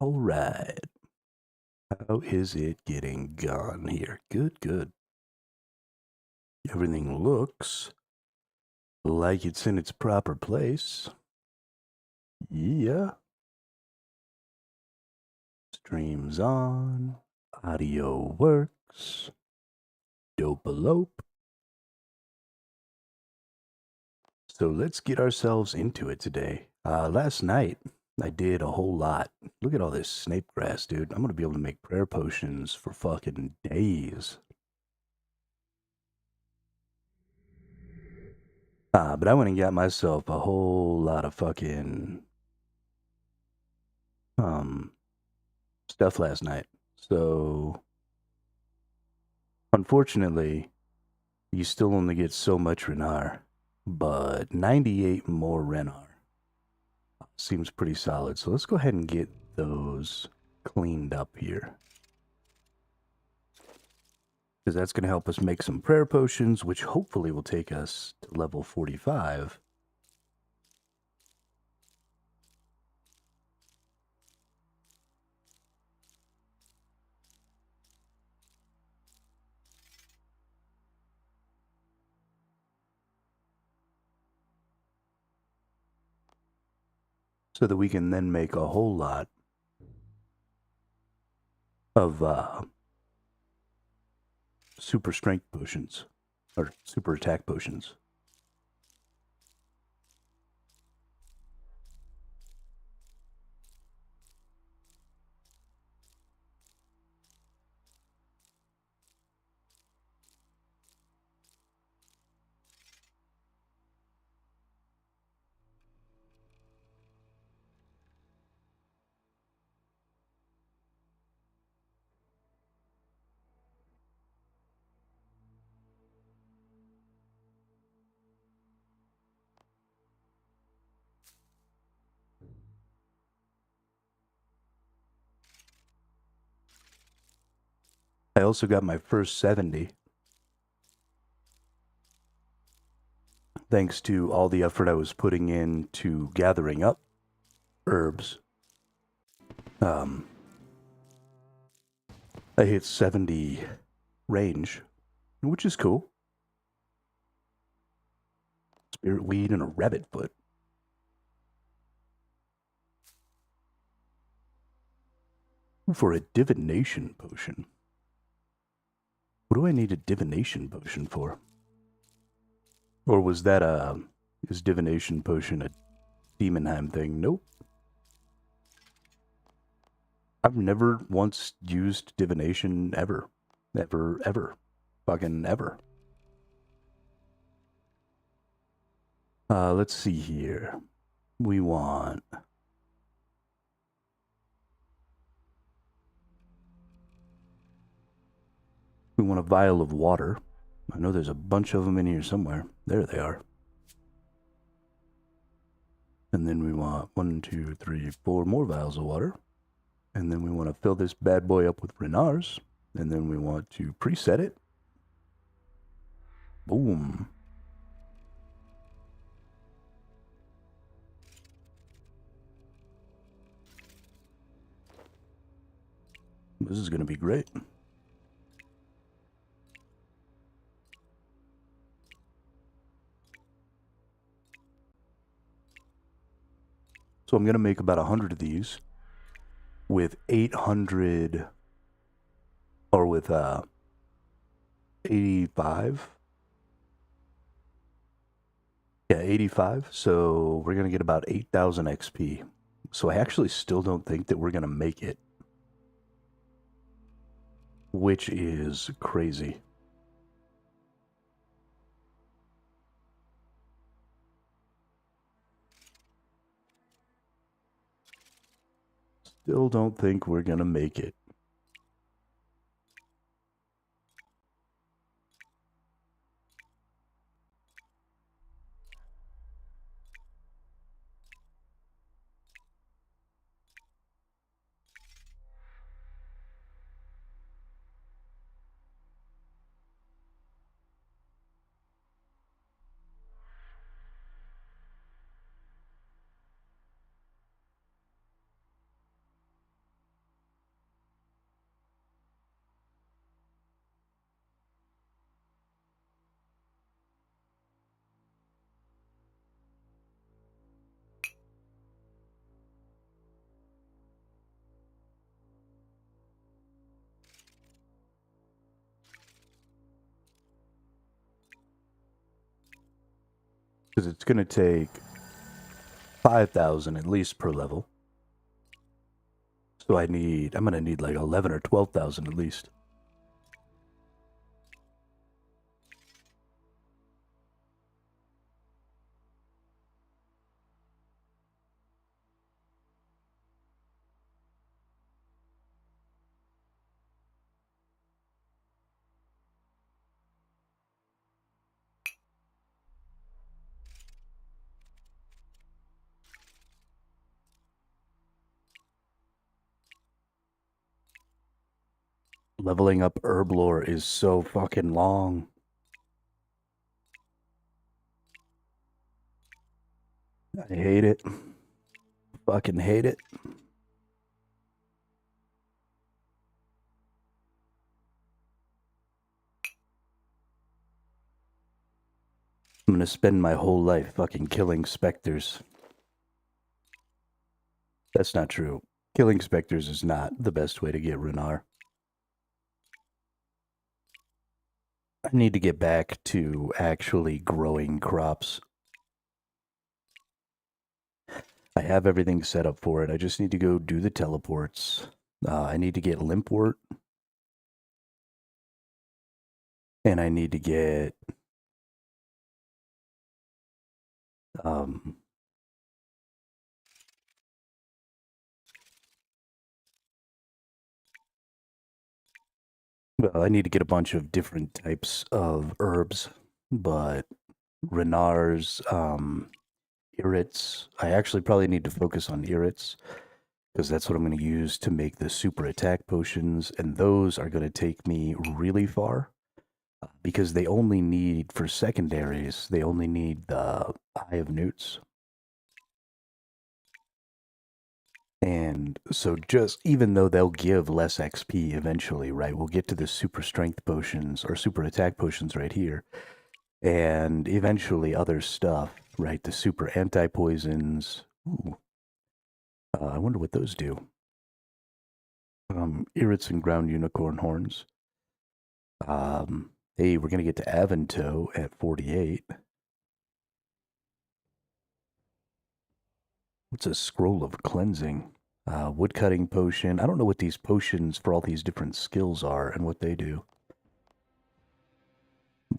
All right. How is it getting gone here? Good, good. Everything looks like it's in its proper place. Yeah. Streams on. Audio works. Dope-a-lope. So let's get ourselves into it today. Last night, I did a whole lot. Look at all this snape grass, dude. I'm going to be able to make prayer potions for fucking days. But I went and got myself a whole lot of fucking um stuff last night. So unfortunately, you still only get so much Renar, but 98 more Renar seems pretty solid. So let's go ahead and get those cleaned up here. Because that's going to help us make some prayer potions, which hopefully will take us to level 45. So that we can then make a whole lot of super strength potions or super attack potions. I also got my first 70 thanks to all the effort I was putting into gathering up herbs. Um, I hit 70 range, which is cool. Spirit weed and a rabbit foot. For a divination potion. What do I need a divination potion for? Or was that is divination potion a Demonheim thing? Nope. I've never once used divination ever. Ever, ever. Fucking ever. Let's see here. We want... We want a vial of water. I know there's a bunch of them in here somewhere. There they are. And then we want 1, 2, 3, 4 more vials of water. And then we want to fill this bad boy up with Renars. And then we want to preset it. Boom. This is going to be great. So I'm going to make about 100 of these with 800 or with 85. Yeah, 85. So we're going to get about 8,000 XP. So I actually still don't think that we're going to make it, which is crazy. Still don't think we're going to make it. Because it's going to take 5,000 at least per level. So I'm going to need like 11 or 12,000 at least. Leveling up herblore is so fucking long. I hate it. Fucking hate it. I'm gonna spend my whole life fucking killing specters. That's not true. Killing specters is not the best way to get Runar. I need to get back to actually growing crops. I have everything set up for it. I just need to go do the teleports. I need to get limpwort. And I need to get well, I need to get a bunch of different types of herbs, but Renar's, irrits. I actually probably need to focus on irrits because that's what I'm going to use to make the super attack potions, and those are going to take me really far because they only need, for secondaries, they only need the Eye of Newts. And so just, even though they'll give less XP eventually, right, we'll get to the super strength potions or super attack potions right here, and eventually other stuff, right, the super anti-poisons. Ooh. I wonder what those do. Irrits and ground unicorn horns. Hey, we're gonna get to Avanto at 48. What's a scroll of cleansing? Woodcutting potion. I don't know what these potions for all these different skills are and what they do.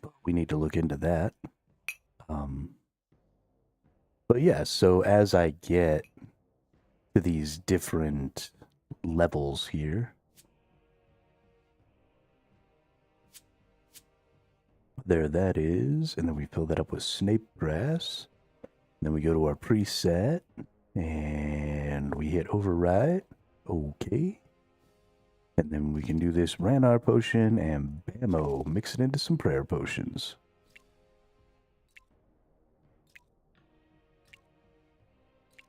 But we need to look into that. But yeah, so as I get to these different levels here, there that is, and then we fill that up with snape grass. Then we go to our preset, and we hit override. Okay. And then we can do this Ranar potion, and bammo, mix it into some prayer potions.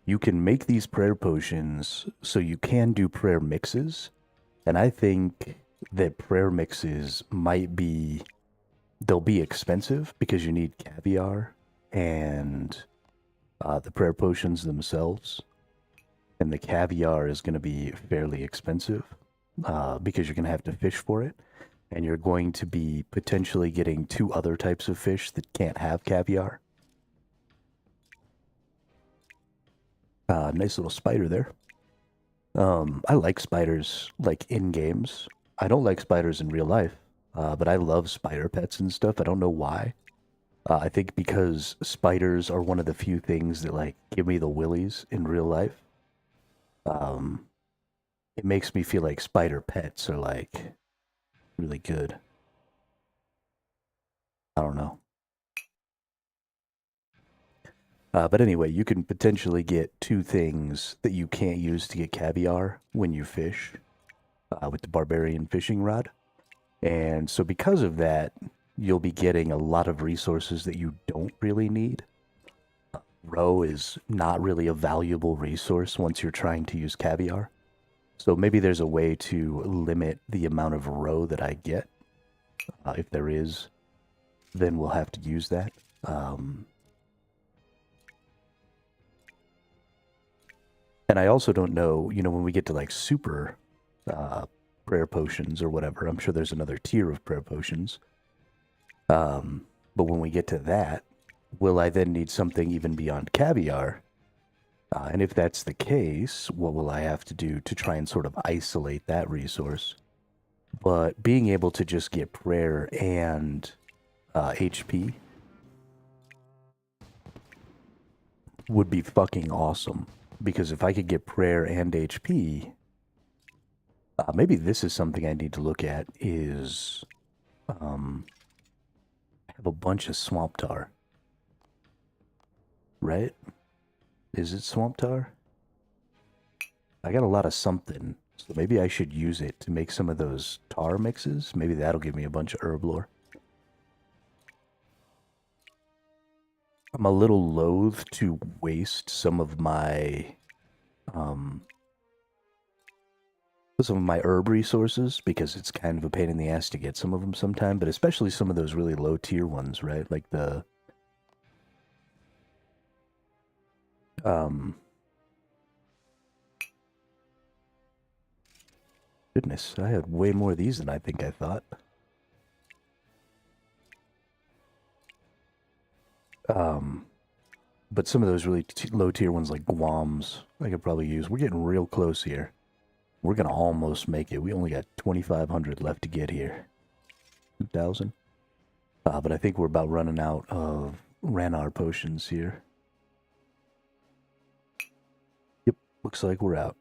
You can make these prayer potions so you can do prayer mixes, and I think that prayer mixes might be, they'll be expensive because you need caviar and the prayer potions themselves, and the caviar is going to be fairly expensive because you're going to have to fish for it, and you're going to be potentially getting 2 other types of fish that can't have caviar. Nice little spider there. I like spiders, like, in games. I don't like spiders in real life, but I love spider pets and stuff. I don't know why. I think because spiders are one of the few things that, like, give me the willies in real life. It makes me feel like spider pets are, like, really good. I don't know. But anyway, you can potentially get 2 things that you can't use to get caviar when you fish with the barbarian fishing rod. And so because of that, you'll be getting a lot of resources that you don't really need. Roe is not really a valuable resource once you're trying to use caviar. So maybe there's a way to limit the amount of roe that I get. If there is, then we'll have to use that. And I also don't know, you know, when we get to like super prayer potions or whatever, I'm sure there's another tier of prayer potions. But when we get to that, will I then need something even beyond caviar? And if that's the case, what will I have to do to try and sort of isolate that resource? But being able to just get prayer and HP would be fucking awesome. Because if I could get prayer and HP, maybe this is something I need to look at is have a bunch of swamp tar. Right? Is it swamp tar? I got a lot of something, so maybe I should use it to make some of those tar mixes. Maybe that'll give me a bunch of herblore. I'm a little loath to waste some of my herb resources because it's kind of a pain in the ass to get some of them sometime, but especially some of those really low tier ones, right? Like the goodness, I had way more of these than I think I thought. But some of those really low tier ones like Guams, I could probably use. We're getting real close here. We're gonna almost make it. We only got 2,500 left to get here. 2,000. But I think we're about running out of Ranar potions here. Yep, looks like we're out.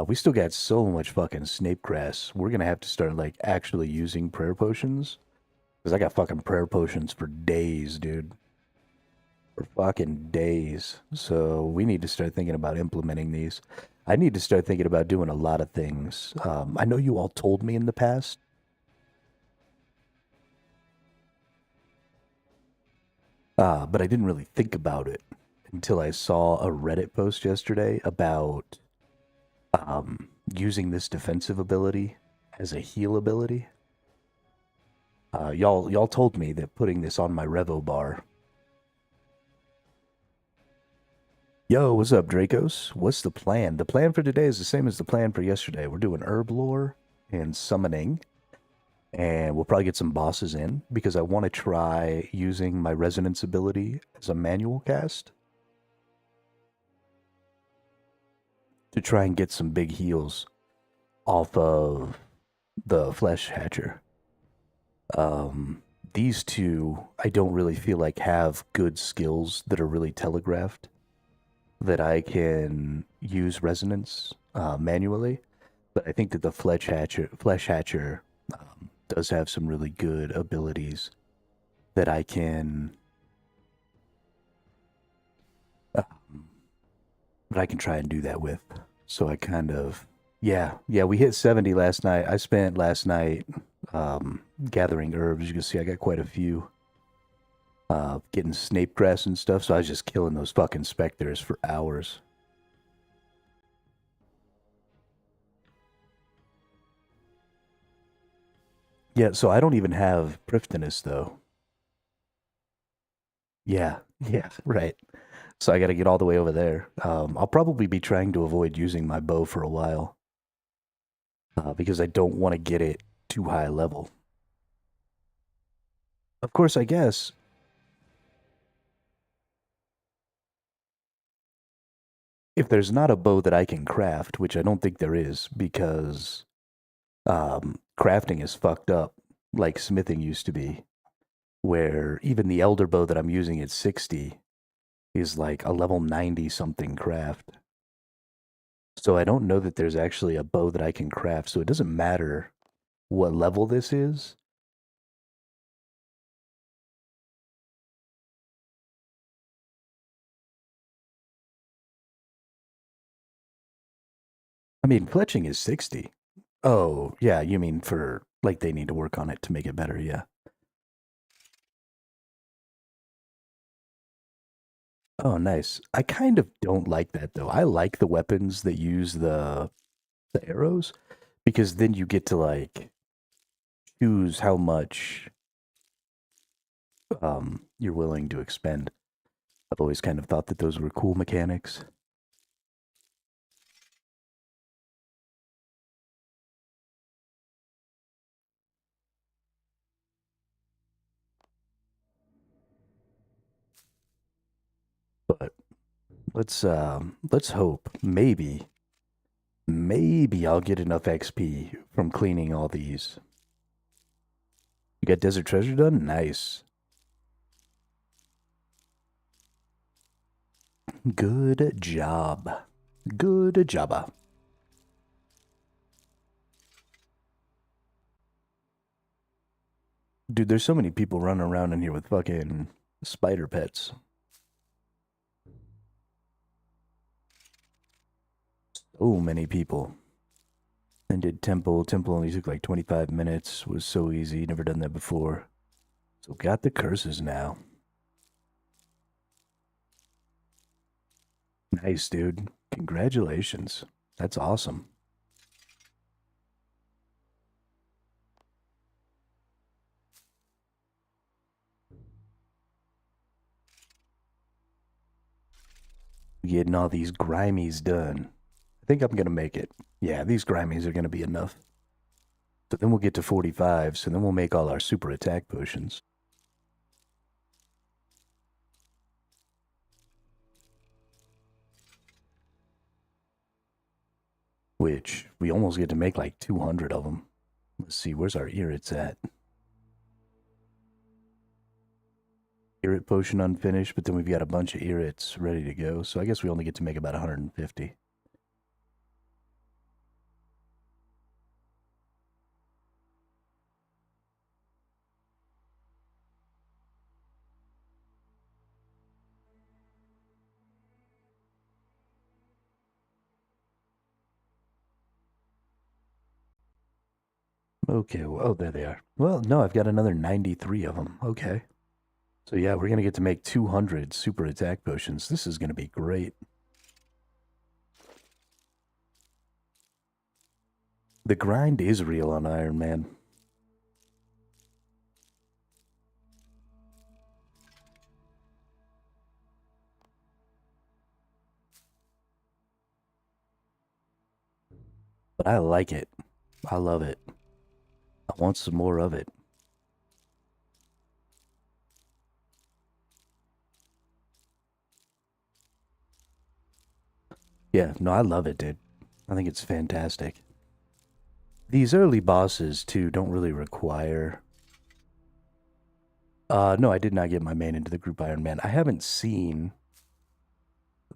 We still got so much fucking snape grass. We're gonna have to start like actually using prayer potions. Because I got fucking prayer potions for days, dude. For fucking days. So we need to start thinking about implementing these. I need to start thinking about doing a lot of things. I know you all told me in the past. But I didn't really think about it until I saw a Reddit post yesterday about using this defensive ability as a heal ability. Y'all told me that putting this on my Revo bar. Yo, what's up, Dracos? What's the plan? The plan for today is the same as the plan for yesterday. We're doing herblore and summoning, and we'll probably get some bosses in because I want to try using my resonance ability as a manual cast to try and get some big heals off of the flesh hatcher. These two, I don't really feel like have good skills that are really telegraphed that I can use resonance manually. But I think that the flesh hatcher does have some really good abilities that I can try and do that with. So I kind of yeah, we hit 70 last night. I spent last night gathering herbs. You can see I got quite a few. Getting snape grass and stuff, so I was just killing those fucking specters for hours. Yeah, so I don't even have Prifdinus though. Yeah, yeah, right. So I got to get all the way over there. I'll probably be trying to avoid using my bow for a while because I don't want to get it too high level. Of course, I guess if there's not a bow that I can craft, which I don't think there is because crafting is fucked up like smithing used to be, where even the elder bow that I'm using at 60 is like a level 90 something craft. So I don't know that there's actually a bow that I can craft. So it doesn't matter what level this is. I mean, fletching is 60. Oh, yeah, you mean for like they need to work on it to make it better, yeah. Oh, nice. I kind of don't like that though. I like the weapons that use the arrows because then you get to like choose how much you're willing to expend. I've always kind of thought that those were cool mechanics. Let's hope. Maybe I'll get enough XP from cleaning all these. You got desert treasure done? Nice. Good job. Good jobba. Dude, there's so many people running around in here with fucking spider pets. So many people. And did temple. Temple only took like 25 minutes. Was so easy. Never done that before. So got the curses now. Nice, dude. Congratulations. That's awesome. Getting all these grimies done. I think I'm going to make it. Yeah, these grimies are going to be enough. So then we'll get to 45, so then we'll make all our super attack potions. Which, we almost get to make like 200 of them. Let's see, where's our irrits at? Irrit potion unfinished, but then we've got a bunch of irrits ready to go, so I guess we only get to make about 150. Okay, well, oh, there they are. Well, no, I've got another 93 of them. Okay. So yeah, we're going to get to make 200 super attack potions. This is going to be great. The grind is real on Iron Man. But I like it. I love it. I want some more of it. Yeah, no, I love it, dude. I think it's fantastic. These early bosses, too, don't really require... no, I did not get my main into the group Iron Man. I haven't seen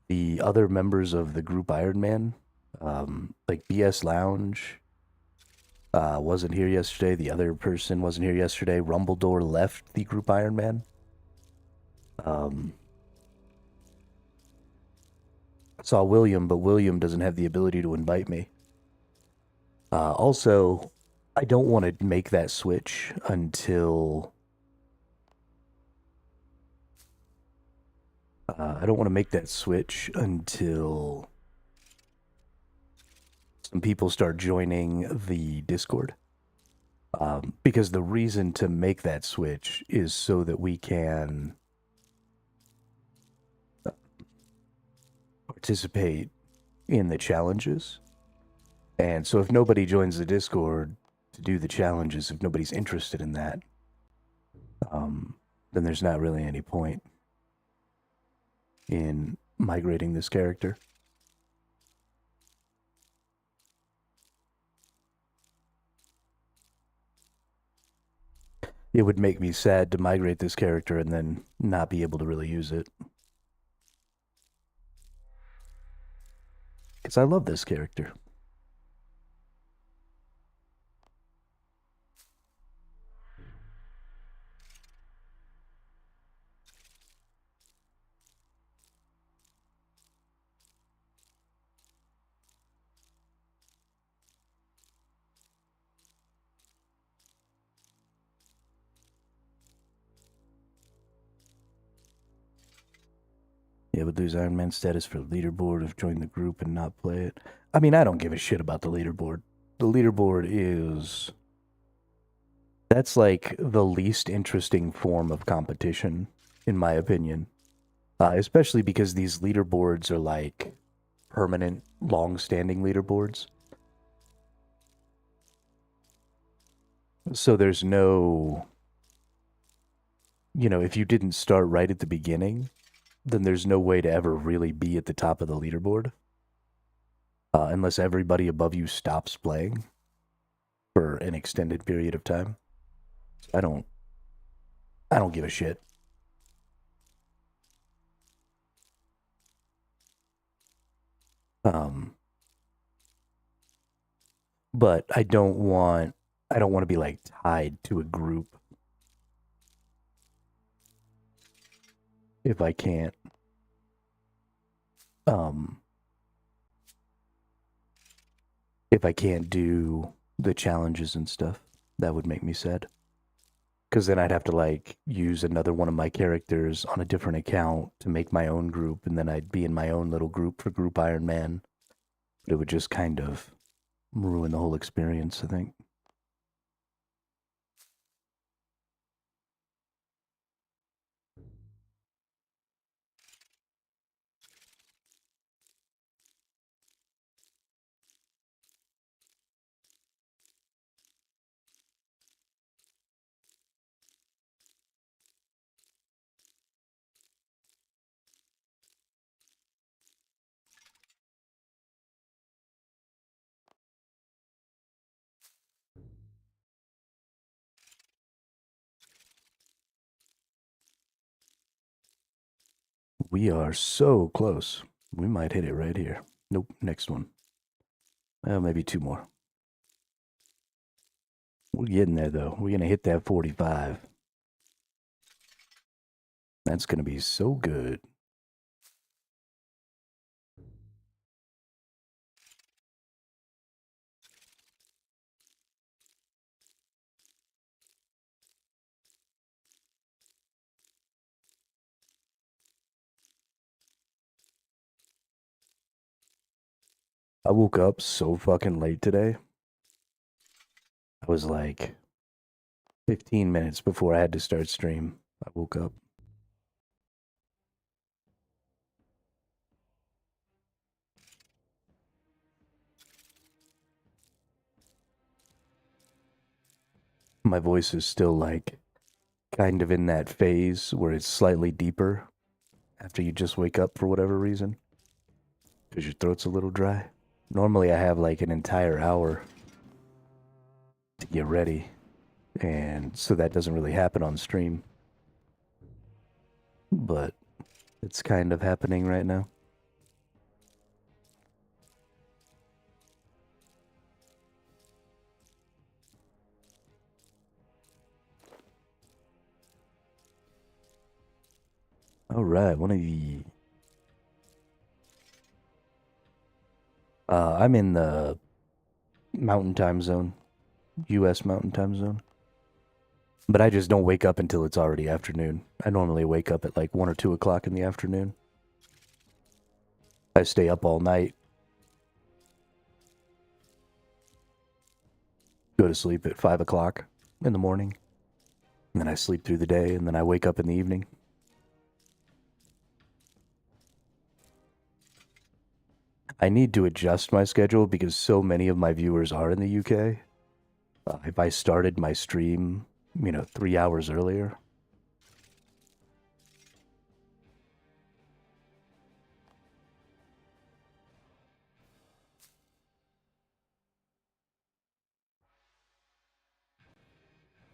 the other members of the group Iron Man. Like BS Lounge wasn't here yesterday. The other person wasn't here yesterday. Rumbledore left the group Iron Man. Saw William, but William doesn't have the ability to invite me. Also, I don't want to make that switch until... I don't want to make that switch until some people start joining the Discord. Because the reason to make that switch is so that we can participate in the challenges. And so if nobody joins the Discord to do the challenges, if nobody's interested in that, then there's not really any point in migrating this character. It would make me sad to migrate this character and then not be able to really use it. Because I love this character. Yeah, would lose Iron Man status for leaderboard if join the group and not play it. I mean, I don't give a shit about the leaderboard. The leaderboard is... That's like the least interesting form of competition, in my opinion. Especially because these leaderboards are like permanent, long-standing leaderboards. So there's no... You know, if you didn't start right at the beginning, then there's no way to ever really be at the top of the leaderboard. Unless everybody above you stops playing for an extended period of time. I don't give a shit. But I don't want to be like tied to a group if I can't. If I can't do the challenges and stuff, that would make me sad. Because then I'd have to like use another one of my characters on a different account to make my own group, and then I'd be in my own little group for Group Iron Man. But it would just kind of ruin the whole experience, I think. We are so close. We might hit it right here. Nope, next one. Well, maybe two more. We're getting there, though. We're going to hit that 45. That's going to be so good. I woke up so fucking late today. I was like 15 minutes before I had to start stream. I woke up. My voice is still like kind of in that phase where it's slightly deeper after you just wake up for whatever reason. Because your throat's a little dry. Normally I have like an entire hour to get ready. And so that doesn't really happen on stream. But it's kind of happening right now. All right, one of the... I'm in the Mountain Time Zone. U.S. Mountain Time Zone. But I just don't wake up until it's already afternoon. I normally wake up at like 1 or 2 o'clock in the afternoon. I stay up all night. Go to sleep at 5 o'clock in the morning. And then I sleep through the day, and then I wake up in the evening. I need to adjust my schedule because so many of my viewers are in the UK. If I started my stream, 3 hours earlier.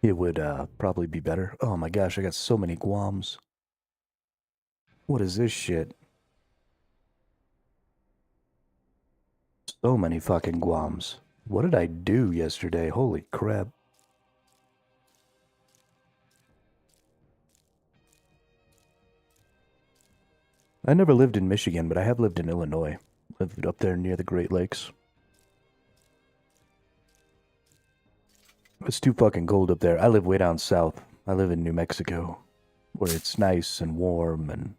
It would probably be better. Oh my gosh, I got so many Guams. What is this shit? So many fucking Guams. What did I do yesterday? Holy crap. I never lived in Michigan, but I have lived in Illinois. Lived up there near the Great Lakes. It's too fucking cold up there. I live way down south. I live in New Mexico, where it's nice and warm and...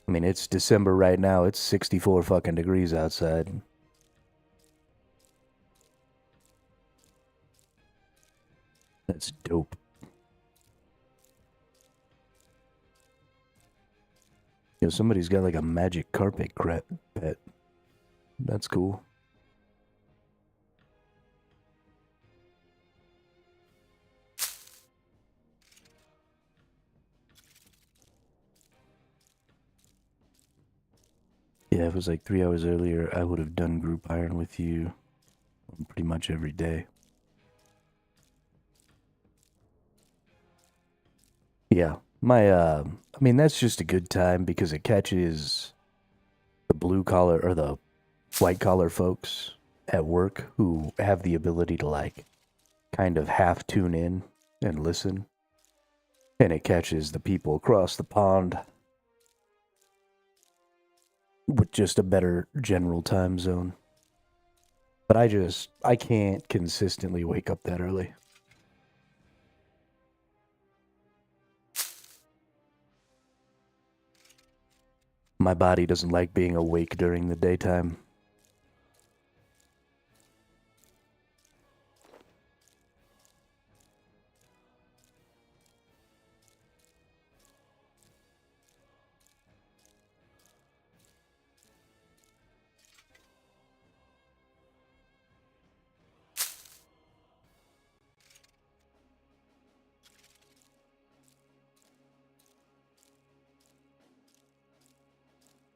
I mean, it's December right now. It's 64 fucking degrees outside. That's dope. Somebody's got like a magic carpet pet. That's cool. Yeah, if it was like 3 hours earlier, I would have done group iron with you pretty much every day. Yeah, I mean, that's just a good time because it catches the blue collar or the white collar folks at work who have the ability to like kind of half tune in and listen. And it catches the people across the pond with just a better general time zone. But I can't consistently wake up that early. My body doesn't like being awake during the daytime.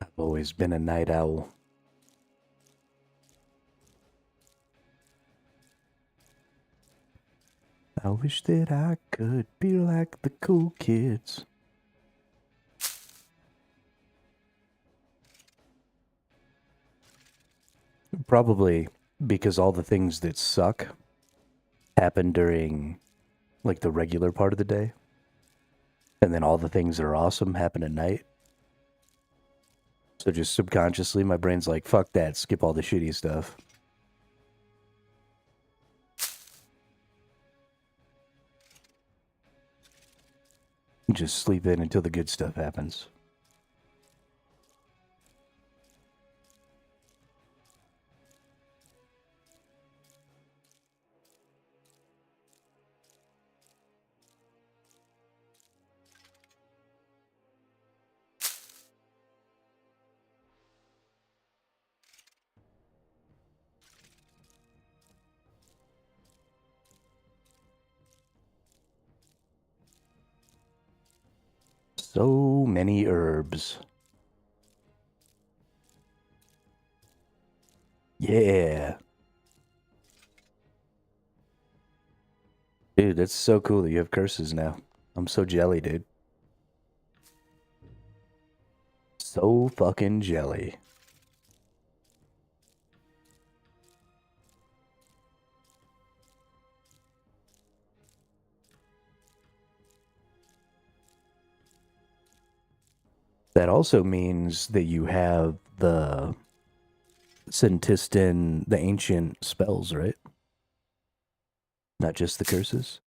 I've always been a night owl. I wish that I could be like the cool kids. Probably because all the things that suck happen during like the regular part of the day. And then all the things that are awesome happen at night. So just subconsciously my brain's like, fuck that, skip all the shitty stuff. Just sleep in until the good stuff happens. So many herbs. Yeah. Dude, that's so cool that you have curses now. I'm so jelly, dude. So fucking jelly. That also means that you have the Centistan, the ancient spells, right? Not just the curses?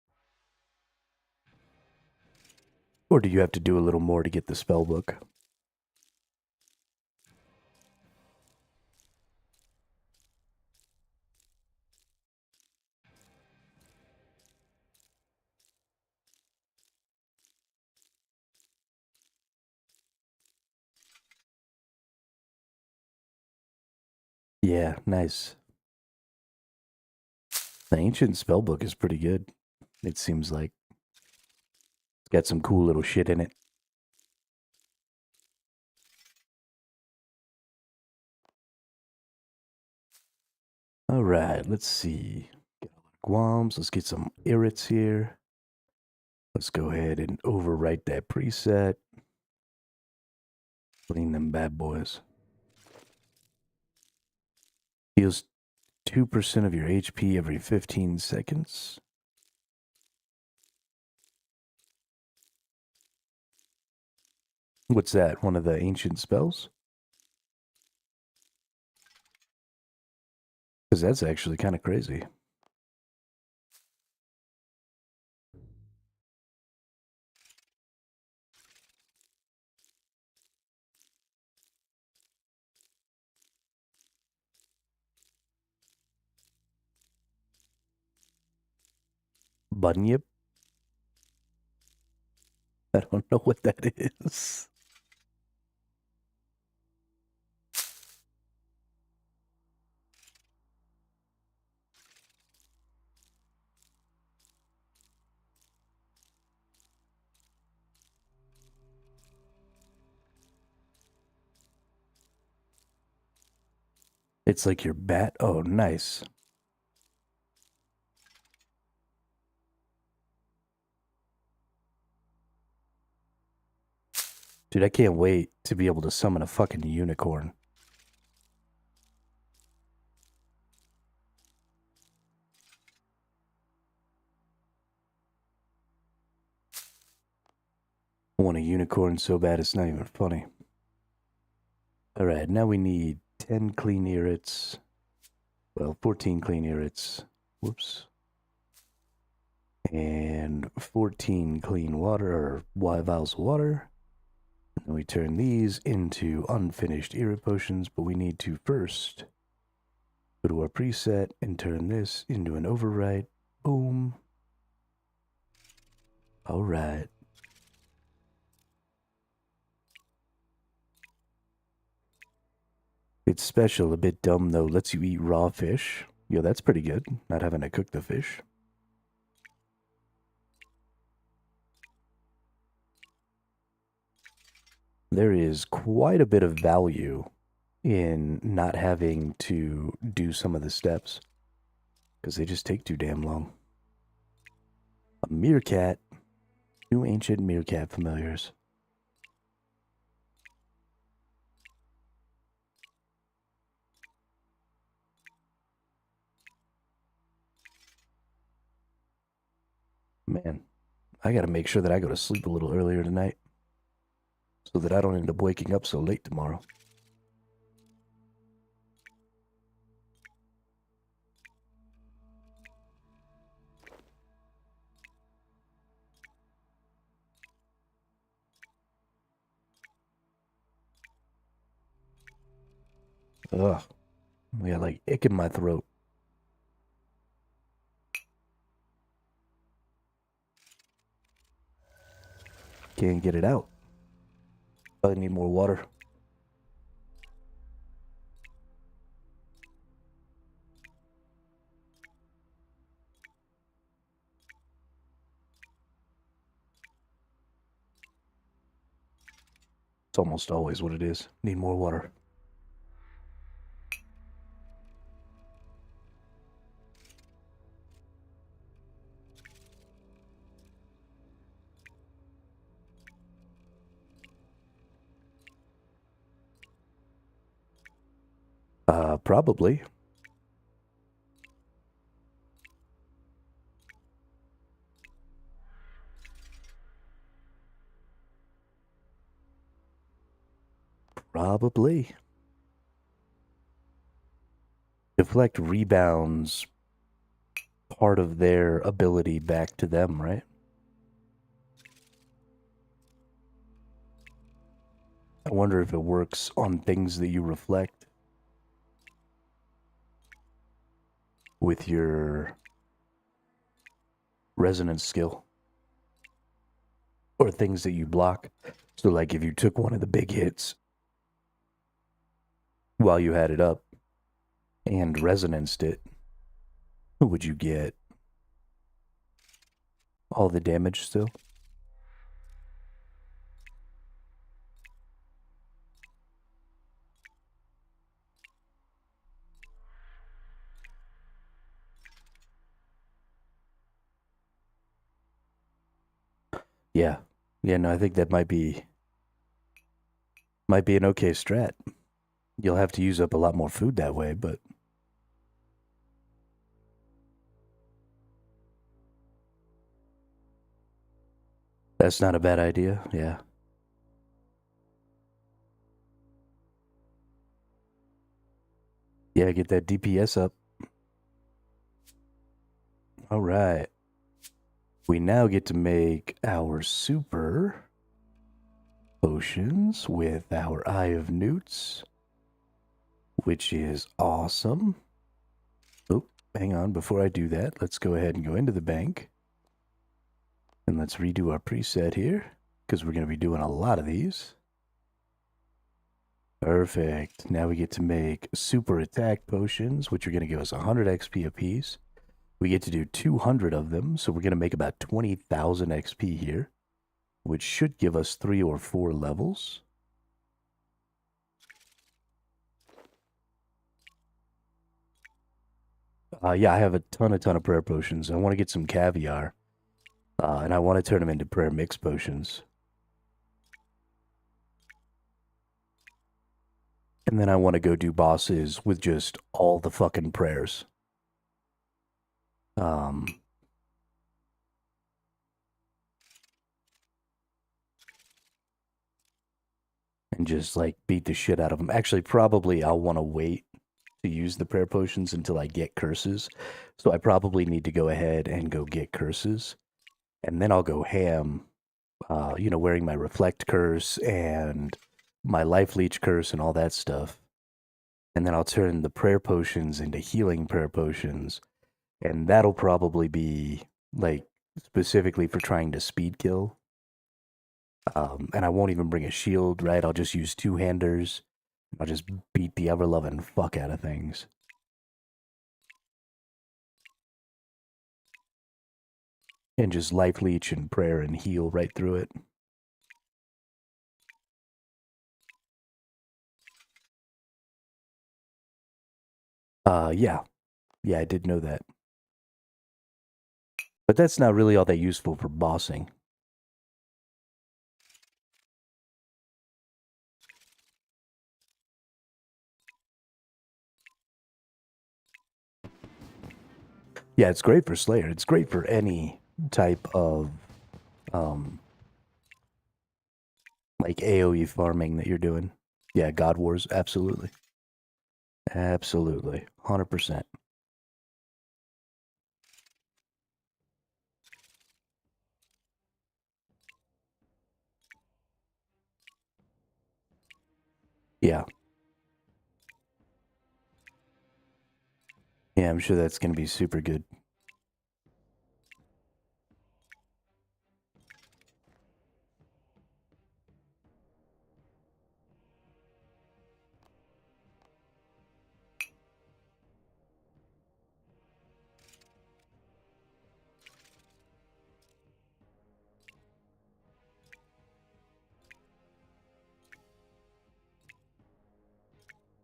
Or do you have to do a little more to get the spell book? Yeah, nice. The ancient spell book is pretty good. It seems like it's got some cool little shit in it. All right, let's see. Get a lot of Guams. Let's get some irrits here. Let's go ahead and overwrite that preset. Clean them bad boys. Heals 2% of your HP every 15 seconds. What's that? One of the ancient spells? Because that's actually kind of crazy. Bunyip? I don't know what that is. It's like your bat. Oh, nice. Dude, I can't wait to be able to summon a fucking unicorn. I want a unicorn so bad it's not even funny. Alright, now we need 10 clean irits. Well, 14 clean irits. Whoops. And 14 clean water, or vials of water. And we turn these into unfinished irit potions, but we need to first go to our preset and turn this into an overwrite. Boom. Alright. It's special, a bit dumb though. Lets you eat raw fish. Yo, that's pretty good, not having to cook the fish. There is quite a bit of value in not having to do some of the steps, because they just take too damn long. A meerkat. 2 ancient meerkat familiars. Man, I gotta make sure that I go to sleep a little earlier tonight, so that I don't end up waking up so late tomorrow. Ugh. I got like ick in my throat. Can't get it out. I need more water. It's almost always what it is. Need more water. Probably. Probably. Deflect rebounds part of their ability back to them, right? I wonder if it works on things that you reflect with your resonance skill, or things that you block. So like if you took one of the big hits while you had it up and resonanced it, would you get all the damage still? Yeah. Yeah, no, I think that might be an okay strat. You'll have to use up a lot more food that way, but that's not a bad idea. Yeah. Yeah, get that DPS up. All right. We now get to make our super potions with our Eye of Newts, which is awesome. Oh, hang on. Before I do that, let's go ahead and go into the bank. And let's redo our preset here, because we're going to be doing a lot of these. Perfect. Now we get to make super attack potions, which are going to give us 100 XP apiece. We get to do 200 of them, so we're going to make about 20,000 XP here, which should give us 3 or 4 levels. Yeah, I have a ton of prayer potions. I want to get some caviar, and I want to turn them into prayer mix potions. And then I want to go do bosses with just all the fucking prayers. Um, and just like beat the shit out of them. Actually, probably I'll want to wait to use the prayer potions until I get curses. So I probably need to go ahead and go get curses. And then I'll go ham, wearing my reflect curse and my life leech curse and all that stuff. And then I'll turn the prayer potions into healing prayer potions. And that'll probably be like specifically for trying to speed kill. And I won't even bring a shield, right? I'll just use two-handers. I'll just beat the ever-loving fuck out of things. And just life leech and prayer and heal right through it. Yeah. Yeah, I did know that. But that's not really all that useful for bossing. Yeah, it's great for Slayer. It's great for any type of like AoE farming that you're doing. Yeah, God Wars, absolutely. Absolutely. 100%. Yeah. Yeah, I'm sure that's going to be super good.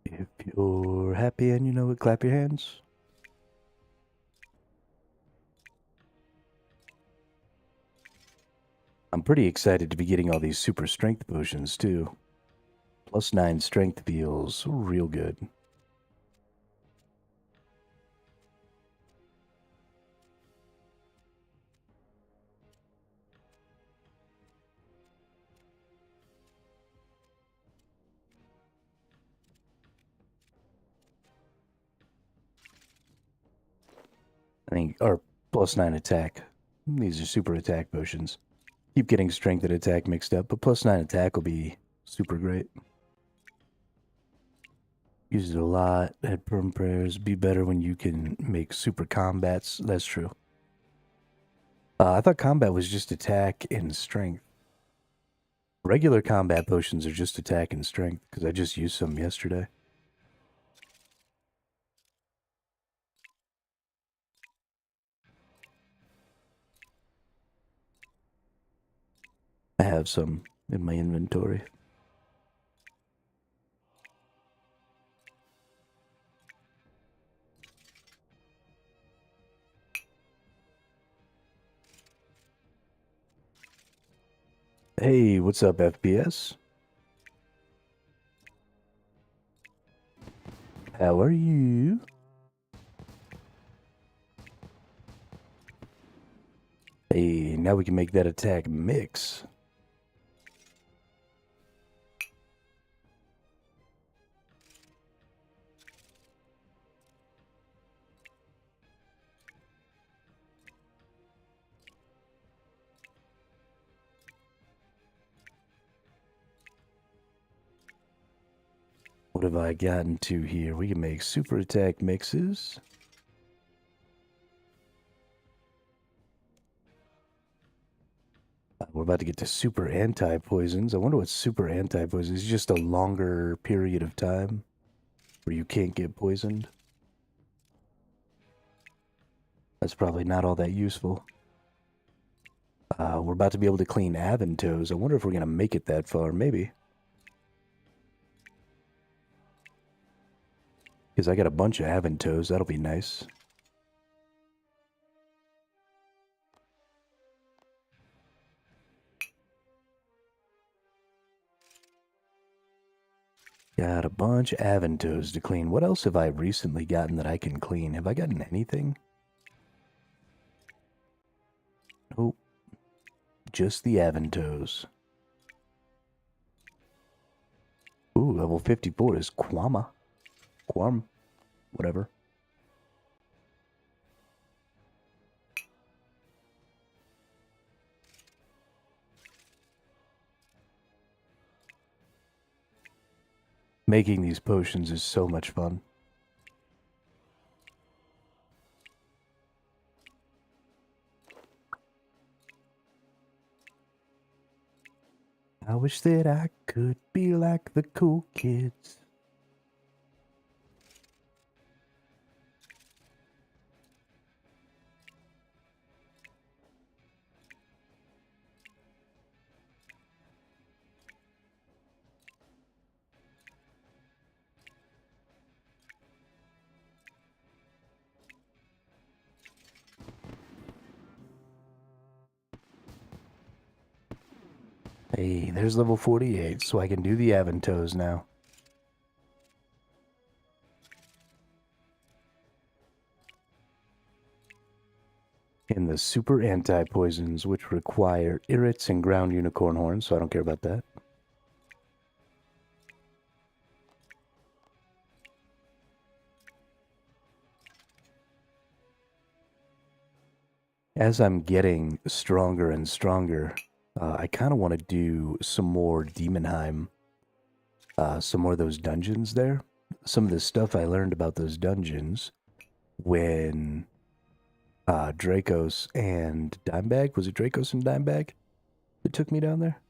If you're happy and you know it, clap your hands. I'm pretty excited to be getting all these super strength potions too. +9 strength feels real good. I think, or +9 attack. These are super attack potions. Keep getting strength and attack mixed up, but +9 attack will be super great. Use it a lot. Head perm prayers. Be better when you can make super combats. That's true. I thought combat was just attack and strength. Regular combat potions are just attack and strength, because I just used some yesterday. I have some in my inventory. Hey, what's up, FPS? How are you? Hey, now we can make that attack mix. What have I gotten to here? We can make super attack mixes. We're about to get to super anti-poisons. I wonder what super anti-poison is. Just a longer period of time where you can't get poisoned. That's probably not all that useful. We're about to be able to clean Aventos. I wonder if we're going to make it that far. Maybe. Because I got a bunch of Aventos. That'll be nice. Got a bunch of Aventos to clean. What else have I recently gotten that I can clean? Have I gotten anything? Nope. Just the Aventos. Ooh, level 54 is Quama. Quam. Whatever. Making these potions is so much fun. I wish that I could be like the cool kids. Hey, there's level 48, so I can do the Aventos now. And the super anti-poisons, which require irrits and ground unicorn horns, so I don't care about that. As I'm getting stronger and stronger, I kind of want to do some more Demonheim, some more of those dungeons there. Some of the stuff I learned about those dungeons when Dracos and Dimebag, was it Dracos and Dimebag that took me down there?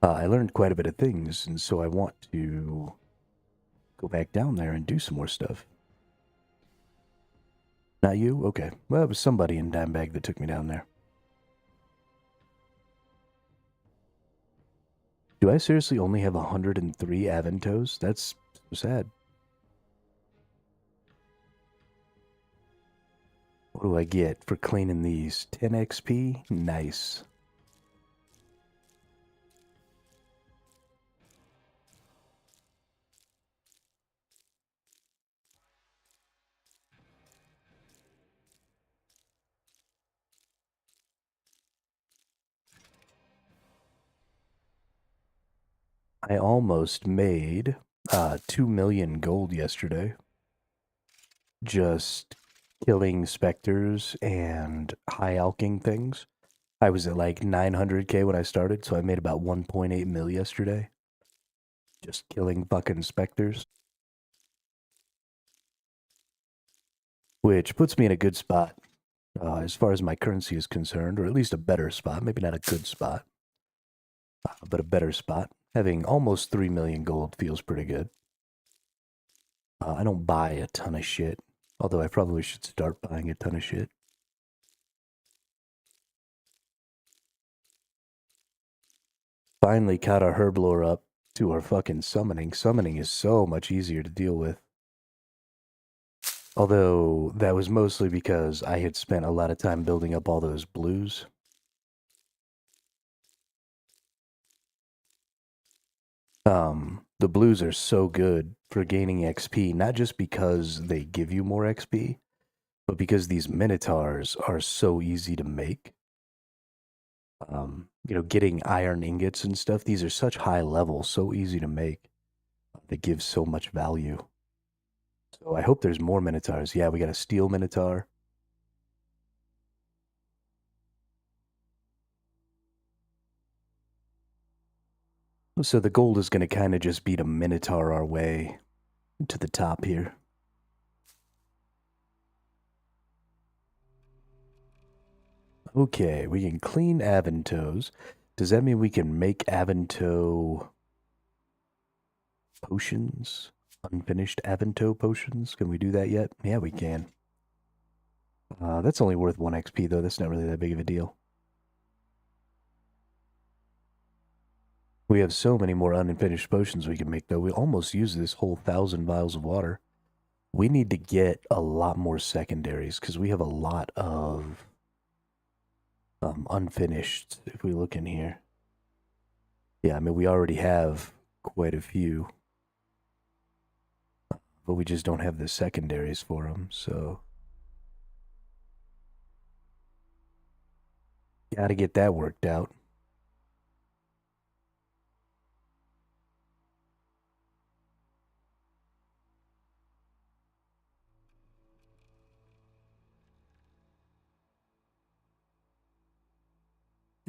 I learned quite a bit of things, and so I want to go back down there and do some more stuff. Not you? Okay. Well, it was somebody in Dimebag that took me down there. Do I seriously only have 103 Aventos? That's so sad. What do I get for cleaning these? 10 XP? Nice. I almost made 2 million gold yesterday. Just killing specters and high alking things. I was at like 900k when I started, so I made about 1.8 mil yesterday. Just killing fucking specters. Which puts me in a good spot as far as my currency is concerned, or at least a better spot. Maybe not a good spot, but a better spot. Having almost 3 million gold feels pretty good. I don't buy a ton of shit, although I probably should start buying a ton of shit. Finally caught our herblore up to our fucking summoning. Summoning is so much easier to deal with. Although that was mostly because I had spent a lot of time building up all those blues. The blues are so good for gaining XP, not just because they give you more XP, but because these minotaurs are so easy to make. Getting iron ingots and stuff, these are such high level, so easy to make. They give so much value. So I hope there's more minotaurs. Yeah, we got a steel minotaur. So the goal is going to kind of just be to minotaur our way to the top here. Okay, we can clean Aventos. Does that mean we can make Avento potions? Unfinished Avento potions? Can we do that yet? Yeah, we can. That's only worth 1 XP, though. That's not really that big of a deal. We have so many more unfinished potions we can make, though. We almost use this whole 1,000 vials of water. We need to get a lot more secondaries, because we have a lot of unfinished, if we look in here. Yeah, I mean, we already have quite a few, but we just don't have the secondaries for them, so gotta get that worked out.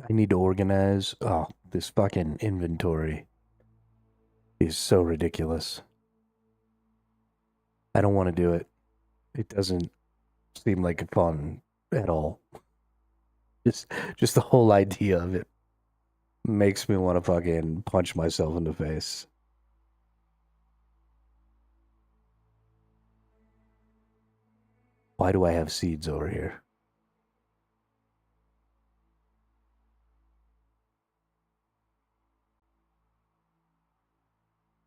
I need to organize. Oh, this fucking inventory is so ridiculous. I don't want to do it. It doesn't seem like fun at all. Just the whole idea of it makes me want to fucking punch myself in the face. Why do I have seeds over here?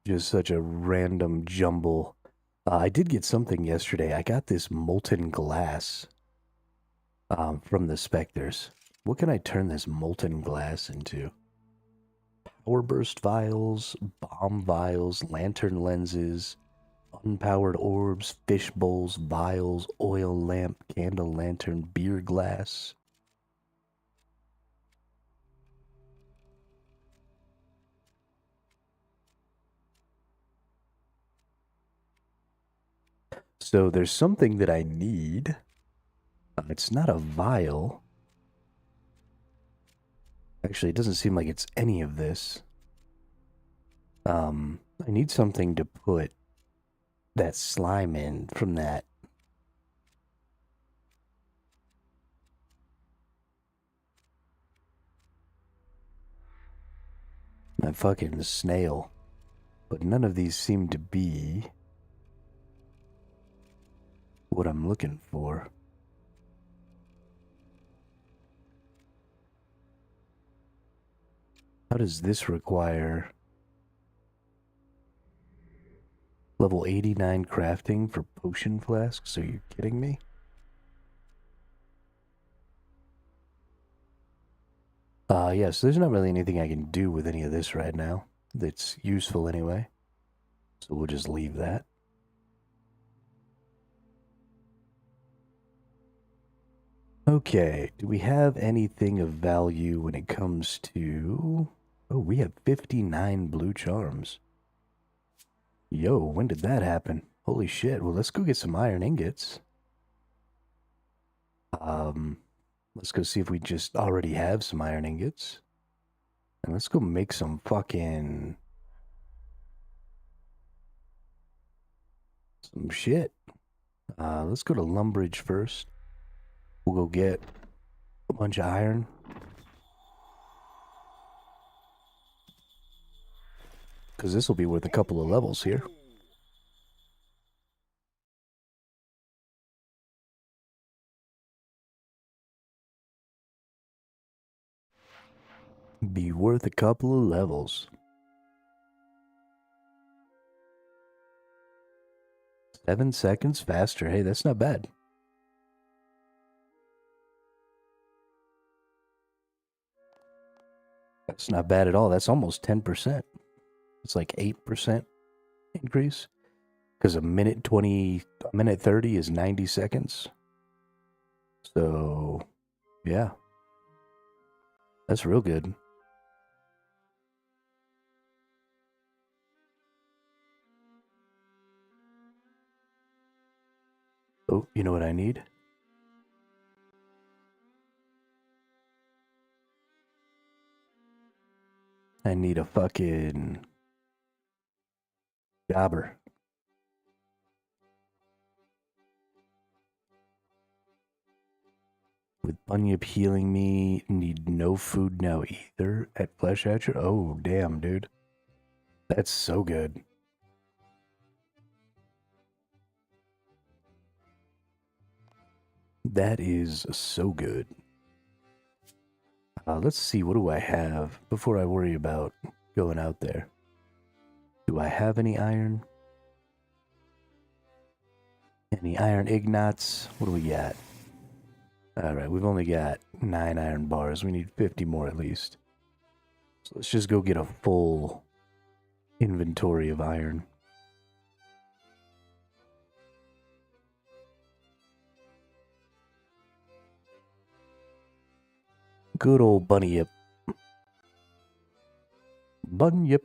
Just such a random jumble. I did get something yesterday. I got this molten glass from the Spectres. What can I turn this molten glass into? Power burst vials, bomb vials, lantern lenses, unpowered orbs, fish bowls, vials, oil lamp, candle lantern, beer glass. So there's something that I need. It's not a vial. Actually, it doesn't seem like it's any of this. I need something to put that slime in from that. That fucking snail. But none of these seem to be what I'm looking for. How does this require level 89 crafting for potion flasks? Are you kidding me? Yes, there's not really anything I can do with any of this right now that's useful anyway. So we'll just leave that. Okay, do we have anything of value when it comes to... Oh, we have 59 blue charms. Yo, when did that happen? Holy shit, well, let's go get some iron ingots. Let's go see if we just already have some iron ingots. And let's go make some fucking... some shit. Let's go to Lumbridge first. We'll go get a bunch of iron. Because this will be worth a couple of levels here. Be worth a couple of levels. 7 seconds faster. Hey, that's not bad. That's not bad at all. That's almost 10%. It's like 8% increase. Because a minute 30 is 90 seconds. So, yeah. That's real good. Oh, you know what I need? I need a fucking jobber. With Bunyip healing me, need no food now either at Flesh Hatcher. Oh, damn, dude. That's so good. That is so good. Let's see, what do I have before I worry about going out there? Do I have any iron? Any iron ignots? What do we got? Alright, we've only got 9 iron bars. We need 50 more at least. So let's just go get a full inventory of iron. Good old Bunyip. Bunyip.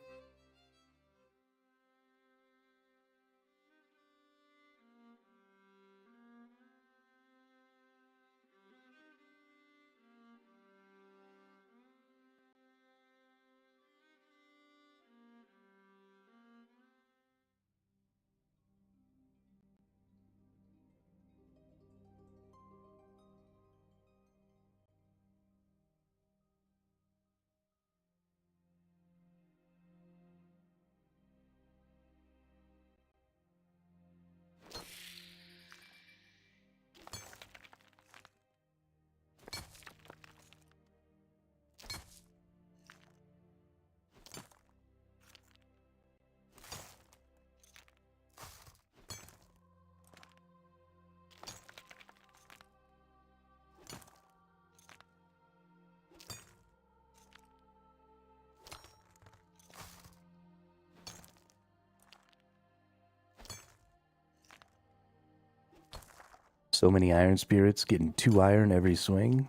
So many iron spirits, getting 2 iron every swing.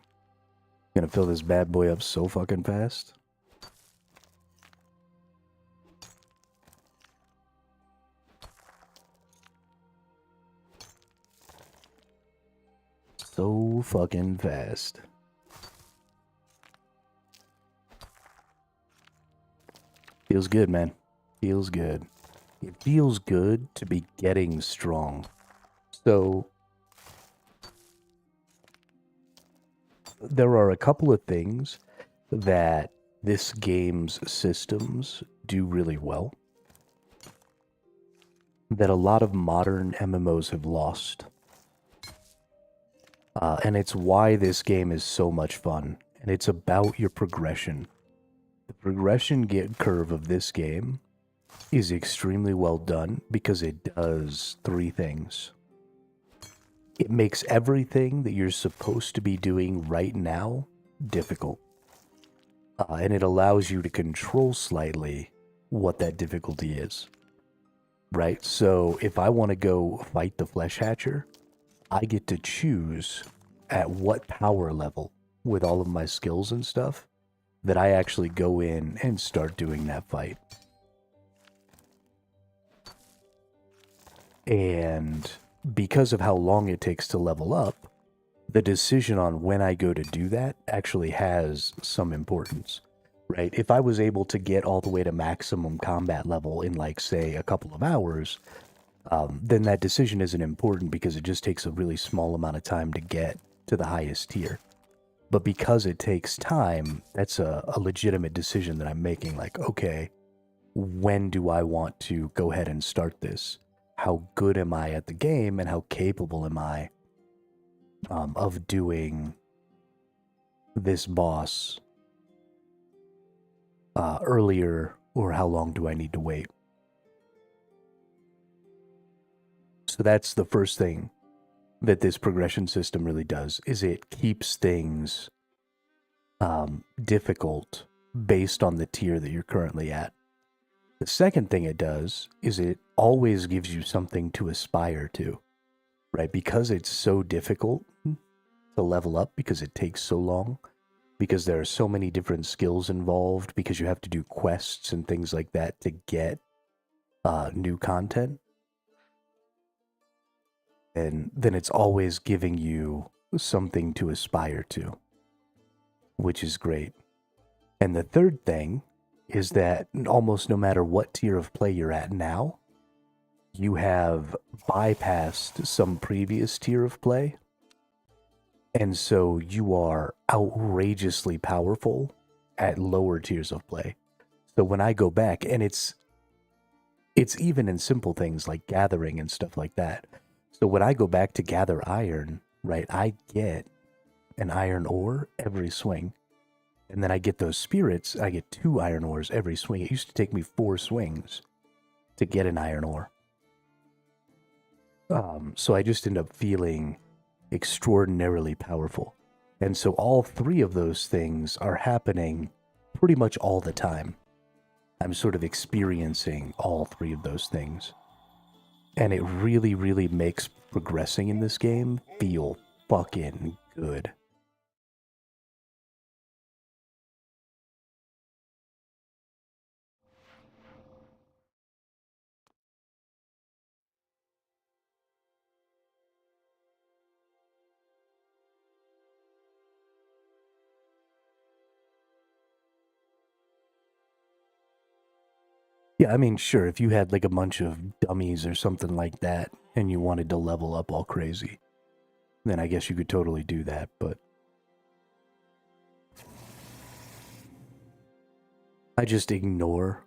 Gonna fill this bad boy up so fucking fast. So fucking fast. Feels good, man. Feels good. It feels good to be getting strong. So there are a couple of things that this game's systems do really well that a lot of modern MMOs have lost. And it's why this game is so much fun. And it's about your progression. The progression curve of this game is extremely well done because it does 3 things. It makes everything that you're supposed to be doing right now difficult. And it allows you to control slightly what that difficulty is. Right? So if I want to go fight the Flesh Hatcher, I get to choose at what power level with all of my skills and stuff that I actually go in and start doing that fight. And because of how long it takes to level up, the decision on when I go to do that actually has some importance, right? If I was able to get all the way to maximum combat level in, like, say, a couple of hours, then that decision isn't important because it just takes a really small amount of time to get to the highest tier. But because it takes time, that's a legitimate decision that I'm making. Like, okay, when do I want to go ahead and start this? How good am I at the game, and how capable am I of doing this boss earlier, or how long do I need to wait? So that's the first thing that this progression system really does, is it keeps things difficult based on the tier that you're currently at. The second thing it does is it always gives you something to aspire to, right? Because it's so difficult to level up, because it takes so long, because there are so many different skills involved, because you have to do quests and things like that to get new content. And then it's always giving you something to aspire to, which is great. And the third thing is that almost no matter what tier of play you're at now, you have bypassed some previous tier of play. And so you are outrageously powerful at lower tiers of play. So when I go back, and it's even in simple things like gathering and stuff like that. So when I go back to gather iron, right, I get an iron ore every swing. And then I get those spirits, I get 2 iron ores every swing. It used to take me 4 swings to get an iron ore. So I just end up feeling extraordinarily powerful. And so all three of those things are happening pretty much all the time. I'm sort of experiencing all three of those things. And it really, really makes progressing in this game feel fucking good. Yeah, I mean, sure, if you had like a bunch of dummies or something like that and you wanted to level up all crazy, then I guess you could totally do that, but I just ignore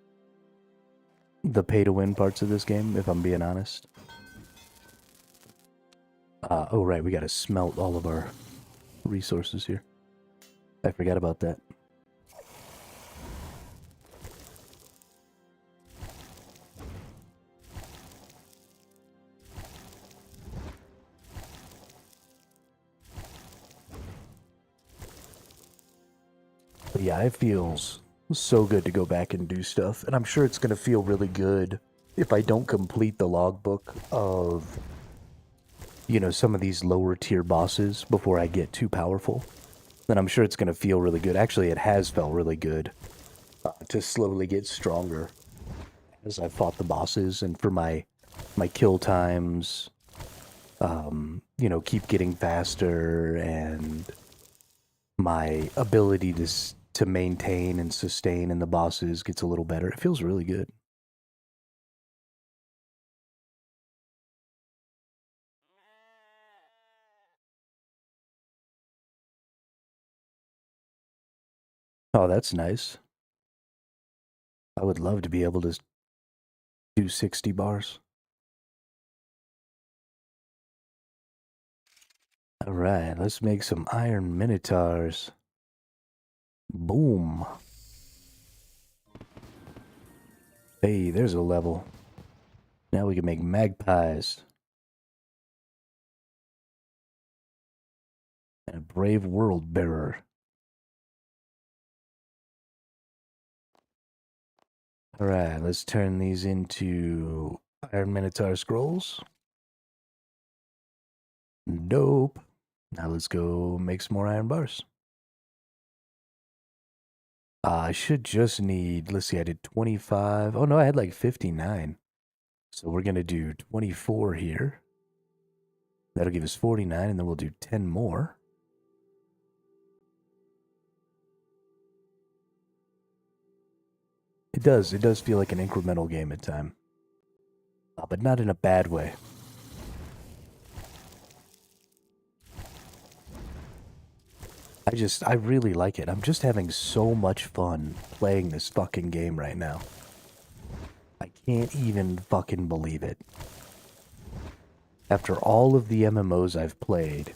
the pay to win parts of this game, if I'm being honest. Oh, right, we gotta smelt all of our resources here. I forgot about that. But yeah, it feels so good to go back and do stuff, and I'm sure it's gonna feel really good if I don't complete the logbook of, you know, some of these lower tier bosses before I get too powerful. Then I'm sure it's gonna feel really good. Actually, it has felt really good to slowly get stronger as I fought the bosses, and for my kill times, you know, keep getting faster, and my ability to maintain and sustain in the bosses gets a little better. It feels really good. Oh, that's nice. I would love to be able to do 60 bars. All right, let's make some iron minotaurs. Boom. Hey, there's a level. Now we can make magpies. And a brave world bearer. Alright, let's turn these into Iron Minotaur scrolls. Dope. Now let's go make some more iron bars. I should just need, let's see, I did 25. Oh no, I had like 59. So we're going to do 24 here. That'll give us 49, and then we'll do 10 more. It does feel like an incremental game at time. But not in a bad way. I really like it. I'm just having so much fun playing this fucking game right now. I can't even fucking believe it. After all of the MMOs I've played,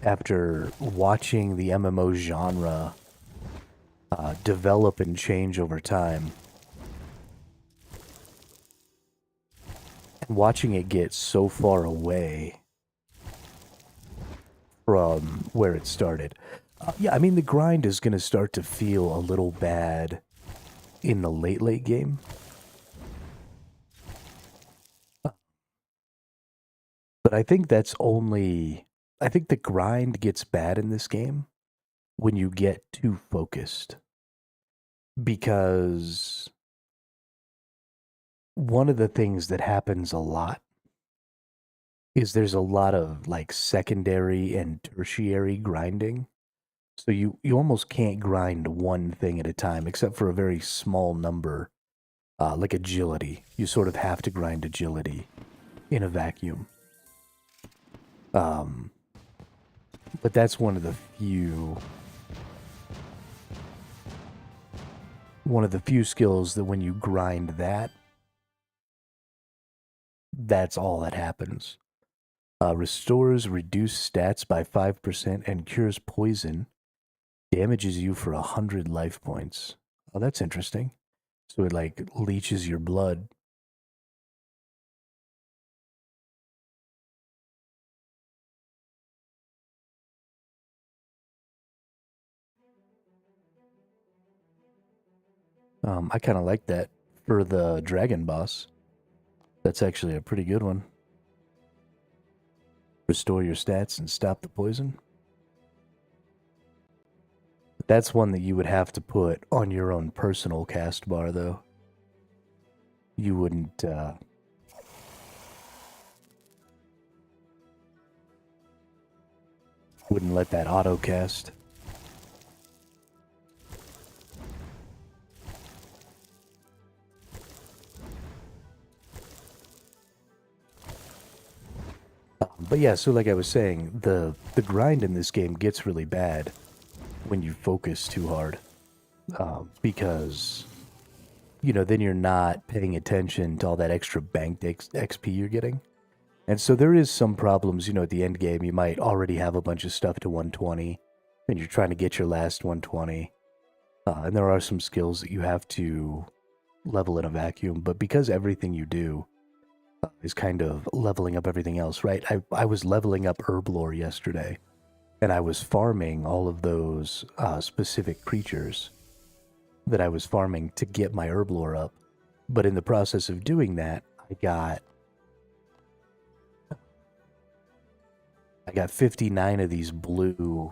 after watching the MMO genre develop and change over time, and watching it get so far away from where it started. Yeah, I mean, the grind is going to start to feel a little bad in the late game. But I think that's only... I think the grind gets bad in this game when you get too focused. Because one of the things that happens a lot is there's a lot of like secondary and tertiary grinding. So you almost can't grind one thing at a time, except for a very small number, like agility. You sort of have to grind agility in a vacuum. But that's one of the few skills that when you grind that, that's all that happens. Restores reduced stats by 5% and cures poison. Damages you for 100 life points. Oh, that's interesting. So it like leeches your blood. I kind of like that for the dragon boss. That's actually a pretty good one. Restore your stats and stop the poison. That's one that you would have to put on your own personal cast bar, though. You wouldn't let that auto cast. But yeah, so like I was saying, the grind in this game gets really bad when you focus too hard, because then you're not paying attention to all that extra banked XP you're getting. And so there is some problems, at the end game. You might already have a bunch of stuff to 120, and you're trying to get your last 120. And there are some skills that you have to level in a vacuum, but because everything you do is kind of leveling up everything else, right? I was leveling up herblore yesterday, and I was farming all of those specific creatures that I was farming to get my herblore up. But in the process of doing that, I got 59 of these blue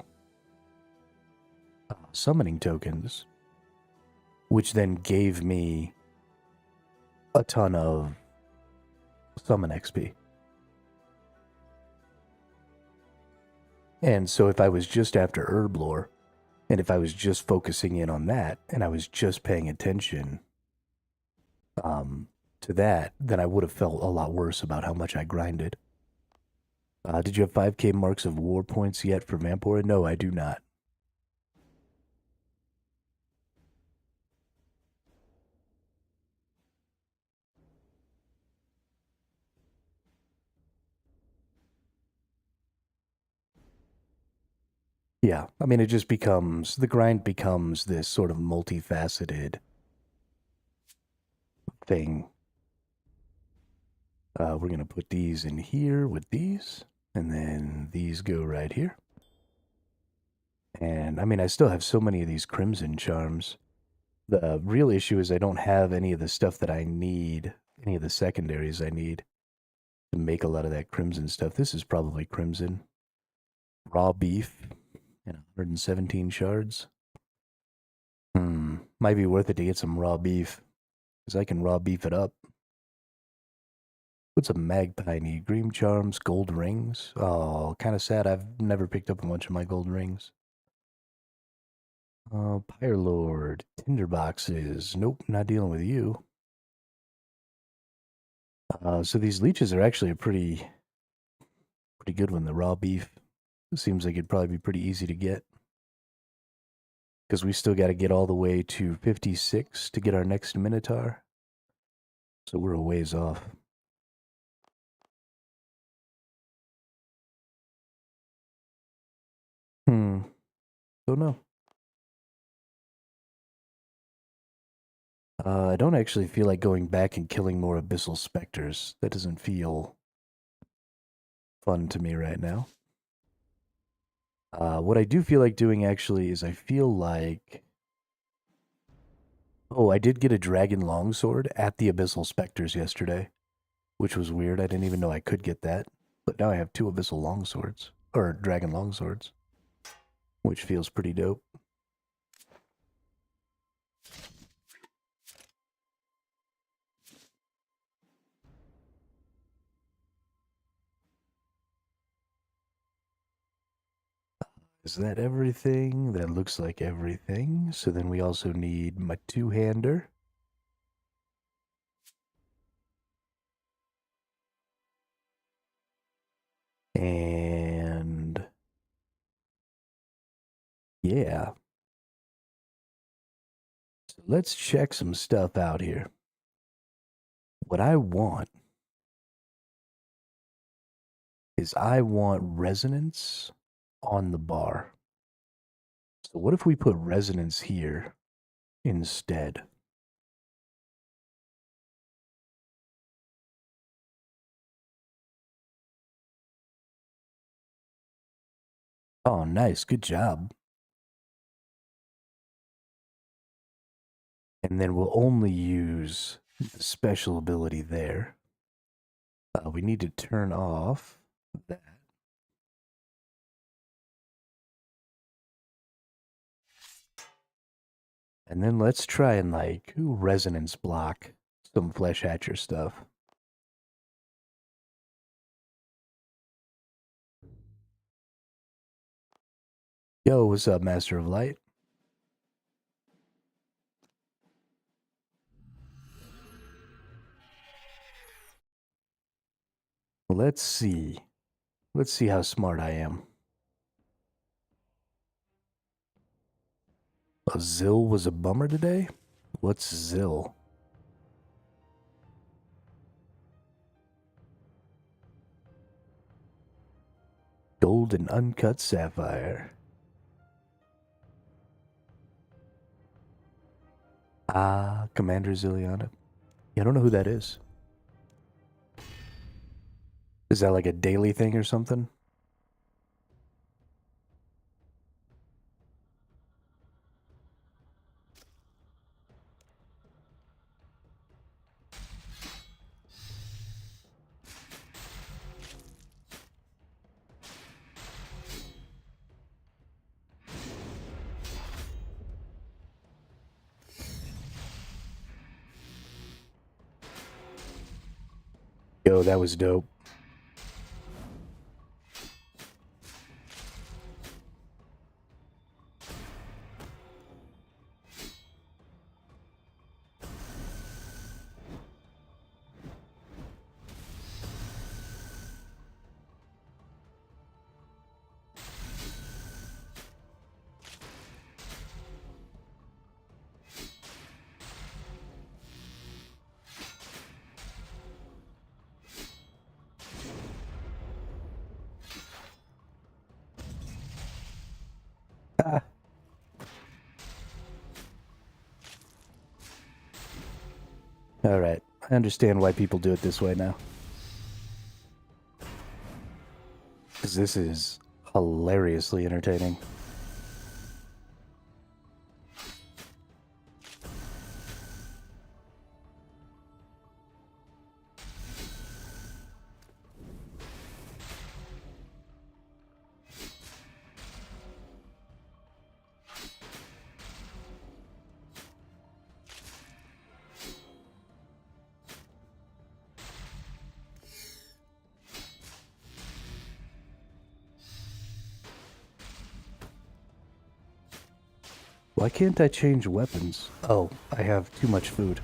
summoning tokens, which then gave me a ton of summon XP. And so if I was just after herblore, and if I was just focusing in on that, and I was just paying attention to that, then I would have felt a lot worse about how much I grinded. Did you have 5k marks of war points yet for Vampora? No, I do not. Yeah, I mean, the grind becomes this sort of multifaceted thing. We're going to put these in here with these, and then these go right here. And I mean, I still have so many of these crimson charms. The real issue is I don't have any of the stuff that I need, any of the secondaries I need to make a lot of that crimson stuff. This is probably crimson. Raw beef and 117 shards. Might be worth it to get some raw beef, because I can raw beef it up. What's a magpie need? Green charms, gold rings. Oh, kind of sad. I've never picked up a bunch of my gold rings. Pyre Lord, tinder boxes. Nope, not dealing with you. So these leeches are actually a pretty good one. The raw beef seems like it'd probably be pretty easy to get, because we still got to get all the way to 56 to get our next Minotaur. So we're a ways off. Don't know. I don't actually feel like going back and killing more abyssal specters. That doesn't feel fun to me right now. What I do feel like doing actually is I feel like... Oh, I did get a dragon longsword at the abyssal specters yesterday, which was weird. I didn't even know I could get that. But now I have 2 abyssal longswords, or dragon longswords, which feels pretty dope. Is that everything? That looks like everything. So then we also need my 2-hander. And yeah. So let's check some stuff out here. What I want is I want resonance on the bar. So what if we put resonance here instead? Oh, nice. Good job. And then we'll only use the special ability there. We need to turn off that. And then let's try and like resonance block some Flesh Hatcher stuff. Yo, what's up, Master of Light? Let's see. Let's see how smart I am. A Zill was a bummer today? What's Zill? Gold and uncut sapphire. Ah, Commander Zilliana. Yeah, I don't know who that is. Is that like a daily thing or something? Yo, that was dope. Ah. Alright, I understand why people do it this way now. Because this is hilariously entertaining. Why can't I change weapons? Oh, I have too much food.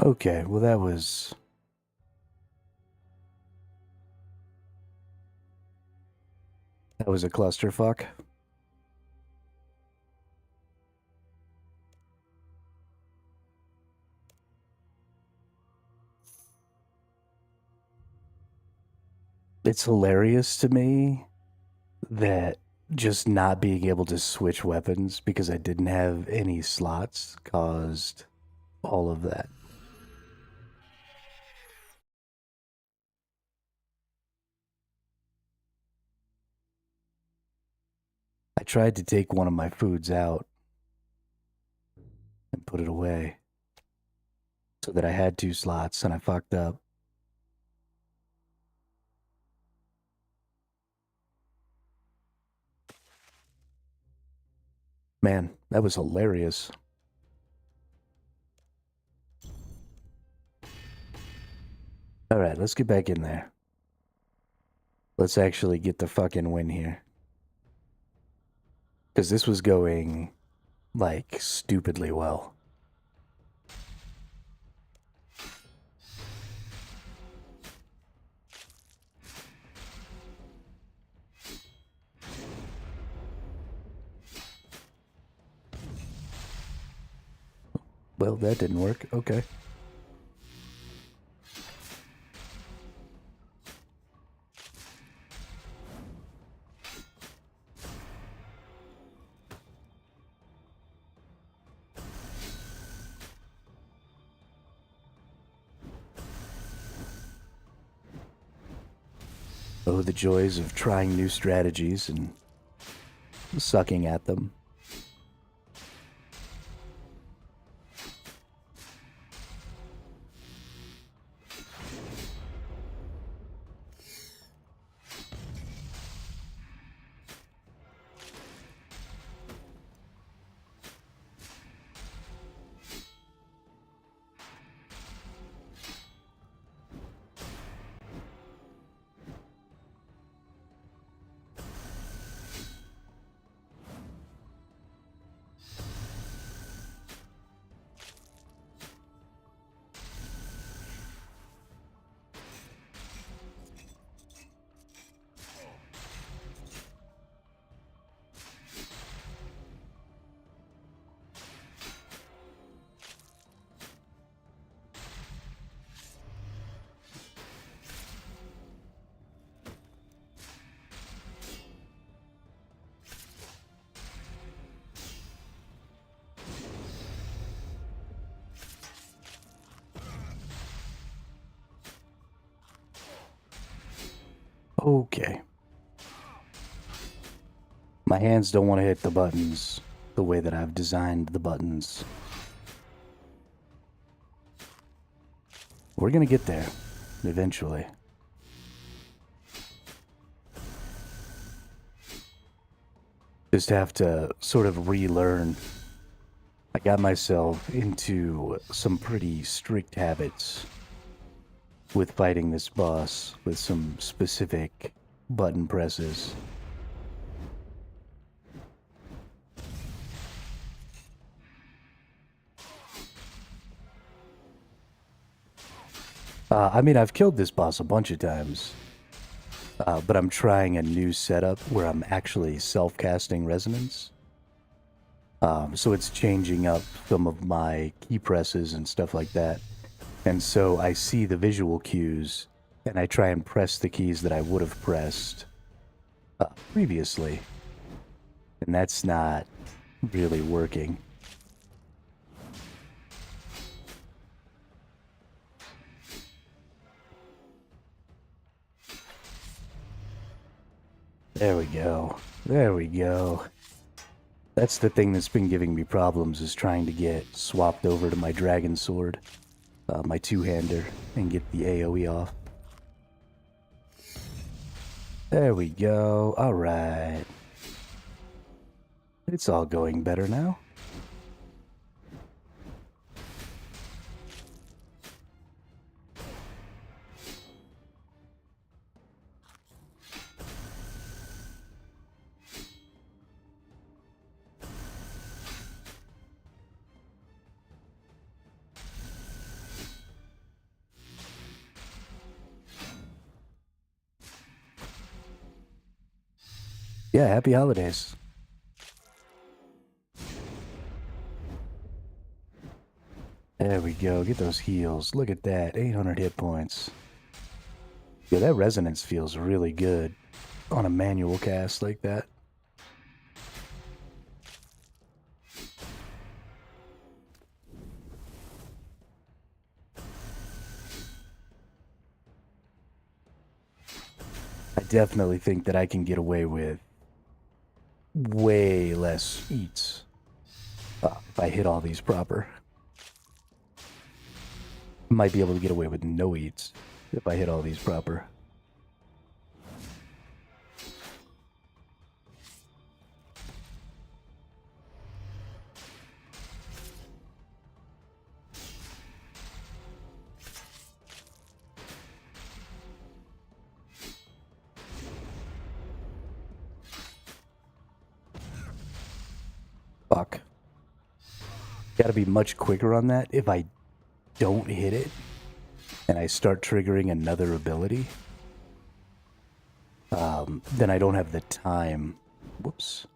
Okay, well that was... That was a clusterfuck. It's hilarious to me that just not being able to switch weapons because I didn't have any slots caused all of that. I tried to take one of my foods out and put it away so that I had 2 slots and I fucked up. Man, that was hilarious. Alright, let's get back in there. Let's actually get the fucking win here. Because this was going, like, stupidly well. Well, that didn't work. Okay. Oh, the joys of trying new strategies and sucking at them. Okay. My hands don't want to hit the buttons the way that I've designed the buttons. We're gonna get there, eventually. Just have to sort of relearn. I got myself into some pretty strict habits with fighting this boss with some specific button presses. I mean, I've killed this boss a bunch of times, but I'm trying a new setup where I'm actually self-casting resonance. So it's changing up some of my key presses and stuff like that. And so I see the visual cues, and I try and press the keys that I would have pressed previously. And that's not really working. There we go. There we go. That's the thing that's been giving me problems, is trying to get swapped over to my dragon sword, my two-hander, and get the AoE off. There we go. Alright. It's all going better now. Yeah, happy holidays. There we go. Get those heals. Look at that. 800 hit points. Yeah, that resonance feels really good on a manual cast like that. I definitely think that I can get away with way less eats if I hit all these proper. Might be able to get away with no eats if I hit all these proper. Fuck. Gotta be much quicker on that. If I don't hit it and I start triggering another ability, then I don't have the time. Whoops.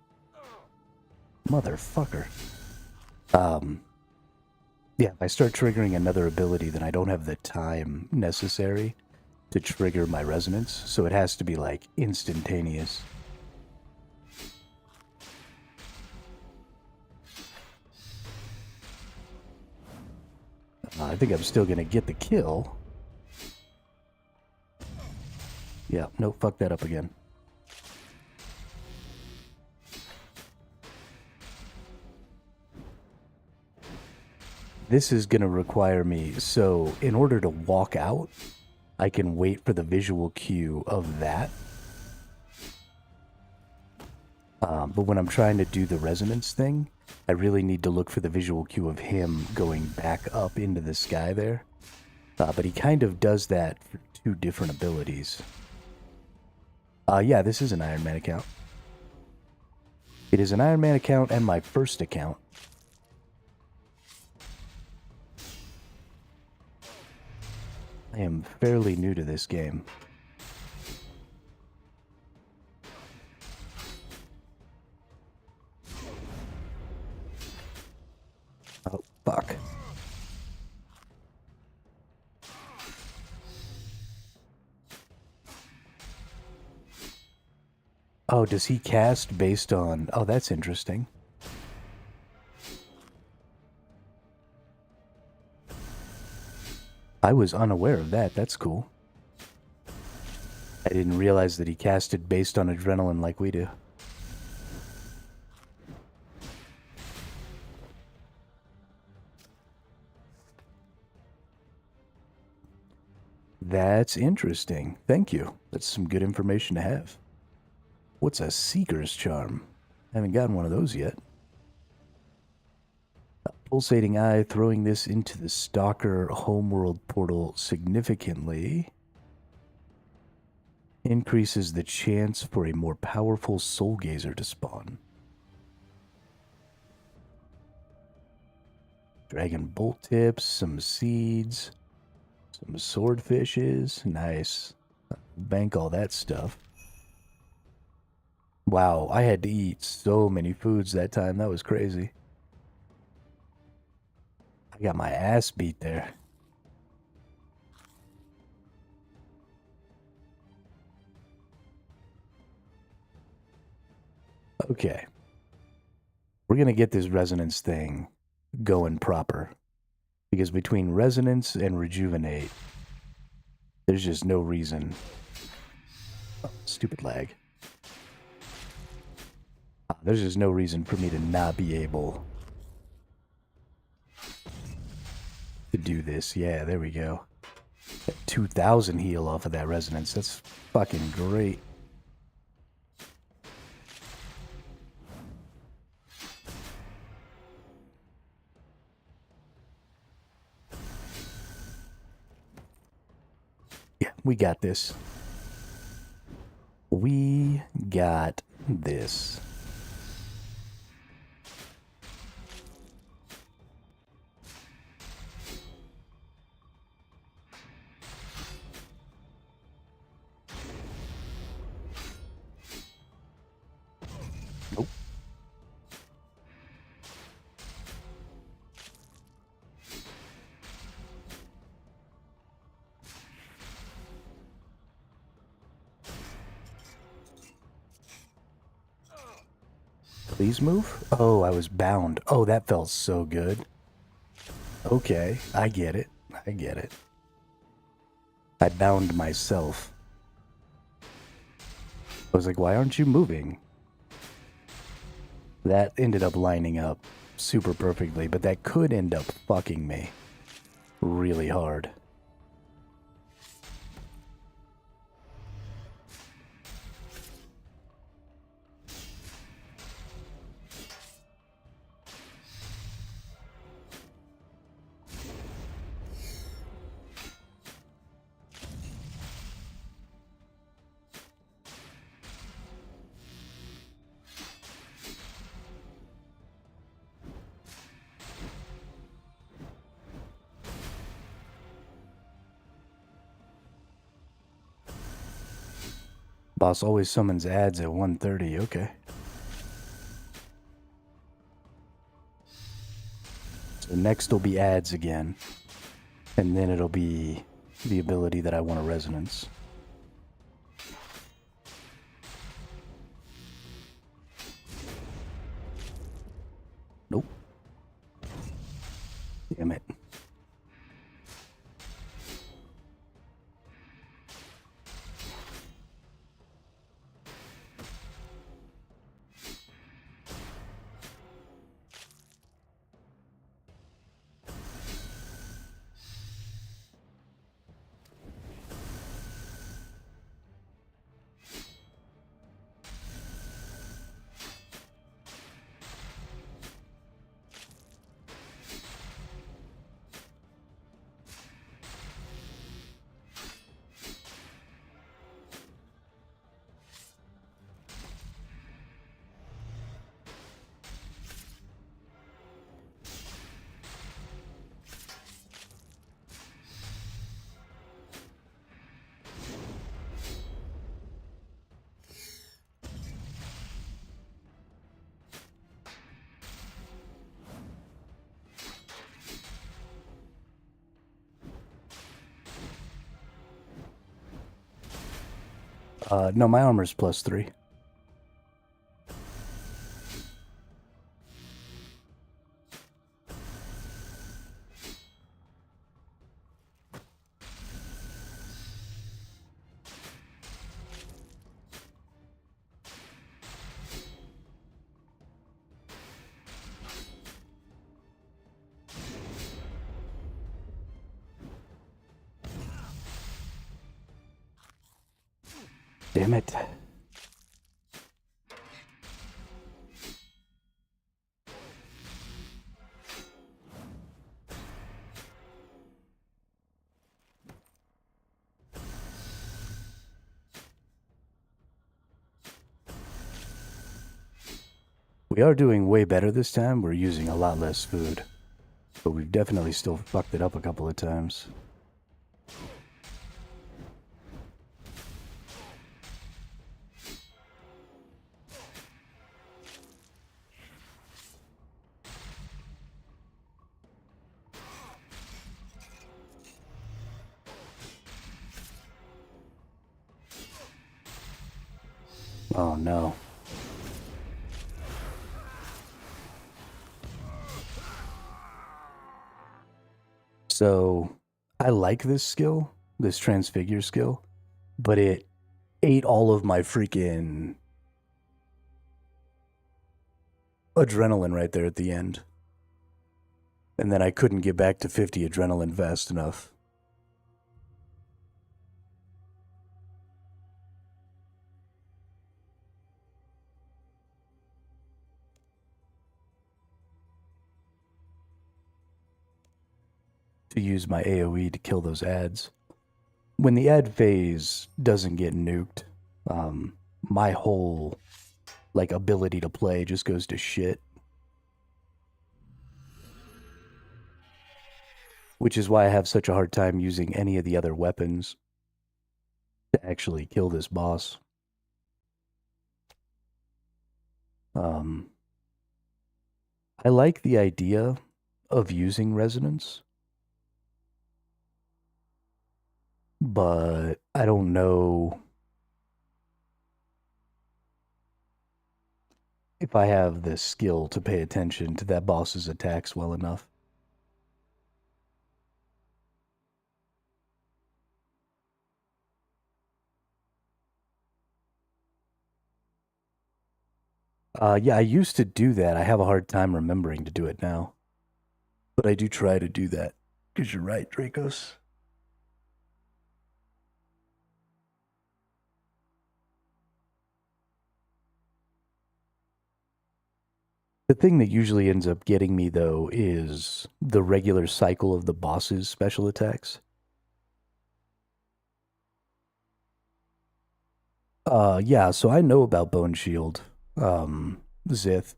Motherfucker. Yeah, if I start triggering another ability, then I don't have the time necessary to trigger my resonance, so it has to be, like, instantaneous. I think I'm still gonna get the kill. Yeah, no, fuck that up again. This is gonna require me, so in order to walk out, I can wait for the visual cue of that. But when I'm trying to do the resonance thing, I really need to look for the visual cue of him going back up into the sky there. But he kind of does that for two different abilities. Yeah, this is an Iron Man account. It is an Iron Man account and my first account. I am fairly new to this game. Oh, fuck. Oh, does he cast based on... Oh, that's interesting. I was unaware of that. That's cool. I didn't realize that he casted based on adrenaline like we do. That's interesting. Thank you. That's some good information to have. What's a Seeker's Charm? I haven't gotten one of those yet. A pulsating eye, throwing this into the Stalker homeworld portal significantly increases the chance for a more powerful soul gazer to spawn. Dragon bolt tips, some seeds, some swordfishes. Nice. Bank all that stuff. Wow, I had to eat so many foods that time. That was crazy. I got my ass beat there. Okay. We're going to get this resonance thing going proper. Because between resonance and rejuvenate, there's just no reason. Oh, stupid lag. There's just no reason for me to not be able to do this. Yeah, there we go. 2,000 heal off of that resonance. That's fucking great. Yeah, we got this. We got this. Nope. Please move? Oh, I was bound. Oh, that felt so good. Okay, I get it. I get it. I bound myself. I was like, why aren't you moving? That ended up lining up super perfectly, but that could end up fucking me really hard. Boss always summons ads at 1:30. Okay. So next will be ads again. And then it'll be the ability that I want a resonance. Nope. Damn it. No, my armor's +3. Damn it. We are doing way better this time. We're using a lot less food. But we've definitely still fucked it up a couple of times. Oh no. So, I like this skill, this transfigure skill, but it ate all of my freaking adrenaline right there at the end. And then I couldn't get back to 50 adrenaline fast enough. To use my AoE to kill those ads. When the ad phase doesn't get nuked, my whole ability to play just goes to shit. Which is why I have such a hard time using any of the other weapons to actually kill this boss. I like the idea of using resonance, but I don't know if I have the skill to pay attention to that boss's attacks well enough. Yeah, I used to do that. I have a hard time remembering to do it now. But I do try to do that. Because you're right, Dracos. The thing that usually ends up getting me, though, is the regular cycle of the boss's special attacks. Yeah, so I know about Bone Shield, Zith.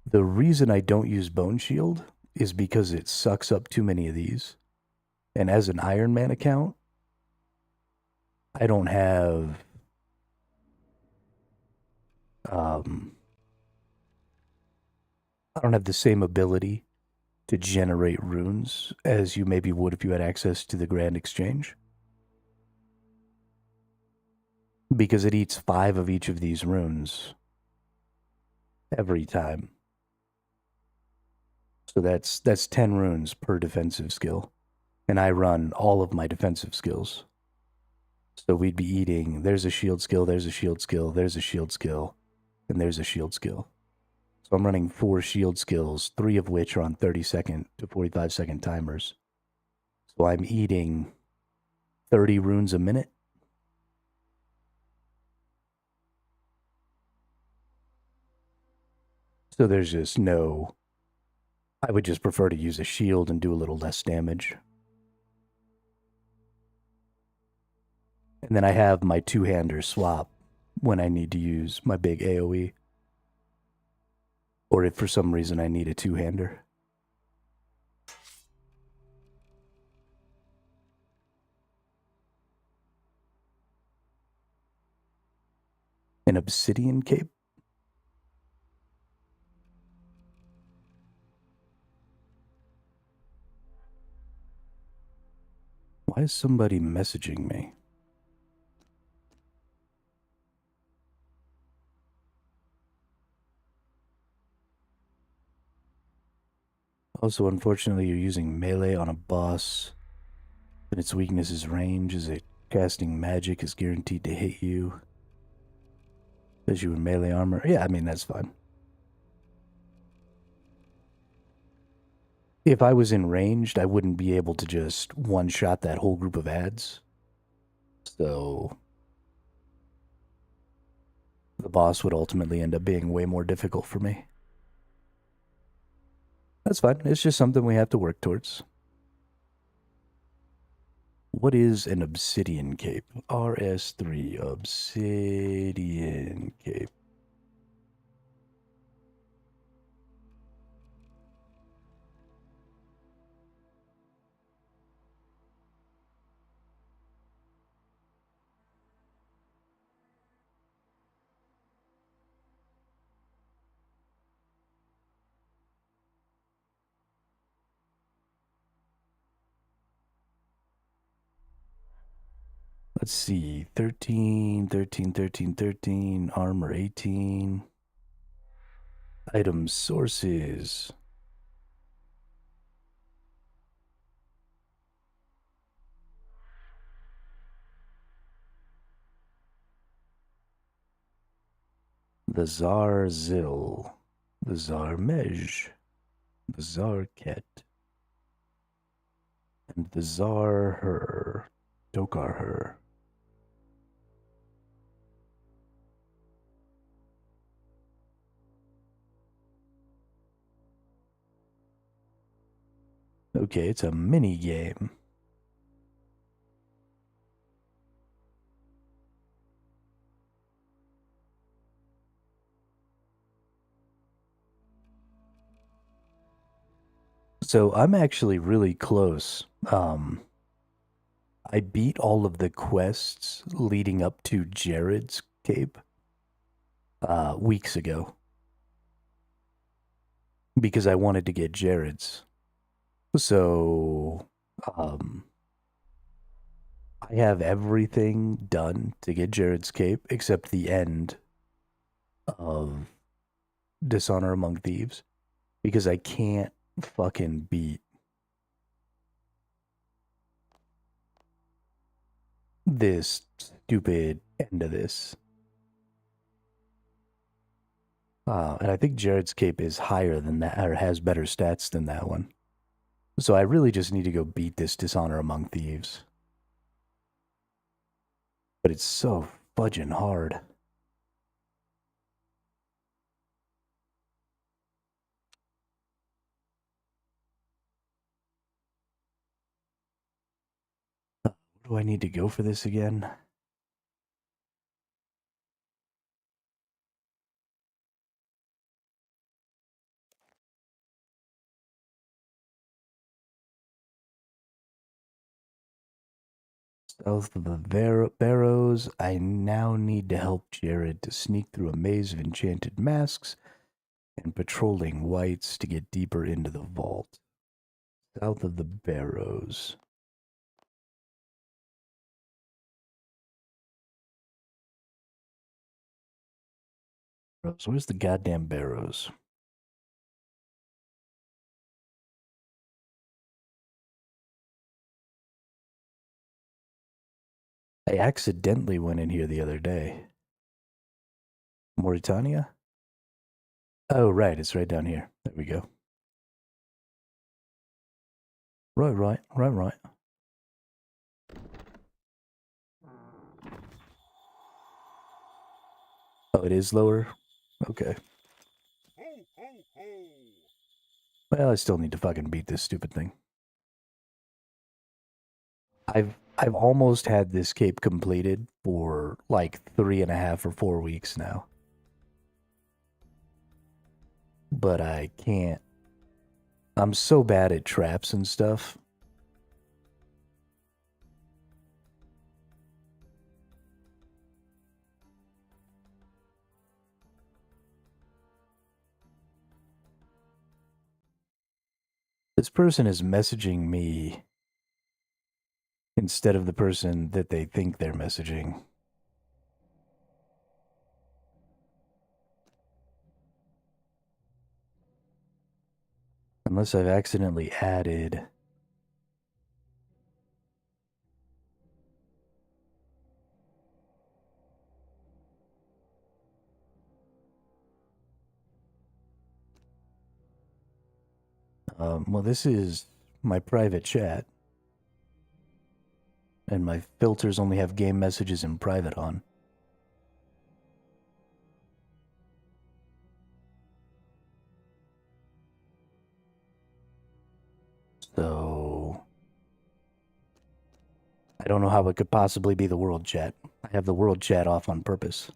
The reason I don't use Bone Shield is because it sucks up too many of these. And as an Iron Man account, I don't have I don't have the same ability to generate runes as you maybe would if you had access to the Grand Exchange. Because it eats 5 of each of these runes every time. So that's 10 runes per defensive skill. And I run all of my defensive skills. So we'd be eating, there's a shield skill, there's a shield skill, there's a shield skill, and there's a shield skill. So I'm running 4 shield skills, 3 of which are on 30-second to 45-second timers. So I'm eating 30 runes a minute. So there's just no... I would just prefer to use a shield and do a little less damage. And then I have my two-hander swap when I need to use my big AoE. Or if for some reason I need a two-hander. An obsidian cape? Why is somebody messaging me? Also, unfortunately, you're using melee on a boss, but its weakness is range, as a casting magic is guaranteed to hit you. Says you in melee armor. Yeah, I mean, that's fine. If I was in ranged, I wouldn't be able to just one-shot that whole group of ads. So the boss would ultimately end up being way more difficult for me. That's fine. It's just something we have to work towards. What is an obsidian cape? RS3 obsidian cape. Let's see, 13, 13, 13, 13, armor 18. Item sources. The Tsar Zil, the Tsar Mej, the Tsar Ket, and the Tsar Her, Dokar Her. Okay, it's a mini game. So I'm actually really close. I beat all of the quests leading up to Jared's cape weeks ago because I wanted to get Jared's. So I have everything done to get Jared's cape except the end of Dishonor Among Thieves because I can't fucking beat this stupid end of this. And I think Jared's cape is higher than that, or has better stats than that one. So I really just need to go beat this Dishonor Among Thieves. But it's so fudging hard. Where do I need to go for this again? South of the Barrows, I now need to help Jared to sneak through a maze of enchanted masks and patrolling whites to get deeper into the vault. South of the Barrows. Where's the goddamn Barrows? I accidentally went in here the other day. Mauritania? Oh, right. It's right down here. There we go. Right. Oh, it is lower? Okay. Well, I still need to fucking beat this stupid thing. I've almost had this cape completed for like 3.5 or 4 weeks now. But I can't. I'm so bad at traps and stuff. This person is messaging me instead of the person that they think they're messaging. Unless I've accidentally added. Well, this is my private chat. And my filters only have game messages in private on. So I don't know how it could possibly be the world chat. I have the world chat off on purpose.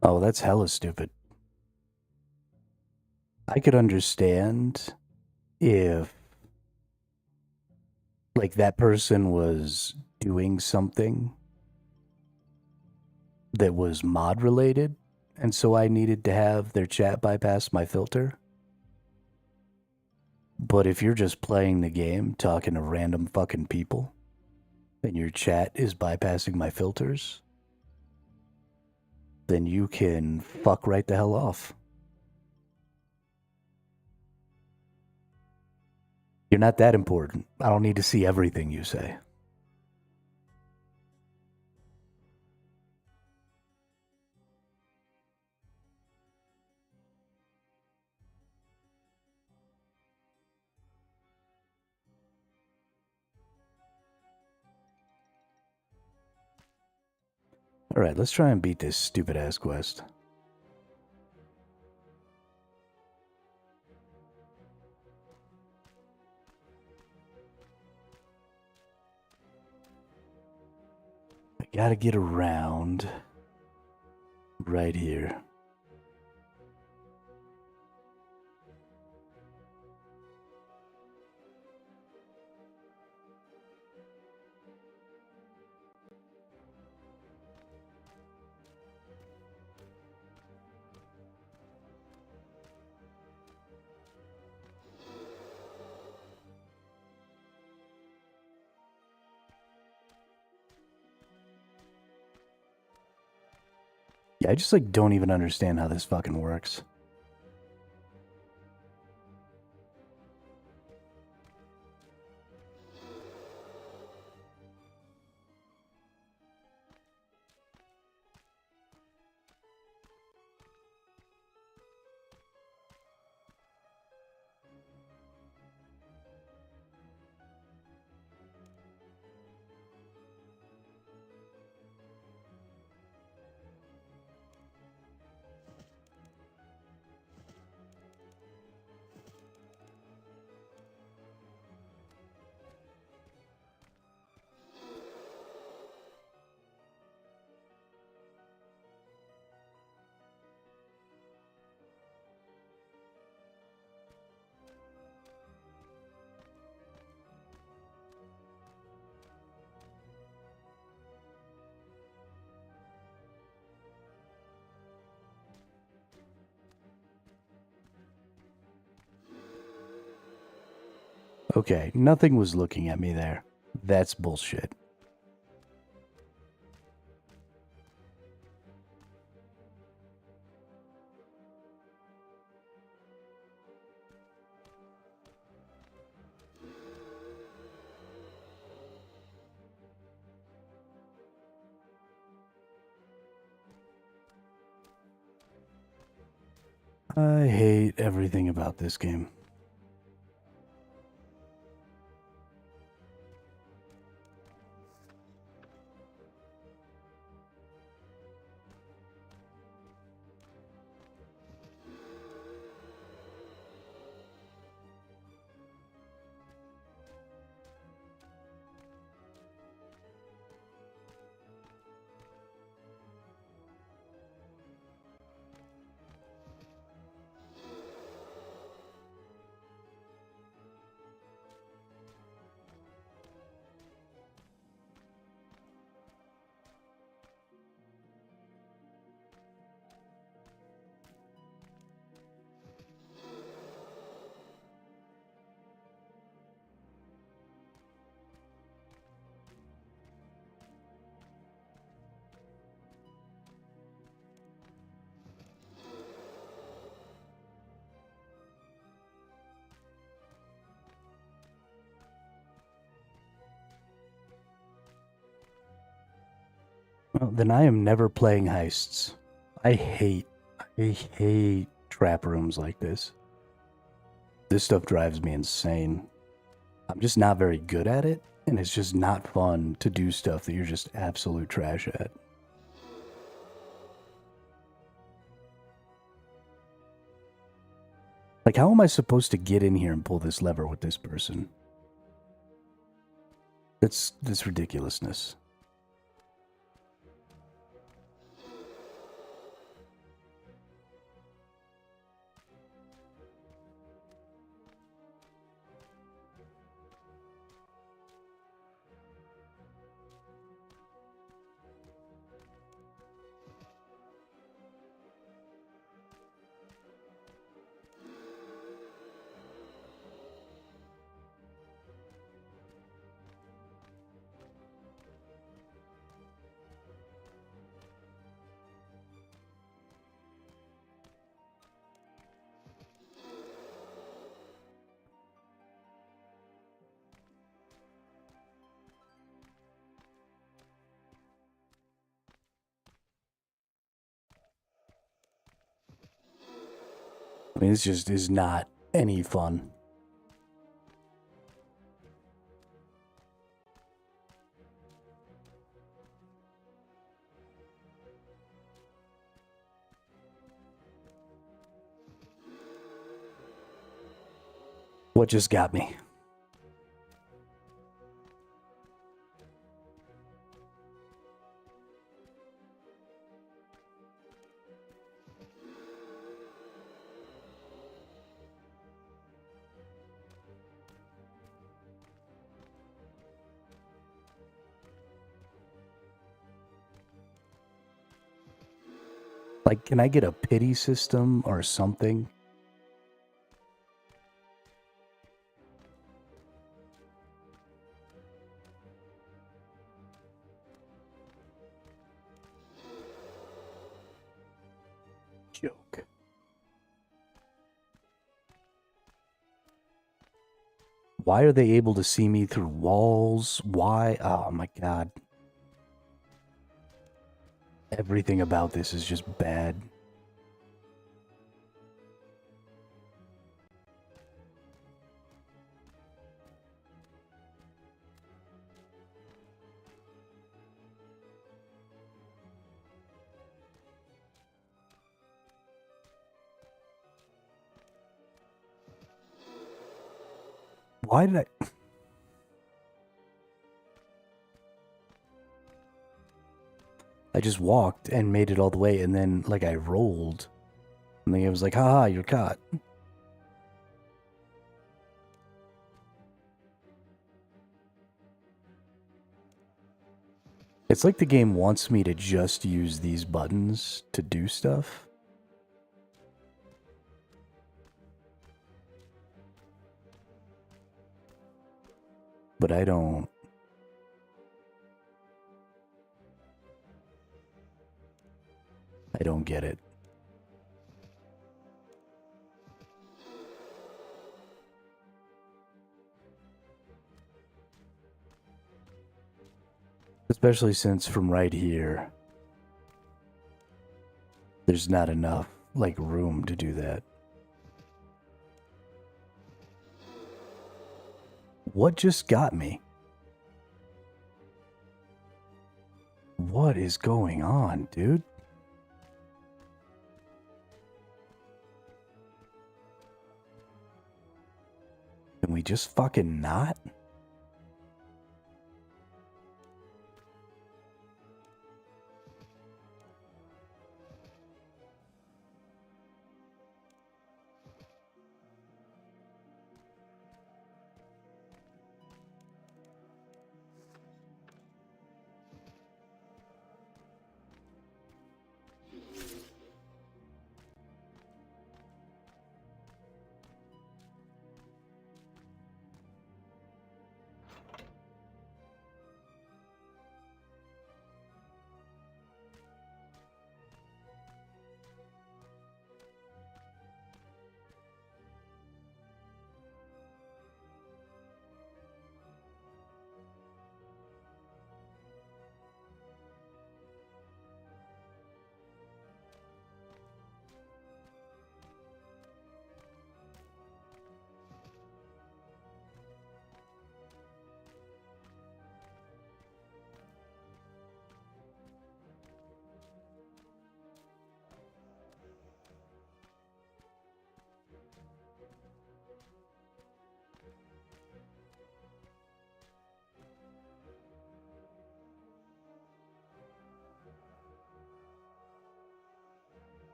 Oh, that's hella stupid. I could understand if, like, that person was doing something that was mod related, and so I needed to have their chat bypass my filter. But if you're just playing the game, talking to random fucking people, and your chat is bypassing my filters, then you can fuck right the hell off. You're not that important. I don't need to see everything you say. Alright, let's try and beat this stupid ass quest. I gotta get around right here. Yeah, I just like don't even understand how this fucking works. Okay, nothing was looking at me there. That's bullshit. I hate everything about this game. Well, then I am never playing heists. I hate trap rooms like this. This stuff drives me insane. I'm just not very good at it, and it's just not fun to do stuff that you're just absolute trash at. Like, how am I supposed to get in here and pull this lever with this person? That's ridiculousness. I mean, this just is not any fun. What just got me? Like, can I get a pity system or something? Joke. Why are they able to see me through walls? Why? Oh my god. Everything about this is just bad. Why did I... I just walked and made it all the way, and then, like, I rolled. And then it was like, haha, you're caught. It's like the game wants me to just use these buttons to do stuff. But I don't get it. Especially since from right here, there's not enough, like, room to do that. What just got me? What is going on, dude? Can we just fucking not?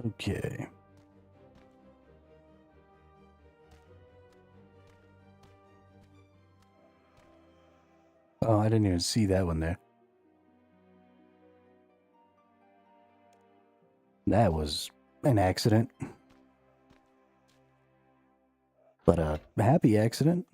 Okay. Oh, I didn't even see that one there. That was an accident. But a happy accident.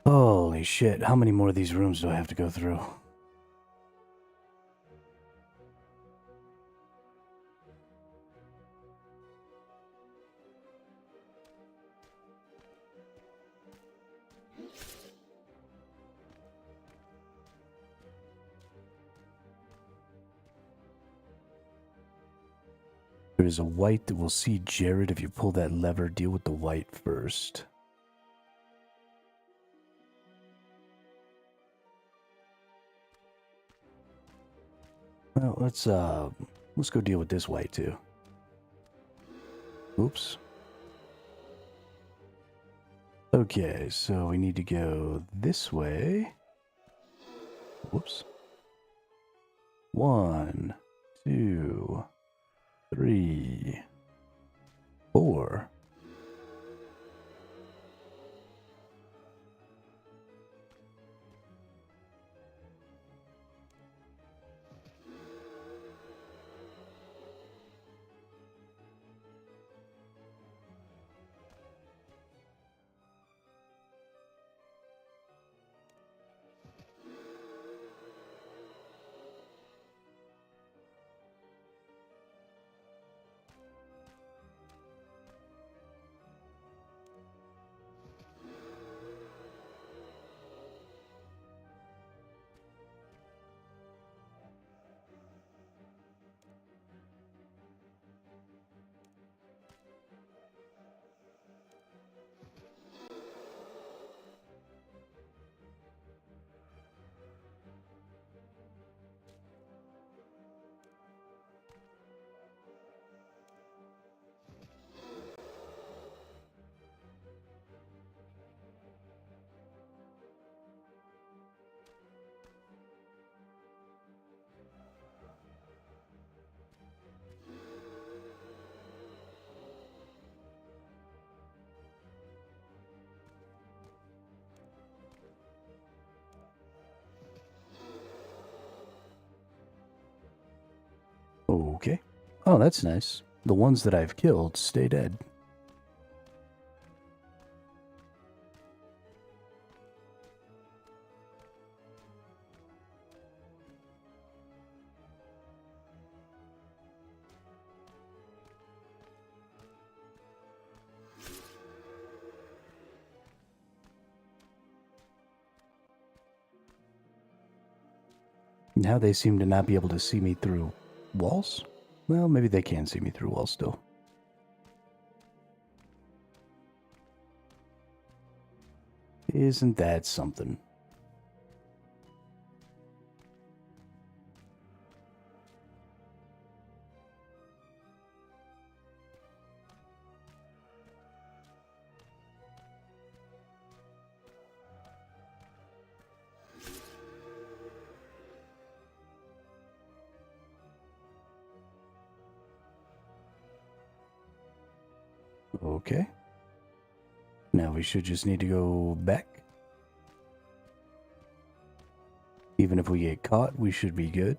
Holy shit, how many more of these rooms do I have to go through? There is a white that will see Jared if you pull that lever. Deal with the white first. Well, let's go deal with this white too. Oops. Okay, so we need to go this way. Whoops. 1, 2, 3, 4. Okay. Oh, that's nice. The ones that I've killed stay dead. Now they seem to not be able to see me through walls? Well, maybe they can see me through walls still. Isn't that something? Okay. Now we should just need to go back. Even if we get caught, we should be good.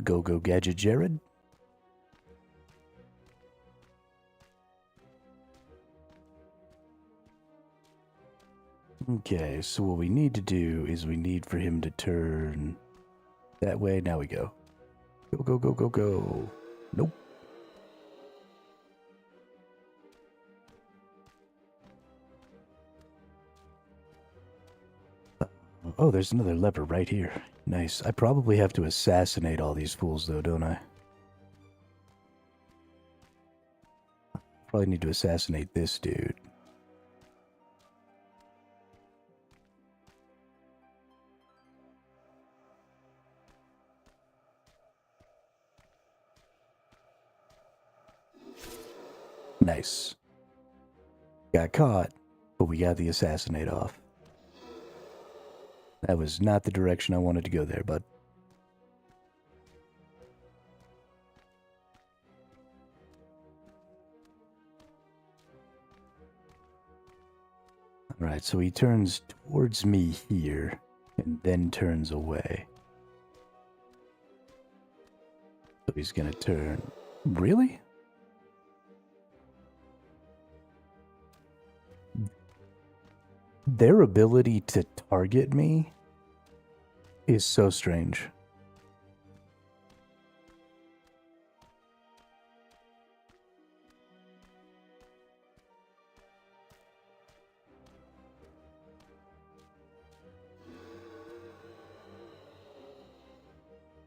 Go Gadget Jared. Okay, so what we need to do is we need for him to turn that way. Now we go. Go. Nope. Oh, there's another lever right here. Nice. I probably have to assassinate all these fools, though, don't I? Probably need to assassinate this dude. Nice. Got caught, but we got the assassinate off. That was not the direction I wanted to go there, but... Alright, so he turns towards me here, and then turns away. So he's gonna turn... Really? Their ability to target me is so strange.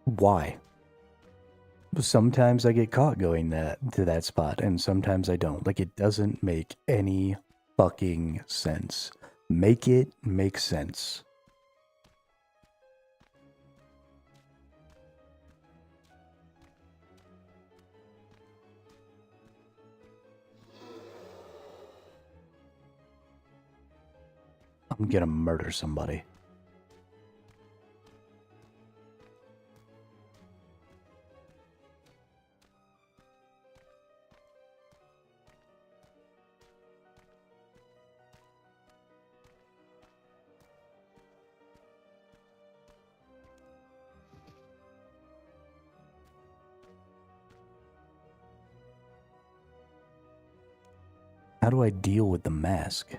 Why? Sometimes I get caught going to that spot, and sometimes I don't. Like, it doesn't make any fucking sense. Make it make sense. I'm gonna murder somebody. How do I deal with the mask?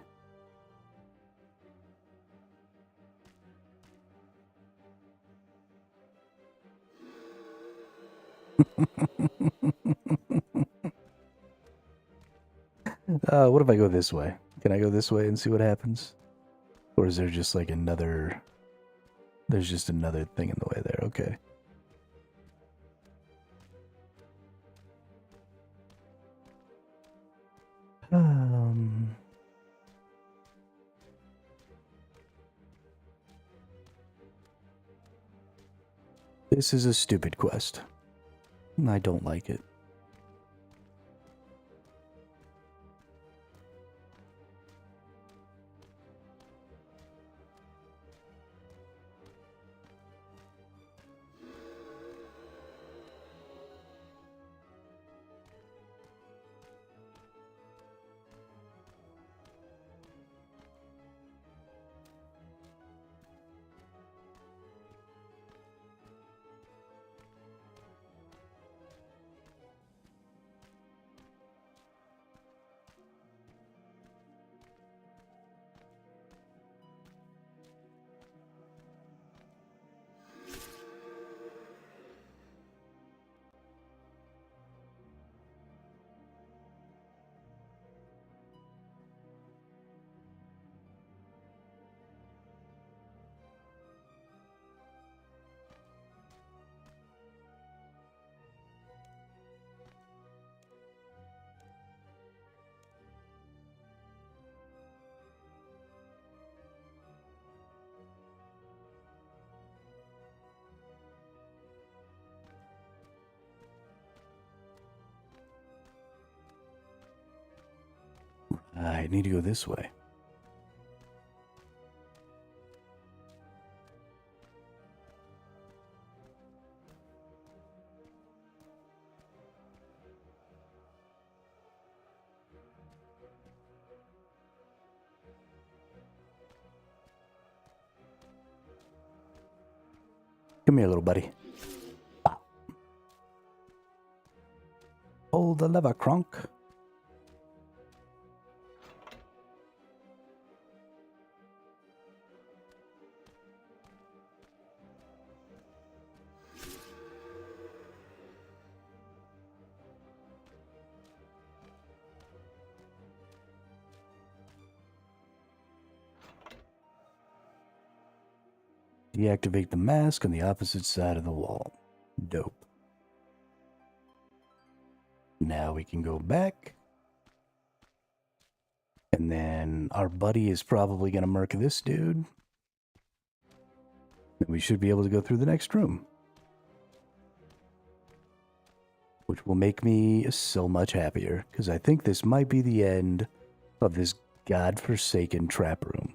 What if I go this way? Can I go this way and see what happens? Or is there just like another... There's just another thing in the way there, okay. This is a stupid quest. I don't like it. I need to go this way. Come here, little buddy. Bop. Pull the lever, Kronk. Deactivate the mask on the opposite side of the wall. Dope. Now we can go back. And then our buddy is probably going to murk this dude. And we should be able to go through the next room. Which will make me so much happier. Because I think this might be the end of this godforsaken trap room.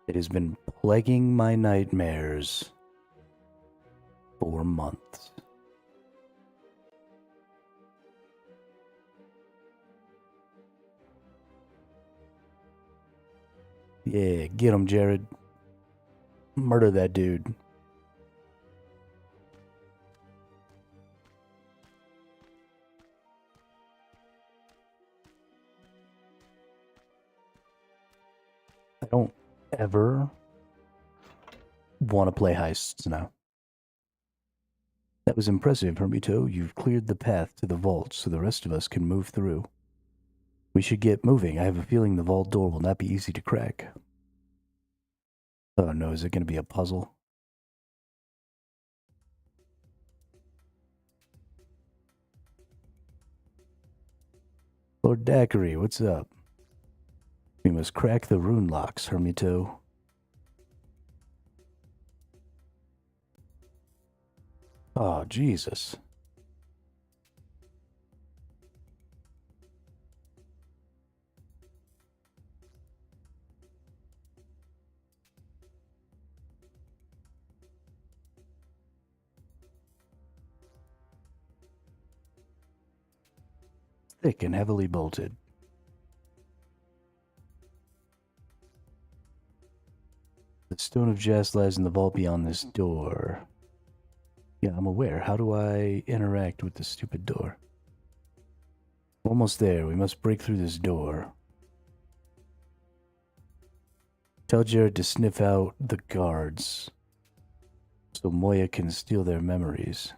It has been plaguing my nightmares for months. Yeah, get him, Jared. Murder that dude. I don't ever want to play heists now. That was impressive, Hermito. You've cleared the path to the vault so the rest of us can move through. We should get moving. I have a feeling the vault door will not be easy to crack. Oh no, is it going to be a puzzle? Lord Daiquiri, what's up? We must crack the rune locks, Hermito. Oh, Jesus. Thick and heavily bolted. The Stone of Jas lies in the vault beyond this door. Yeah, I'm aware. How do I interact with the stupid door? Almost there. We must break through this door. Tell Jared to sniff out the guards so Moya can steal their memories.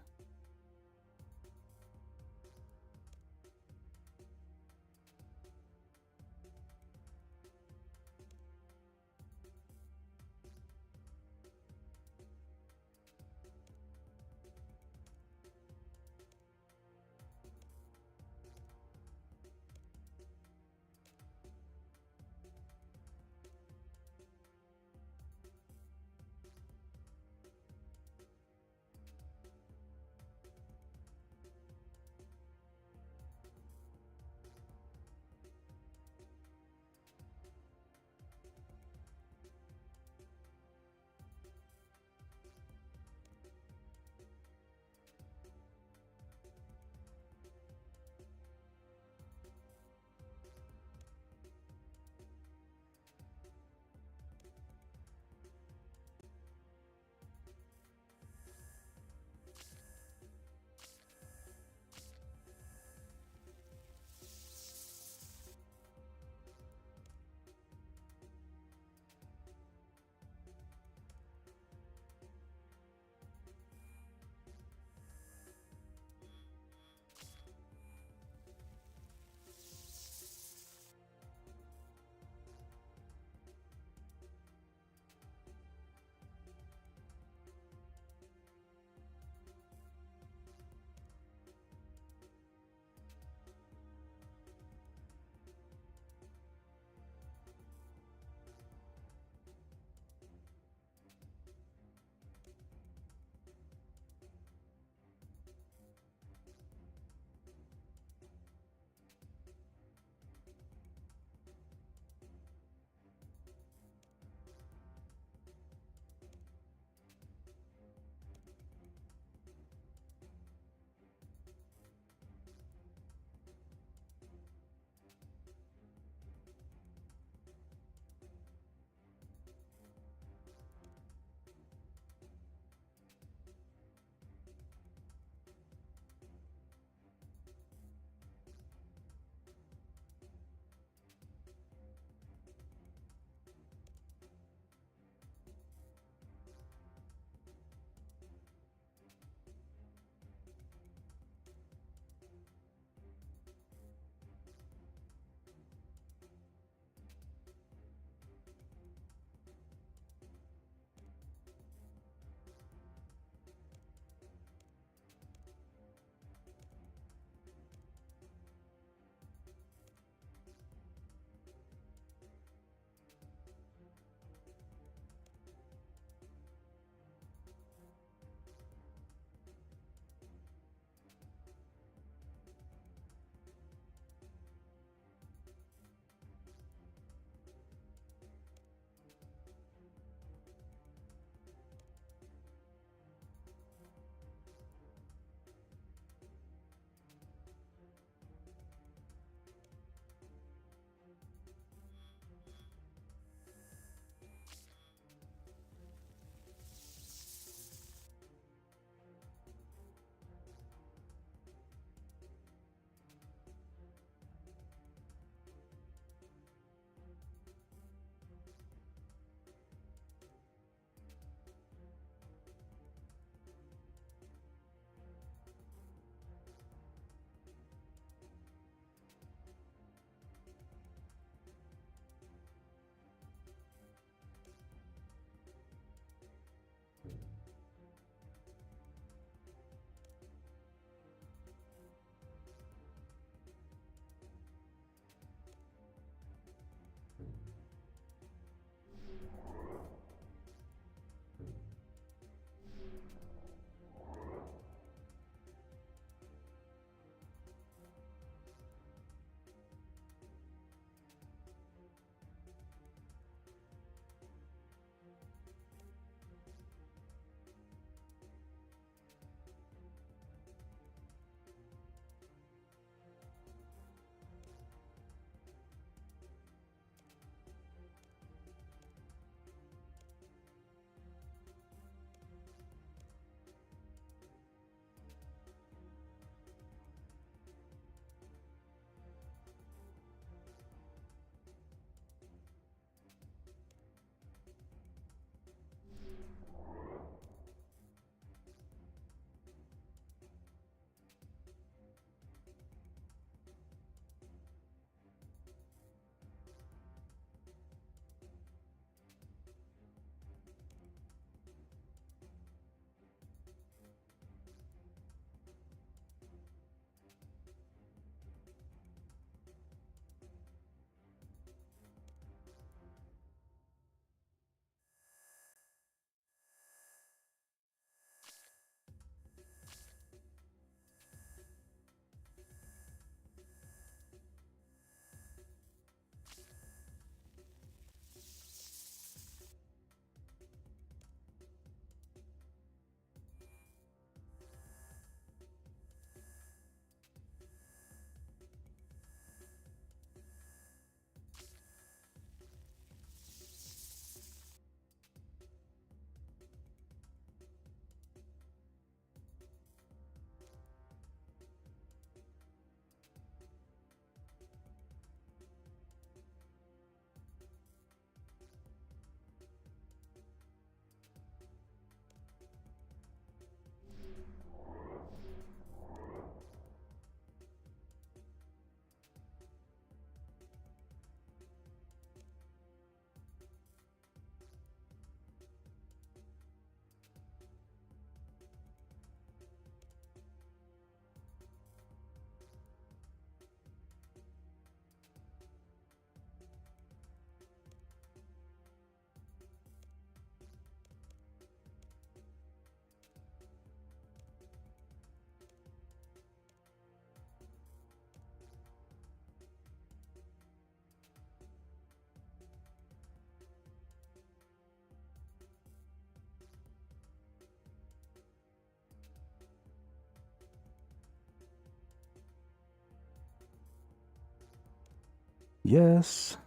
Yes.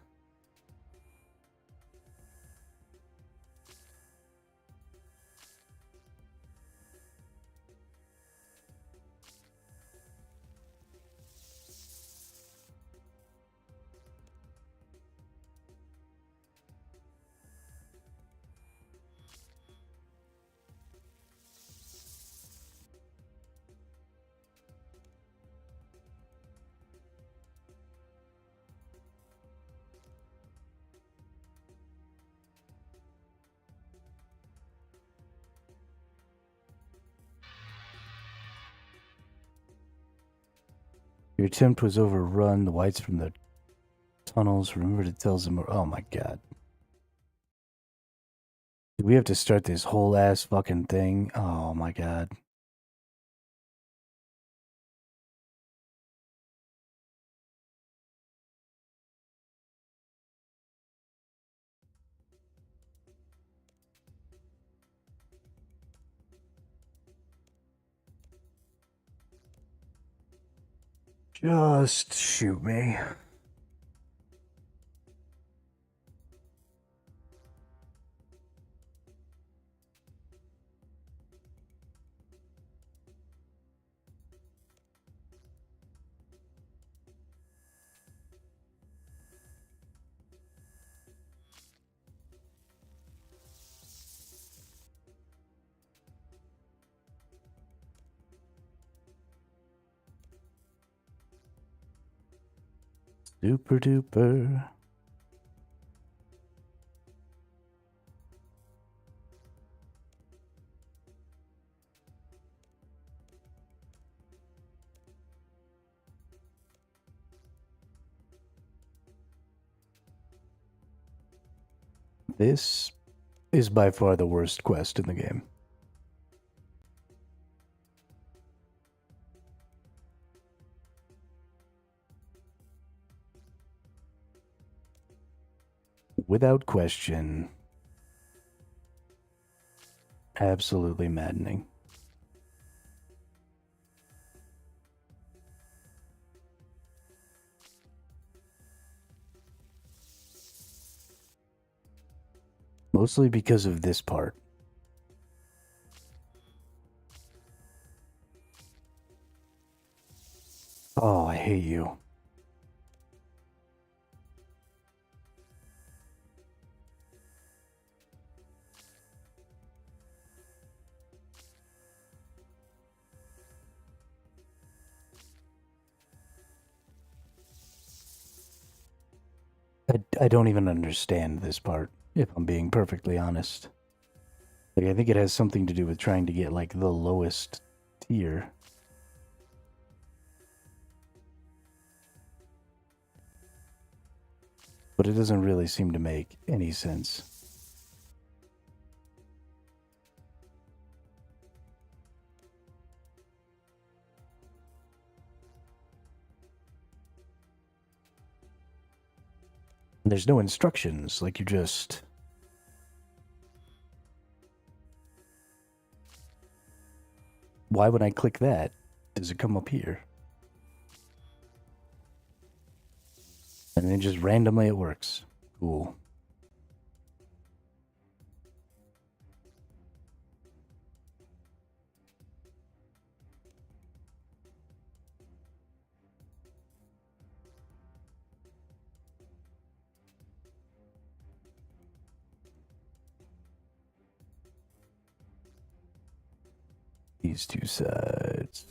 Your attempt was overrun. The whites from the tunnels. Remember to tell them. Oh my god. Do we have to start this whole ass fucking thing? Oh my god. Just shoot me. Super duper. This is by far the worst quest in the game. Without question. Absolutely maddening. Mostly because of this part. Oh, I hate you. I don't even understand this part, if I'm being perfectly honest. Like, I think it has something to do with trying to get, like, the lowest tier. But it doesn't really seem to make any sense. There's no instructions, like you just... Why would I click that? Does it come up here? And then just randomly it works. Cool. These two sides.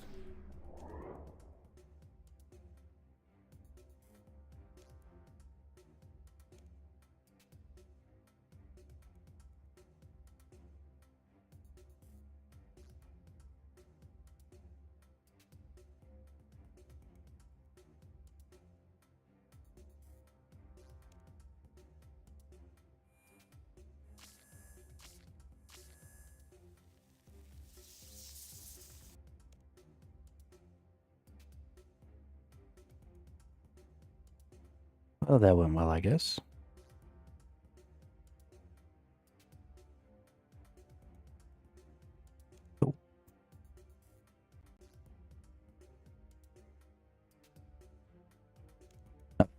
Well, that went well, I guess. Oh.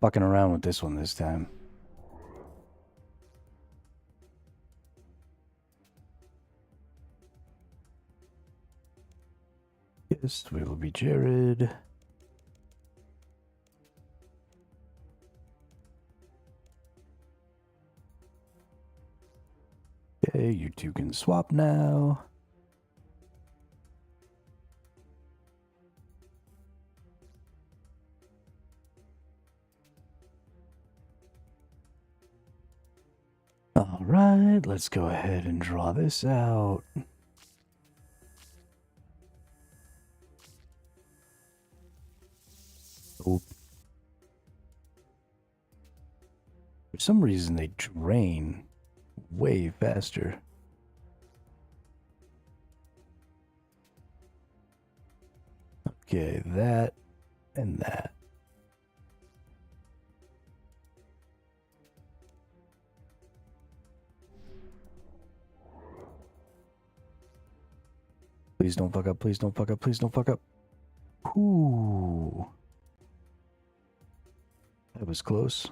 fucking around with this one this time. Yes, we will be Jared. Okay, you two can swap now. All right, let's go ahead and draw this out. Oh. For some reason, they drain way faster. Okay, that and that. Please don't fuck up, please don't fuck up, please don't fuck up. Ooh. That was close.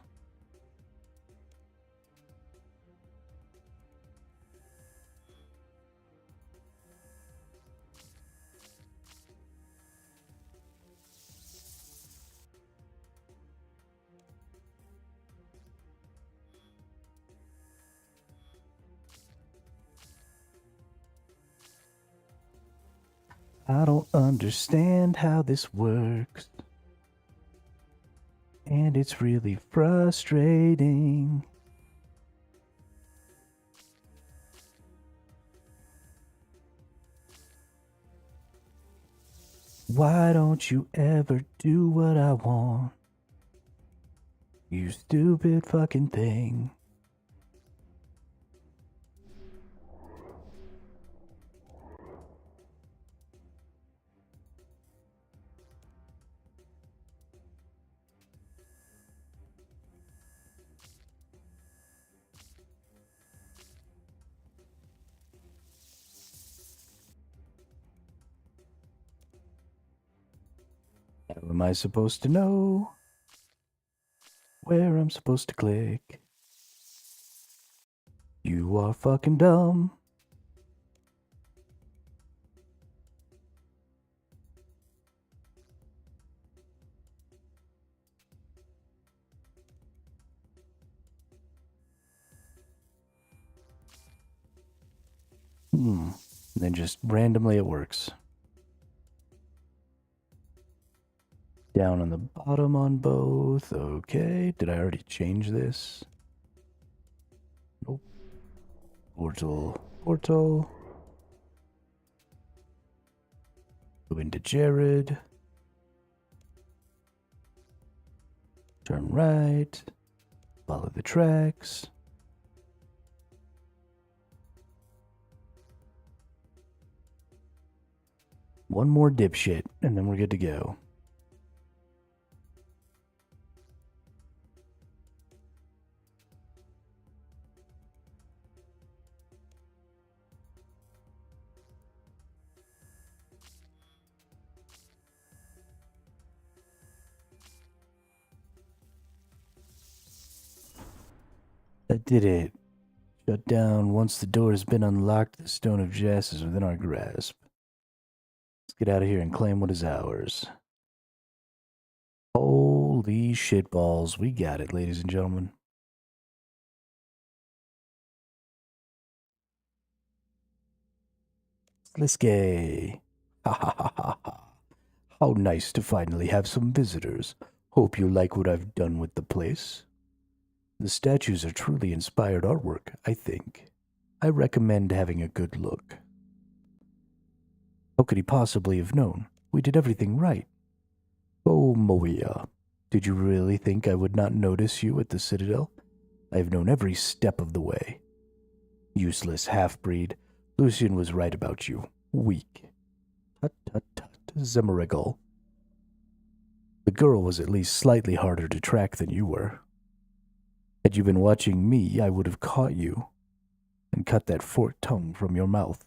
I don't understand how this works. And it's really frustrating. Why don't you ever do what I want? You stupid fucking thing. How am I supposed to know where I'm supposed to click? You are fucking dumb. And then just randomly it works. Down on the bottom on both. Okay. Did I already change this? Nope. Portal. Portal. Go into Jared. Turn right. Follow the tracks. One more dipshit, and then we're good to go. That did it. Shut down. Once the door has been unlocked, the Stone of Jas is within our grasp. Let's get out of here and claim what is ours. Holy shitballs. We got it, ladies and gentlemen. Sliske. Ha ha ha ha ha. How nice to finally have some visitors. Hope you like what I've done with the place. The statues are truly inspired artwork, I think. I recommend having a good look. How could he possibly have known? We did everything right. Oh, Moia, did you really think I would not notice you at the Citadel? I have known every step of the way. Useless half-breed. Lucian was right about you. Weak. Tut tut tut, Zemerigal. The girl was at least slightly harder to track than you were. Had you been watching me, I would have caught you and cut that forked tongue from your mouth.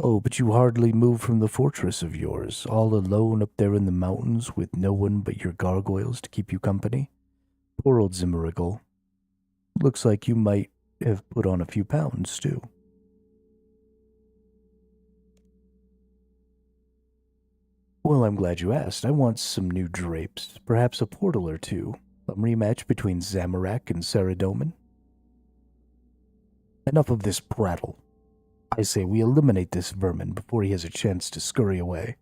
Oh, but you hardly move from the fortress of yours, all alone up there in the mountains with no one but your gargoyles to keep you company. Poor old Zimmerigal. Looks like you might have put on a few pounds, too. Well, I'm glad you asked. I want some new drapes, perhaps a portal or two. A rematch between Zamorak and Saradomin. Enough of this prattle. I say we eliminate this vermin before he has a chance to scurry away.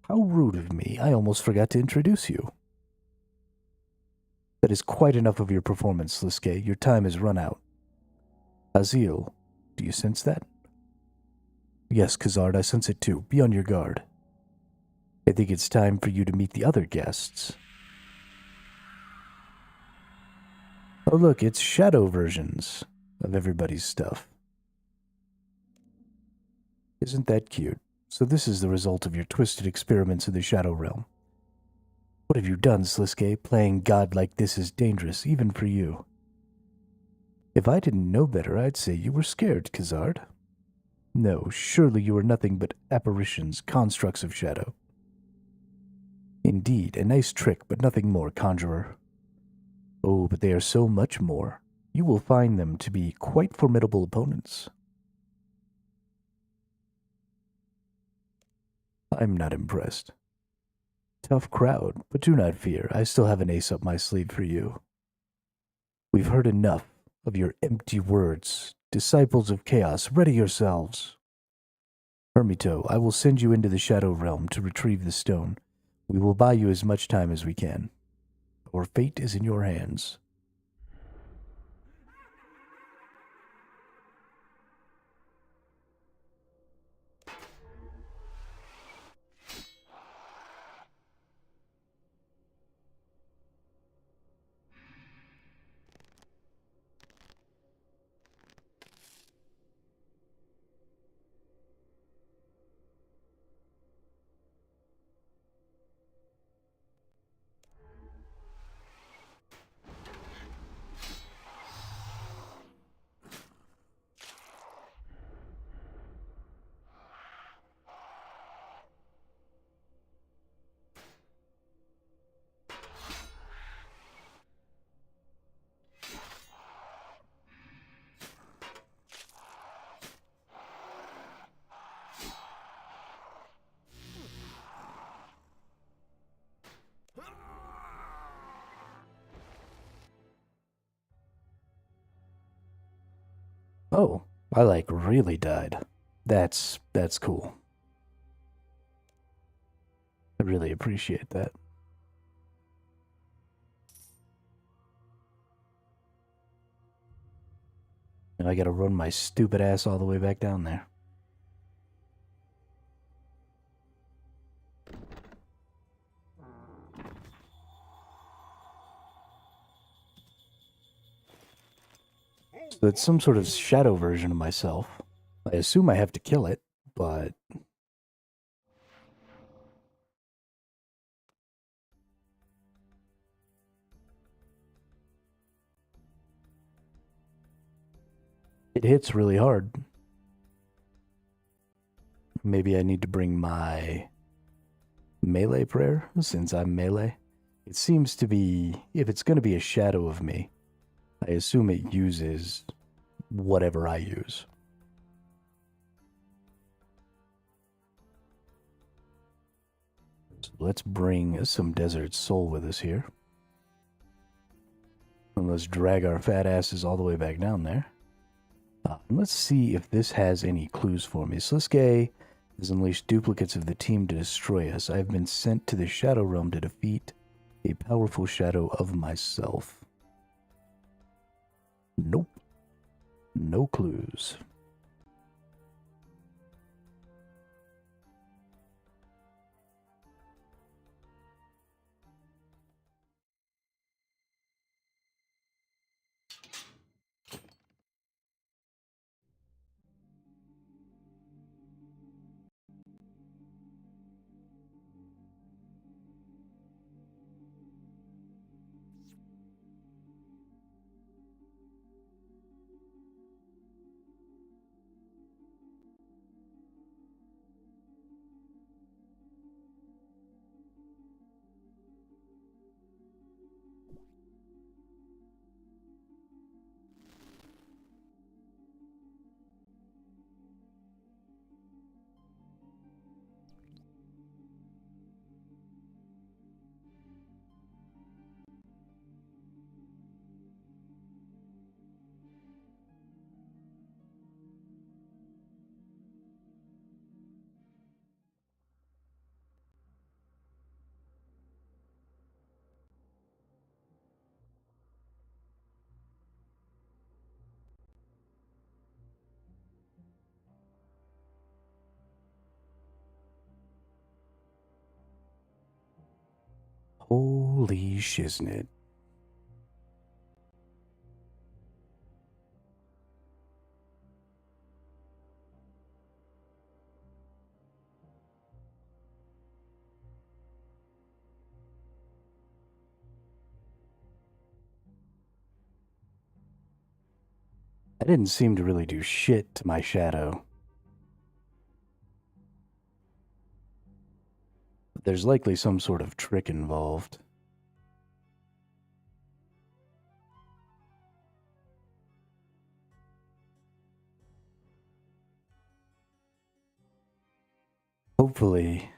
How rude of me. I almost forgot to introduce you. That is quite enough of your performance, Sliske. Your time has run out. Azil, do you sense that? Yes, Khazard, I sense it too. Be on your guard. I think it's time for you to meet the other guests. Oh look, it's shadow versions of everybody's stuff. Isn't that cute? So this is the result of your twisted experiments in the Shadow Realm. What have you done, Sliske? Playing God like this is dangerous, even for you. If I didn't know better, I'd say you were scared, Khazard. No, surely you are nothing but apparitions, constructs of shadow. Indeed, a nice trick, but nothing more, Conjurer. Oh, but they are so much more. You will find them to be quite formidable opponents. I'm not impressed. Tough crowd, but do not fear. I still have an ace up my sleeve for you. We've heard enough of your empty words. Disciples of chaos, ready yourselves. Hermito, I will send you into the Shadow Realm to retrieve the stone. We will buy you as much time as we can. Our fate is in your hands. Oh, I really died. That's cool. I really appreciate that. And I gotta run my stupid ass all the way back down there. So it's some sort of shadow version of myself. I assume I have to kill it, but... it hits really hard. Maybe I need to bring my melee prayer, since I'm melee. It seems to be, if it's going to be a shadow of me, I assume it uses whatever I use. So let's bring some Desert Soul with us here. And let's drag our fat asses all the way back down there. Let's see if this has any clues for me. Sliske has unleashed duplicates of the team to destroy us. I have been sent to the Shadow Realm to defeat a powerful shadow of myself. Nope. No clues. Holy shiznit. I didn't seem to really do shit to my shadow. But there's likely some sort of trick involved. Hopefully,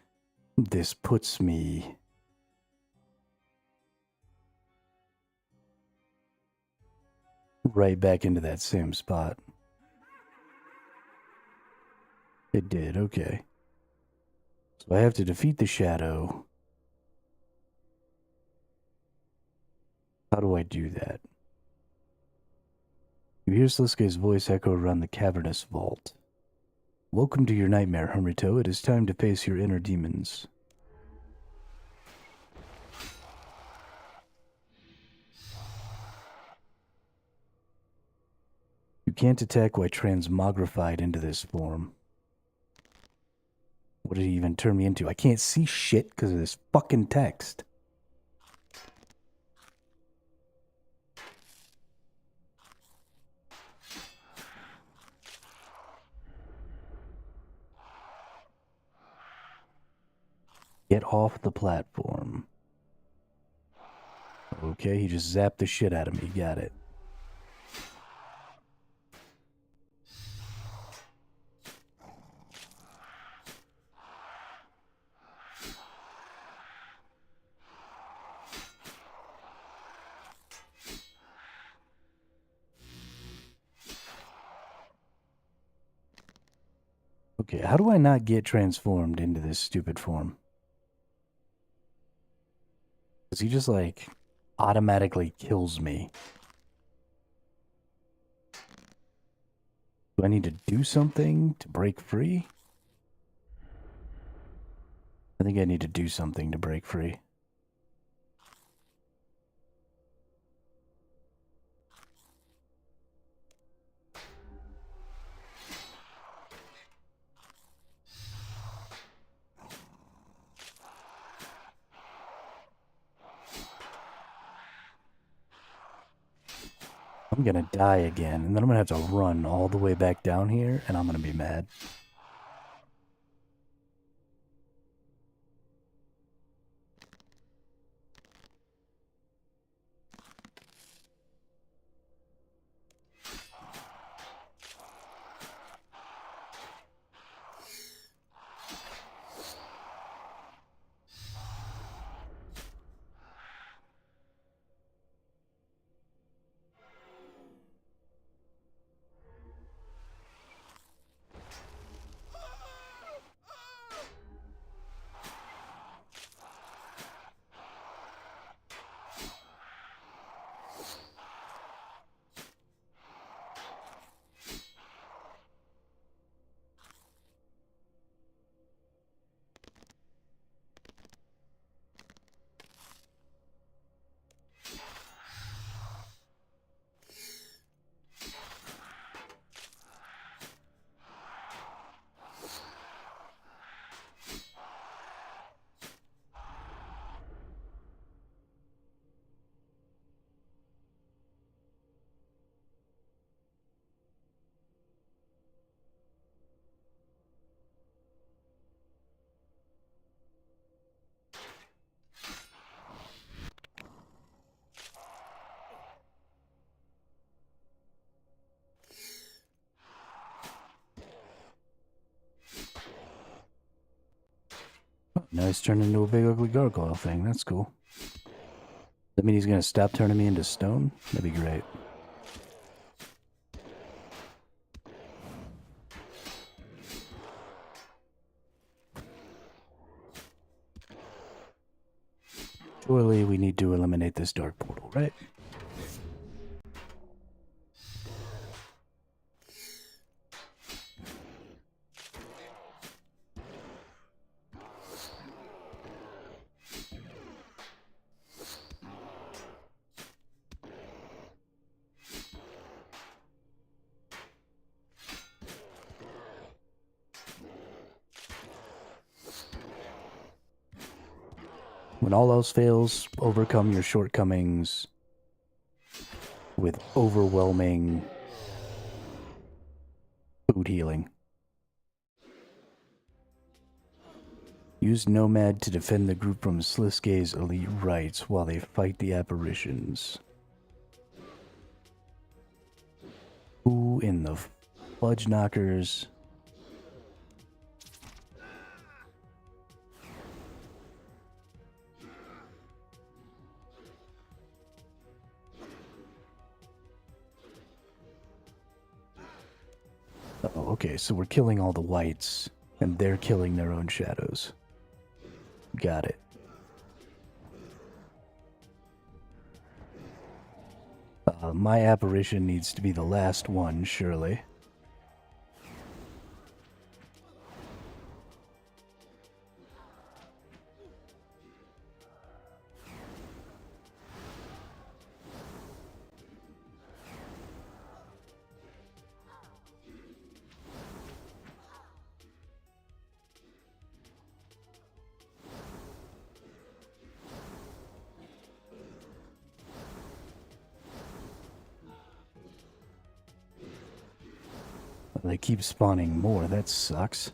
this puts me right back into that same spot. It did, okay. So I have to defeat the shadow. How do I do that? You hear Slisuke's voice echo around the cavernous vault. Welcome to your nightmare, Humrito. It is time to face your inner demons. You can't attack while transmogrified into this form. What did he even turn me into? I can't see shit because of this fucking text. Get off the platform. Okay, he just zapped the shit out of me. Got it. Okay, how do I not get transformed into this stupid form? Because he just, like, automatically kills me. Do I need to do something to break free? I think I need to do something to break free. I'm gonna die again, and then I'm gonna have to run all the way back down here, and I'm gonna be mad. Now he's turned into a big ugly gargoyle thing. That's cool. That mean he's gonna stop turning me into stone? That'd be great. Surely we need to eliminate this dark portal, right? When all else fails, overcome your shortcomings with overwhelming food healing. Use Nomad to defend the group from Sliskay's elite rights while they fight the apparitions. Who in the fudge knockers? Oh, okay, so we're killing all the whites, and they're killing their own shadows. Got it. My apparition needs to be the last one, surely. They keep spawning more, that sucks.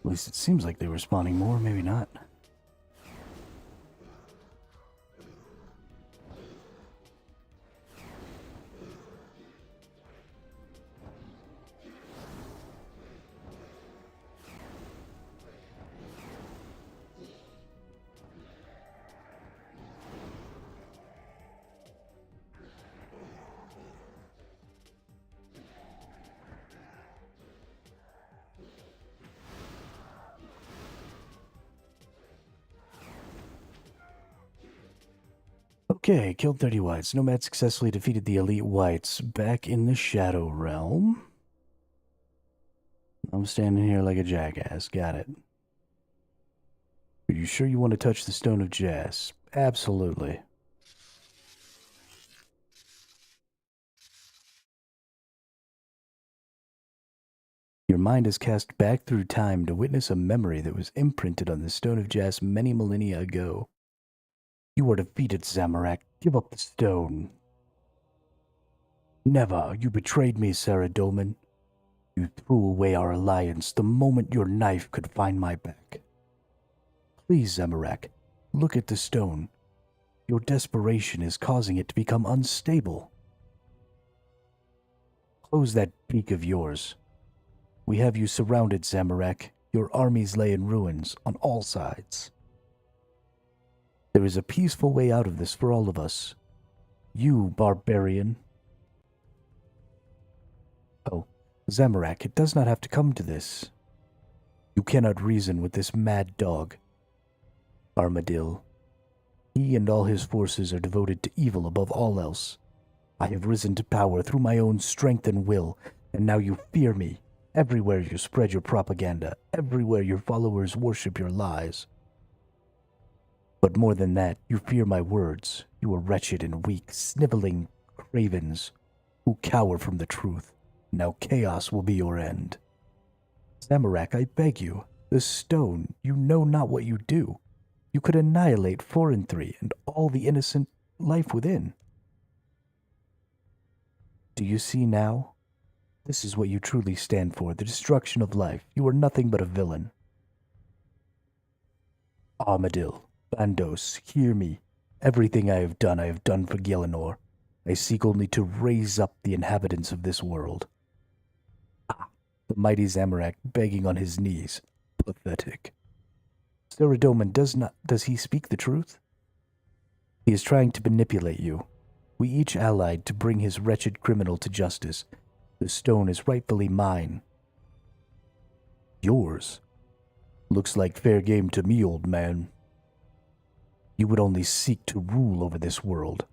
At least it seems like they were spawning more, maybe not. Okay, killed 30 whites. Nomad successfully defeated the elite whites. Back in the Shadow Realm. I'm standing here like a jackass. Got it. Are you sure you want to touch the Stone of Jas? Absolutely. Your mind is cast back through time to witness a memory that was imprinted on the Stone of Jas many millennia ago. You are defeated, Zamorak. Give up the stone. Never. You betrayed me, Sarah Dolman. You threw away our alliance the moment your knife could find my back. Please, Zamorak, look at the stone. Your desperation is causing it to become unstable. Close that beak of yours. We have you surrounded, Zamorak. Your armies lay in ruins on all sides. There is a peaceful way out of this for all of us. You, barbarian. Oh, Zamorak, it does not have to come to this. You cannot reason with this mad dog. Armadil. He and all his forces are devoted to evil above all else. I have risen to power through my own strength and will, and now you fear me. Everywhere you spread your propaganda, everywhere your followers worship your lies. But more than that, you fear my words. You are wretched and weak, sniveling cravens who cower from the truth. Now chaos will be your end. Zamorak, I beg you, the stone, you know not what you do. You could annihilate 4 and 3 and all the innocent life within. Do you see now? This is what you truly stand for, the destruction of life. You are nothing but a villain. Armadil, Bandos, hear me. Everything I have done for Gielinor. I seek only to raise up the inhabitants of this world. Ah, the mighty Zamorak begging on his knees. Pathetic. Saradomin, does he speak the truth? He is trying to manipulate you. We each allied to bring his wretched criminal to justice. The stone is rightfully mine. Yours? Looks like fair game to me, old man. You would only seek to rule over this world,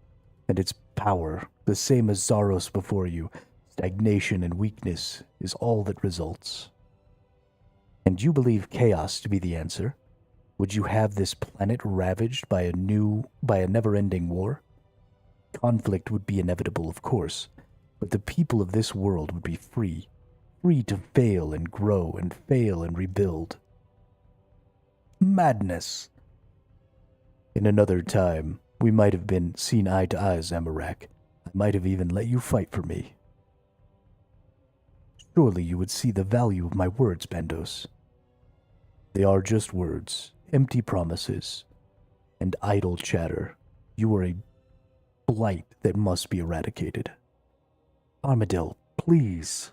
and its power, the same as Zaros before you, stagnation and weakness, is all that results. And you believe chaos to be the answer? Would you have this planet ravaged by a never-ending war? Conflict would be inevitable, of course, but the people of this world would be free. Free to fail and grow and fail and rebuild. Madness! In another time, we might have been seen eye to eye, Zamorak. I might have even let you fight for me. Surely you would see the value of my words, Bandos. They are just words, empty promises, and idle chatter. You are a blight that must be eradicated. Armadil, please.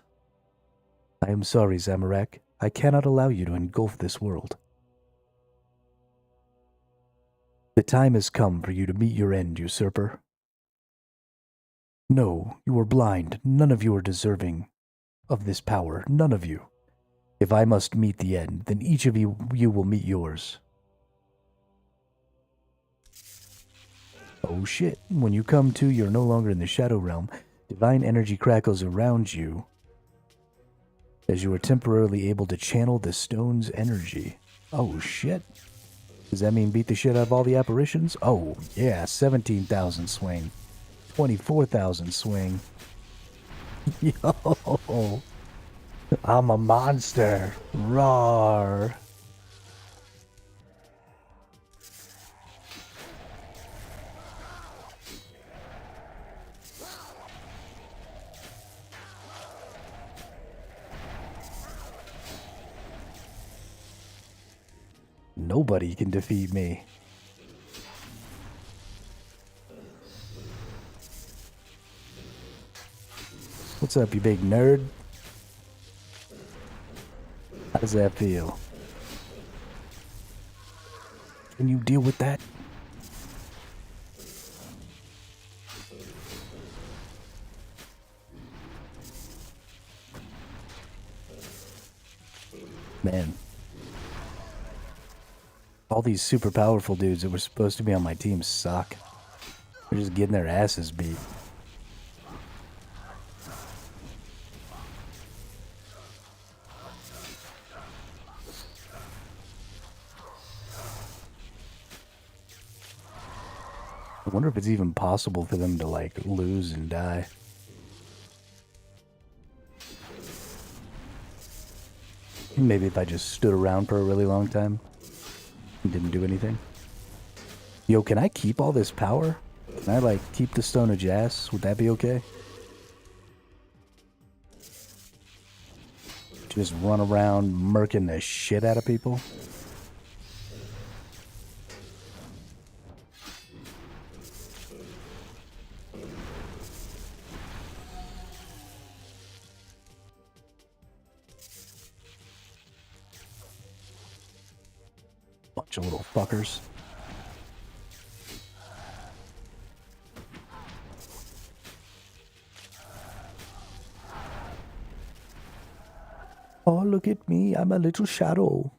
I am sorry, Zamorak. I cannot allow you to engulf this world. The time has come for you to meet your end, usurper. No, you are blind. None of you are deserving of this power. None of you. If I must meet the end, then each of you will meet yours. Oh shit. When you come to, you're no longer in the Shadow Realm. Divine energy crackles around you as you are temporarily able to channel the stone's energy. Oh shit. Does that mean beat the shit out of all the apparitions? Oh yeah, 17,000 swing. 24,000 swing. Yo, I'm a monster. Roar. Nobody can defeat me. What's up, you big nerd? How does that feel? Can you deal with that? Man. All these super powerful dudes that were supposed to be on my team suck. They're just getting their asses beat. I wonder if it's even possible for them to, like, lose and die. Maybe if I just stood around for a really long time and didn't do anything. Yo, can I keep all this power? Can I, like, keep the Stone of Jas? Would that be okay? Just run around murking the shit out of people? Bunch of little fuckers. Oh, look at me. I'm a little shadow.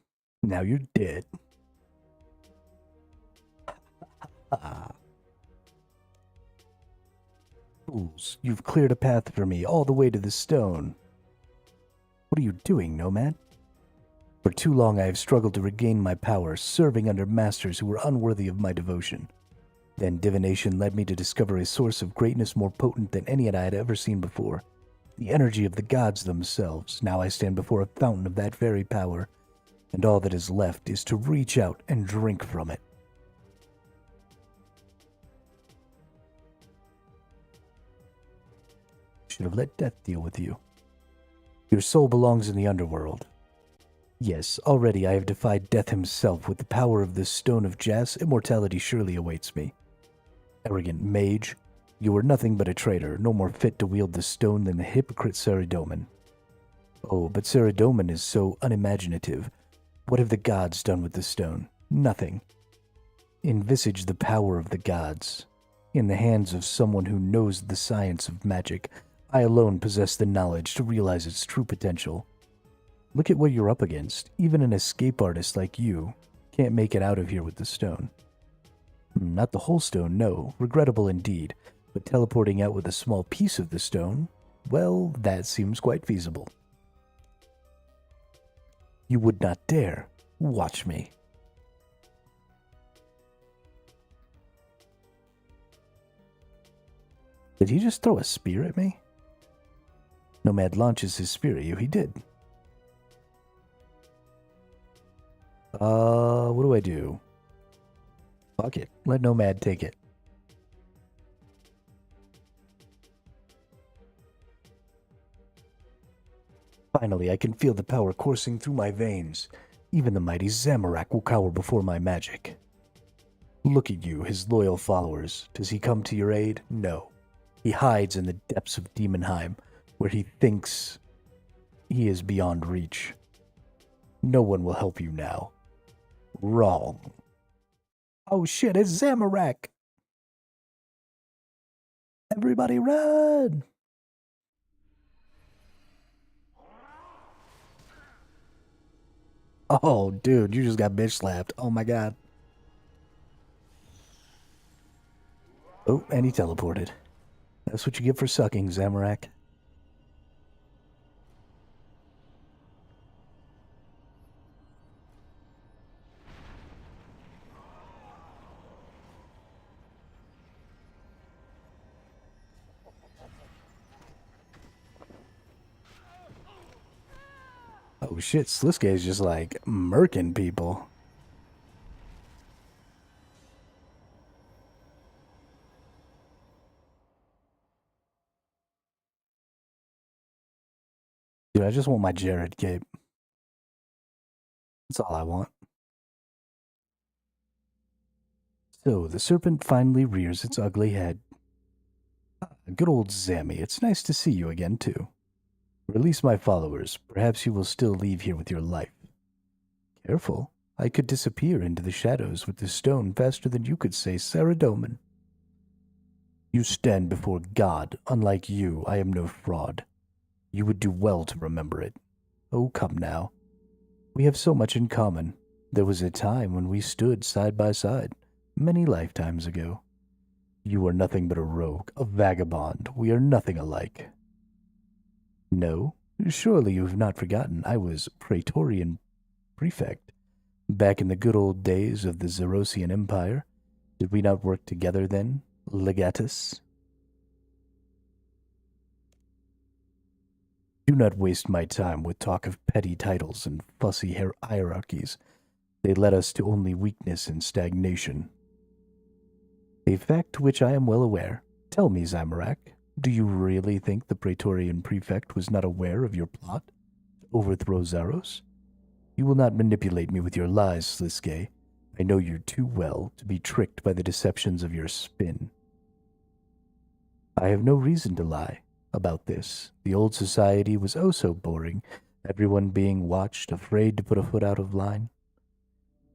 Now you're dead. Fools, you've cleared a path for me all the way to the stone. What are you doing, Nomad? For too long I have struggled to regain my power, serving under masters who were unworthy of my devotion. Then divination led me to discover a source of greatness more potent than any I had ever seen before. The energy of the gods themselves. Now I stand before a fountain of that very power, and all that is left is to reach out and drink from it. Should have let death deal with you. Your soul belongs in the underworld. Yes, already I have defied death himself. With the power of this Stone of Jas, immortality surely awaits me. Arrogant mage, you are nothing but a traitor, no more fit to wield the stone than the hypocrite Saradomin. Oh, but Saradomin is so unimaginative. What have the gods done with the stone? Nothing. Envisage the power of the gods. In the hands of someone who knows the science of magic, I alone possess the knowledge to realize its true potential. Look at what you're up against. Even an escape artist like you can't make it out of here with the stone. Not the whole stone, no. Regrettable indeed. But teleporting out with a small piece of the stone, well, that seems quite feasible. You would not dare. Watch me. Did he just throw a spear at me? Nomad launches his spear at you. He did. What do I do? Fuck it. Let Nomad take it. Finally, I can feel the power coursing through my veins. Even the mighty Zamorak will cower before my magic. Look at you, his loyal followers. Does he come to your aid? No. He hides in the depths of Demonheim, where he thinks he is beyond reach. No one will help you now. Wrong. Oh shit, it's Zamorak! Everybody run! Oh, dude, you just got bitch slapped. Oh my god. Oh, and he teleported. That's what you get for sucking, Zamorak. Oh shit, Sliske is just like murking people. Dude, I just want my Jared cape. That's all I want. So, the serpent finally rears its ugly head. Good old Zammy, it's nice to see you again, too. Release my followers. Perhaps you will still leave here with your life. Careful. I could disappear into the shadows with this stone faster than you could say Saradomin. You stand before God. Unlike you, I am no fraud. You would do well to remember it. Oh, come now. We have so much in common. There was a time when we stood side by side, many lifetimes ago. You are nothing but a rogue, a vagabond. We are nothing alike. No, surely you have not forgotten I was Praetorian Prefect. Back in the good old days of the Zerosian Empire. Did we not work together then, Legatus? Do not waste my time with talk of petty titles and fussy hierarchies. They led us to only weakness and stagnation. A fact to which I am well aware. Tell me, Zamorak, do you really think the Praetorian Prefect was not aware of your plot to overthrow Zaros? You will not manipulate me with your lies, Sliske. I know you too well to be tricked by the deceptions of your spin. I have no reason to lie about this. The old society was oh so boring, everyone being watched, afraid to put a foot out of line.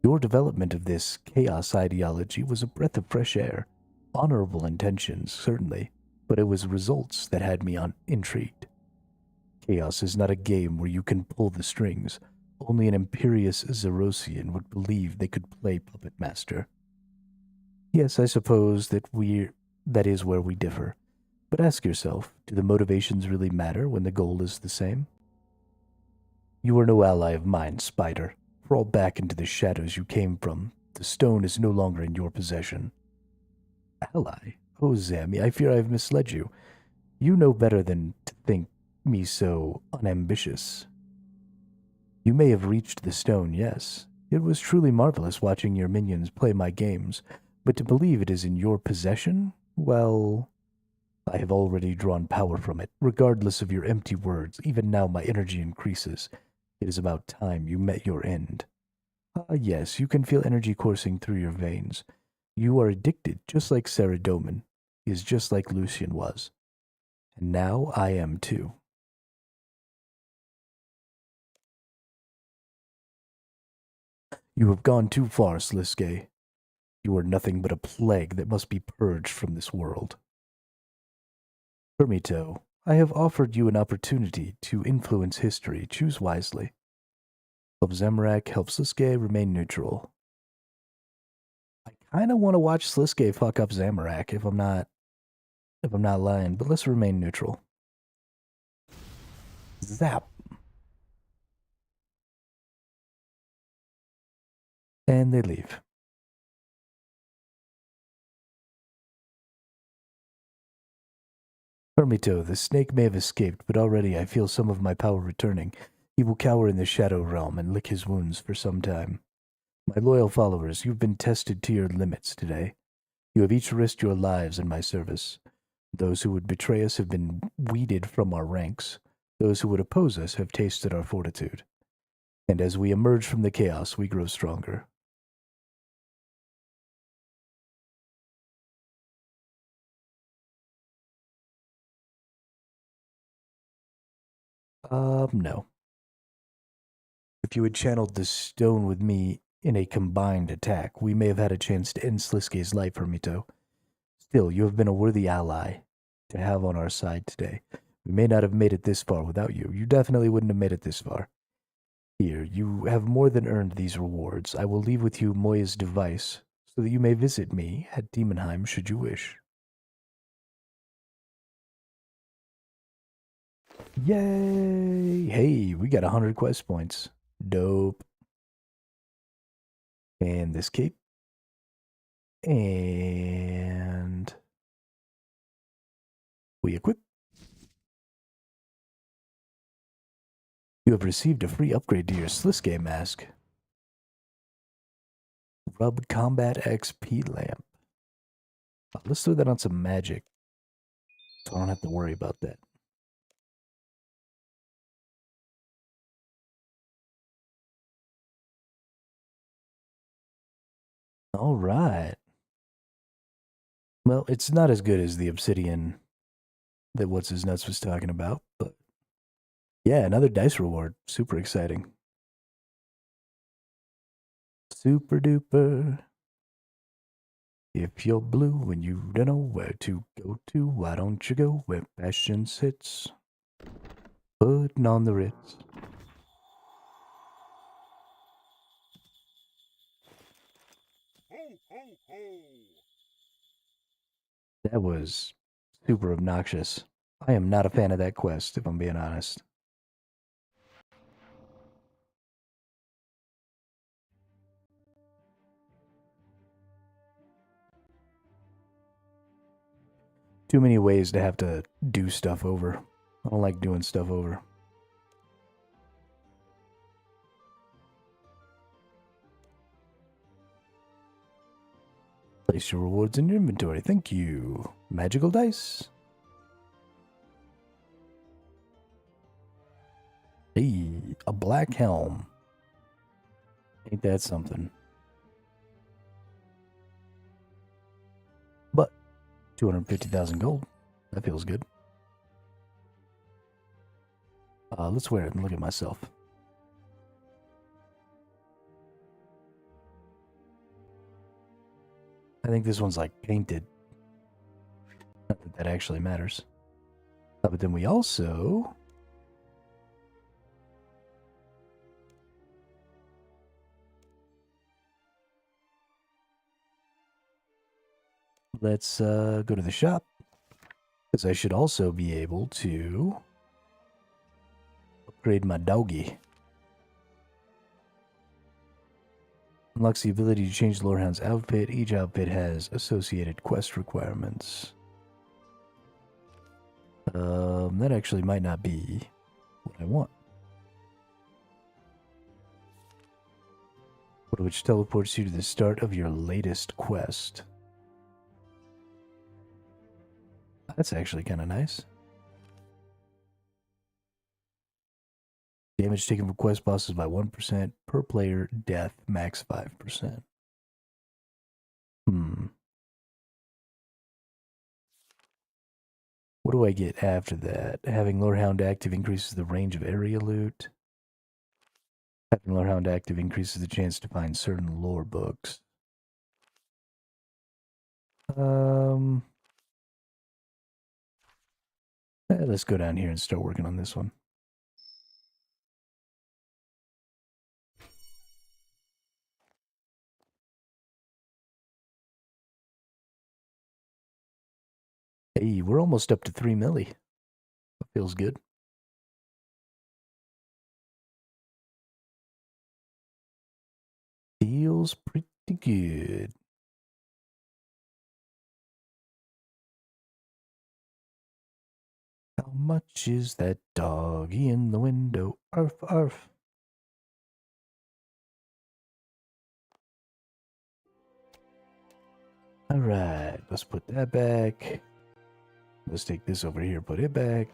Your development of this chaos ideology was a breath of fresh air. Honorable intentions, certainly, but it was results that had me intrigued. Chaos is not a game where you can pull the strings. Only an imperious Zerosian would believe they could play puppet master. Yes, I suppose that is where we differ. But ask yourself, do the motivations really matter when the goal is the same? You are no ally of mine, Spider. Crawl back into the shadows you came from. The stone is no longer in your possession. Ally? Oh, Zammy, I fear I have misled you. You know better than to think me so unambitious. You may have reached the stone, yes. It was truly marvelous watching your minions play my games, but to believe it is in your possession, well, I have already drawn power from it. Regardless of your empty words, even now my energy increases. It is about time you met your end. Ah, yes, you can feel energy coursing through your veins. You are addicted, just like Saradomin is just like Lucian was. And now I am too. You have gone too far, Sliske. You are nothing but a plague that must be purged from this world. Hermito, I have offered you an opportunity to influence history. Choose wisely. Help Zamorak, help Sliske remain neutral. I kind of want to watch Sliske fuck up Zamorak if I'm not lying, but let's remain neutral. Zap. And they leave. Hermito, the snake may have escaped, but already I feel some of my power returning. He will cower in the shadow realm and lick his wounds for some time. My loyal followers, you've been tested to your limits today. You have each risked your lives in my service. Those who would betray us have been weeded from our ranks. Those who would oppose us have tasted our fortitude. And as we emerge from the chaos, we grow stronger. No. If you had channeled the stone with me in a combined attack, we may have had a chance to end Sliske's life, Hermito. Still, you have been a worthy ally to have on our side today. We may not have made it this far without you. You definitely wouldn't have made it this far. Here, you have more than earned these rewards. I will leave with you Moya's device, so that you may visit me at Demonheim should you wish. Yay! Hey, we got 100 quest points. Dope. And this cape. And we equip. You have received a free upgrade to your Sliske mask. Rub Combat XP lamp. Let's throw that on some magic, so I don't have to worry about that. All right. Well, it's not as good as the obsidian that What's His Nuts was talking about, but yeah, another dice reward. Super exciting. Super duper. If you're blue and you don't know where to go to, why don't you go where passion sits? Putting on the Ritz. Ho, ho, ho! That was super obnoxious. I am not a fan of that quest, if I'm being honest. Too many ways to have to do stuff over. I don't like doing stuff over. Place your rewards in your inventory. Thank you. Magical dice. Hey, a black helm. Ain't that something? But 250,000 gold. That feels good. Let's wear it and look at myself. I think this one's like painted. Not that that actually matters. But then we also... Let's go to the shop. Because I should also be able to upgrade my doggy. Unlocks the ability to change the Lorehound's outfit. Each outfit has associated quest requirements. That actually might not be what I want. Which teleports you to the start of your latest quest. That's actually kind of nice. Damage taken from quest bosses by 1% per player. Death max 5%. What do I get after that? Having Lorehound active increases the range of area loot. Having Lorehound active increases the chance to find certain lore books. Let's go down here and start working on this one. Hey, we're almost up to 3 milli. That feels good. Feels pretty good. How much is that doggy in the window? Arf, arf. Alright, let's put that back. Let's take this over here, put it back.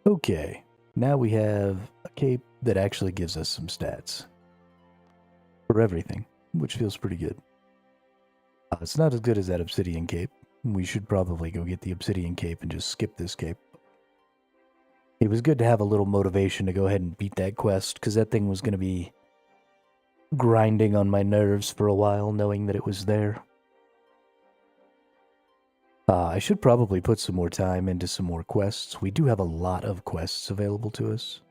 Okay, now we have a cape that actually gives us some stats for everything, which feels pretty good. It's not as good as that obsidian cape. We should probably go get the obsidian cape and just skip this cape. It was good to have a little motivation to go ahead and beat that quest, because that thing was going to be grinding on my nerves for a while, knowing that it was there. I should probably put some more time into some more quests. We do have a lot of quests available to us.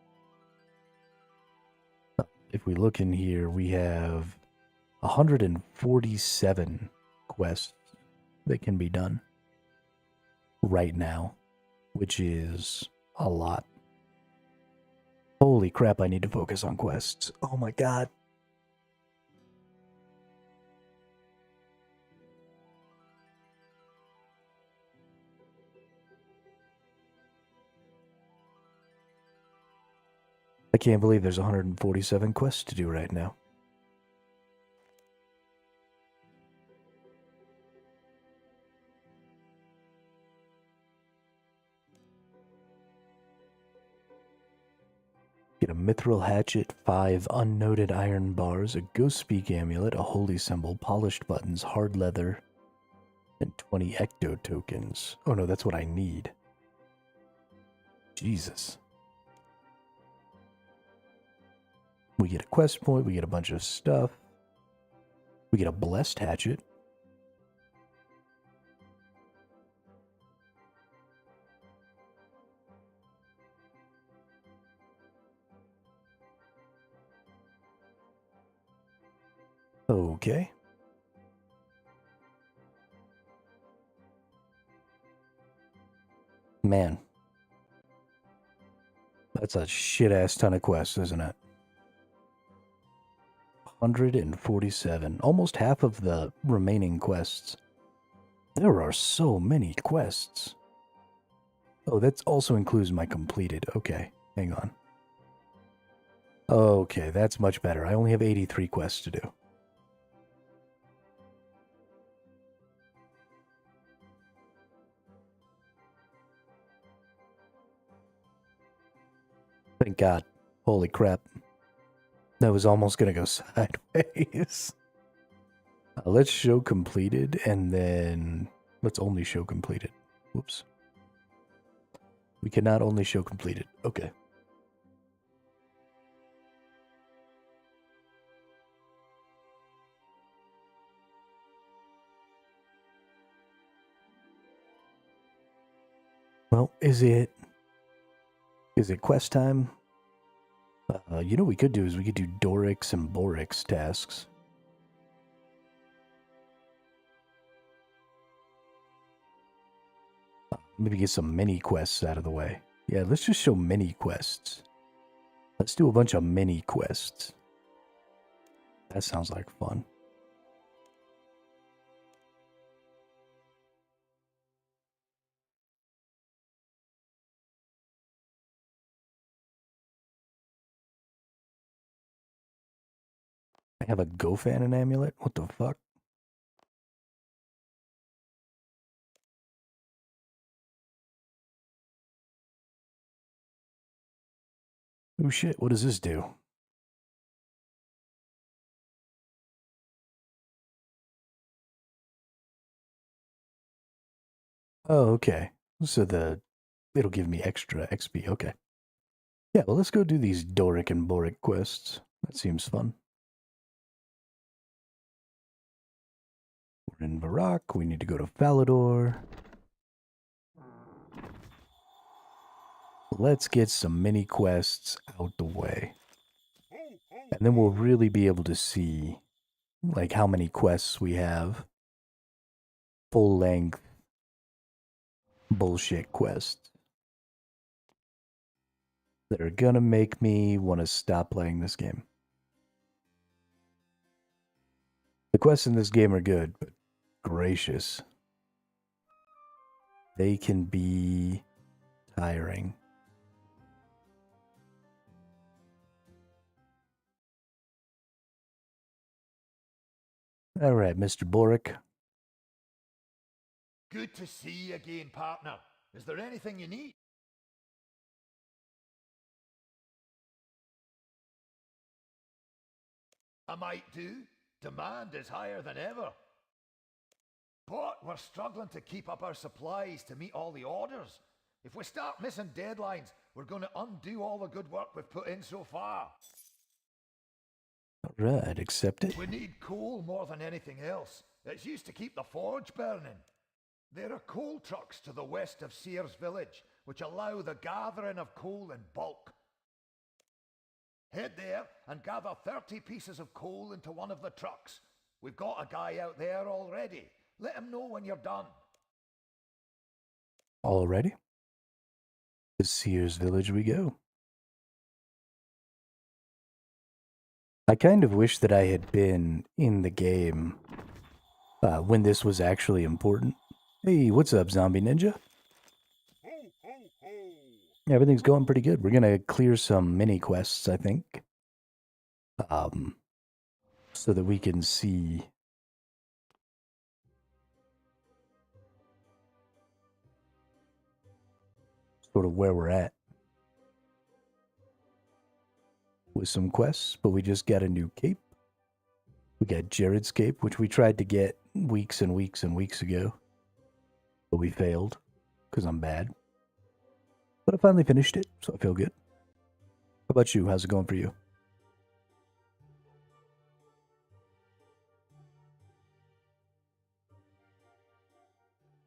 If we look in here, we have 147 quests that can be done right now, which is a lot. Holy crap, I need to focus on quests. Oh my god. I can't believe there's 147 quests to do right now. Get a mithril hatchet, 5 unnoted iron bars, a ghost speak amulet, a holy symbol, polished buttons, hard leather, and 20 ecto tokens. Oh no, that's what I need. Jesus. We get a quest point, we get a bunch of stuff. We get a blessed hatchet. Okay. Man. That's a shit-ass ton of quests, isn't it? 147. Almost half of the remaining quests. There are so many quests. Oh, that also includes my completed. Okay, hang on. Okay, that's much better. I only have 83 quests to do. Thank God. Holy crap. That was almost going to go sideways. Let's show completed, and then let's only show completed. Whoops. We cannot only show completed. Okay. Well, is it quest time? You know what we could do is we could do Dorix and Borix tasks. Maybe get some mini quests out of the way. Yeah, let's just show mini quests. Let's do a bunch of mini quests. That sounds like fun. I have a Gofanon amulet? What the fuck? Oh shit, what does this do? Oh, okay. So it'll give me extra XP. Okay. Yeah, well, let's go do these Doric and Boric quests. That seems fun. We're in Varrock. We need to go to Falador. Let's get some mini quests out the way. And then we'll really be able to see, like, how many quests we have. Full-length bullshit quests that are gonna make me want to stop playing this game. The quests in this game are good, but gracious. They can be tiring. All right, Mr. Boric. Good to see you again, partner. Is there anything you need? I might do. Demand is higher than ever. But we're struggling to keep up our supplies to meet all the orders. If we start missing deadlines, we're going to undo all the good work we've put in so far. All right, accept it. We need coal more than anything else. It's used to keep the forge burning. There are coal trucks to the west of Sears Village, which allow the gathering of coal in bulk. Head there and gather 30 pieces of coal into one of the trucks. We've got a guy out there already. Let him know when you're done. Already? To Sears Village we go. I kind of wish that I had been in the game when this was actually important. Hey, what's up, Zombie Ninja? Ho, ho, ho! Everything's going pretty good. We're gonna clear some mini quests, I think. So that we can see sort of where we're at with some quests, but we just got a new cape. We got Jared's cape, which we tried to get weeks and weeks and weeks ago, but we failed because I'm bad. But I finally finished it, so I feel good. How about you? How's it going for you?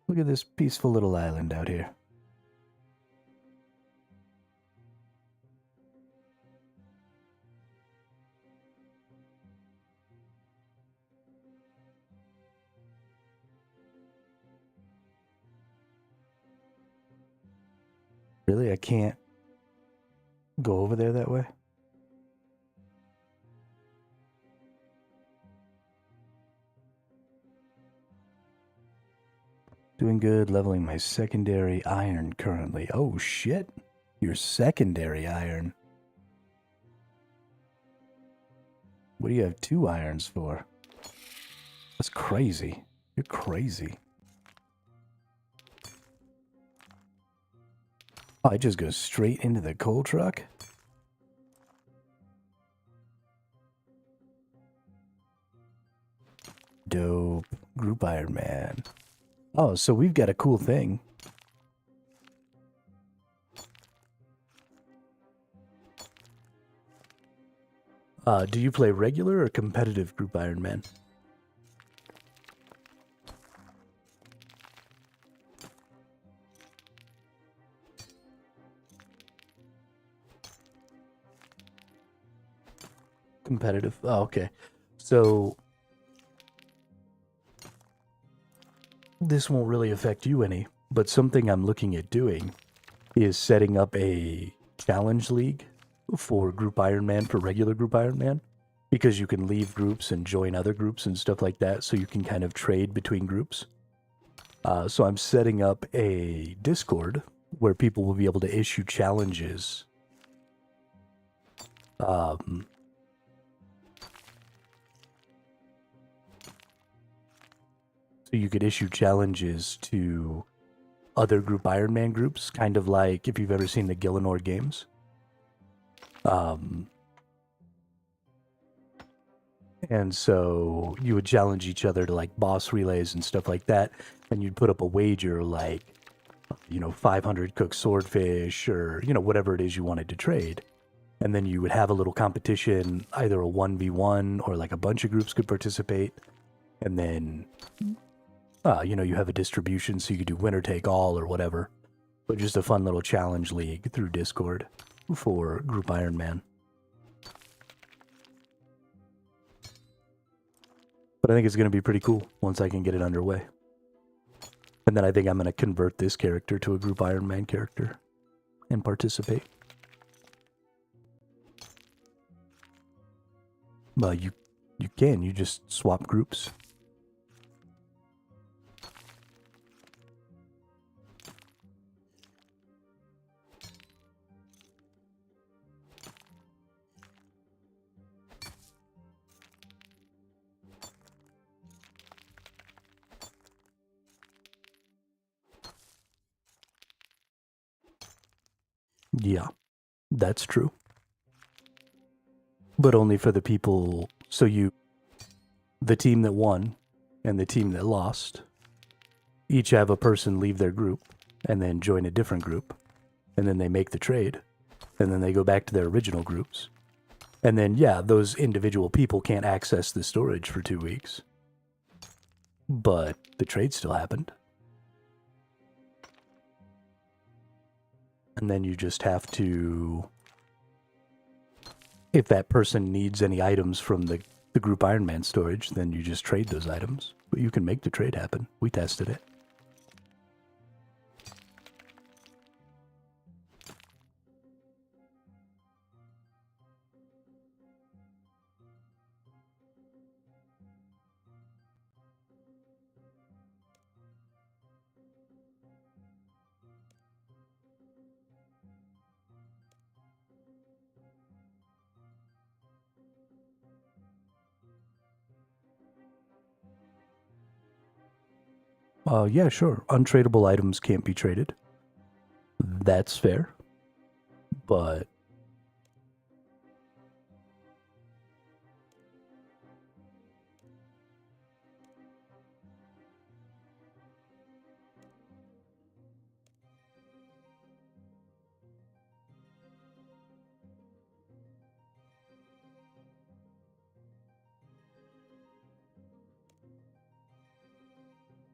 Look at this peaceful little island out here. Really? I can't go over there that way? Doing good, leveling my secondary iron currently. Oh shit, your secondary iron. What do you have 2 irons for? That's crazy. You're crazy. Oh, it just goes straight into the coal truck? Dope. Group Iron Man. Oh, so we've got a cool thing. Do you play regular or competitive Group Iron Man? Competitive. Oh, okay. So this won't really affect you any, but something I'm looking at doing is setting up a challenge league for Group Iron Man, for regular Group Iron Man, because you can leave groups and join other groups and stuff like that, so you can kind of trade between groups. So I'm setting up a Discord where people will be able to issue challenges. So you could issue challenges to other Group Iron Man groups, kind of like if you've ever seen the Gillinor games. And so you would challenge each other to like boss relays and stuff like that, and you'd put up a wager like, 500 cooked swordfish or, whatever it is you wanted to trade. And then you would have a little competition, either a 1v1 or like a bunch of groups could participate. And then, you have a distribution so you could do winner take all or whatever. But just a fun little challenge league through Discord for Group Iron Man. But I think it's going to be pretty cool once I can get it underway. And then I think I'm going to convert this character to a Group Iron Man character and participate. Well, you can. You just swap groups. Yeah, that's true. But only for the people, so the team that won and the team that lost, each have a person leave their group and then join a different group. And then they make the trade. And then they go back to their original groups. And then, yeah, those individual people can't access the storage for 2 weeks. But the trade still happened. And then you just have to, if that person needs any items from the group Iron Man storage, then you just trade those items. But you can make the trade happen. We tested it. Yeah, sure. Untradeable items can't be traded. That's fair.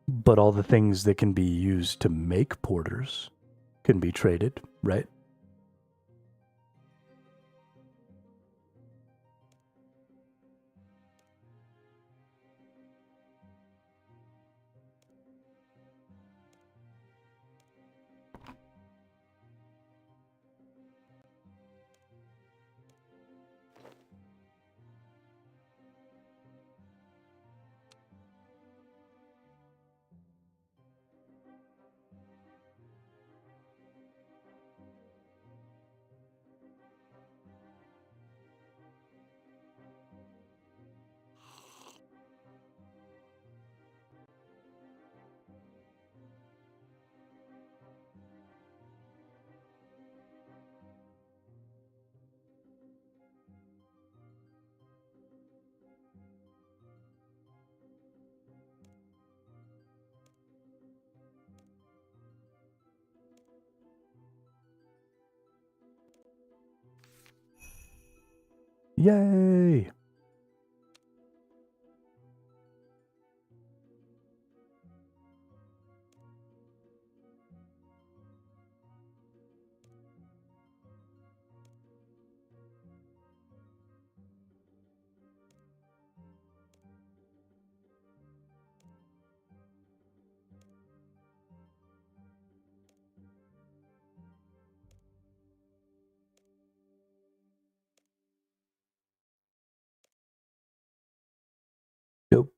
But all the things that can be used to make porters can be traded, right? Yay! Nope.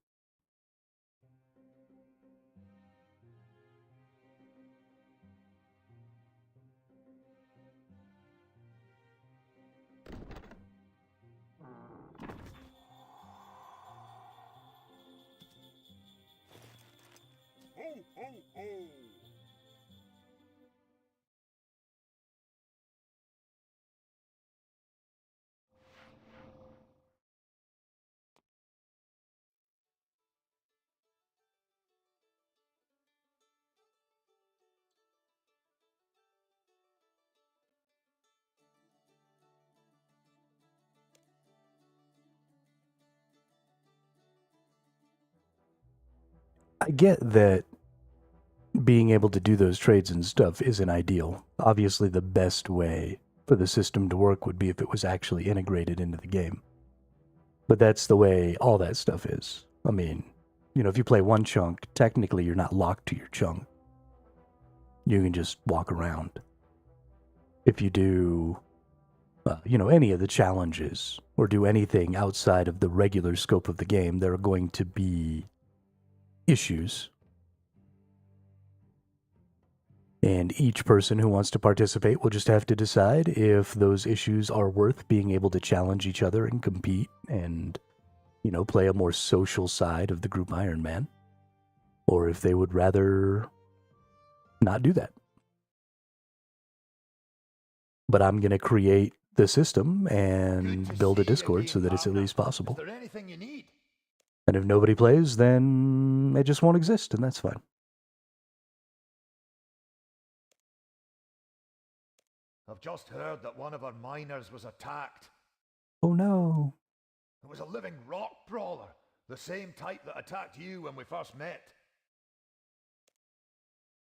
Ho, ho, ho! I get that being able to do those trades and stuff isn't ideal. Obviously, the best way for the system to work would be if it was actually integrated into the game. But that's the way all that stuff is. I mean, if you play one chunk, technically you're not locked to your chunk. You can just walk around. If you do any of the challenges or do anything outside of the regular scope of the game, there are going to be issues. And each person who wants to participate will just have to decide if those issues are worth being able to challenge each other and compete and, play a more social side of the group Iron Man, or if they would rather not do that. But I'm going to create the system and build a Discord so that it's at least possible. Is there anything you need? And if nobody plays, then it just won't exist, and that's fine. I've just heard that one of our miners was attacked. Oh no. It was a living rock brawler, the same type that attacked you when we first met.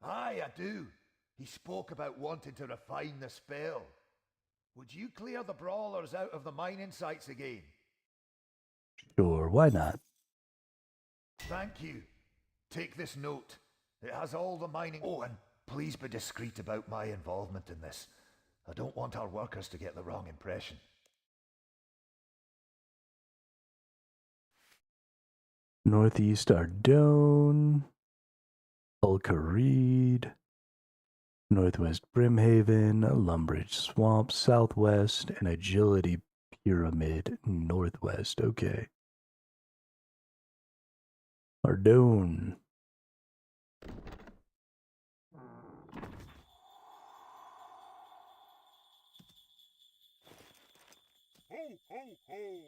Aye, I do. He spoke about wanting to refine the spell. Would you clear the brawlers out of the mining sites again? Sure, why not? Thank you. Take this note. It has all the mining... Oh, and please be discreet about my involvement in this. I don't want our workers to get the wrong impression. Northeast Ardone, Ulcareed, Northwest Brimhaven, Lumbridge Swamp, Southwest, and Agility Pyramid, Northwest. Okay. Ardone. Ho, ho, ho!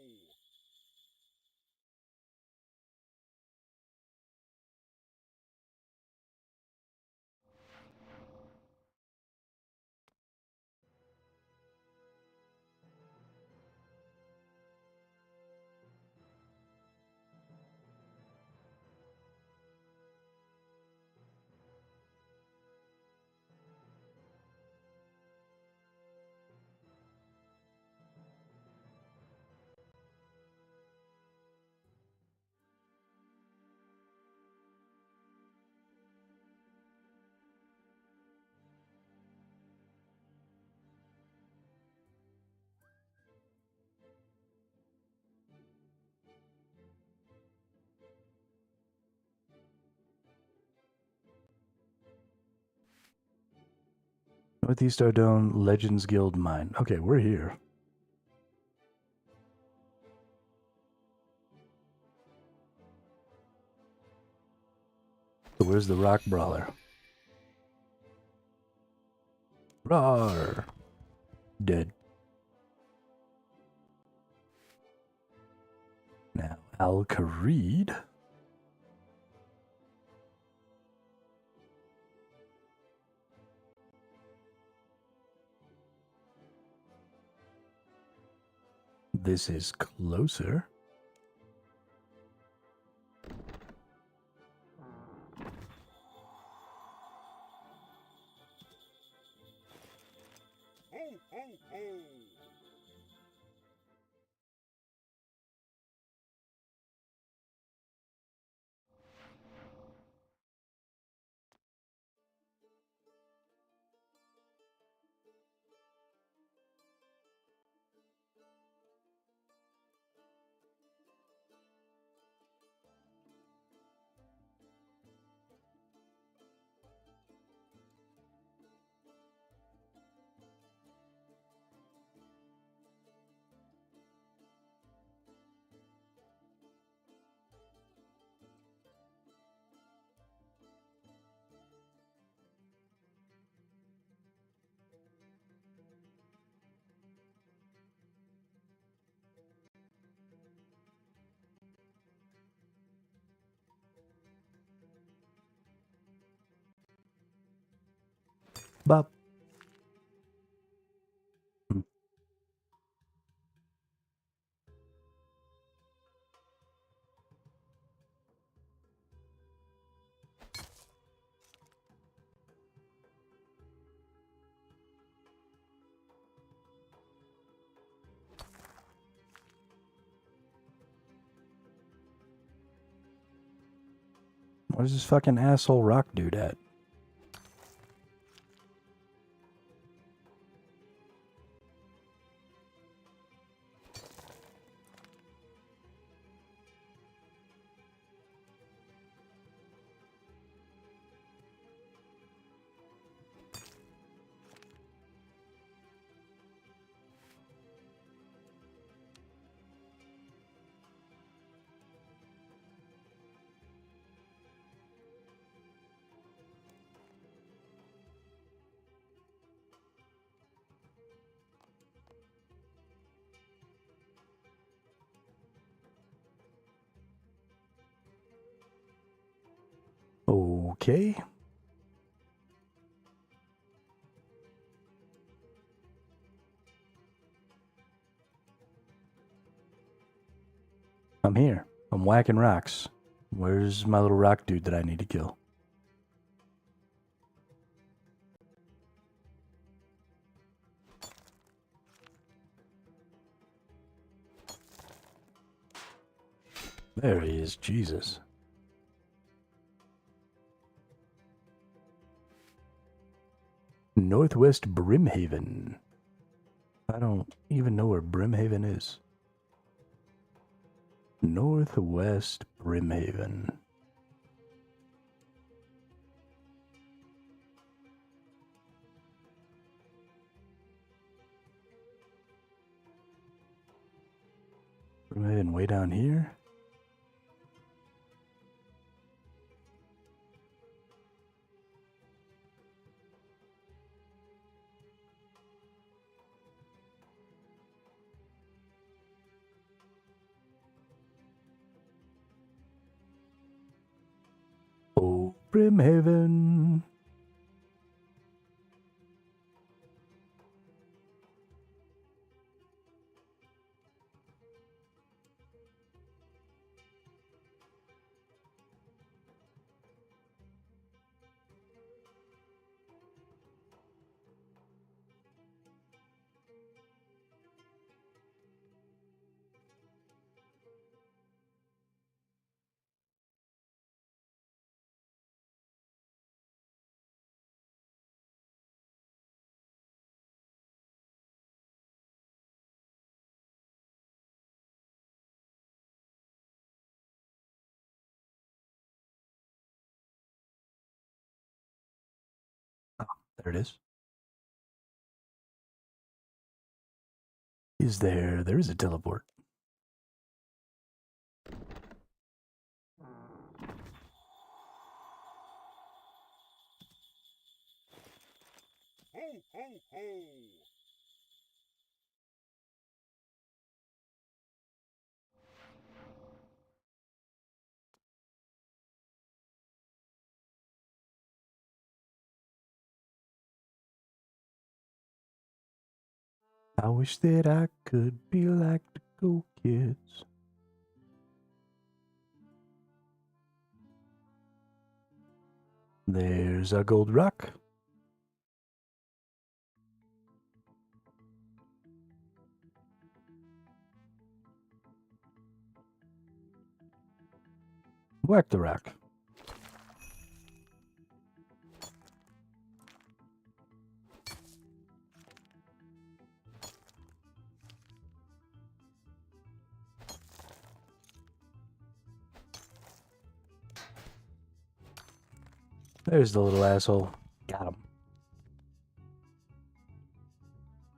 Northeast Ardone, Legends Guild Mine. Okay, we're here. So where's the rock brawler? Roar! Dead. Now, Al-Kharid. This is closer. Ho, ho, ho! Bop. Where's this fucking asshole rock dude at? Okay. I'm here. I'm whacking rocks. Where's my little rock dude that I need to kill? There he is, Jesus. Northwest Brimhaven. I don't even know where Brimhaven is. Northwest Brimhaven. Brimhaven way down here. Oh, Brimhaven. There it is. There is a teleport. Ho, ho, ho! I wish that I could be like the Go Kids. There's a gold rock. Whack the rock. There's the little asshole. Got him.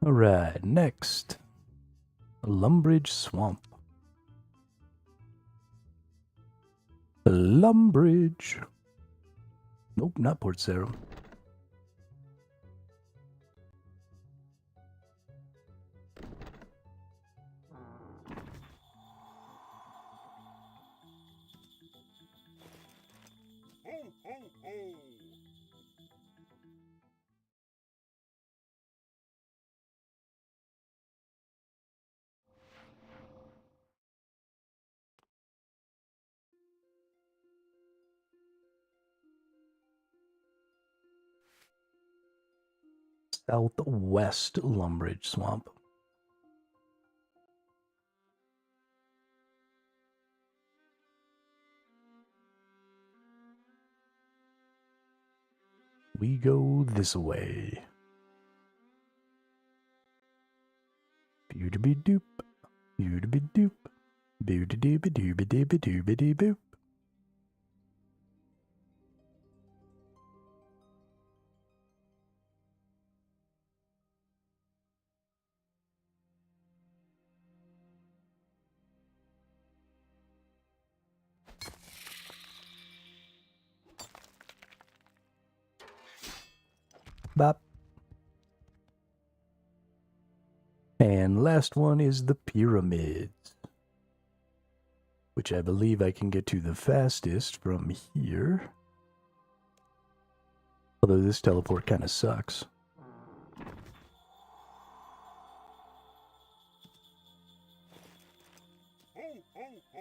Alright, next. Lumbridge Swamp. Lumbridge. Nope, not Port Sarum. Ho, ho, ho! Southwest Lumbridge Swamp. We go this way. Beauty doop. Beauty doop. Beauty doop dooby dooby dooby boop. Bop. And last one is the pyramids, which I believe I can get to the fastest from here. Although this teleport kind of sucks. Ho, ho, ho!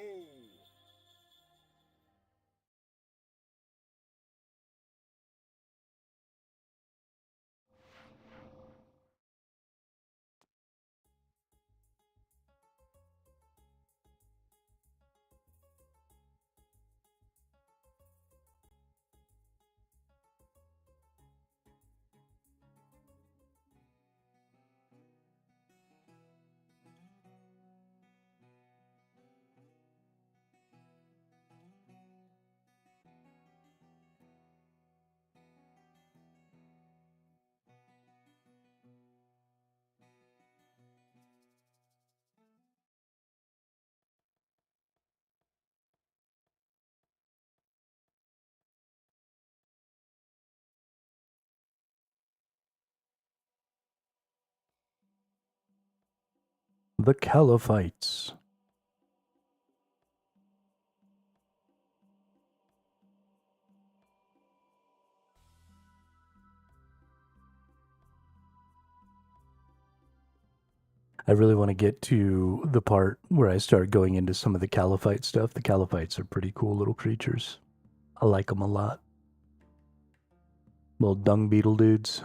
The Caliphites. I really want to get to the part where I start going into some of the Caliphite stuff. The Caliphites are pretty cool little creatures. I like them a lot. Little dung beetle dudes.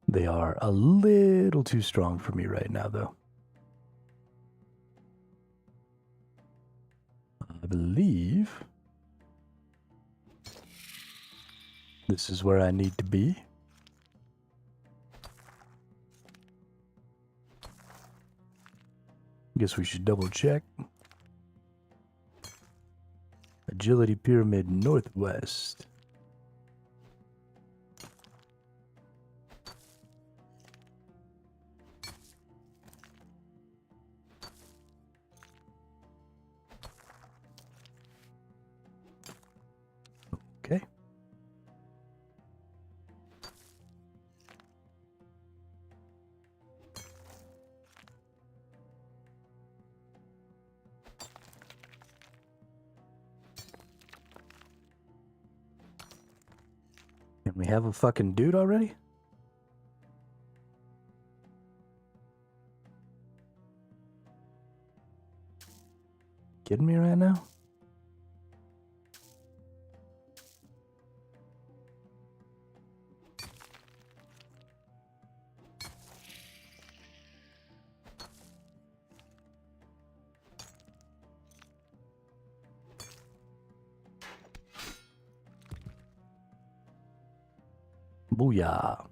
They are a little too strong for me right now, though. I believe this is where I need to be. Guess we should double check. Agility Pyramid Northwest. Okay. Can we have a fucking dude already? Kidding me right now? Booyah.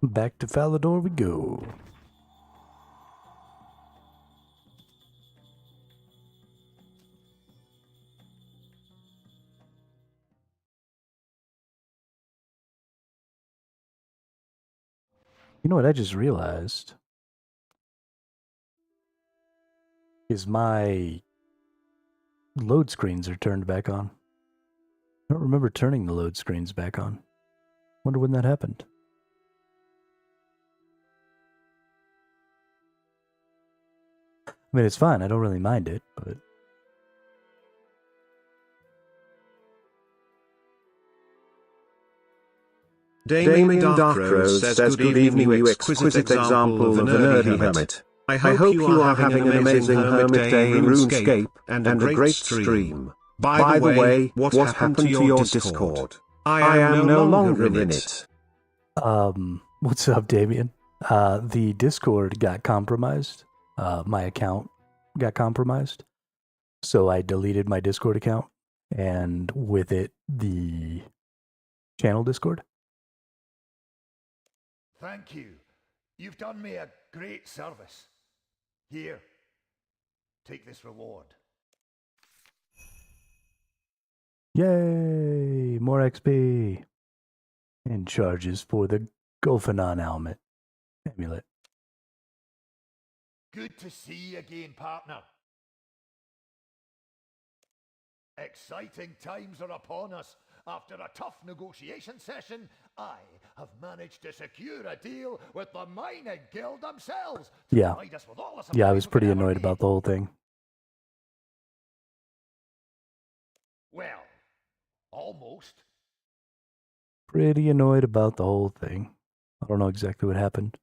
Back to Falador we go. You know what I just realized? Is my load screens are turned back on. I don't remember turning the load screens back on. Wonder when that happened. I mean, it's fine. I don't really mind it, but... Damien Darkrose says good evening, you exquisite example of an early hermit. I hope you are having an amazing hermit day in Runescape, and a great stream. By the way, what happened to your Discord? I am no longer in it. What's up, Damien? The Discord got compromised. My account got compromised. So I deleted my Discord account, and with it, the channel Discord. Thank you. You've done me a great service. Here, take this reward. Yay! More XP! And charges for the Golfanon amulet. Good to see you again, partner. Exciting times are upon us, After a tough negotiation session, I have managed to secure a deal with the mining guild themselves to Yeah. provide us with all the Yeah, I was supplies we pretty could ever annoyed need. about the whole thing. Well, almost. Pretty annoyed about the whole thing. I don't know exactly what happened.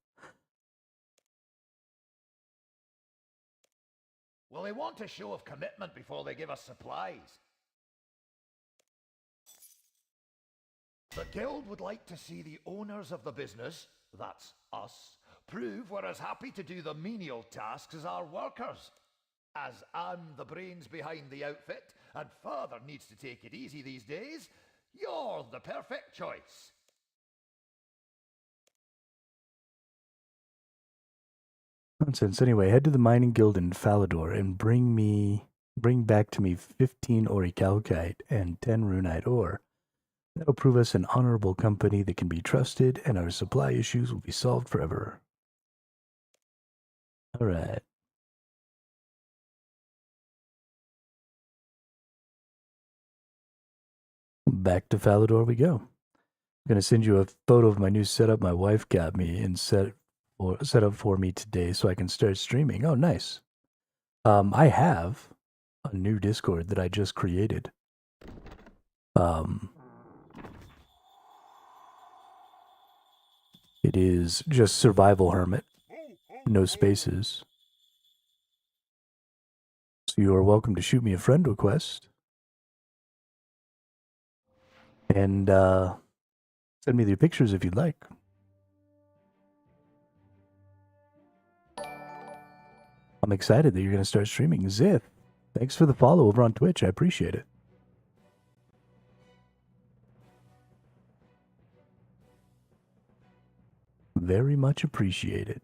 Well, they want a show of commitment before they give us supplies. The guild would like to see the owners of the business, that's us, prove we're as happy to do the menial tasks as our workers. As I'm the brains behind the outfit, and father needs to take it easy these days, you're the perfect choice. Nonsense. Anyway, head to the mining guild in Falador and bring back to me 15 orichalcite and 10 runite ore. That'll prove us an honorable company that can be trusted, and our supply issues will be solved forever. All right. Back to Falador we go. I'm gonna send you a photo of my new setup my wife got me and set up for me today, so I can start streaming. Oh, nice. I have a new Discord that I just created. It is just Survival Hermit, no spaces. So you are welcome to shoot me a friend request. And send me the pictures if you'd like. I'm excited that you're going to start streaming. Zith, thanks for the follow over on Twitch. I appreciate it. Very much appreciated.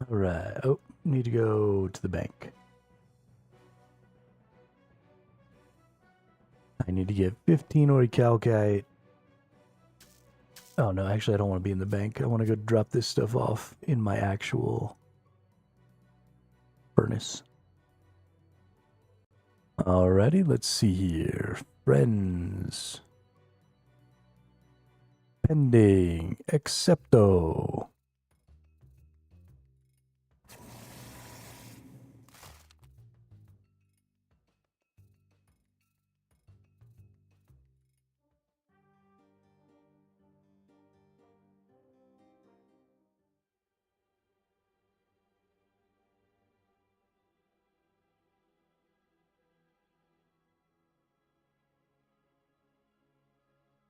All right. Oh, need to go to the bank. I need to get 15 orichalcite. Oh, no, actually, I don't want to be in the bank. I want to go drop this stuff off in my actual furnace. Alrighty, let's see here. Friends. Pending. Accepto.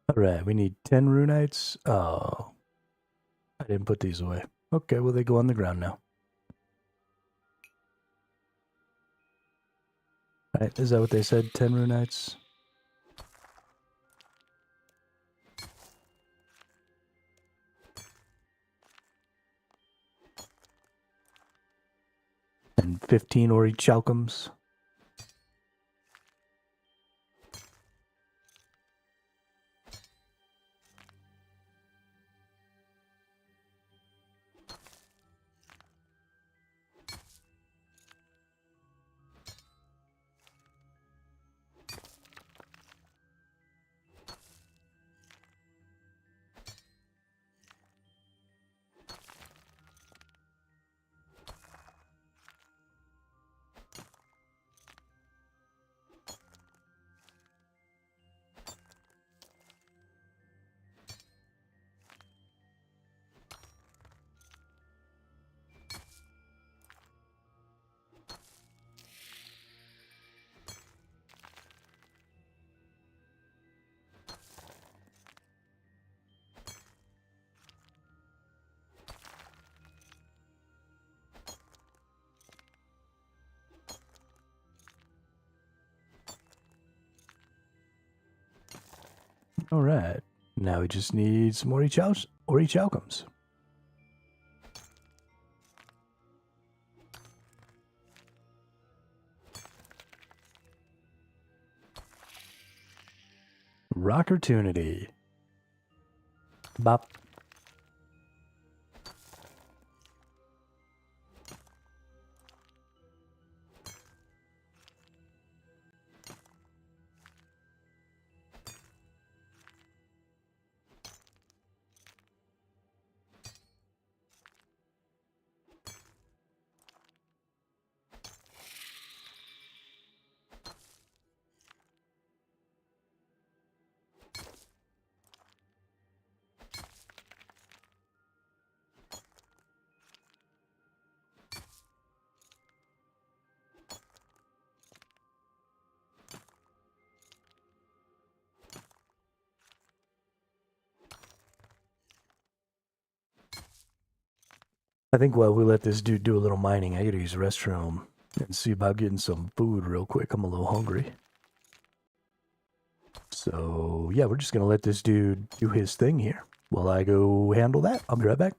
Alright, we need 10 runites. Oh, I didn't put these away. Okay, well, they go on the ground now. Right, is that what they said? 10 runites? And 15 orichalcums. Alright, now we just need some orichalcums. Rockertunity. Bop. I think while we let this dude do a little mining, I gotta use the restroom and see about getting some food real quick. I'm a little hungry. So, yeah, we're just gonna let this dude do his thing here while I go handle that. I'll be right back.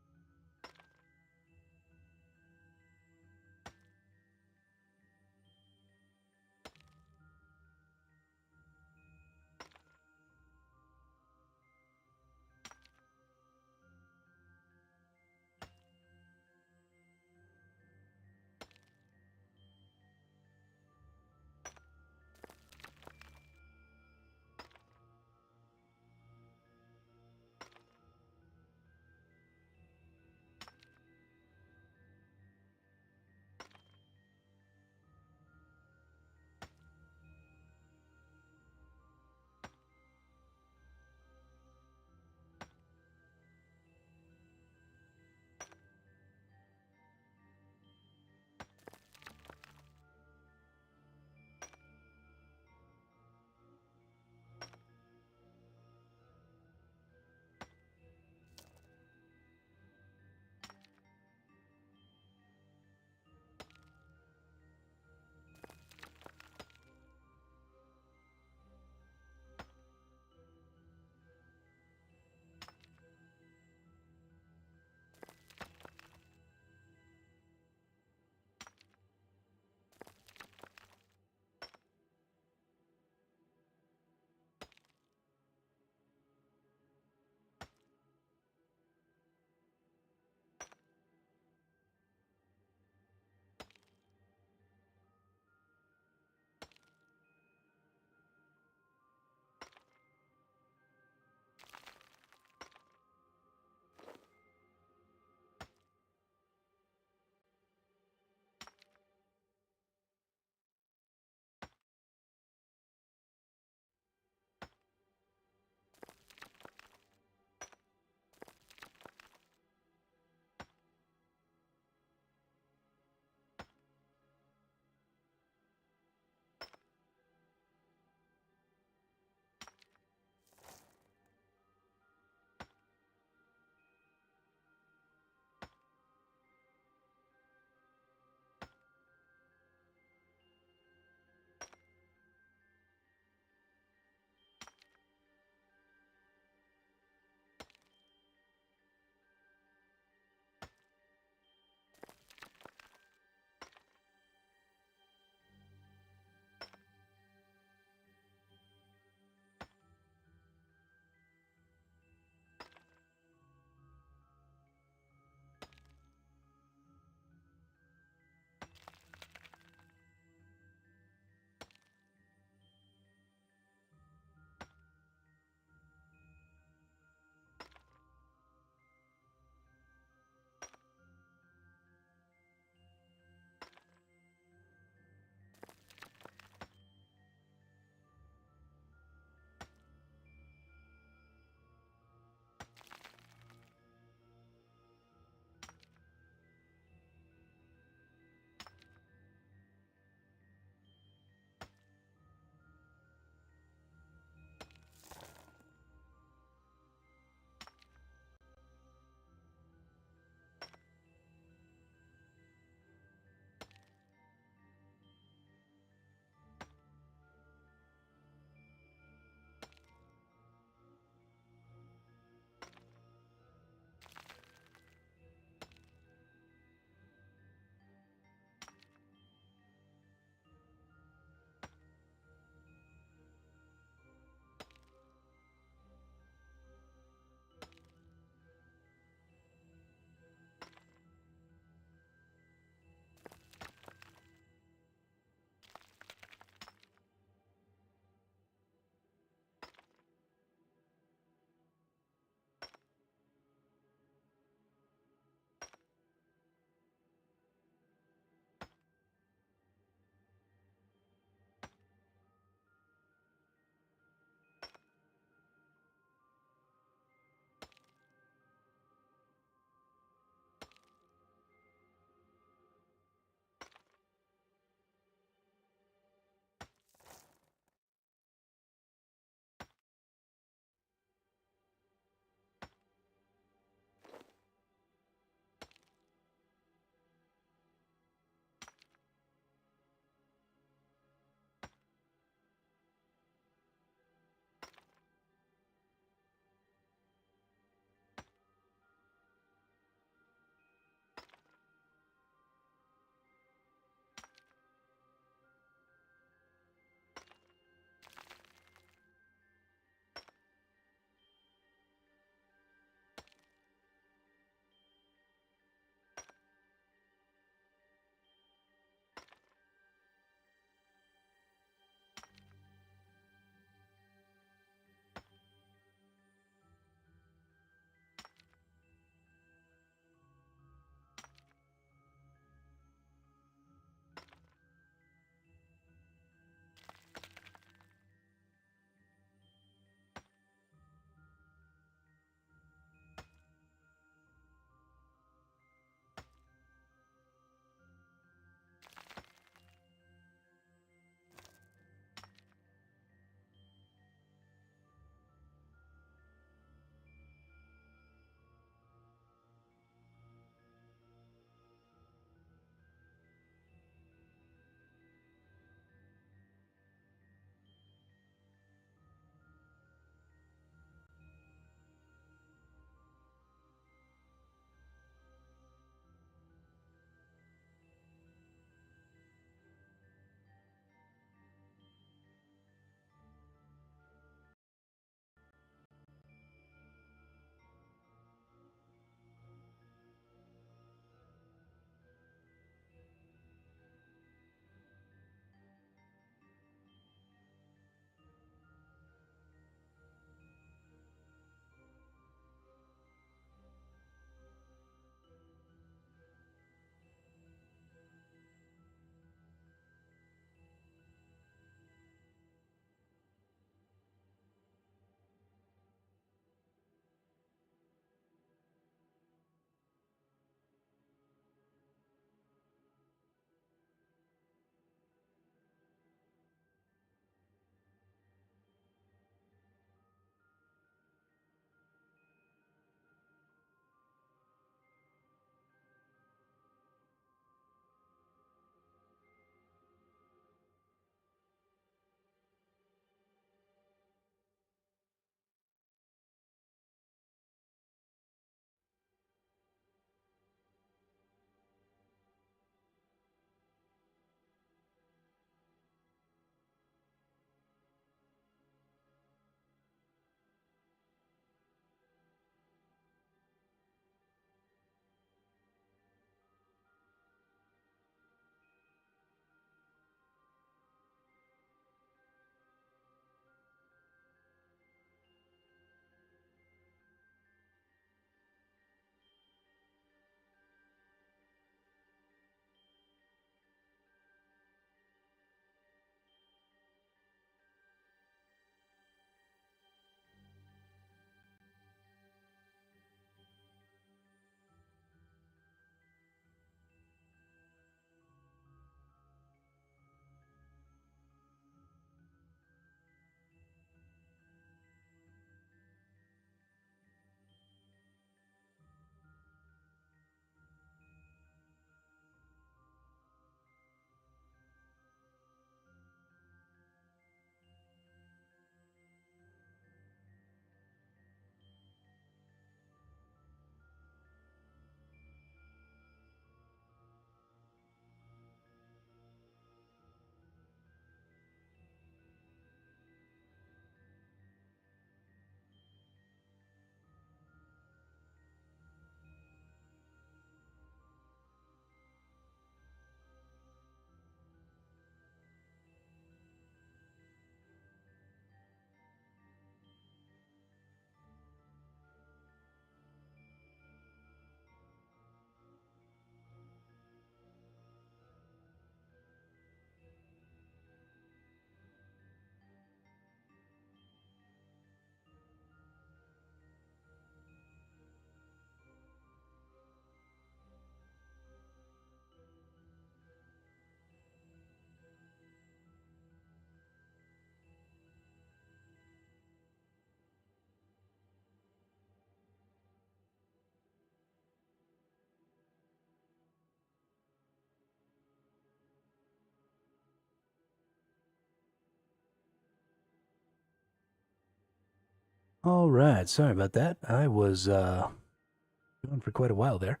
All right, sorry about that. I was going for quite a while there.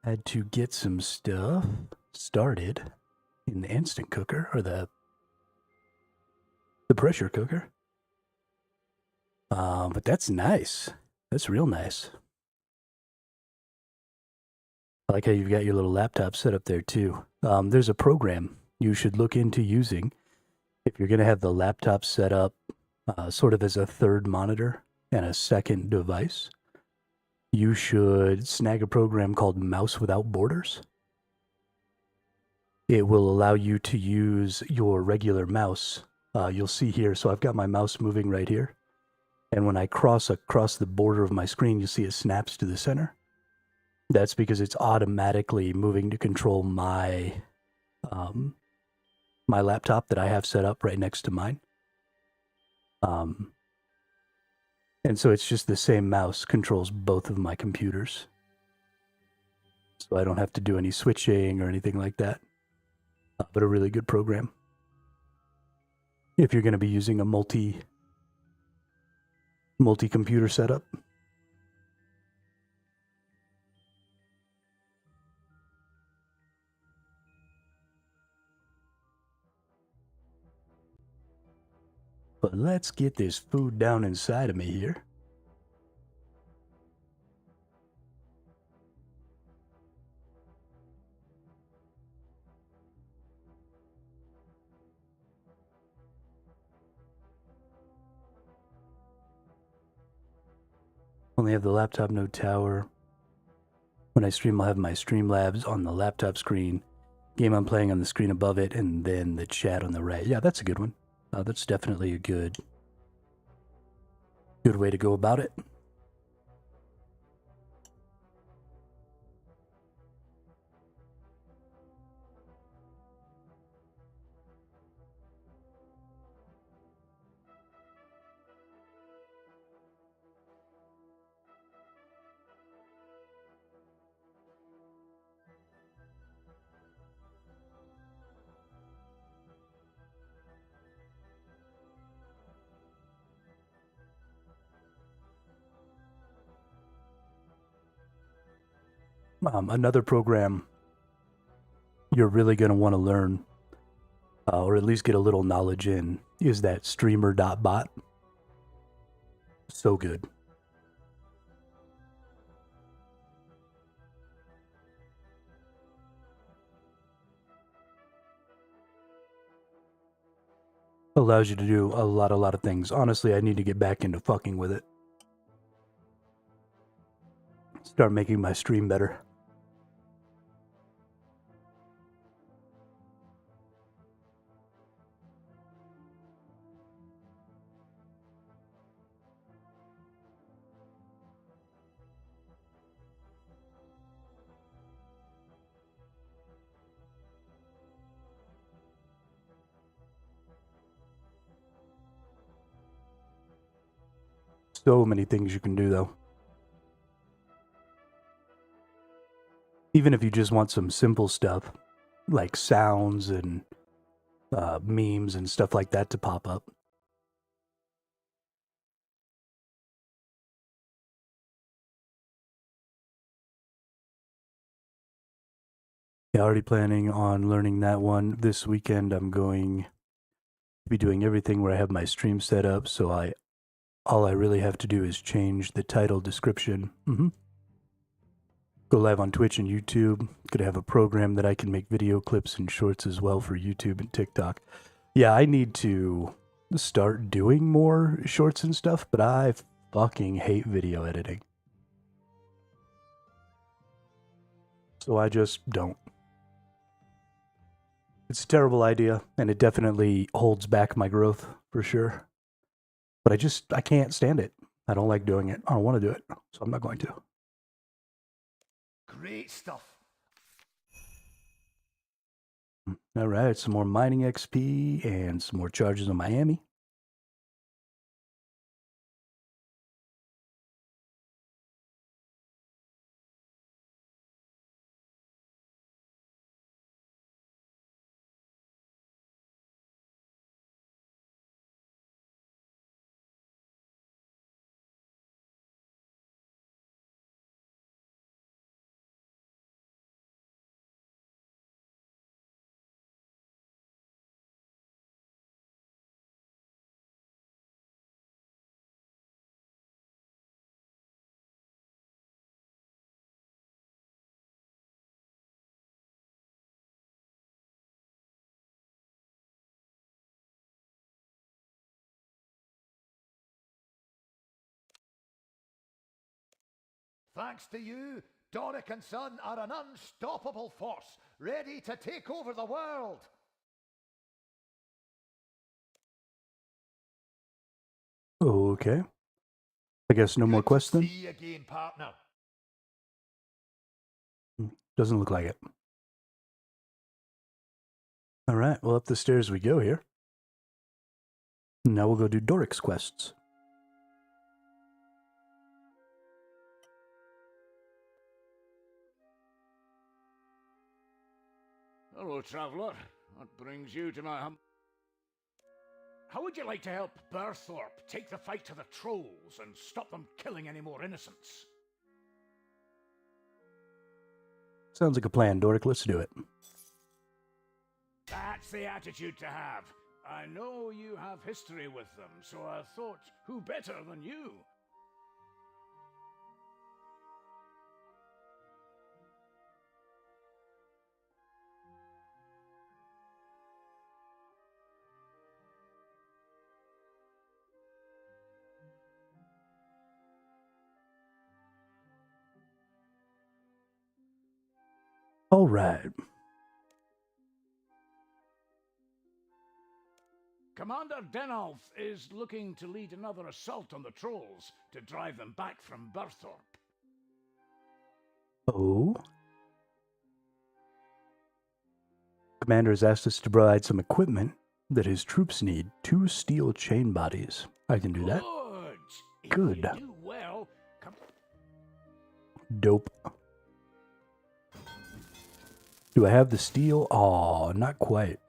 Had to get some stuff started in the instant cooker or the pressure cooker. But that's nice. That's real nice. I like how you've got your little laptop set up there too. There's a program you should look into using if you're going to have the laptop set up sort of as a third monitor and a second device. You should snag a program called Mouse Without Borders. It will allow you to use your regular mouse. You'll see here, so I've got my mouse moving right here. And when I cross across the border of my screen, you see it snaps to the center. That's because it's automatically moving to control my my laptop that I have set up right next to mine. And so it's just the same mouse controls both of my computers. So I don't have to do any switching or anything like that. But a really good program. If you're going to be using a multi-computer setup. But let's get this food down inside of me here. Only have the laptop, no tower. When I stream, I'll have my Streamlabs on the laptop screen, game I'm playing on the screen above it, and then the chat on the right. Yeah, that's a good one. That's definitely a good way to go about it. Another program you're really going to want to learn, or at least get a little knowledge in, is that streamer.bot. So good. Allows you to do a lot of things. Honestly, I need to get back into fucking with it. Start making my stream better. So many things you can do, though. Even if you just want some simple stuff, like sounds and memes and stuff like that to pop up. Yeah, already planning on learning that one. This weekend I'm going to be doing everything where I have my stream set up, so all I really have to do is change the title description. Go live on Twitch and YouTube. Gonna have a program that I can make video clips and shorts as well for YouTube and TikTok. Yeah, I need to start doing more shorts and stuff, but I fucking hate video editing. So I just don't. It's a terrible idea, and it definitely holds back my growth for sure. But I can't stand it. I don't like doing it. I don't want to do it, so I'm not going to. Great stuff. All right, some more mining XP and some more charges on Miami. Thanks to you, Doric and Son are an unstoppable force, ready to take over the world. Okay. I guess no more quests then? See you again, partner. Doesn't look like it. Alright, well up the stairs we go here. Now we'll go do Doric's quests. Hello, traveller. What brings you to my How would you like to help Burthorpe take the fight to the trolls and stop them killing any more innocents? Sounds like a plan, Doric. Let's do it. That's the attitude to have. I know you have history with them, so I thought, who better than you? Alright. Commander Denolf is looking to lead another assault on the trolls to drive them back from Burthorpe. Oh? Commander has asked us to provide some equipment that his troops need. 2 steel chain bodies. I can do that. Good. Good. If you do well, Dope. Do I have the steel? Aw, not quite.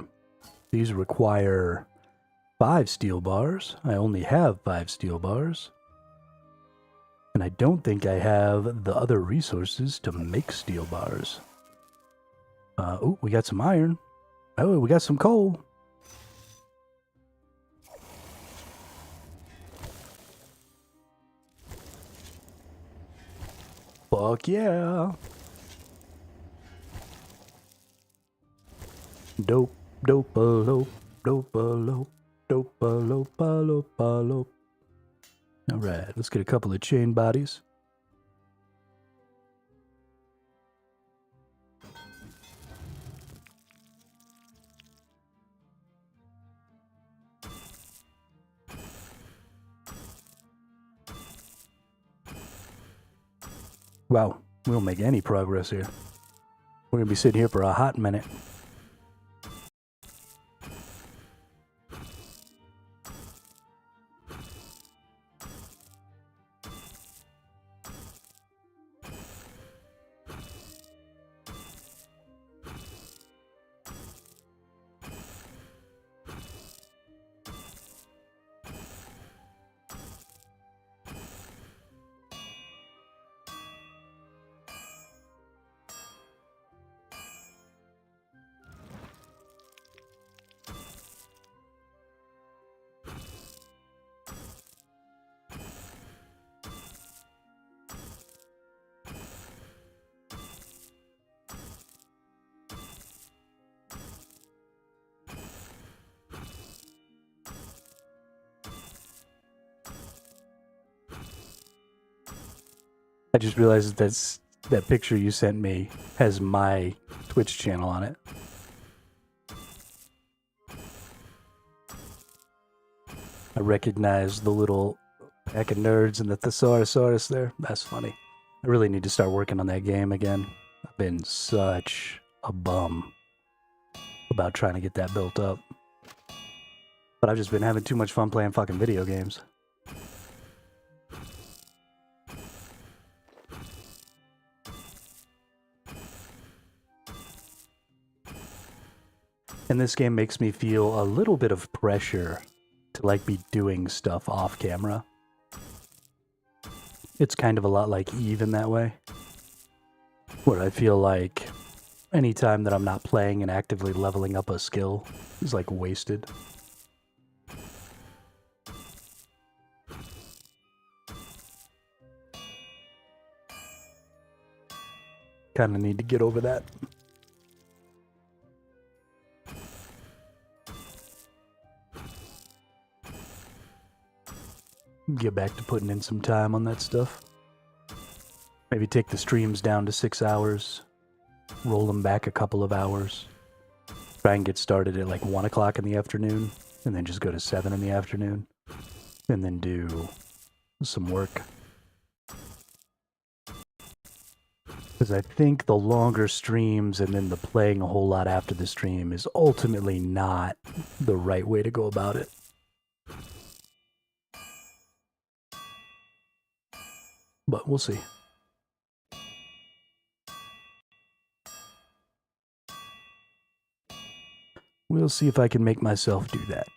These require 5 steel bars. I only have 5 steel bars. And I don't think I have the other resources to make steel bars. Oh, we got some iron. Oh, we got some coal. Fuck yeah. Dope, dope-a-lope, dope-a-lope, dope-a-lope, lope. Alright, let's get a couple of chain bodies. Wow, we don't make any progress here. We're gonna be sitting here for a hot minute. I just realized that picture you sent me has my Twitch channel on it. I recognize the little pack of nerds and the Thesaurus there. That's funny. I really need to start working on that game again. I've been such a bum about trying to get that built up. But I've just been having too much fun playing fucking video games. And this game makes me feel a little bit of pressure to like be doing stuff off camera. It's kind of a lot like Eve in that way, where I feel like any time that I'm not playing and actively leveling up a skill is like wasted. Kind of need to get over that. Get back to putting in some time on that stuff. Maybe take the streams down to 6 hours, roll them back a couple of hours, try and get started at like 1 o'clock in the afternoon, and then just go to 7 in the afternoon, and then do some work. Because I think the longer streams and then the playing a whole lot after the stream is ultimately not the right way to go about it. But we'll see. We'll see if I can make myself do that.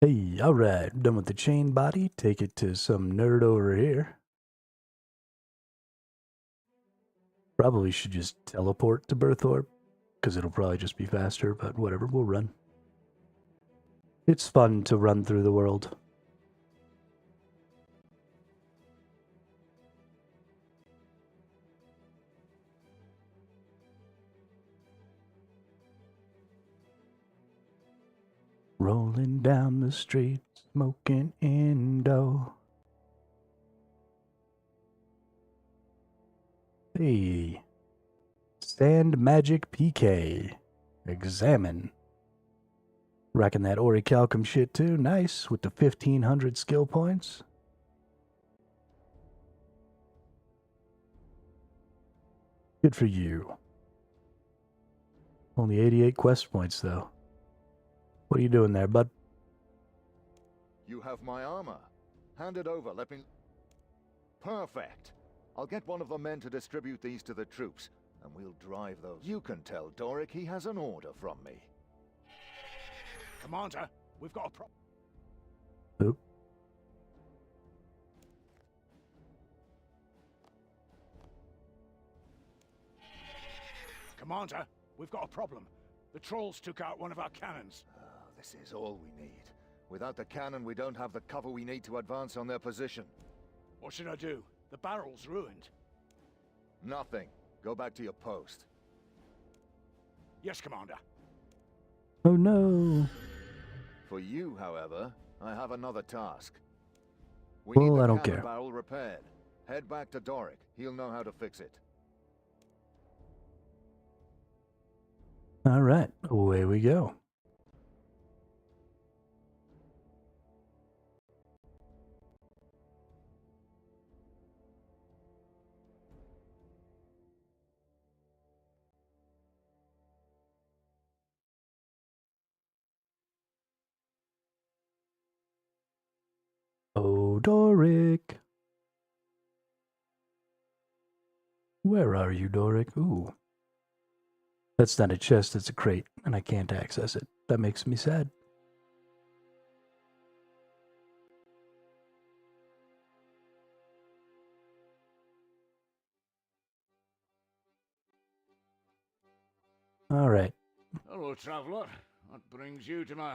Hey, alright, done with the chain body. Take it to some nerd over here. Probably should just teleport to Berthorpe, because it'll probably just be faster, but whatever, we'll run. It's fun to run through the world. Rolling down the street, smoking Indo. Hey, Sand Magic PK. Examine. Rocking that orichalcum shit too. Nice, with the 1500 skill points. Good for you. Only 88 quest points though. What are you doing there, bud? You have my armor. Hand it over, let me... Perfect. I'll get one of the men to distribute these to the troops, and we'll drive those. You can tell Doric he has an order from me. Commander, we've got a problem. Oop. Commander, we've got a problem. The trolls took out one of our cannons. This is all we need. Without the cannon, we don't have the cover we need to advance on their position. What should I do? The barrel's ruined. Nothing. Go back to your post. Yes, Commander. Oh no. For you, however, I have another task. We Well, need the I don't cannon care. barrel repaired. Head back to Doric. He'll know how to fix it. All right, away we go. Oh, Doric. Where are you, Doric? Ooh. That's not a chest, it's a crate, and I can't access it. That makes me sad. All right. Hello, traveller. What brings you to my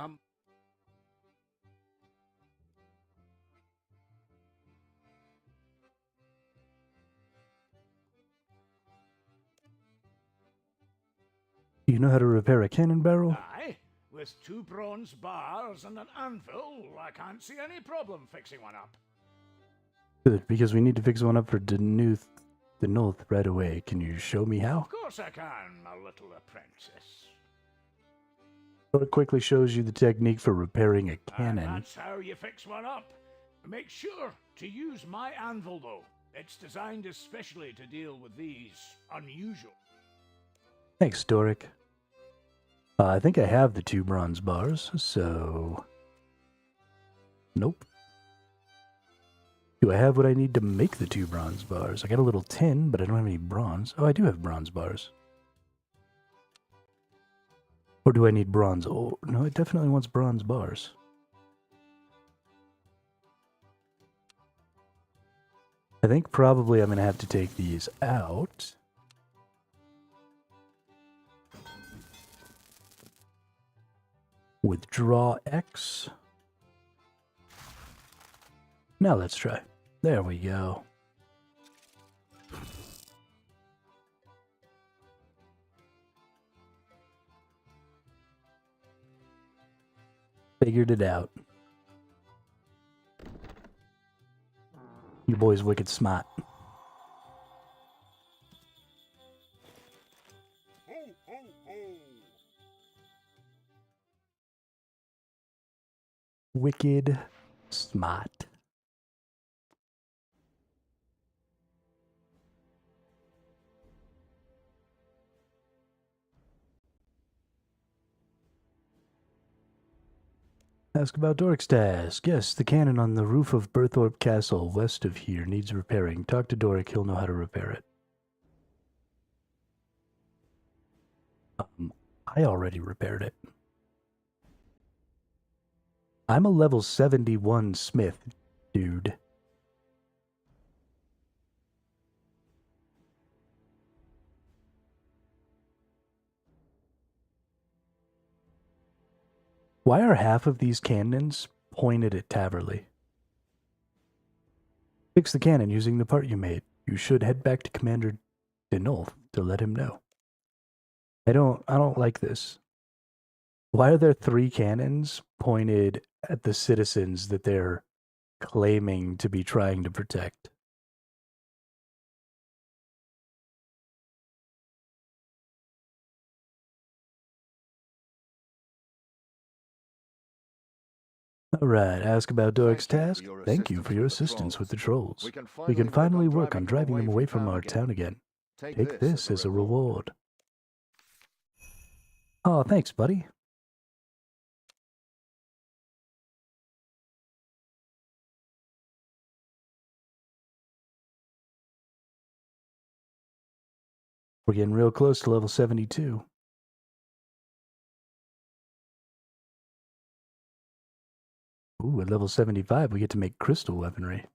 Do you know how to repair a cannon barrel? Aye, with 2 bronze bars and an anvil, I can't see any problem fixing one up. Good, because we need to fix one up for the North right away. Can you show me how? Of course I can, my little apprentice. So it quickly shows you the technique for repairing a And cannon. that's how you fix one up. Make sure to use my anvil, though. It's designed especially to deal with these unusual. Thanks, Doric. I think I have the 2 bronze bars, so... Nope. Do I have what I need to make the 2 bronze bars? I got a little tin, but I don't have any bronze. Oh, I do have bronze bars. Or do I need bronze? Oh, no, it definitely wants bronze bars. I think probably I'm going to have to take these out. Withdraw X. Now let's try. There we go. Figured it out. You boy's wicked smart. Wicked smart. Ask about Doric's task. Yes, the cannon on the roof of Berthorpe Castle, west of here, needs repairing. Talk to Doric, he'll know how to repair it. I already repaired it. I'm a level 71 smith, dude. Why are half of these cannons pointed at Taverley? Fix the cannon using the part you made. You should head back to Commander Denolf to let him know. I don't like this. Why are there 3 cannons pointed at the citizens that they're claiming to be trying to protect? Alright, ask about Doric's task. Thank you for your assistance with the trolls. We can finally work on driving them away from our town again. Take this as a reward. Oh, thanks, buddy. We're getting real close to level 72. Ooh, at level 75, we get to make crystal weaponry.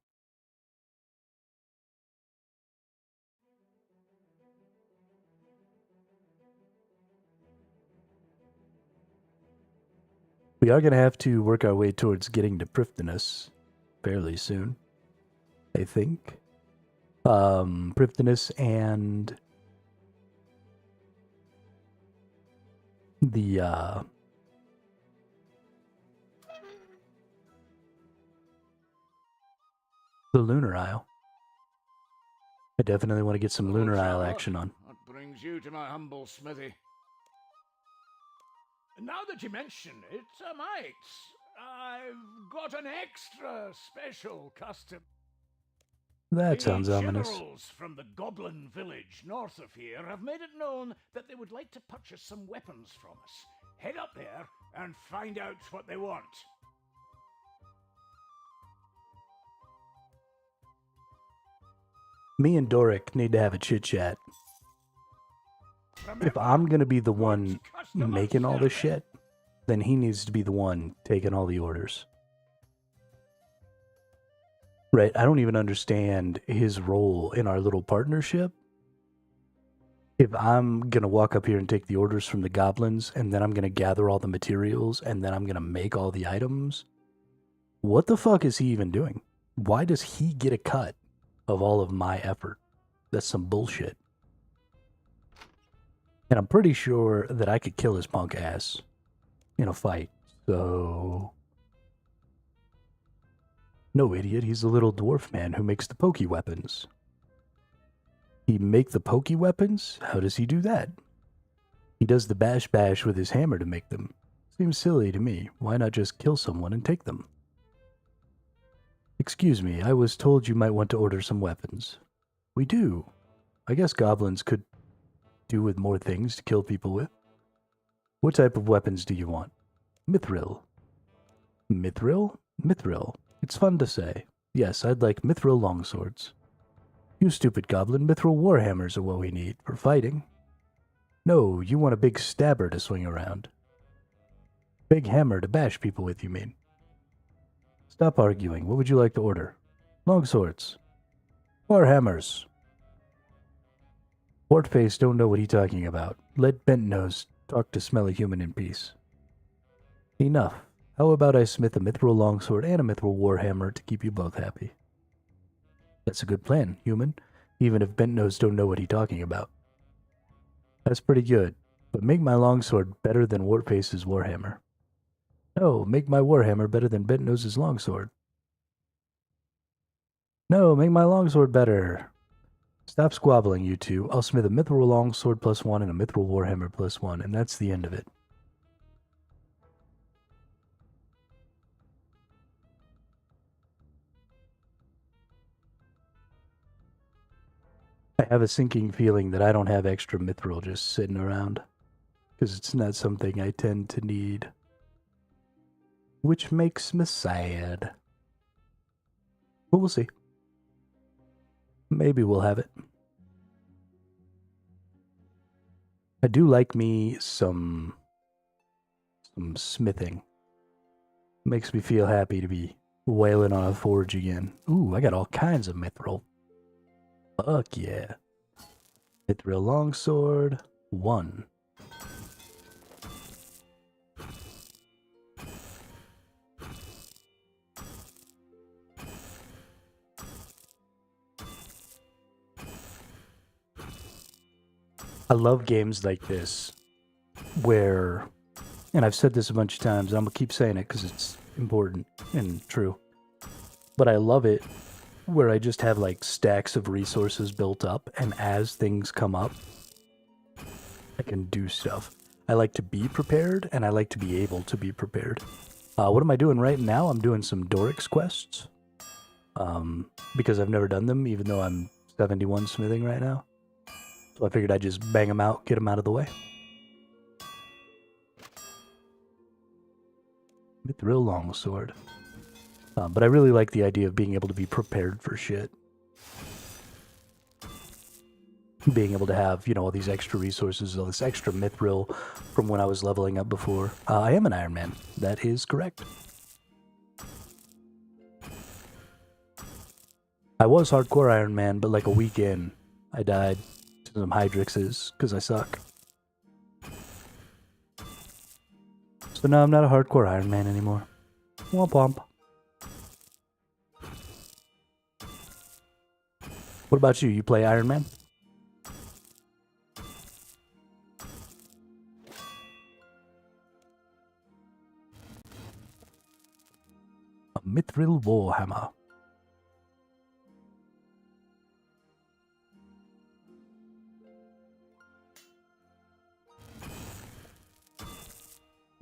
We are going to have to work our way towards getting to Prifdinus fairly soon, I think. Prifdinus and the Lunar Isle. I definitely want to get some Lunar Isle action on. That brings you to my humble smithy. Now that you mention it, I've got an extra special custom. That sounds The ominous. generals from the Goblin village north of here have made it known that they would like to purchase some weapons from us. Head up there and find out what they want. Me and Doric need to have a chit-chat. If I'm going to be the one making all this shit, then he needs to be the one taking all the orders. Right, I don't even understand his role in our little partnership. If I'm going to walk up here and take the orders from the goblins, and then I'm going to gather all the materials, and then I'm going to make all the items, what the fuck is he even doing? Why does he get a cut of all of my effort? That's some bullshit. And I'm pretty sure that I could kill his punk ass in a fight, so... No, idiot, he's a little dwarf man who makes the pokey weapons. He make the pokey weapons? How does he do that? He does the bash bash with his hammer to make them. Seems silly to me. Why not just kill someone and take them? Excuse me, I was told you might want to order some weapons. We do. I guess goblins could do with more things to kill people with. What type of weapons do you want? Mithril. Mithril? Mithril. It's fun to say. Yes, I'd like mithril longswords. You stupid goblin, mithril warhammers are what we need for fighting. No, you want a big stabber to swing around. Big hammer to bash people with, you mean? Stop arguing. What would you like to order? Longswords. Warhammers. Wartface don't know what he's talking about. Let Bentnose talk to Smelly Human in peace. Enough. How about I smith a mithril longsword and a mithril warhammer to keep you both happy? That's a good plan, human, even if Bentnose don't know what he's talking about. That's pretty good, but make my longsword better than Wartface's warhammer. No, make my warhammer better than Bentnose's longsword. No, make my longsword better. Stop squabbling, you two. I'll smith a mithril longsword +1 and a mithril warhammer +1, and that's the end of it. I have a sinking feeling that I don't have extra mithril just sitting around, because it's not something I tend to need, which makes me sad. But we'll see. Maybe we'll have it. I do like me some smithing. Makes me feel happy to be wailing on a forge again. Ooh, I got all kinds of mithril. Fuck yeah. Mithril longsword 1. I love games like this where, and I've said this a bunch of times, and I'm going to keep saying it because it's important and true, but I love it where I just have like stacks of resources built up, and as things come up, I can do stuff. I like to be prepared, and I like to be able to be prepared. What am I doing right now? I'm doing some Dorix quests, because I've never done them, even though I'm 71 smithing right now. So I figured I'd just bang them out, get them out of the way. Mithril longsword. But I really like the idea of being able to be prepared for shit. Being able to have, you know, all these extra resources, all this extra mithril from when I was leveling up before. I am an Iron Man. That is correct. I was hardcore Iron Man, but like a week in, I died to some Hydrixes because I suck. So now I'm not a hardcore Iron Man anymore. Womp womp. What about you? You play Iron Man? A mithril warhammer.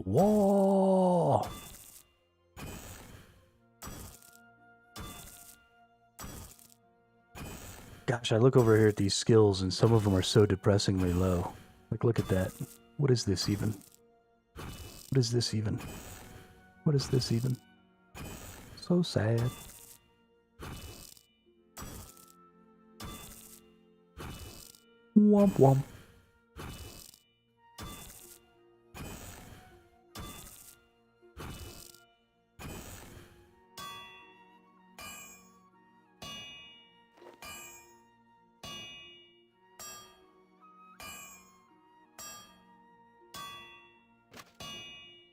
Whoa! Gosh, I look over here at these skills and some of them are so depressingly low. Like, look at that. What is this even? What is this even? What is this even? So sad. Womp womp.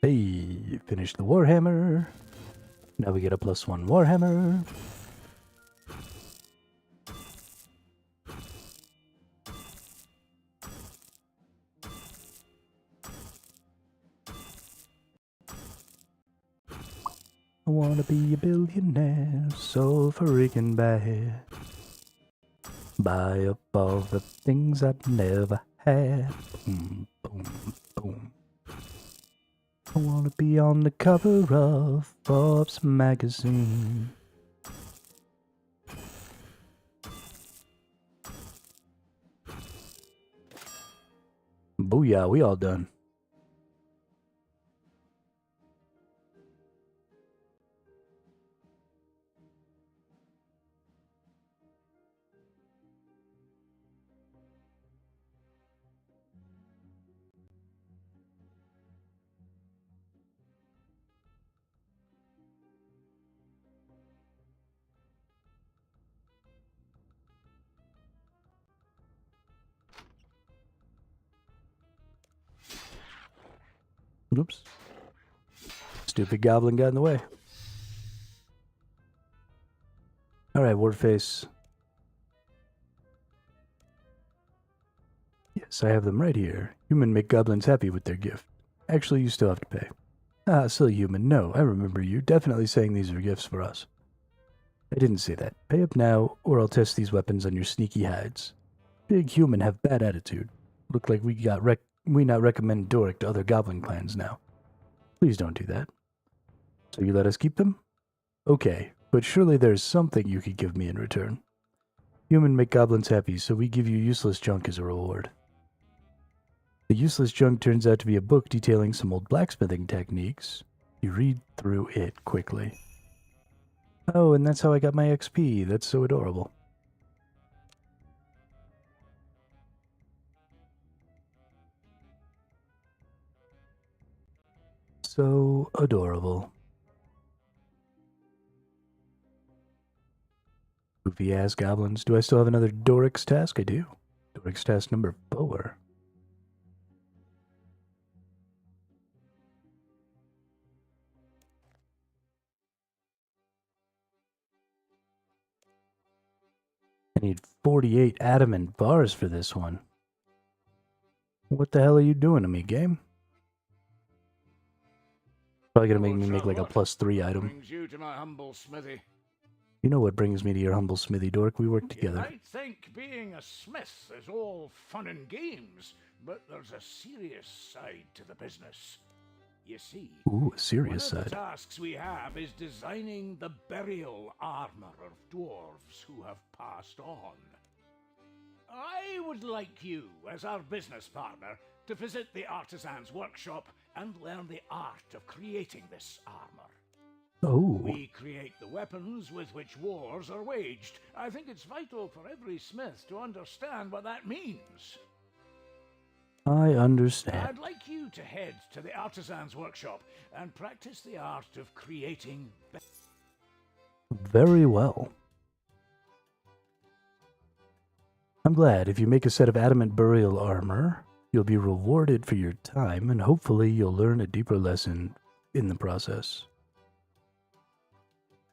Hey, finished the Warhammer. Now we get a +1 Warhammer. I wanna be a billionaire so freaking bad. Buy up all the things I've never had. Boom, boom, boom. I wanna be on the cover of Forbes magazine. Booyah, we all done. Oops. Stupid goblin got in the way. Alright, Warface. Yes, I have them right here. Human make goblins happy with their gift. Actually, you still have to pay. Ah, silly human. No, I remember you. Definitely saying these are gifts for us. I didn't say that. Pay up now, or I'll test these weapons on your sneaky hides. Big human have bad attitude. Look like we not recommend Doric to other goblin clans now. Please don't do that. So you let us keep them? Okay, but surely there's something you could give me in return. Human make goblins happy, so we give you useless junk as a reward. The useless junk turns out to be a book detailing some old blacksmithing techniques. You read through it quickly. Oh, and that's how I got my XP. That's so adorable. So adorable. Goofy ass goblins. Do I still have another Doric's task? I do. Doric's task number 4. I need 48 adamant bars for this one. What the hell are you doing to me, game? Probably gonna make me make like a +3 item. Brings you to my humble smithy. You know what brings me to your humble smithy, Dork? We work You together. might think being a smith is all fun and games, but there's a serious side to the business. You see, Ooh, a serious one of side. the tasks we have is designing the burial armor of dwarves who have passed on. I would like you, as our business partner, to visit the artisan's workshop and learn the art of creating this armor. Oh, We create the weapons with which wars are waged. I think it's vital for every smith to understand what that means. I understand. I'd like you to head to the artisan's workshop and practice the art of creating. Very well. I'm glad if you make a set of adamant burial armor, you'll be rewarded for your time, and hopefully you'll learn a deeper lesson in the process.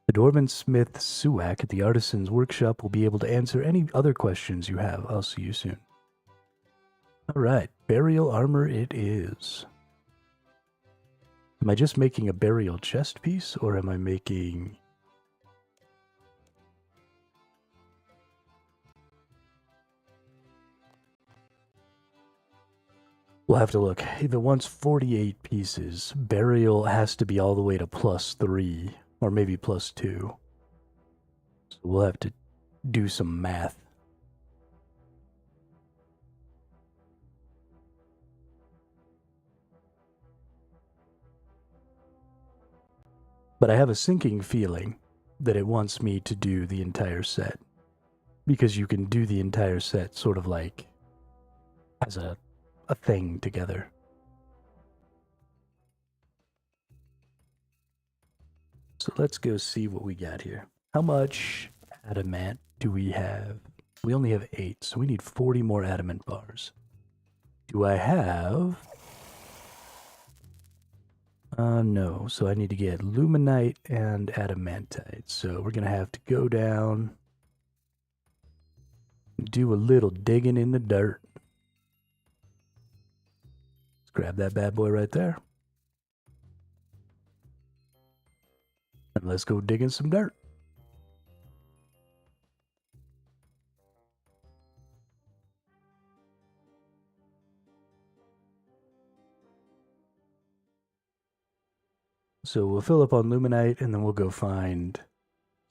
The Dwarven Smith Suak at the Artisan's Workshop will be able to answer any other questions you have. I'll see you soon. Alright, burial armor it is. Am I just making a burial chest piece, or am I making... We'll have to look. If it wants 48 pieces, burial has to be all the way to +3, or maybe +2. So we'll have to do some math. But I have a sinking feeling that it wants me to do the entire set. Because you can do the entire set sort of like as a thing together. So let's go see what we got here. How much adamant do we have? We only have 8, so we need 40 more adamant bars. Do I have... no, so I need to get luminite and adamantite. So we're gonna have to go down, do a little digging in the dirt. Let's grab that bad boy right there. And let's go dig in some dirt. So we'll fill up on luminite, and then we'll go find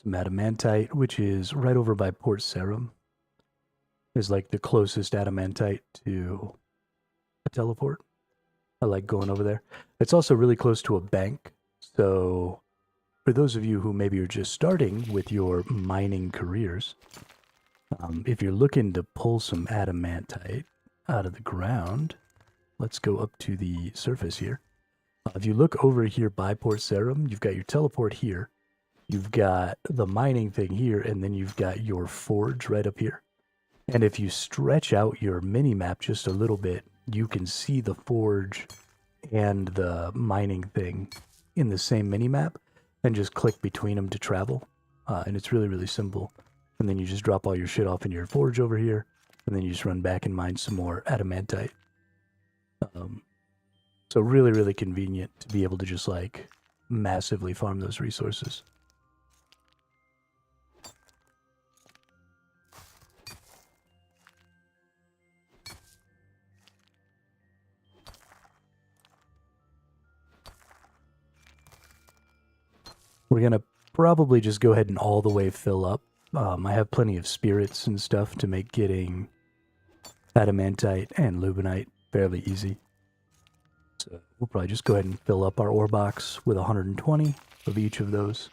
some adamantite, which is right over by Port Sarum. Is like the closest adamantite to a teleport. I like going over there. It's also really close to a bank, so for those of you who maybe are just starting with your mining careers, if you're looking to pull some adamantite out of the ground, let's go up to the surface here. If you look over here by Port Sarum, you've got your teleport here, you've got the mining thing here, and then you've got your forge right up here. And if you stretch out your mini-map just a little bit, you can see the forge and the mining thing in the same mini-map, and just click between them to travel. And it's really, really simple. And then you just drop all your shit off in your forge over here, and then you just run back and mine some more adamantite. So really, really convenient to be able to just like massively farm those resources. we're going to probably just go ahead and all the way fill up. I have plenty of spirits and stuff to make getting adamantite and lubinite fairly easy. So we'll probably just go ahead and fill up our ore box with 120 of each of those.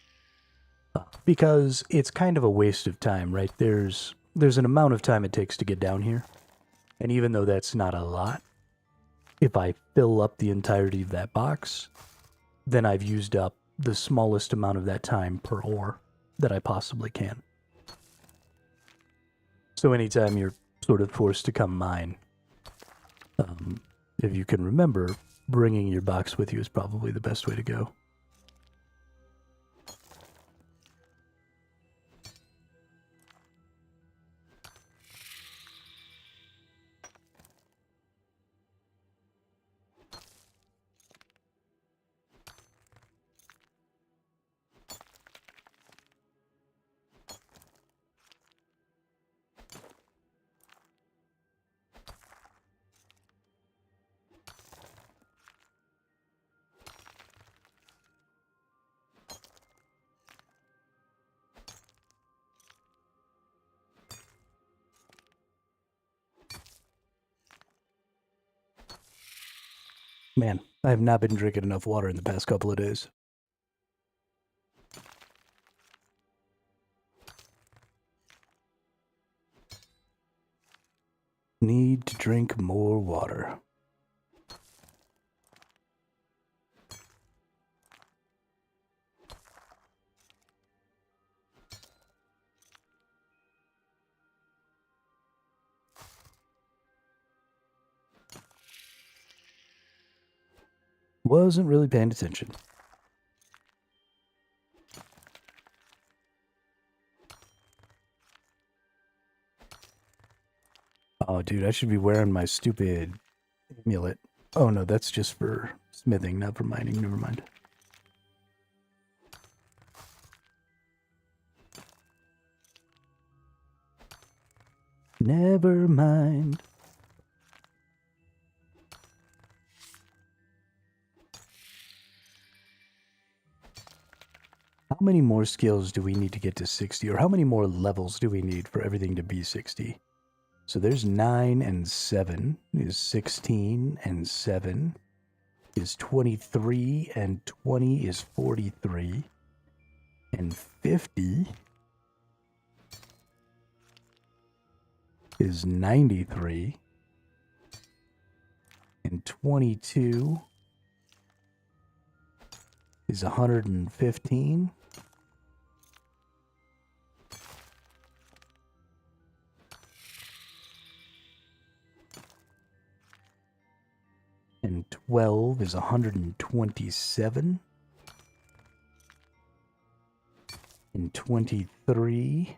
Because it's kind of a waste of time, right? There's an amount of time it takes to get down here. And even though that's not a lot, if I fill up the entirety of that box, then I've used up the smallest amount of that time per ore that I possibly can. So anytime you're sort of forced to come mine, if you can remember, bringing your box with you is probably the best way to go. Man, I have not been drinking enough water in the past couple of days. Need to drink more water. Wasn't really paying attention. Oh, dude, I should be wearing my stupid amulet. Oh, no, that's just for smithing, not for mining. Never mind. Never mind. How many more skills do we need to get to 60? Or how many more levels do we need for everything to be 60? So there's 9 and 7 is 16 and 7 is 23 and 20 is 43 and 50 is 93 and 22 is 115. And 12 is 127. And 23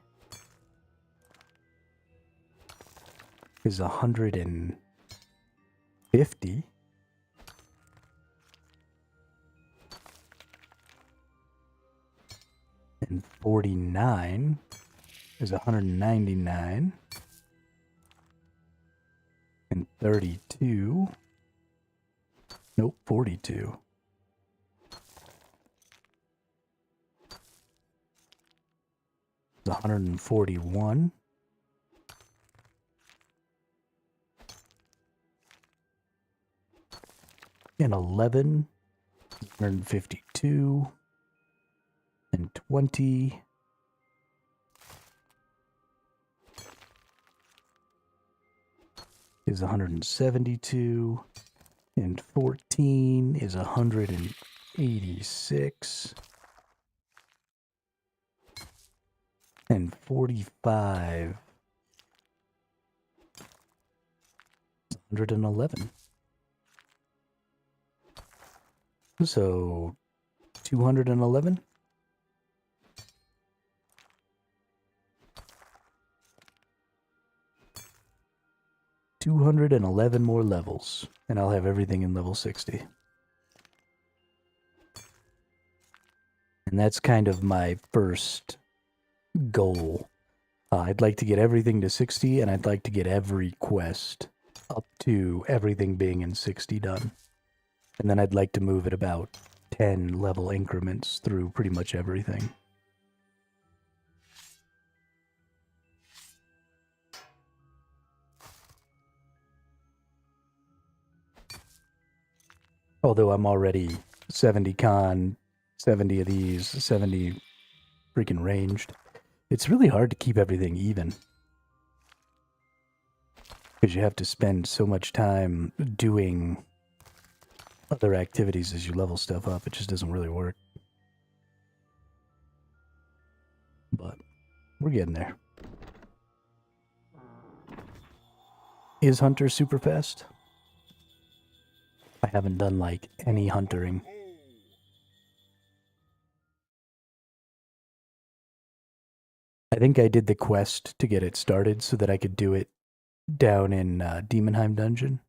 is 150. And 49 is 199. And 32. Nope, 42. It's 141. And 11, 152. And 20. Is 172. And 14 is 186. And 45 is 111. So 211. $211 more levels, and I'll have everything in level 60. And that's kind of my first goal. I'd like to get everything to 60, and I'd like to get every quest up to everything being in 60 done. And then I'd like to move at about 10 level increments through pretty much everything. Although I'm already 70 con, 70 of these, 70 freaking ranged. It's really hard to keep everything even. Because you have to spend so much time doing other activities as you level stuff up. It just doesn't really work. But we're getting there. Is Hunter super fast? I haven't done like any huntering. I think I did the quest to get it started so that I could do it down in Demonheim Dungeon.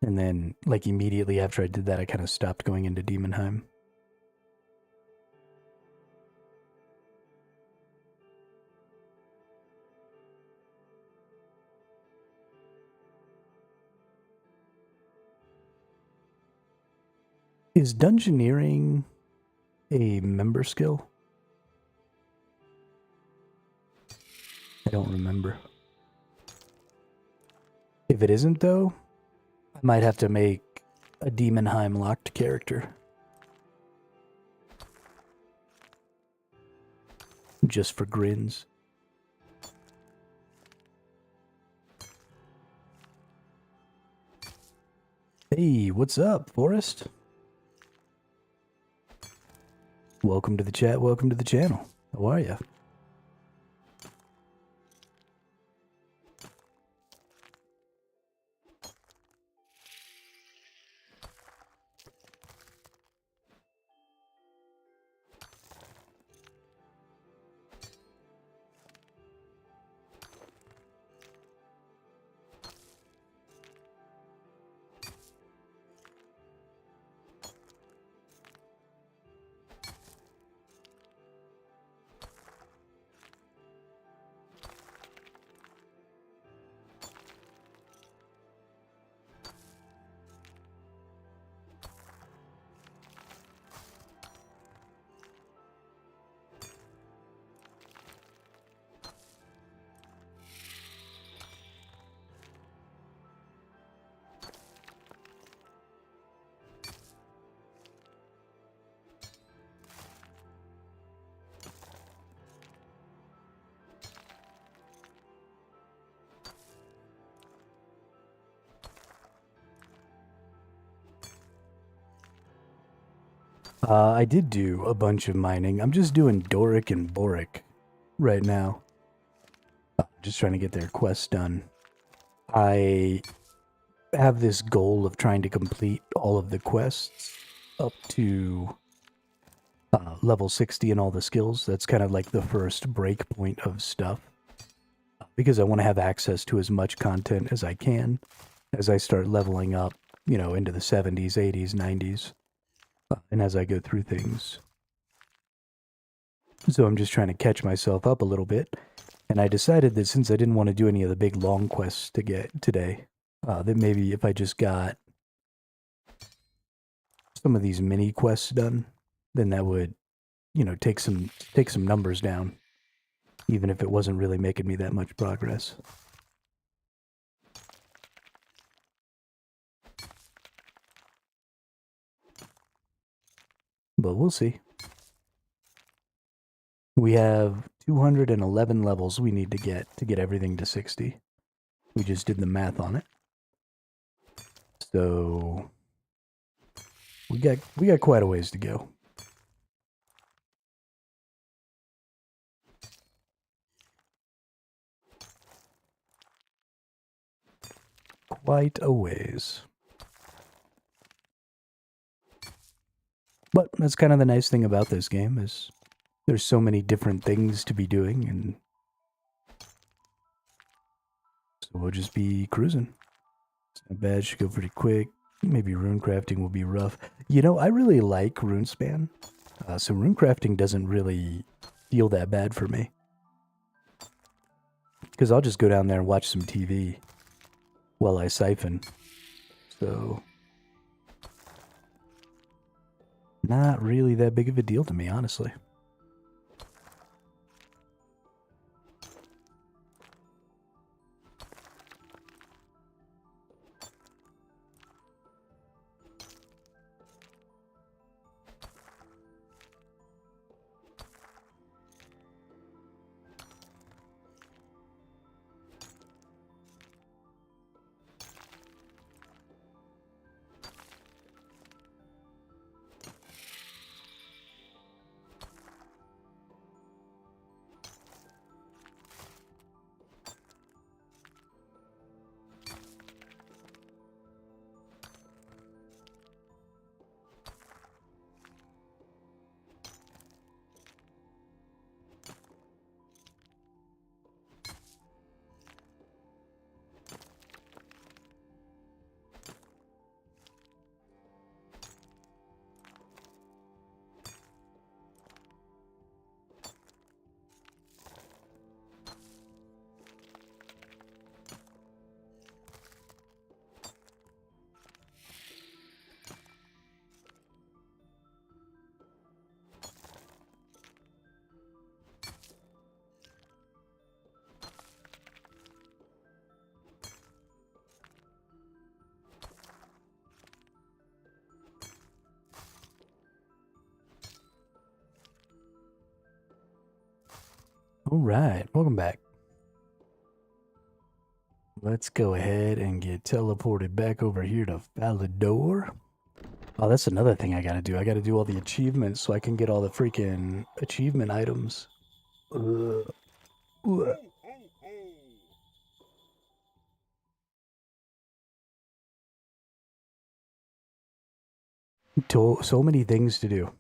And then, like, immediately after I did that, I kind of stopped going into Demonheim. Is dungeoneering a member skill? I don't remember. If it isn't, though, I might have to make a Demonheim locked character. Just for grins. Hey, what's up, Forrest? Welcome to the chat, welcome to the channel. How are you? I did do a bunch of mining. I'm just doing Doric and Boric right now. Just trying to get their quests done. I have this goal of trying to complete all of the quests up to level 60 in all the skills. That's kind of like the first break point of stuff. Because I want to have access to as much content as I can as I start leveling up, you know, into the 70s, 80s, 90s. And as I go through things. So I'm just trying to catch myself up a little bit. And I decided that since I didn't want to do any of the big long quests to get today, that maybe if I just got some of these mini quests done, then that would, you know, take some numbers down, even if it wasn't really making me that much progress. But we'll see. We have 211 levels we need to get everything to 60. We just did the math on it. So we got quite a ways to go. Quite a ways. But that's kind of the nice thing about this game is there's so many different things to be doing, and so we'll just be cruising. It's not bad, should go pretty quick. Maybe rune crafting will be rough. You know, I really like RuneSpan, so rune crafting doesn't really feel that bad for me. Because I'll just go down there and watch some TV while I siphon. So Not really that big of a deal to me, honestly. All right, welcome back. Let's go ahead and get teleported back over here to Falador. Oh, that's another thing I gotta do. I gotta do all the achievements so I can get all the freaking achievement items. Ugh. Ugh. So many things to do.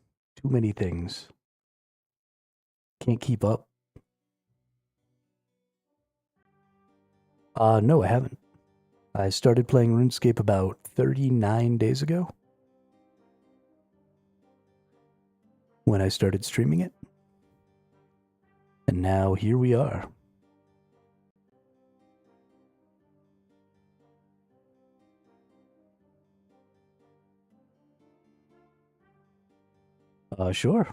Too many things. Can't keep up. No, I haven't. I started playing RuneScape about 39 days ago. When I started streaming it. And now here we are. Sure.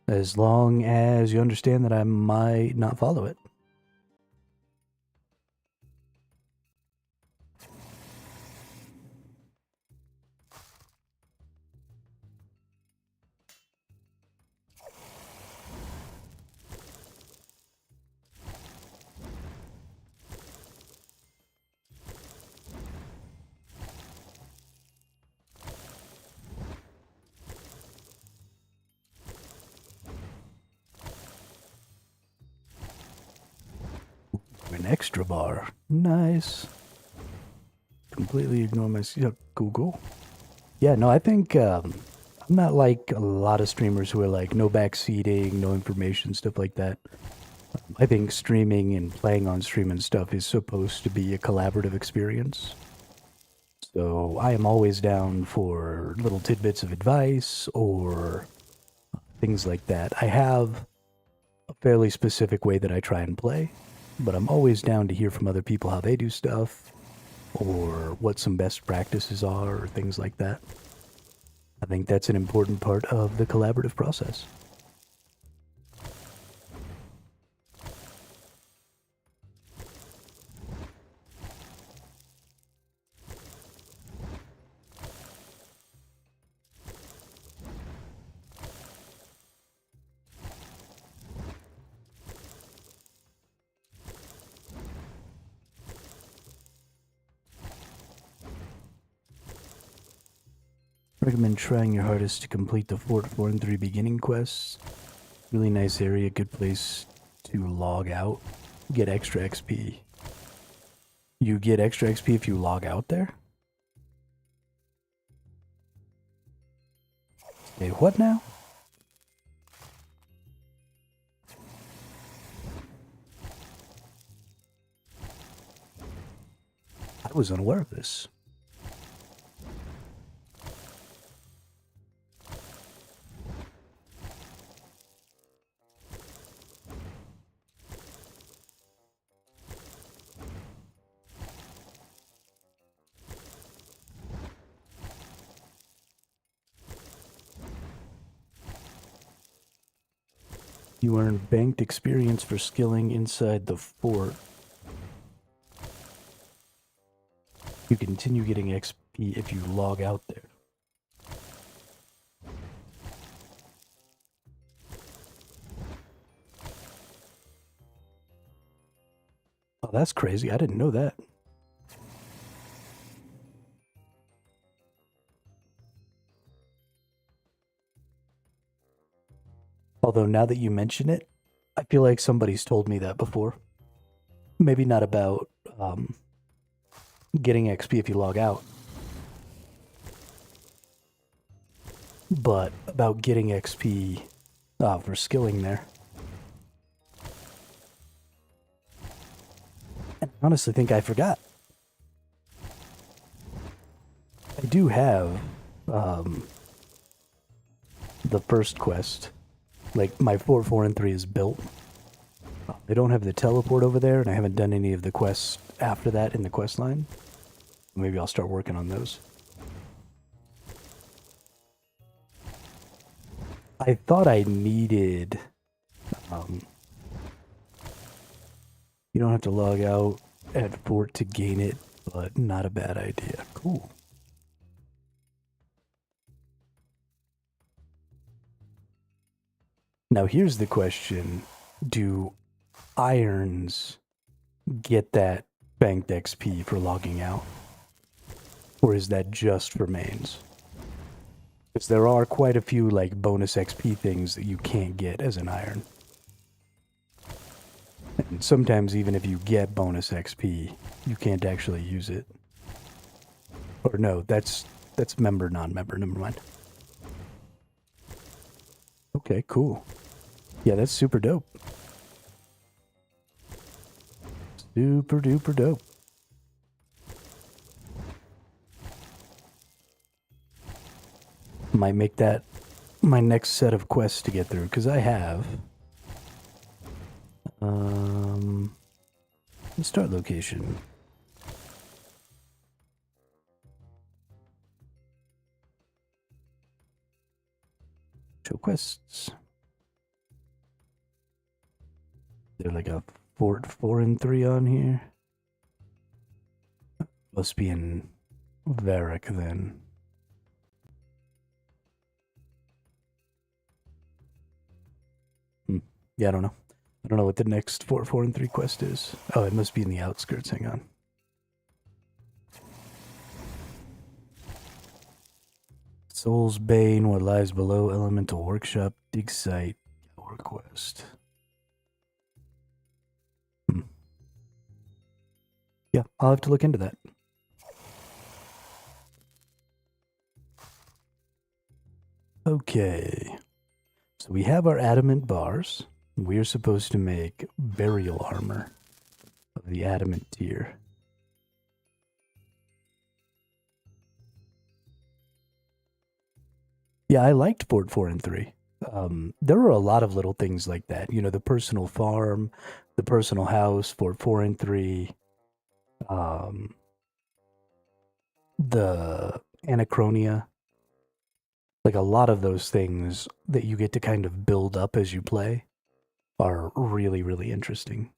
As long as you understand that I might not follow it. An extra bar. Nice. Completely ignore my... Yeah, Google. Yeah, no, I think I'm not like a lot of streamers who are like no backseating, no information, stuff like that. I think streaming and playing on stream and stuff is supposed to be a collaborative experience. So I am always down for little tidbits of advice or things like that. I have a fairly specific way that I try and play, but I'm always down to hear from other people how they do stuff or what some best practices are or things like that. I think that's an important part of the collaborative process. Recommend trying your hardest to complete the Fort 4 and 3 beginning quests. Really nice area, good place to log out. Get extra XP. You get extra XP if you log out there? Hey, what now? I was unaware of this. You earn banked experience for skilling inside the fort. You continue getting XP if you log out there. Oh, that's crazy. I didn't know that. Although now that you mention it, I feel like somebody's told me that before. Maybe not about getting XP if you log out, but about getting XP for skilling there. And I honestly think I forgot. I do have the first quest. Like, my 4, 4, and 3 is built. I don't have the teleport over there, and I haven't done any of the quests after that in the quest line. Maybe I'll start working on those. I thought I needed... you don't have to log out at fort to gain it, but not a bad idea. Cool. Now here's the question. Do irons get that banked XP for logging out? Or is that just for mains? Because there are quite a few like bonus XP things that you can't get as an iron. And sometimes even if you get bonus XP, you can't actually use it. Or no, that's member, non-member, never mind. Okay, cool. Yeah, that's super dope. Super duper dope. Might make that my next set of quests to get through, because I have... start location. Show quests. They're like a fort 4 and 3 on here. Must be in Varric then. Yeah, I don't know. I don't know what the next 4, 4, and 3 quest is. Oh, it must be in the outskirts. Hang on. Soul's Bane, what lies below Elemental Workshop, dig site, or quest. Yeah, I'll have to look into that. Okay. So we have our adamant bars. We are supposed to make burial armor of the adamant tier. Yeah, I liked Fort 4 and 3. There were a lot of little things like that. You know, the personal farm, the personal house, Fort 4 and 3. The Anachronia. Like a lot of those things that you get to kind of build up as you play are really, really interesting.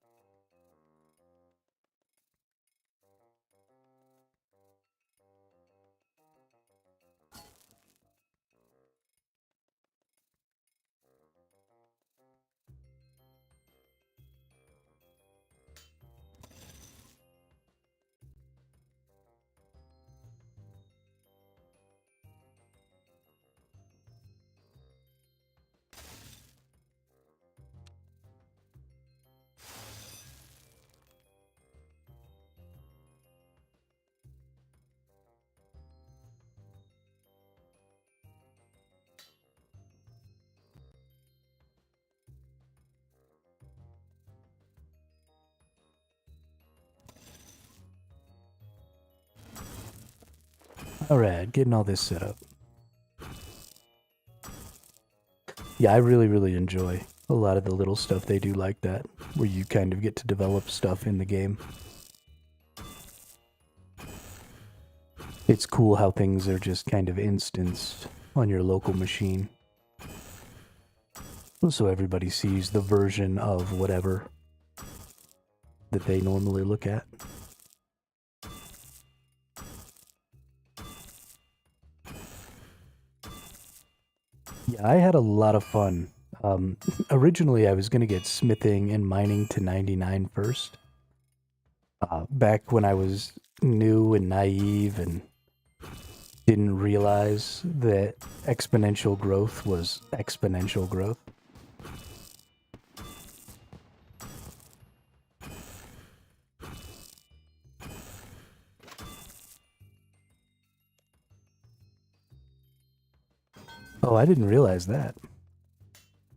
Alright, getting all this set up. Yeah, I really, really enjoy a lot of the little stuff they do like that, where you kind of get to develop stuff in the game. It's cool how things are just kind of instanced on your local machine. so everybody sees the version of whatever that they normally look at. Yeah, I had a lot of fun. Originally, I was going to get smithing and mining to 99 first. Back when I was new and naive and didn't realize that exponential growth was exponential growth. Oh, I didn't realize that.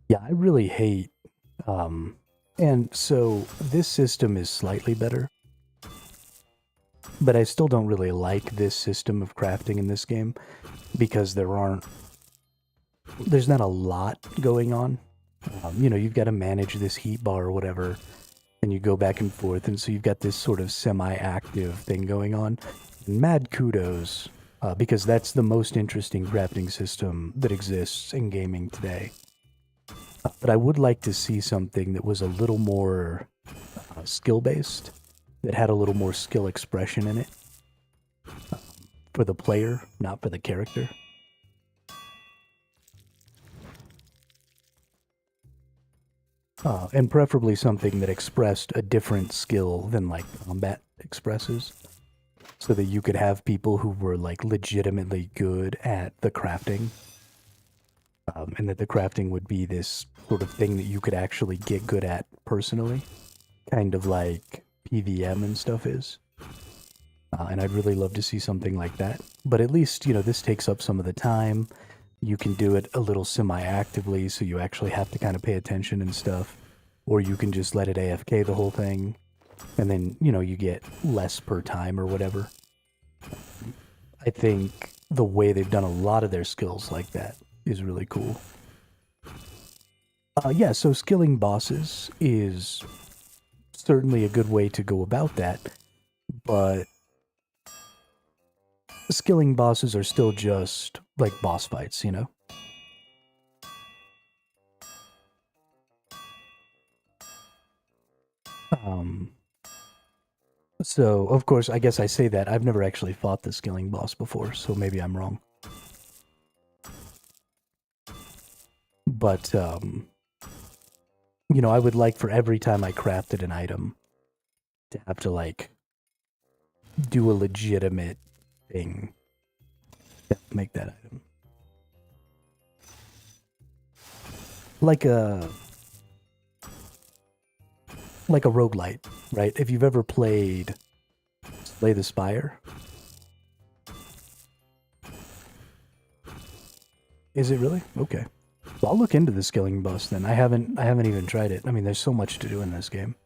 Yeah, I really hate... and so this system is slightly better. But I still don't really like this system of crafting in this game because there's not a lot going on. You know, you've got to manage this heat bar or whatever, and you go back and forth, and so you've got this sort of semi-active thing going on. And mad kudos, because that's the most interesting crafting system that exists in gaming today. But I would like to see something that was a little more skill-based, that had a little more skill expression in it for the player, not for the character. And preferably something that expressed a different skill than like combat expresses, so that you could have people who were like legitimately good at the crafting, and that the crafting would be this sort of thing that you could actually get good at personally, kind of like PVM and stuff is. And I'd really love to see something like that. But at least, you know, this takes up some of the time. You can do it a little semi-actively, so you actually have to kind of pay attention and stuff. Or you can just let it AFK the whole thing, and then, you know, you get less per time or whatever. I think the way they've done a lot of their skills like that is really cool. Yeah, so skilling bosses is certainly a good way to go about that, but skilling bosses are still just like boss fights, you know? So, of course, I guess I say that. I've never actually fought the skilling boss before, so maybe I'm wrong. But, you know, I would like for every time I crafted an item to have to, like, do a legitimate thing to make that item. Like a roguelite, right? If you've ever played Slay the Spire. Is it really? Okay. Well, I'll look into the skilling boss then. I haven't even tried it. I mean, there's so much to do in this game.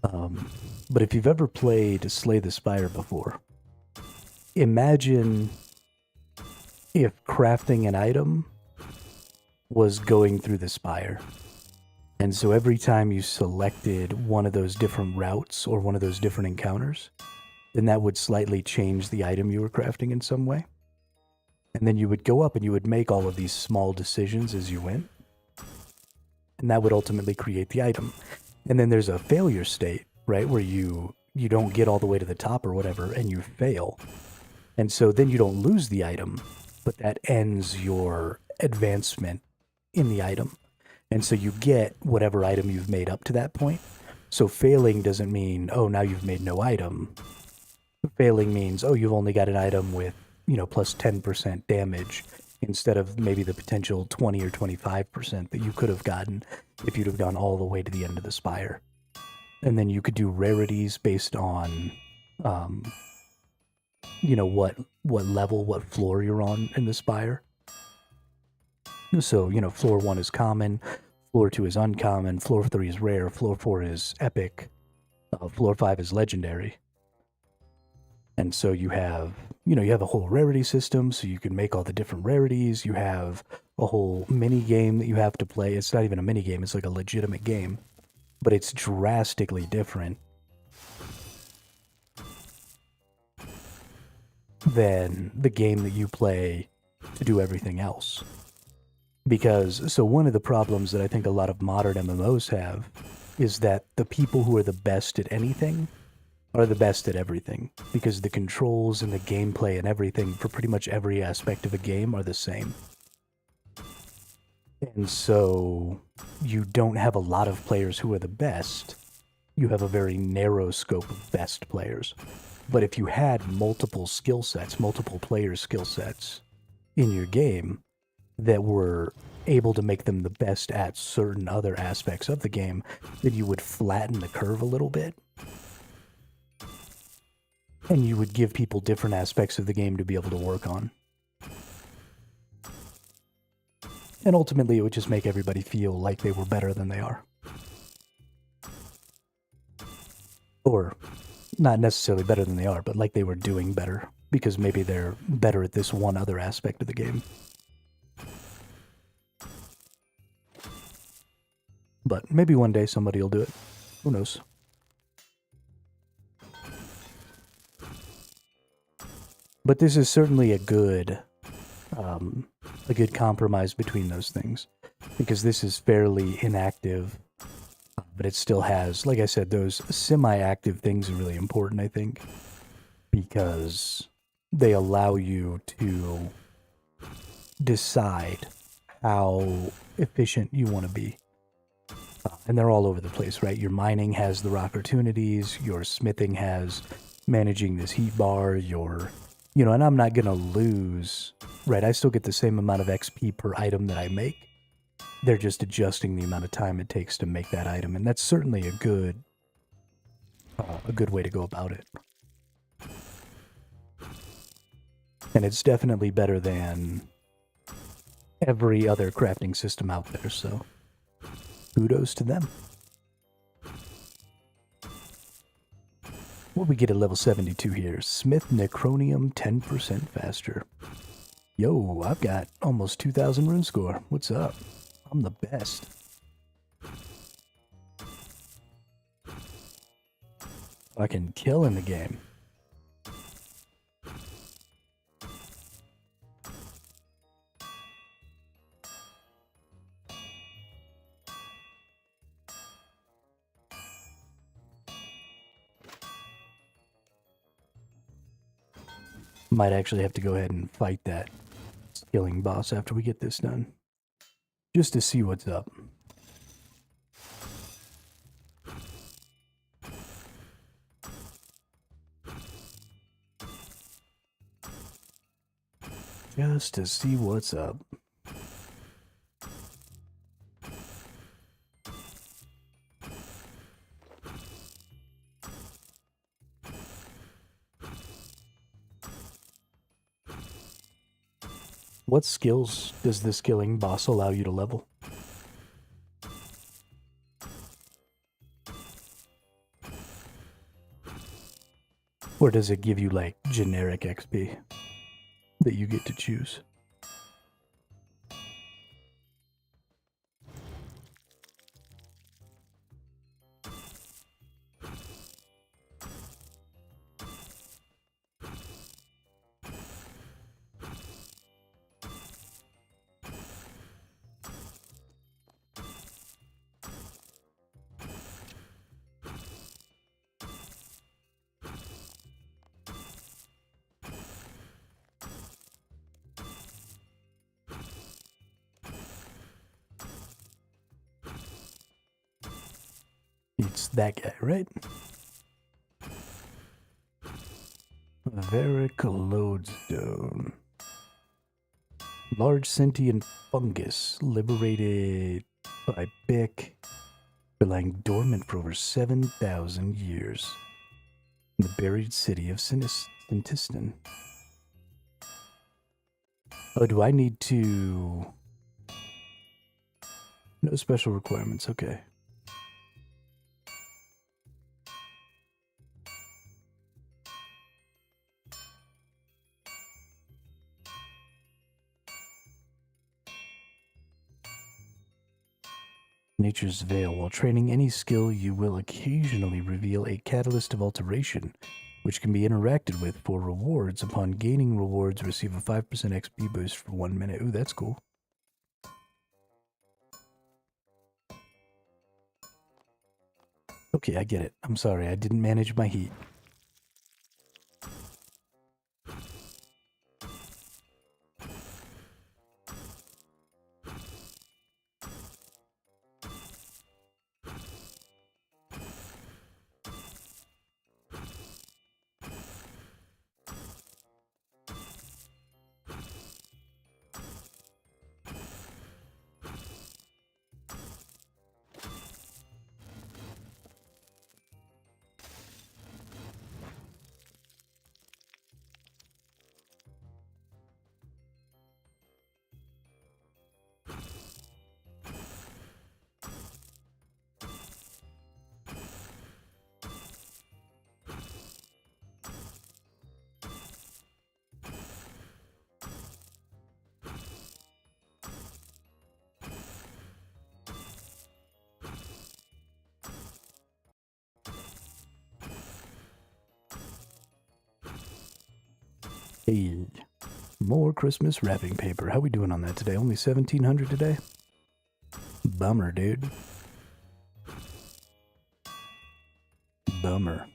But if you've ever played Slay the Spire before, imagine if crafting an item was going through the spire. And so every time you selected one of those different routes or one of those different encounters, then that would slightly change the item you were crafting in some way. And then you would go up and you would make all of these small decisions as you went. And that would ultimately create the item. And then there's a failure state, right, where you don't get all the way to the top or whatever, and you fail. And so then you don't lose the item, but that ends your advancement in the item. And so you get whatever item you've made up to that point. So failing doesn't mean, oh, now you've made no item. Failing means, oh, you've only got an item with, you know, plus 10% damage instead of maybe the potential 20 or 25% that you could have gotten if you'd have gone all the way to the end of the spire. And then you could do rarities based on, you know, what level, what floor you're on in the spire. So, you know, floor 1 is common, floor 2 is uncommon, floor 3 is rare, floor 4 is epic, floor 5 is legendary. And so you have, you know, you have a whole rarity system, so you can make all the different rarities. You have a whole mini game that you have to play. It's not even a mini game, it's like a legitimate game, but it's drastically different than the game that you play to do everything else. Because, so one of the problems that I think a lot of modern MMOs have is that the people who are the best at anything are the best at everything. Because the controls and the gameplay and everything for pretty much every aspect of a game are the same. And so you don't have a lot of players who are the best. You have a very narrow scope of best players. But if you had multiple skill sets, multiple player skill sets in your game that were able to make them the best at certain other aspects of the game, then you would flatten the curve a little bit. And you would give people different aspects of the game to be able to work on. And ultimately, it would just make everybody feel like they were better than they are. Or, not necessarily better than they are, but like they were doing better, because maybe they're better at this one other aspect of the game. But maybe one day somebody will do it. Who knows? But this is certainly a good compromise between those things, because this is fairly inactive, but it still has, like I said, those semi-active things are really important, I think, because they allow you to decide how efficient you want to be. And they're all over the place, right? Your mining has the opportunities, your smithing has managing this heat bar, and I'm not going to lose, right? I still get the same amount of XP per item that I make. They're just adjusting the amount of time it takes to make that item, and that's certainly a good way to go about it. And it's definitely better than every other crafting system out there, so kudos to them. What we get at level 72 here? Smith Necronium 10% faster. Yo, I've got almost 2,000 rune score. What's up? I'm the best. Fucking killing the game. Might actually have to go ahead and fight that skilling boss after we get this done. Just to see what's up. Just to see what's up. What skills does this killing boss allow you to level? Or does it give you, like, generic XP that you get to choose? It's that guy, right? Varic lodestone. Large sentient fungus liberated by Bick, but lying dormant for over 7,000 years in the buried city of Sintistan. Oh, do I need to... No special requirements, okay. Nature's Veil. While training any skill, you will occasionally reveal a catalyst of alteration, which can be interacted with for rewards. Upon gaining rewards, receive a 5% XP boost for 1 minute. Ooh, that's cool. Okay, I get it. I'm sorry, I didn't manage my heat. Hey, more Christmas wrapping paper. How we doing on that today? Only 1,700 today? Bummer, dude. Bummer.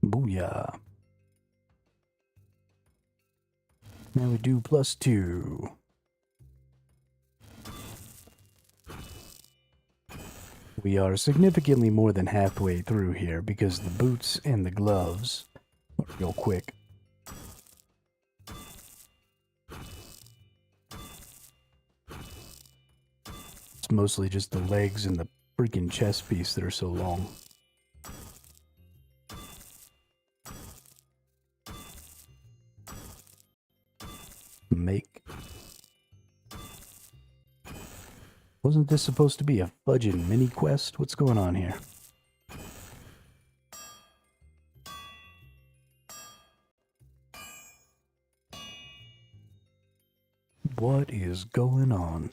Booyah. Now we do +2. We are significantly more than halfway through here because the boots and the gloves are real quick. It's mostly just the legs and the freaking chest piece that are so long. Make. Wasn't this supposed to be a fudging mini quest? What's going on here? What is going on?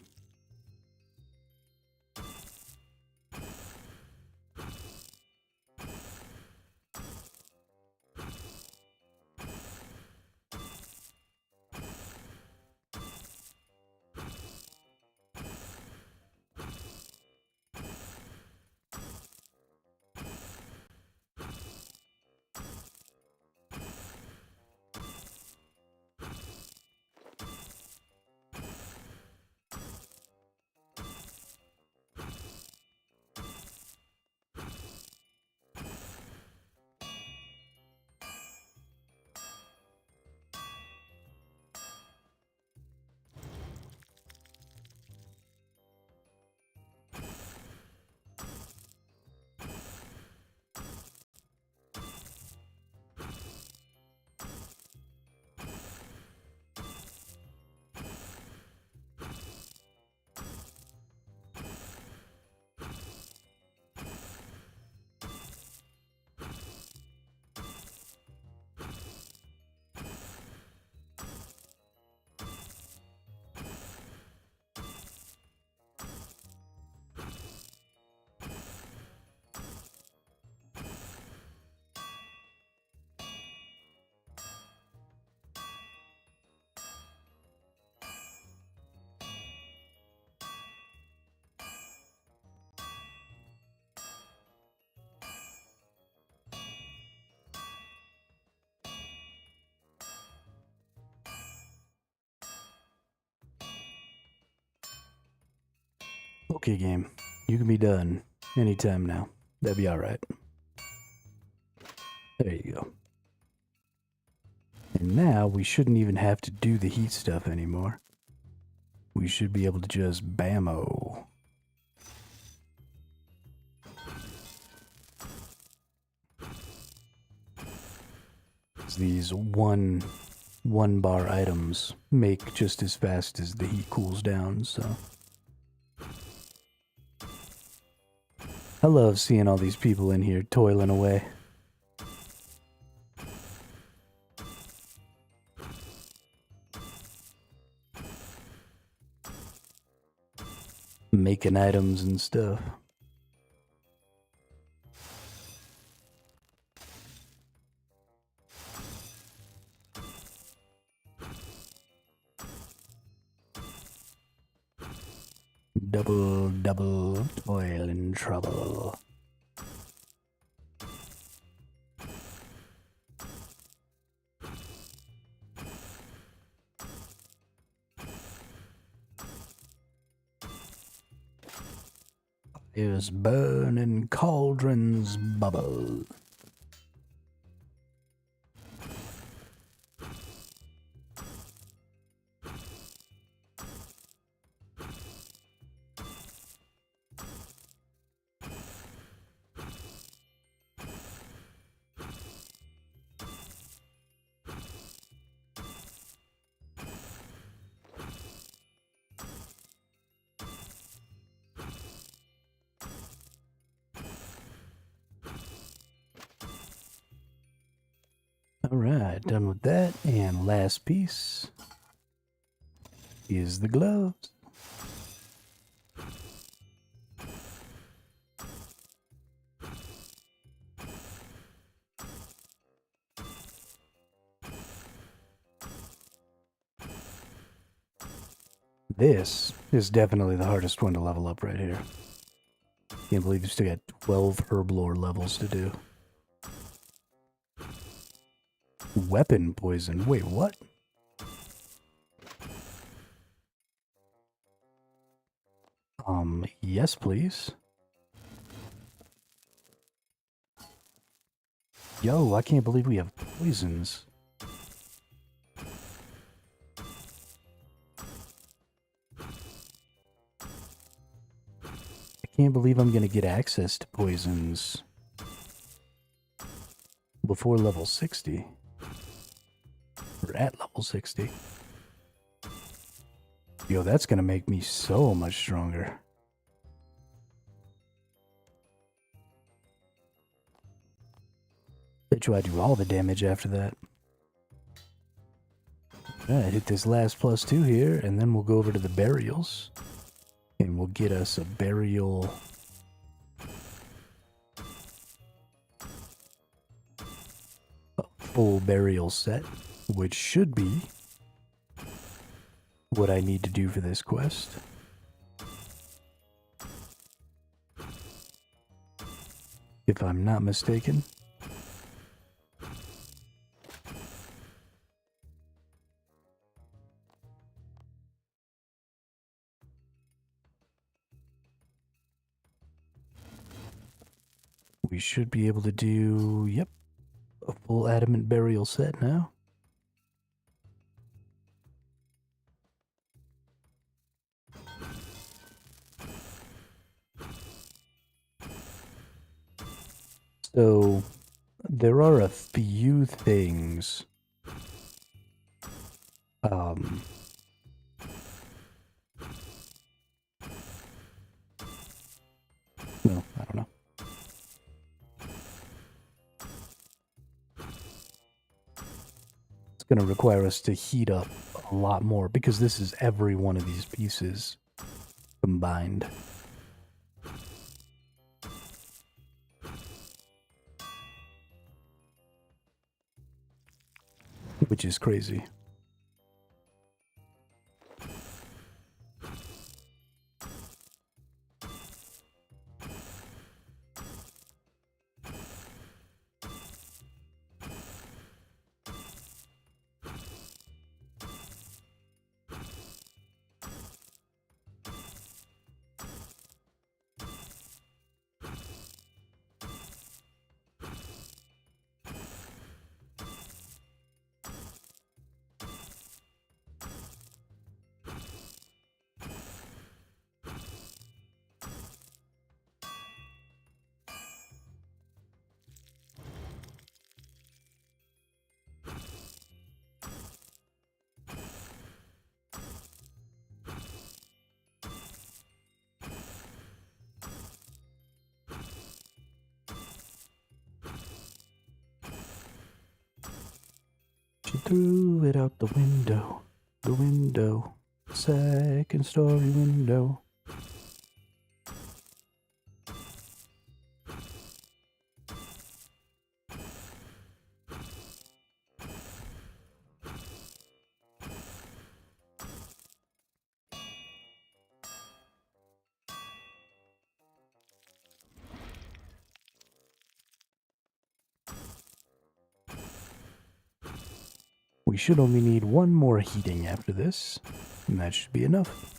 Okay, game. You can be done anytime now. That'd be alright. There you go. And now we shouldn't even have to do the heat stuff anymore. We should be able to just bammo. These one bar items make just as fast as the heat cools down, so. I love seeing all these people in here toiling away. Making items and stuff. Double toil and trouble. Is burning cauldrons bubble. Alright, done with that, and last piece is the gloves. This is definitely the hardest one to level up right here. Can't believe you still got 12 herblore levels to do. Weapon poison. Wait, what? Yes, please. Yo, I can't believe we have poisons. I can't believe I'm gonna get access to poisons before level 60. Or at level 60. Yo, that's gonna make me so much stronger. Bet you I do all the damage after that. Alright, hit this last +2 here, and then we'll go over to the burials. And we'll get us a burial. A full burial set, which should be what I need to do for this quest. If I'm not mistaken. We should be able to do, yep, a full adamant burial set now. So, there are a few things. No, I don't know. It's going to require us to heat up a lot more because this is every one of these pieces combined. Which is crazy. threw it out the window. The window. Second story window. We should only need one more heating after this, and that should be enough.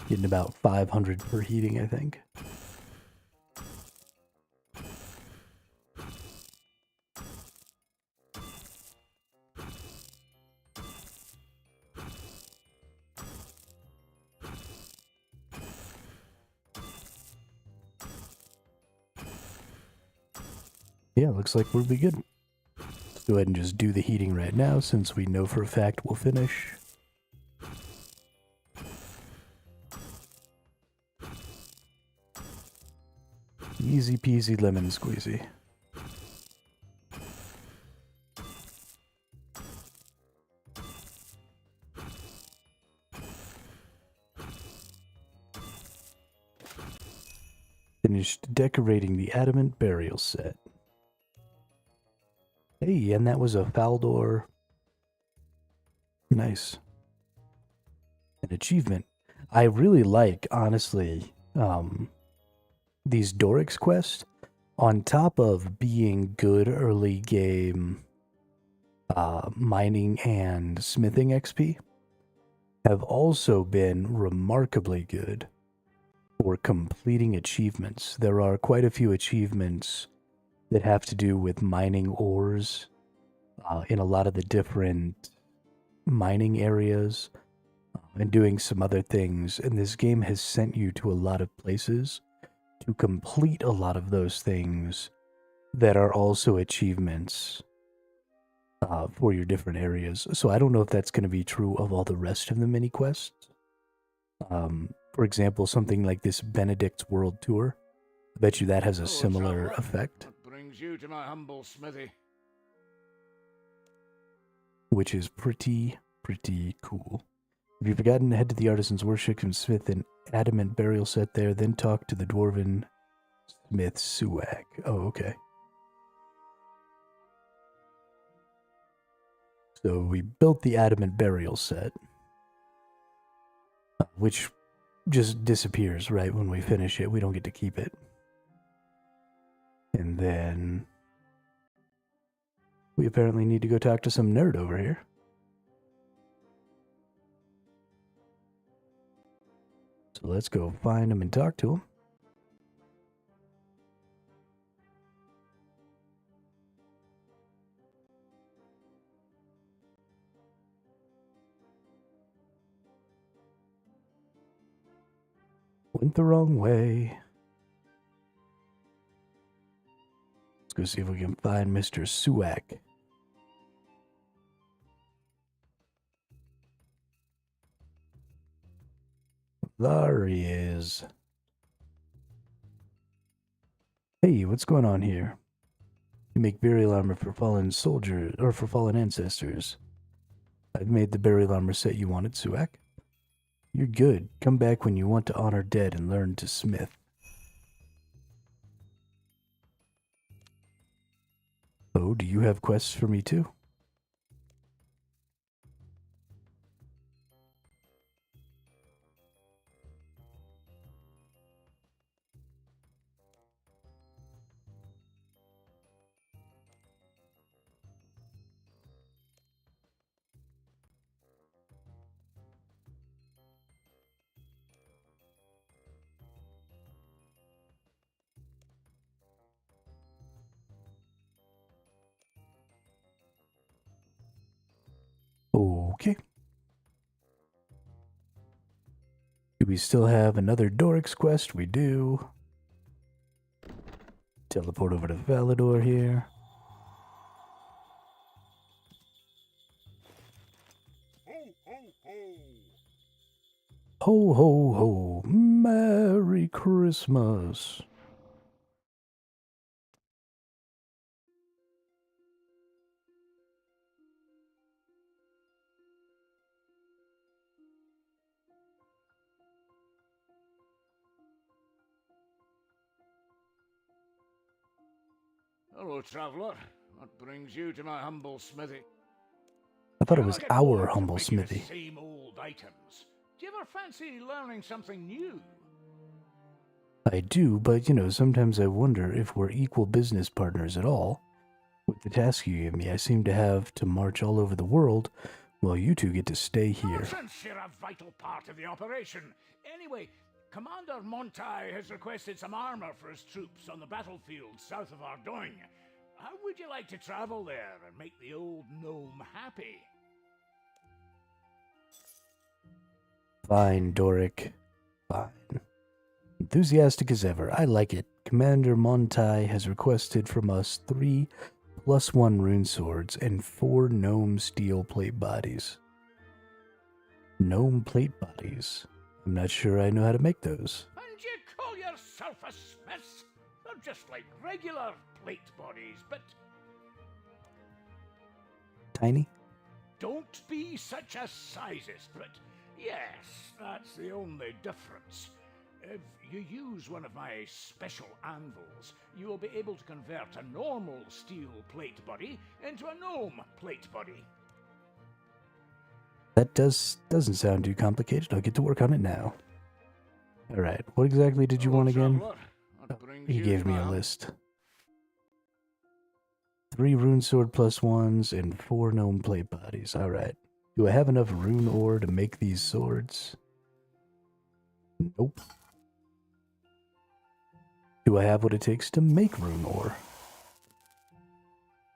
Getting about 500 per heating, I think. Yeah, looks like we'll be good. Let's go ahead and just do the heating right now, since we know for a fact we'll finish. Easy peasy lemon squeezy. Finished decorating the adamant burial set. Hey, and that was a Faldor. Nice. An achievement. I really like, honestly, these Dorix quests. On top of being good early game mining and smithing XP, have also been remarkably good for completing achievements. There are quite a few achievements that have to do with mining ores in a lot of the different mining areas and doing some other things. And this game has sent you to a lot of places to complete a lot of those things that are also achievements for your different areas. So I don't know if that's going to be true of all the rest of the mini quests. For example, something like this Benedict's World Tour. I bet you that has a similar effect. What brings you to my humble smithy? Which is pretty cool. If you've forgotten, head to the Artisan's Workshop and smith an adamant burial set there, then talk to the Dwarven Smith Suak. Oh, okay. So we built the adamant burial set, which just disappears right when we finish it. We don't get to keep it. And then we apparently need to go talk to some nerd over here. So let's go find him and talk to him. Went the wrong way. Let's go see if we can find Mr. Suak. There he is. Hey, what's going on here? You make burial armor for fallen soldiers, or for fallen ancestors. I've made the burial armor set you wanted, Suak. You're good. Come back when you want to honor dead and learn to smith. Oh, do you have quests for me too? Okay. Do we still have another Dorix quest? We do. Teleport over to Valador here. Ho, ho, ho. Merry Christmas. Hello, traveller. What brings you to my humble smithy? I thought Do it you was ever get our bored from humble making the smithy. same old items? Do you ever fancy learning something new? I do, but sometimes I wonder if we're equal business partners at all. With the task you give me, I seem to have to march all over the world, while you two get to stay here. Nonsense, you're a vital part of the operation. Anyway, Commander Montai has requested some armor for his troops on the battlefield south of Ardogne. How would you like to travel there and make the old gnome happy? Fine, Doric. Fine. Enthusiastic as ever. I like it. Commander Montai has requested from us 3 +1 rune swords and 4 gnome steel plate bodies. Gnome plate bodies? I'm not sure I know how to make those. And you call yourself a smith? They're just like regular plate bodies, but Tiny? don't be such a sizist, but yes, that's the only difference. If you use one of my special anvils, you will be able to convert a normal steel plate body into a gnome plate body. That doesn't sound too complicated. I'll get to work on it now. Alright, what exactly did you want again? Traveller, what brings He you gave to me my a hum- list. 3 rune sword +1s and 4 gnome plate bodies. Alright. Do I have enough rune ore to make these swords? Nope. Do I have what it takes to make rune ore?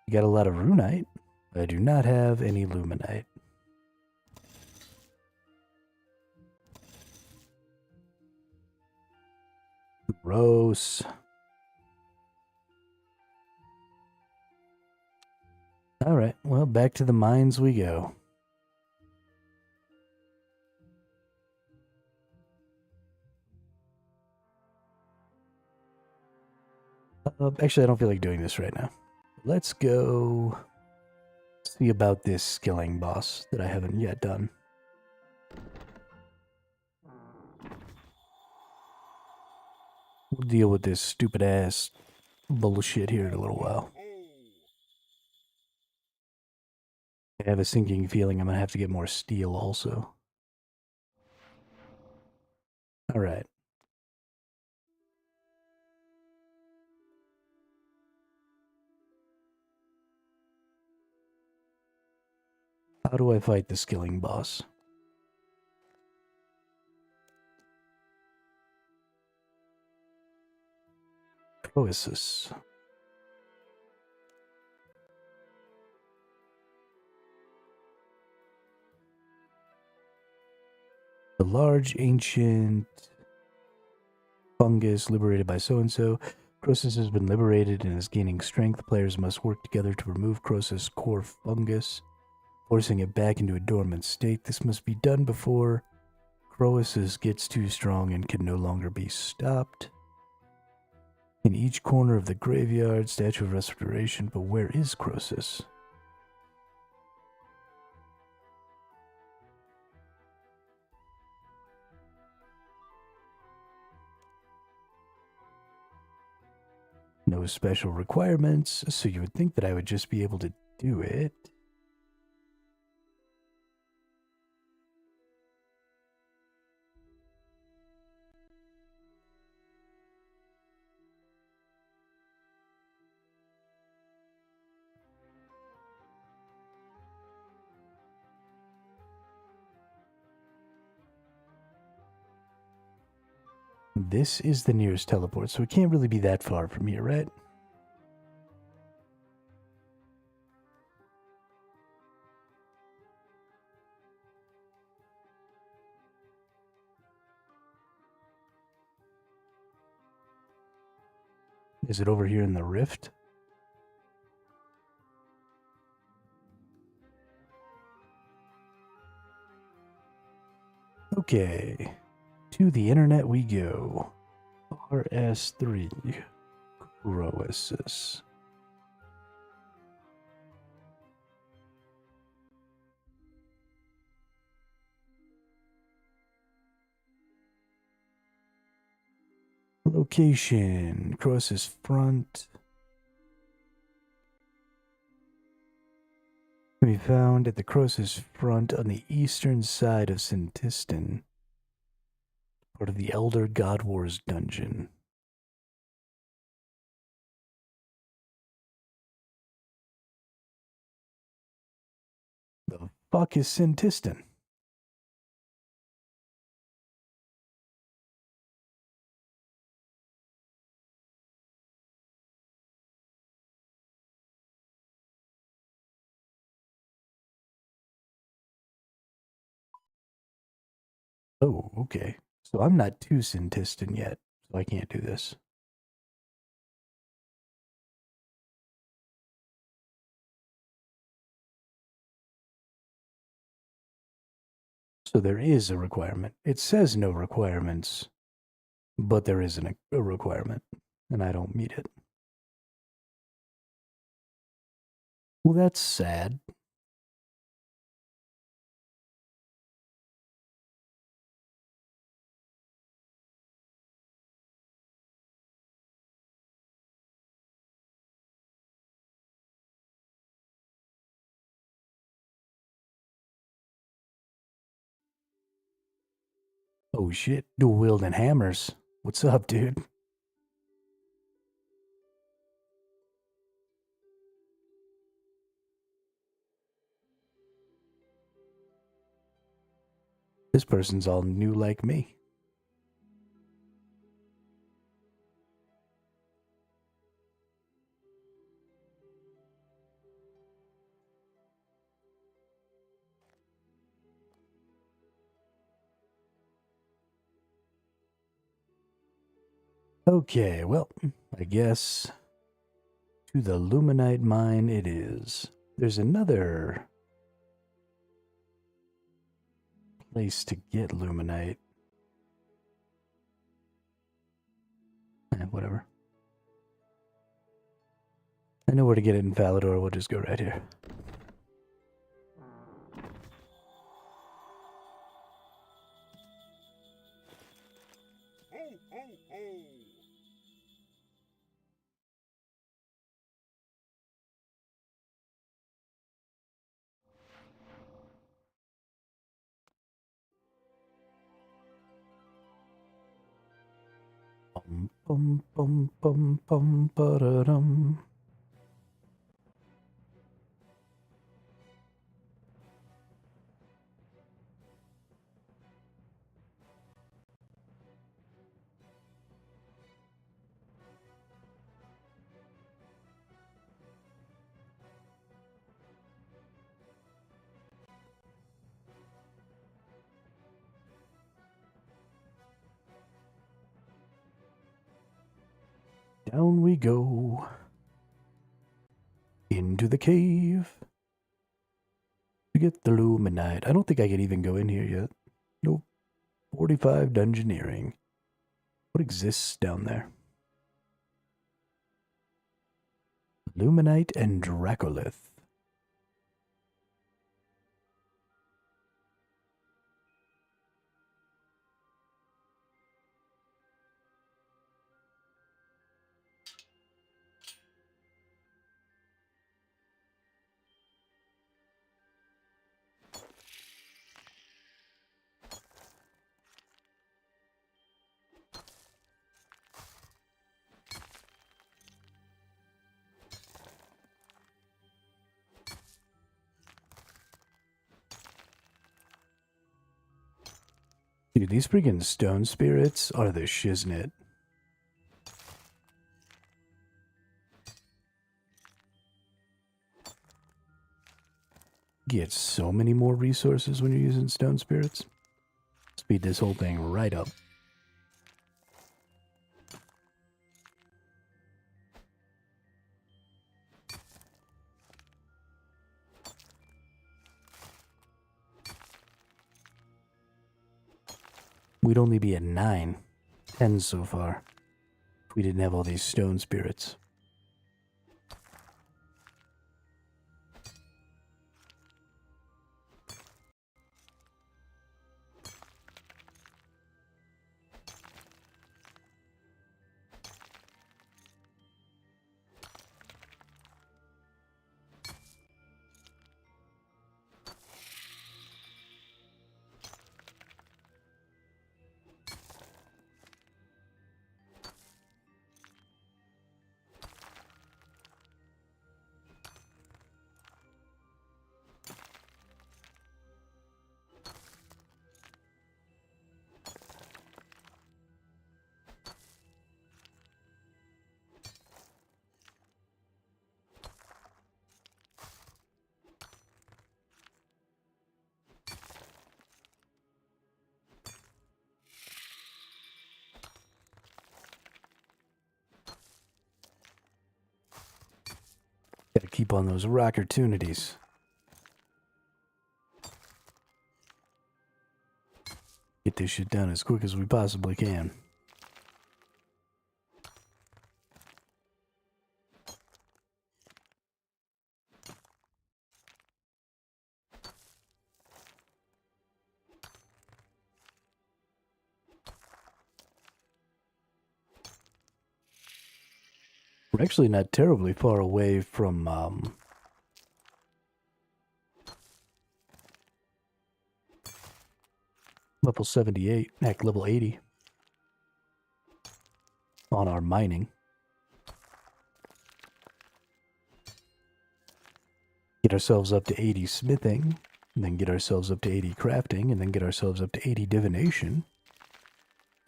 You got a lot of runite. I do not have any luminite. Gross. Alright, well, back to the mines we go. Actually, I don't feel like doing this right now. Let's go see about this skilling boss that I haven't yet done. We'll deal with this stupid ass bullshit here in a little while. I have a sinking feeling I'm gonna have to get more steel also. Alright. How do I fight the skilling boss? Croesus. The large ancient fungus liberated by so-and-so. Croesus has been liberated and is gaining strength. Players must work together to remove Croesus' core fungus, forcing it back into a dormant state. This must be done before Croesus gets too strong and can no longer be stopped. In each corner of the graveyard, statue of restoration, but where is Croesus? No special requirements, so you would think that I would just be able to do it. This is the nearest teleport, so it can't really be that far from here, right? Is it over here in the rift? Okay. To the internet we go. RS3. Croesus. Location. Croesus front. We found at the Croesus front on the eastern side of Sintistan, part of the Elder God Wars dungeon. The fuck is Sintistan? Oh, okay. So I'm not to Sintistan yet, so I can't do this. So there is a requirement. It says no requirements, but there isn't a requirement, and I don't meet it. Well, that's sad. Oh shit, dual wielding hammers. What's up, dude? This person's all new like me. Okay, well, I guess to the Luminite mine it is. There's another place to get Luminite. Whatever. I know where to get it in Falador. We'll just go right here. Bum bum bum bum ba-da-dum. Down we go. Into the cave. To get the Luminite. I don't think I can even go in here yet. Nope. 45 dungeoneering. What exists down there? Luminite and Dracolith. Dude, these freaking stone spirits are the shiznit. Get so many more resources when you're using stone spirits. Speed this whole thing right up. We'd only be at 9, 10 so far if we didn't have all these stone spirits. Gotta keep on those opportunities. Get this shit done as quick as we possibly can. We're actually not terribly far away from, level 78, heck, level 80 on our mining. Get ourselves up to 80 smithing, and then get ourselves up to 80 crafting, and then get ourselves up to 80 divination.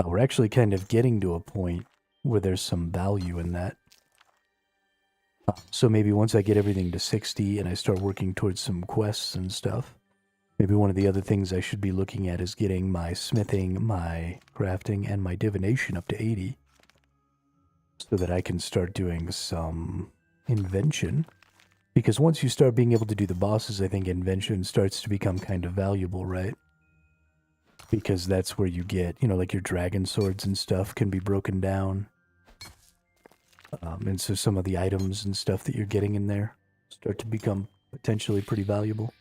We're actually kind of getting to a point where there's some value in that. So maybe once I get everything to 60 and I start working towards some quests and stuff, maybe one of the other things I should be looking at is getting my smithing, my crafting, and my divination up to 80 so that I can start doing some invention. Because once you start being able to do the bosses, I think invention starts to become kind of valuable, right? Because that's where you get, you know, like your dragon swords and stuff can be broken down. And so some of the items and stuff that you're getting in there start to become potentially pretty valuable.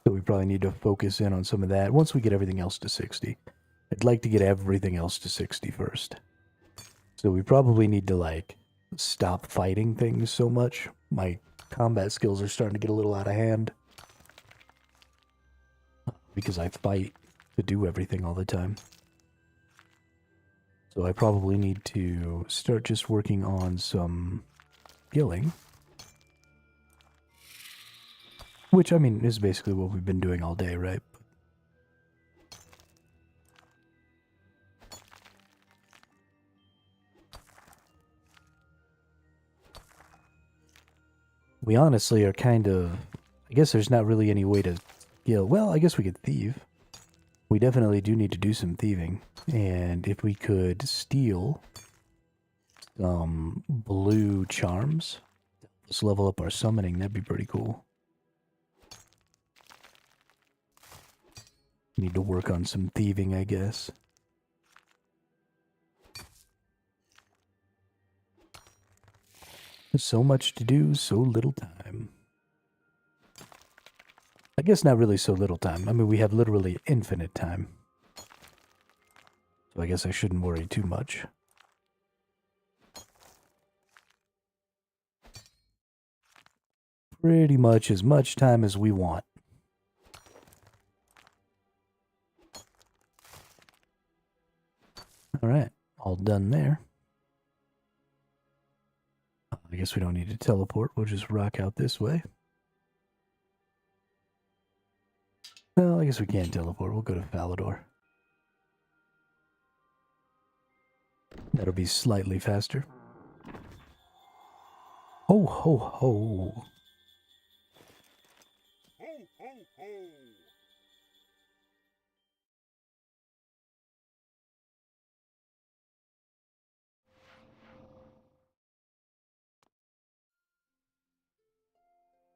So we probably need to focus in on some of that once we get everything else to 60. I'd like to get everything else to 60 first. So we probably need to, like, stop fighting things so much. My combat skills are starting to get a little out of hand. Because I fight to do everything all the time. So I probably need to start just working on some skilling. Which, I mean, is basically what we've been doing all day, right? We honestly are kind of... I guess there's not really any way to skill. Well, I guess we could thieve. We definitely do need to do some thieving. And if we could steal some blue charms, let's level up our summoning, that'd be pretty cool. Need to work on some thieving, I guess. So much to do, so little time. I guess not really so little time. I mean, we have literally infinite time. So I guess I shouldn't worry too much. Pretty much as much time as we want. Alright, all done there. I guess we don't need to teleport, we'll just rock out this way. Well, I guess we can't teleport, we'll go to Falador. That'll be slightly faster. Ho, ho, ho. Ho, ho, ho!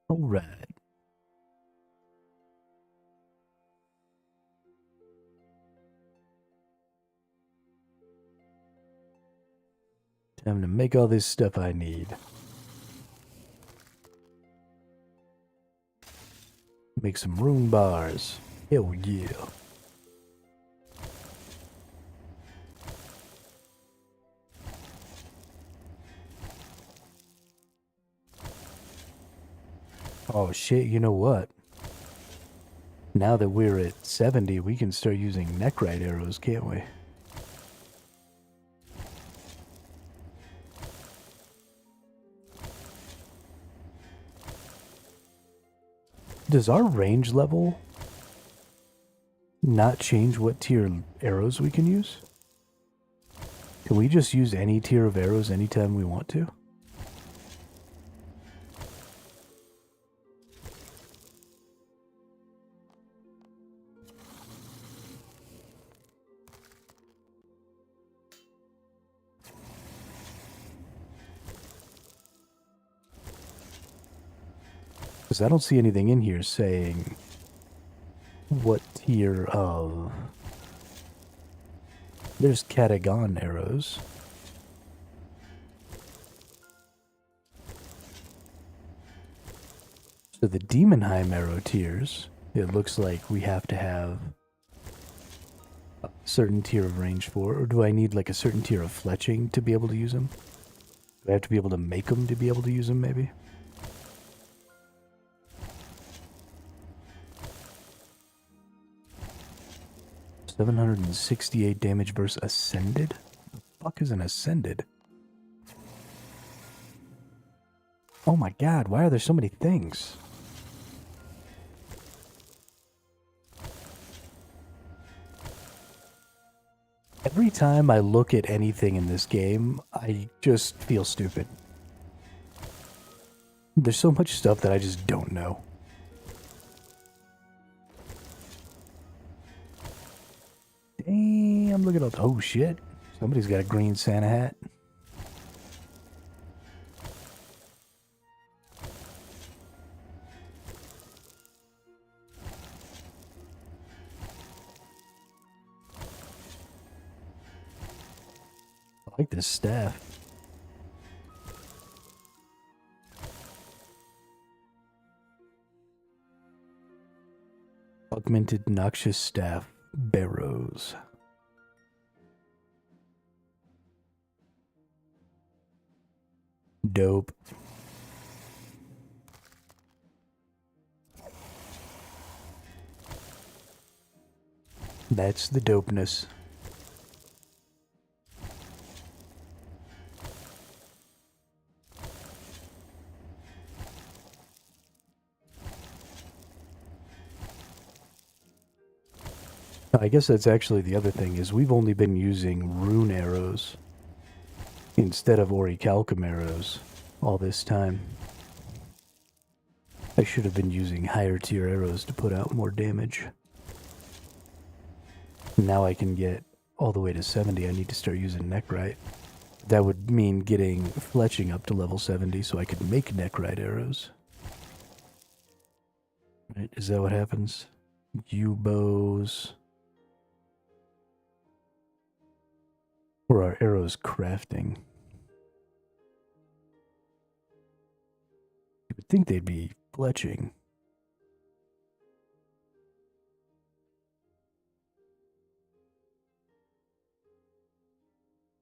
All right. Time to make all this stuff I need. Make some rune bars. Hell yeah. Oh shit, you know what? Now that we're at 70, we can start using neckrite arrows, can't we? Does our range level not change what tier arrows we can use? Can we just use any tier of arrows anytime we want to? Because I don't see anything in here saying what tier of... There's Catagon arrows. So the Demonheim arrow tiers, it looks like we have to have a certain tier of range for, or do I need like a certain tier of fletching to be able to use them? Do I have to be able to make them to be able to use them, maybe? $768 damage versus Ascended? The fuck is an Ascended? Oh my god, why are there so many things? Every time I look at anything in this game, I just feel stupid. There's so much stuff that I just don't know. Damn, look at all... Oh shit. Somebody's got a green Santa hat. I like this staff. Augmented Noxious Staff Barrows. Dope. That's the dopeness. I guess that's actually the other thing, is we've only been using rune arrows instead of orichalcum arrows all this time. I should have been using higher tier arrows to put out more damage. Now I can get all the way to 70. I need to start using neckrite. That would mean getting fletching up to level 70 so I could make neckrite arrows. Right, is that what happens? U-bows. Or are arrows crafting? You would think they'd be fletching.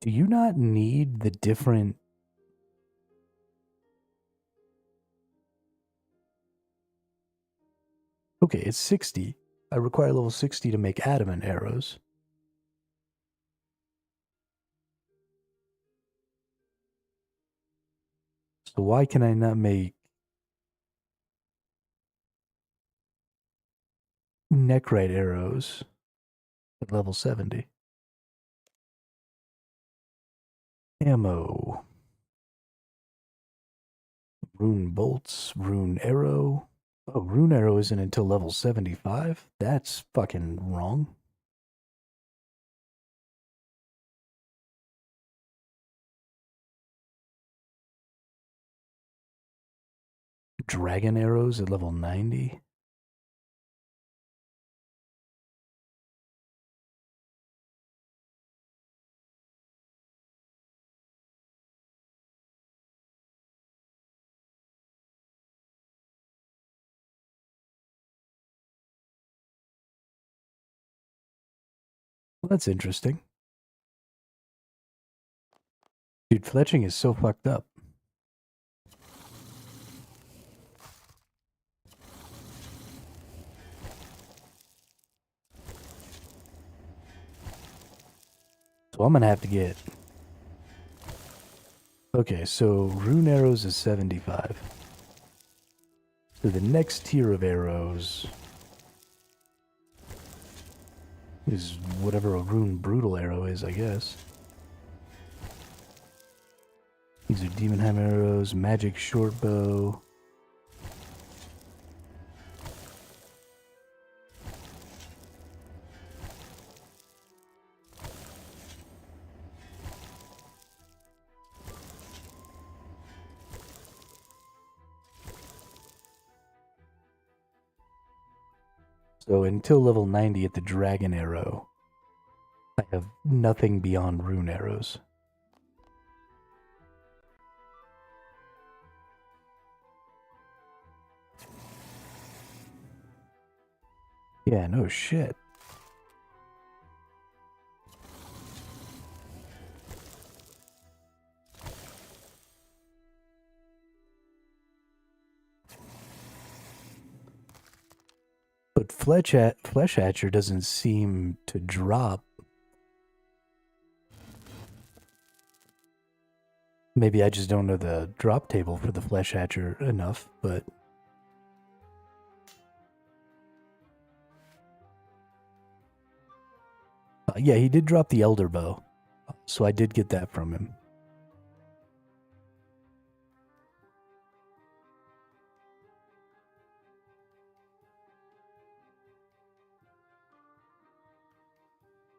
Do you not need the different... Okay, it's 60. I require level 60 to make adamant arrows. So why can I not make neckrite arrows at level 70? Ammo. Rune bolts, rune arrow. Oh, rune arrow isn't until level 75? That's fucking wrong. Dragon arrows at level 90? Well, that's interesting. Dude, fletching is so fucked up. So I'm gonna have to get... Okay, so rune arrows is 75. So the next tier of arrows is whatever a rune brutal arrow is, I guess. These are Demonheim arrows, magic shortbow. So until level 90 at the dragon arrow, I have nothing beyond rune arrows. Yeah, no shit. But Flesh Hatcher doesn't seem to drop. Maybe I just don't know the drop table for the Flesh Hatcher enough, but... yeah, he did drop the Elder Bow, so I did get that from him.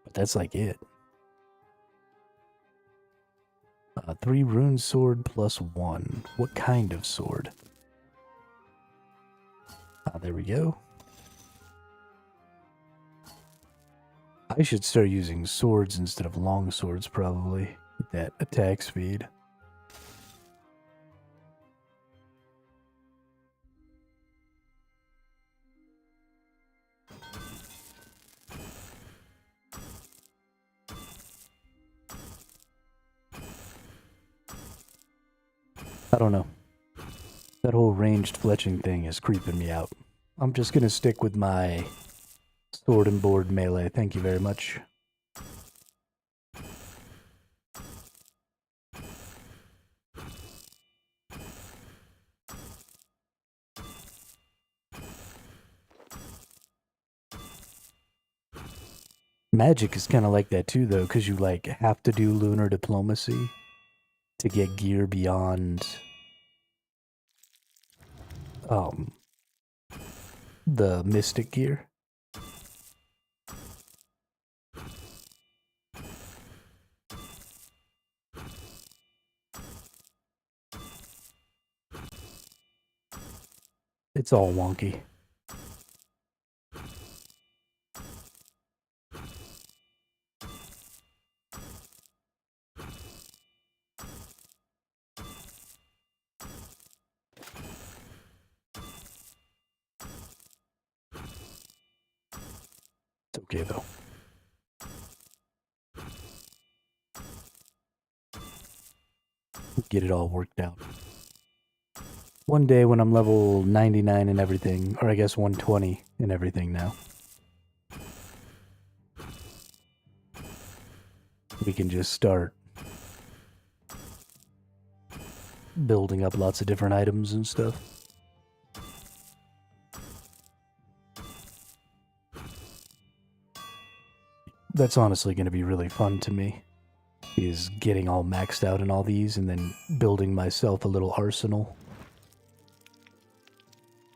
But that's like it. 3 rune sword plus 1. What kind of sword? There we go. I should start using swords instead of long swords, probably. Get that attack speed. I don't know. That whole ranged fletching thing is creeping me out. I'm just gonna stick with my sword and board melee. Thank you very much. Magic is kind of like that too, though, because you like have to do lunar diplomacy to get gear beyond the mystic gear. It's all wonky. It's okay, though. Get it all worked out. One day when I'm level 99 and everything, or I guess 120 and everything now, we can just start building up lots of different items and stuff. That's honestly going to be really fun to me, is getting all maxed out in all these and then building myself a little arsenal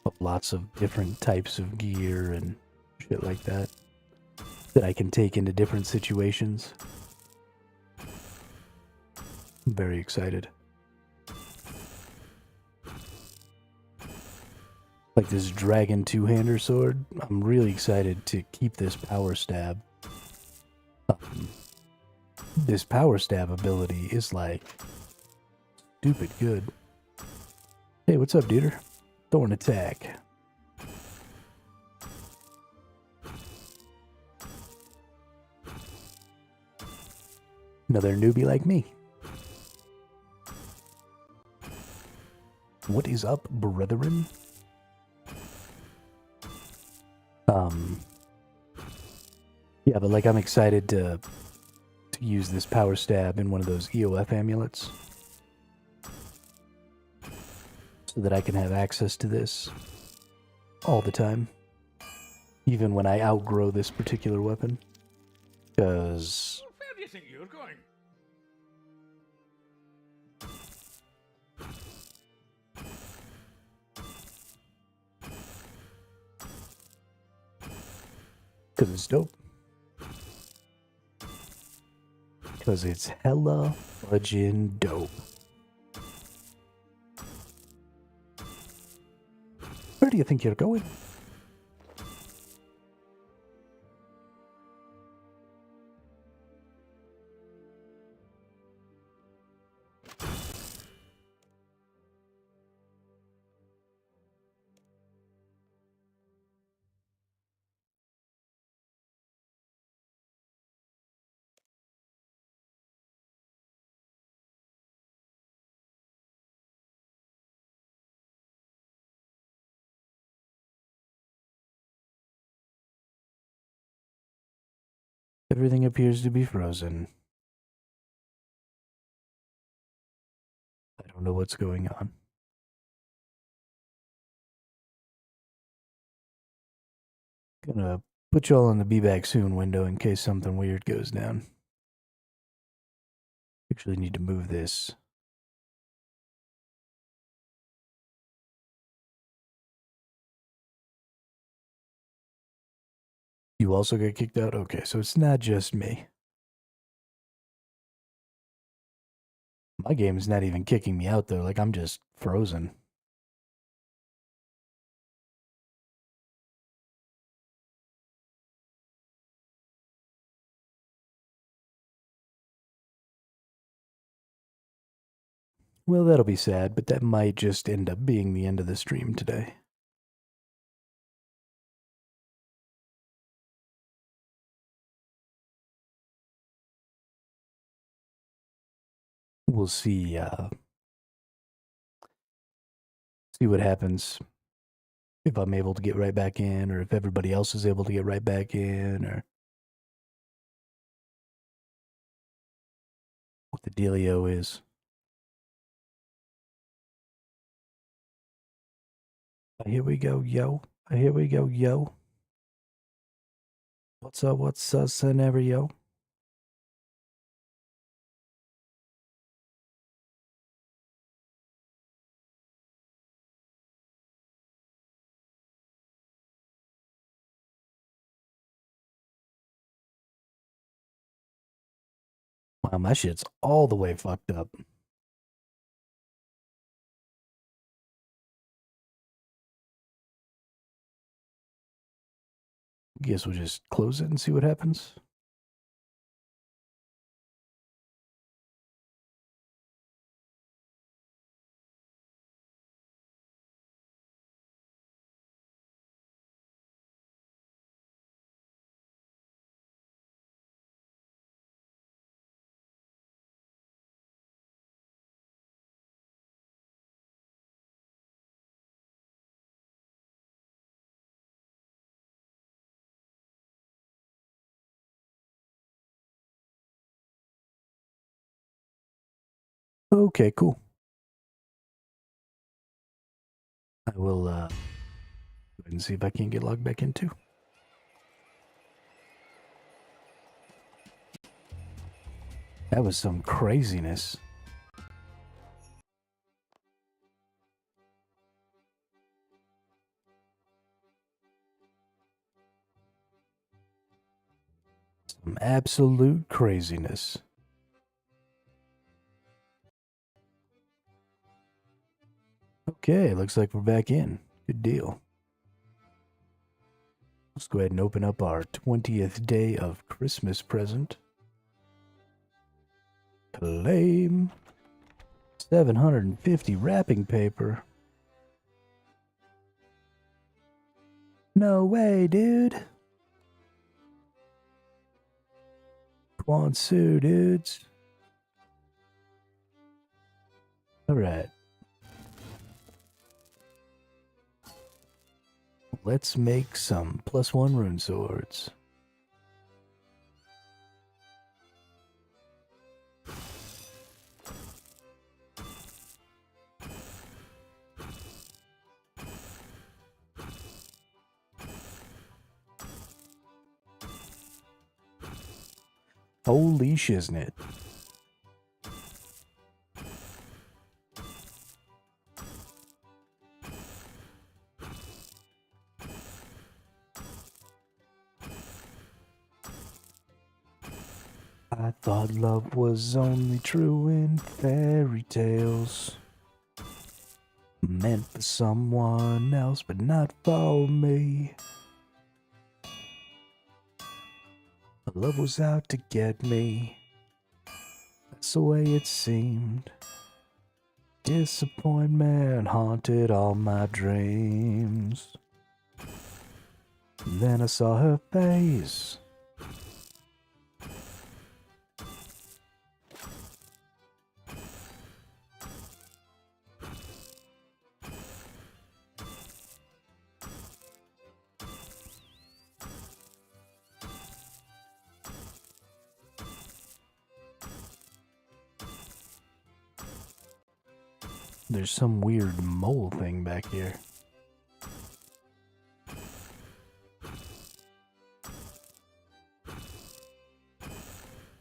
of lots of different types of gear and shit like that that I can take into different situations. I'm very excited. Like this dragon two-hander sword, I'm really excited to keep this power stab. This power stab ability is like stupid good. Hey, what's up, dude? Thorn attack. Another newbie like me. What is up, brethren? Yeah, but like I'm excited to use this power stab in one of those EOF amulets so that I can have access to this all the time, even when I outgrow this particular weapon. Because Where do you think you're going? it's dope. Because it's hella fudgin' dope. Where do you think you're going? Everything appears to be frozen. I don't know what's going on. Gonna put y'all in the be back soon window in case something weird goes down. Actually need to move this. You also got kicked out? Okay, so it's not just me. My game is not even kicking me out though, like I'm just frozen. Well, that'll be sad, but that might just end up being the end of the stream today. We'll see what happens. If I'm able to get right back in, or if everybody else is able to get right back in, or what the dealio is. Here we go, yo. Here we go, yo. What's up, scenario? Wow, my shit's all the way fucked up. Guess we'll just close it and see what happens. Okay, cool. I will go ahead and see if I can get logged back in too. That was some craziness. Some absolute craziness. Okay, looks like we're back in. Good deal. Let's go ahead and open up our 20th day of Christmas present. Claim 750 wrapping paper. No way, dude. Kwansu, dudes. Alright. Let's make some +1 rune swords. Holy shiznit. I thought love was only true in fairy tales. Meant for someone else, but not for me. Love was out to get me. That's the way it seemed. Disappointment haunted all my dreams. Then I saw her face. There's some weird mole thing back here.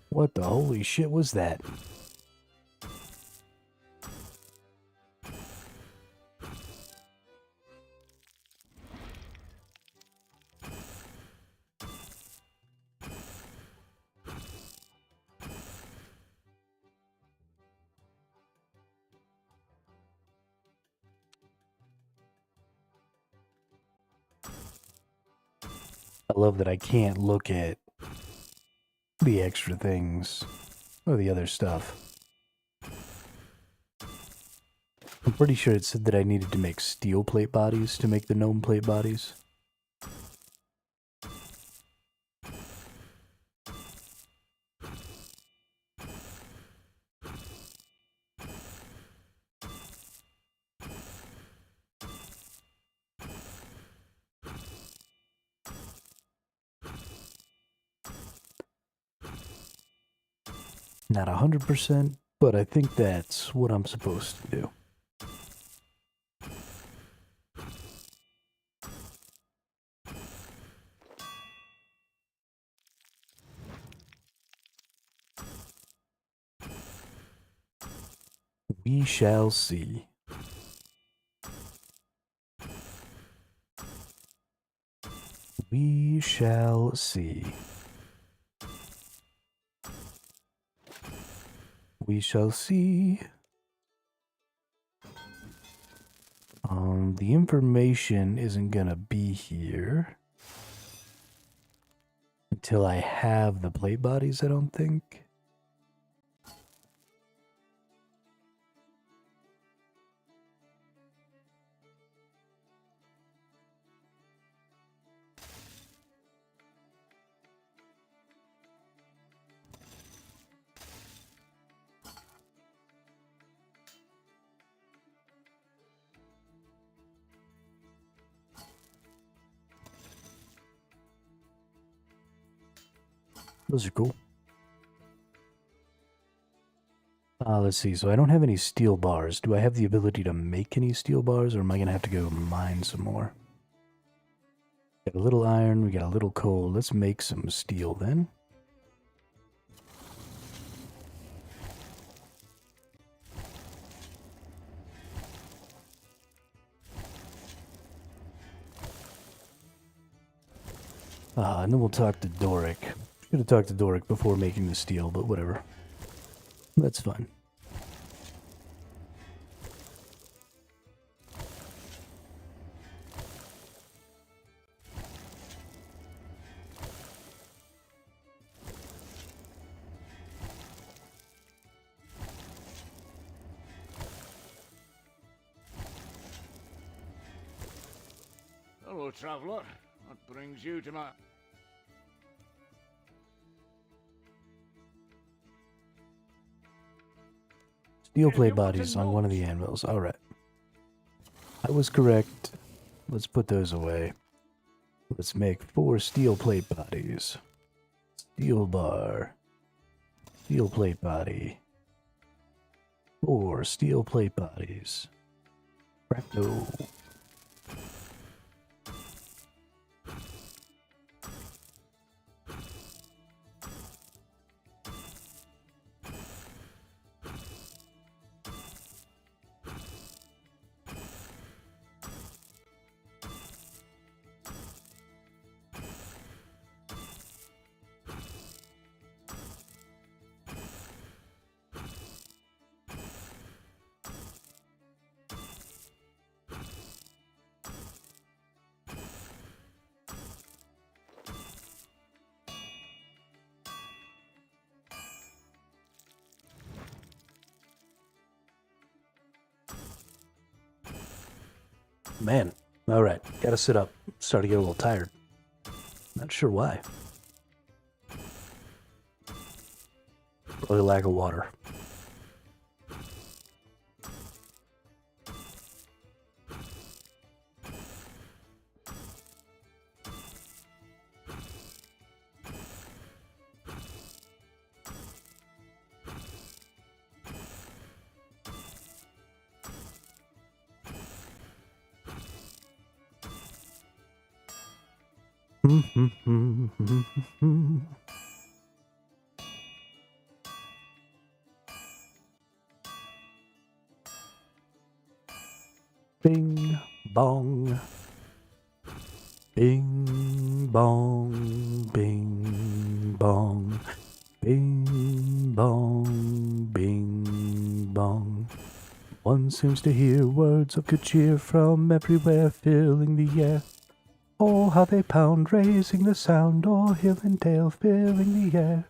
What the holy shit was that? I love that I can't look at the extra things or the other stuff. I'm pretty sure it said that I needed to make steel plate bodies to make the gnome plate bodies. Not 100%, but I think that's what I'm supposed to do. We shall see. We shall see. We shall see. The information isn't gonna be here until I have the plate bodies, I don't think. Those are cool. Let's see. So I don't have any steel bars. Do I have the ability to make any steel bars, or am I going to have to go mine some more? Got a little iron. We got a little coal. Let's make some steel then. And then we'll talk to Doric. Should have talked to Doric before making the steel, but whatever. That's fine. Hello, traveler. What brings you to my... Steel plate bodies on one of the anvils. Alright. I was correct. Let's put those away. Let's make 4 steel plate bodies. Steel bar. Steel plate body. 4 steel plate bodies. Crapno. Man, alright, gotta sit up. Starting to get a little tired. Not sure why. Probably lack of water. Bing bong. Bing bong. Bing bong. Bing bong. Bing bong. One seems to hear words of good cheer from everywhere, filling the air. Oh, how they pound, raising the sound, o'er hill and dale, filling the air.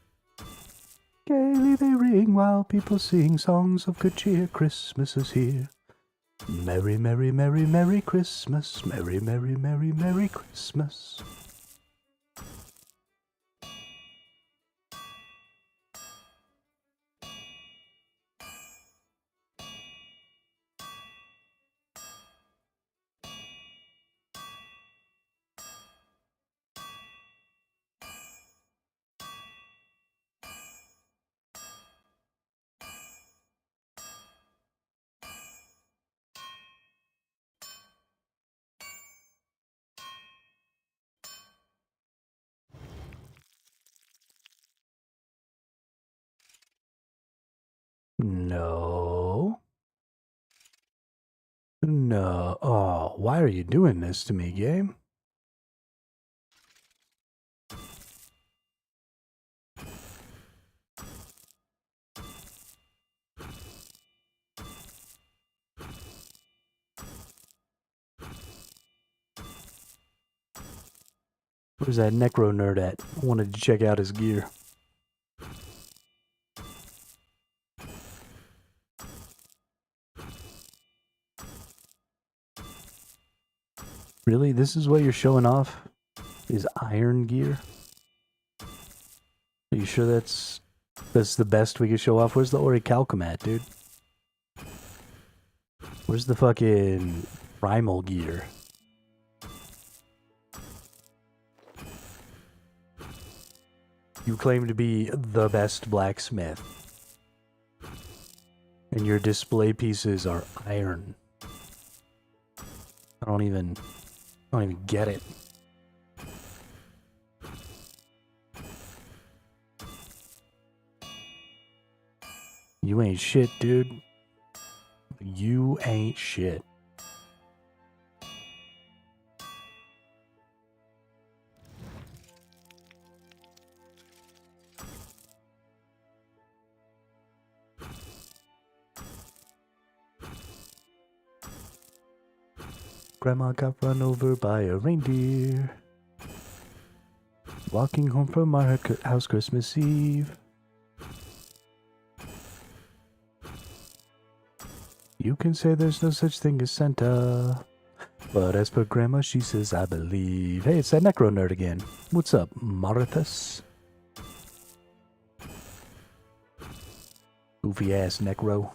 Gaily they ring while people sing songs of good cheer. Christmas is here. Merry, merry, merry, merry Christmas. Merry, merry, merry, merry Christmas. No. No. Oh, why are you doing this to me, game? Where's that necro nerd at? I wanted to check out his gear. Really? This is what you're showing off? Is iron gear? Are you sure that's the best we could show off? Where's the orichalcum, dude? Where's the fucking primal gear? You claim to be the best blacksmith, and your display pieces are iron. I don't even get it. You ain't shit, dude. You ain't shit. Grandma got run over by a reindeer. Walking home from our house Christmas Eve. You can say there's no such thing as Santa. But as per Grandma, she says, I believe. Hey, it's that necro nerd again. What's up, Marthas? Goofy ass necro.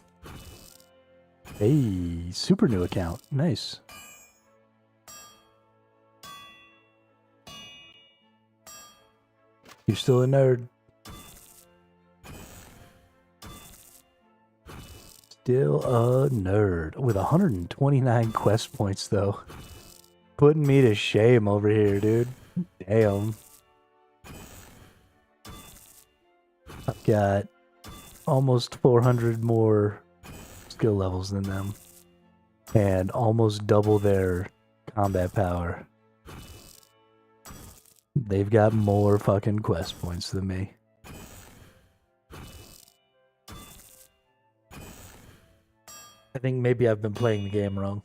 Hey, super new account. Nice. You're still a nerd. Still a nerd. With 129 quest points, though. Putting me to shame over here, dude. Damn. I've got almost 400 more skill levels than them. And almost double their combat power. They've got more fucking quest points than me. I think maybe I've been playing the game wrong.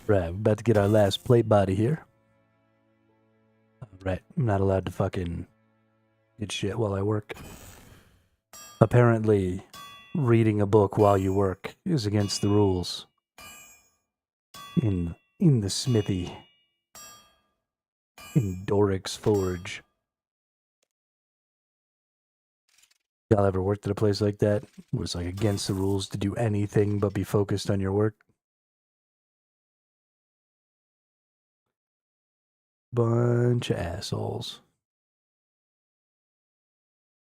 Right, we're about to get our last plate body here. Right, I'm not allowed to fucking Good shit while I work. Apparently, reading a book while you work is against the rules. In the smithy. In Doric's Forge. Y'all ever worked at a place like that? Where it's like against the rules to do anything but be focused on your work? Bunch of assholes.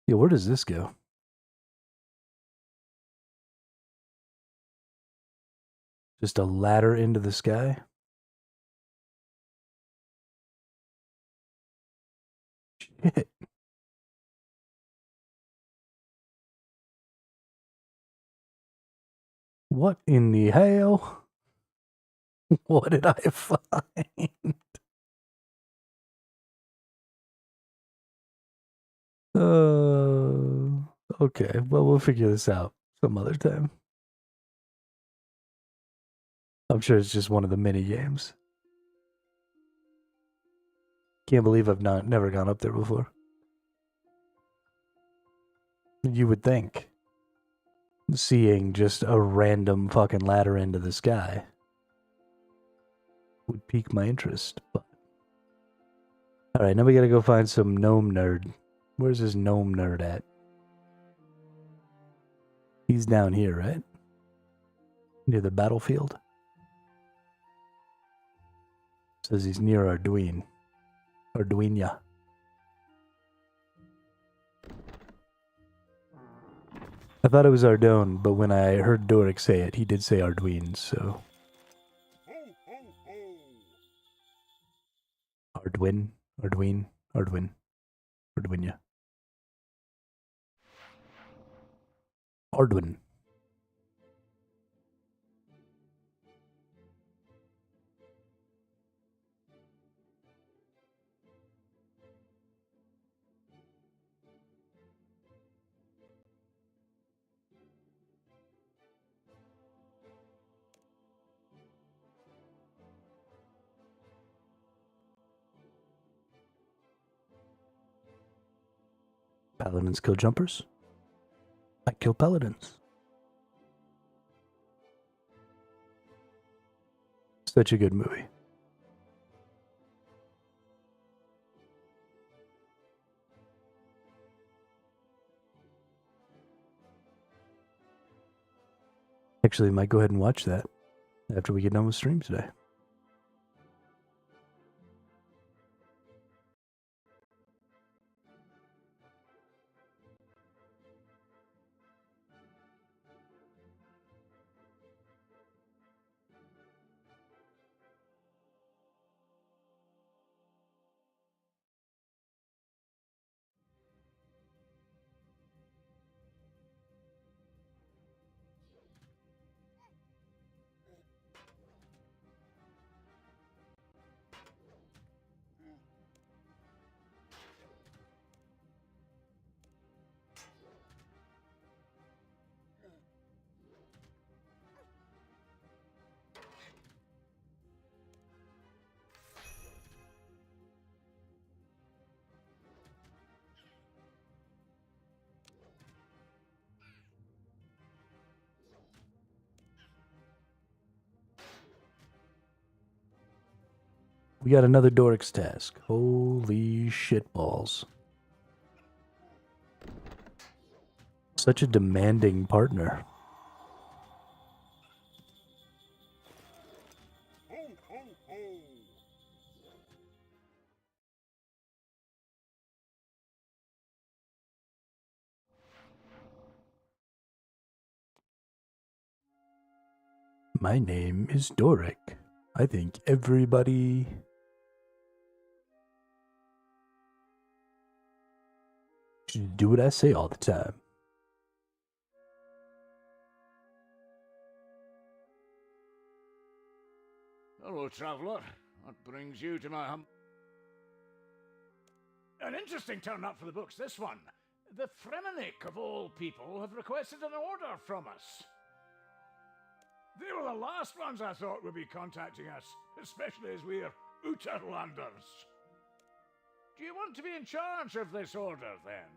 Yeah, where does this go? Just a ladder into the sky? Shit. What in the hell? What did I find? Okay. Well, we'll figure this out some other time. I'm sure it's just one of the mini games. Can't believe I've never gone up there before. You would think seeing just a random fucking ladder into the sky would pique my interest, but alright, now we gotta go find some gnome nerd. Where's this gnome nerd at? He's down here, right? Near the battlefield? Says he's near Arduino. Arduino. I thought it was Ardone, but when I heard Doric say it, he did say Arduino, so... Arduino. Arduino. Paladins kill jumpers. I kill paladins. Such a good movie. Actually, I might go ahead and watch that after we get done with stream today. We got another Doric's task. Holy shitballs. Such a demanding partner. My name is Doric. I think everybody should do what I say all the time. Hello, traveller. What brings you to my An interesting turn up for the books, this one. The Fremennik, of all people, have requested an order from us. They were the last ones I thought would be contacting us, especially as we're Uterlanders. Do you want to be in charge of this order, then?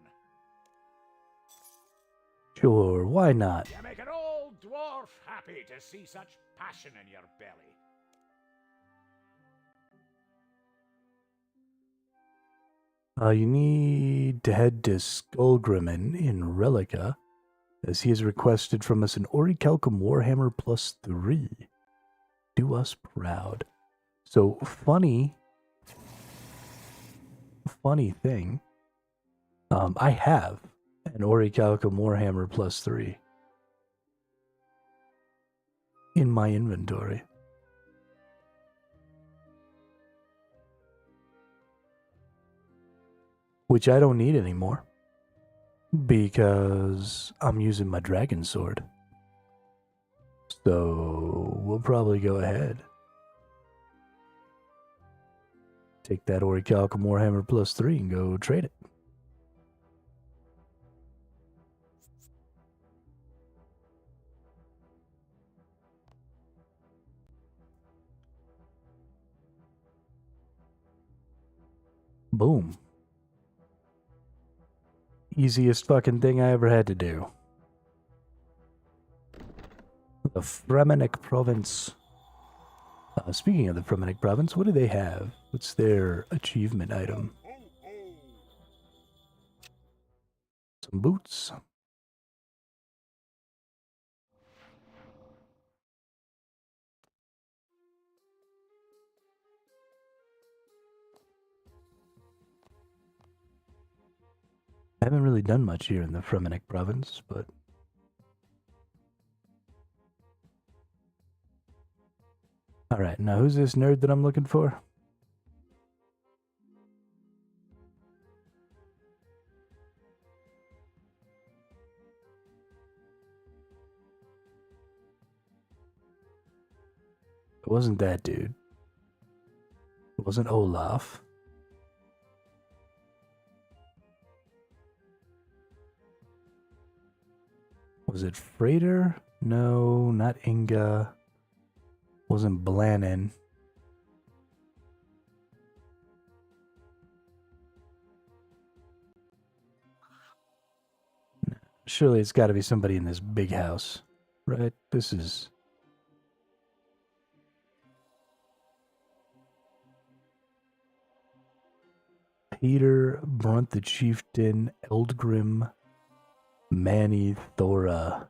Sure, why not? You make an old dwarf happy to see such passion in your belly. You need to head to Skullgrimmon in Relica, as he has requested from us an Orichalcum Warhammer +3. Do us proud. So, funny thing, I have an Orichalcum Warhammer +3 in my inventory. Which I don't need anymore, because I'm using my dragon sword. So, we'll probably go ahead. Take that Orichalcum Warhammer +3 and go trade it. Boom. Easiest fucking thing I ever had to do. The Fremennik Province. Speaking of the Fremennik Province, what do they have? What's their achievement item? Some boots. I haven't really done much here in the Fremennik Province, but... Alright, now who's this nerd that I'm looking for? It wasn't that dude. It wasn't Olaf. Was it Freighter? No, not Inga. Wasn't Blannon. Surely it's got to be somebody in this big house, right? This is... Peter, Brunt the Chieftain, Eldgrim, Manny, Thora.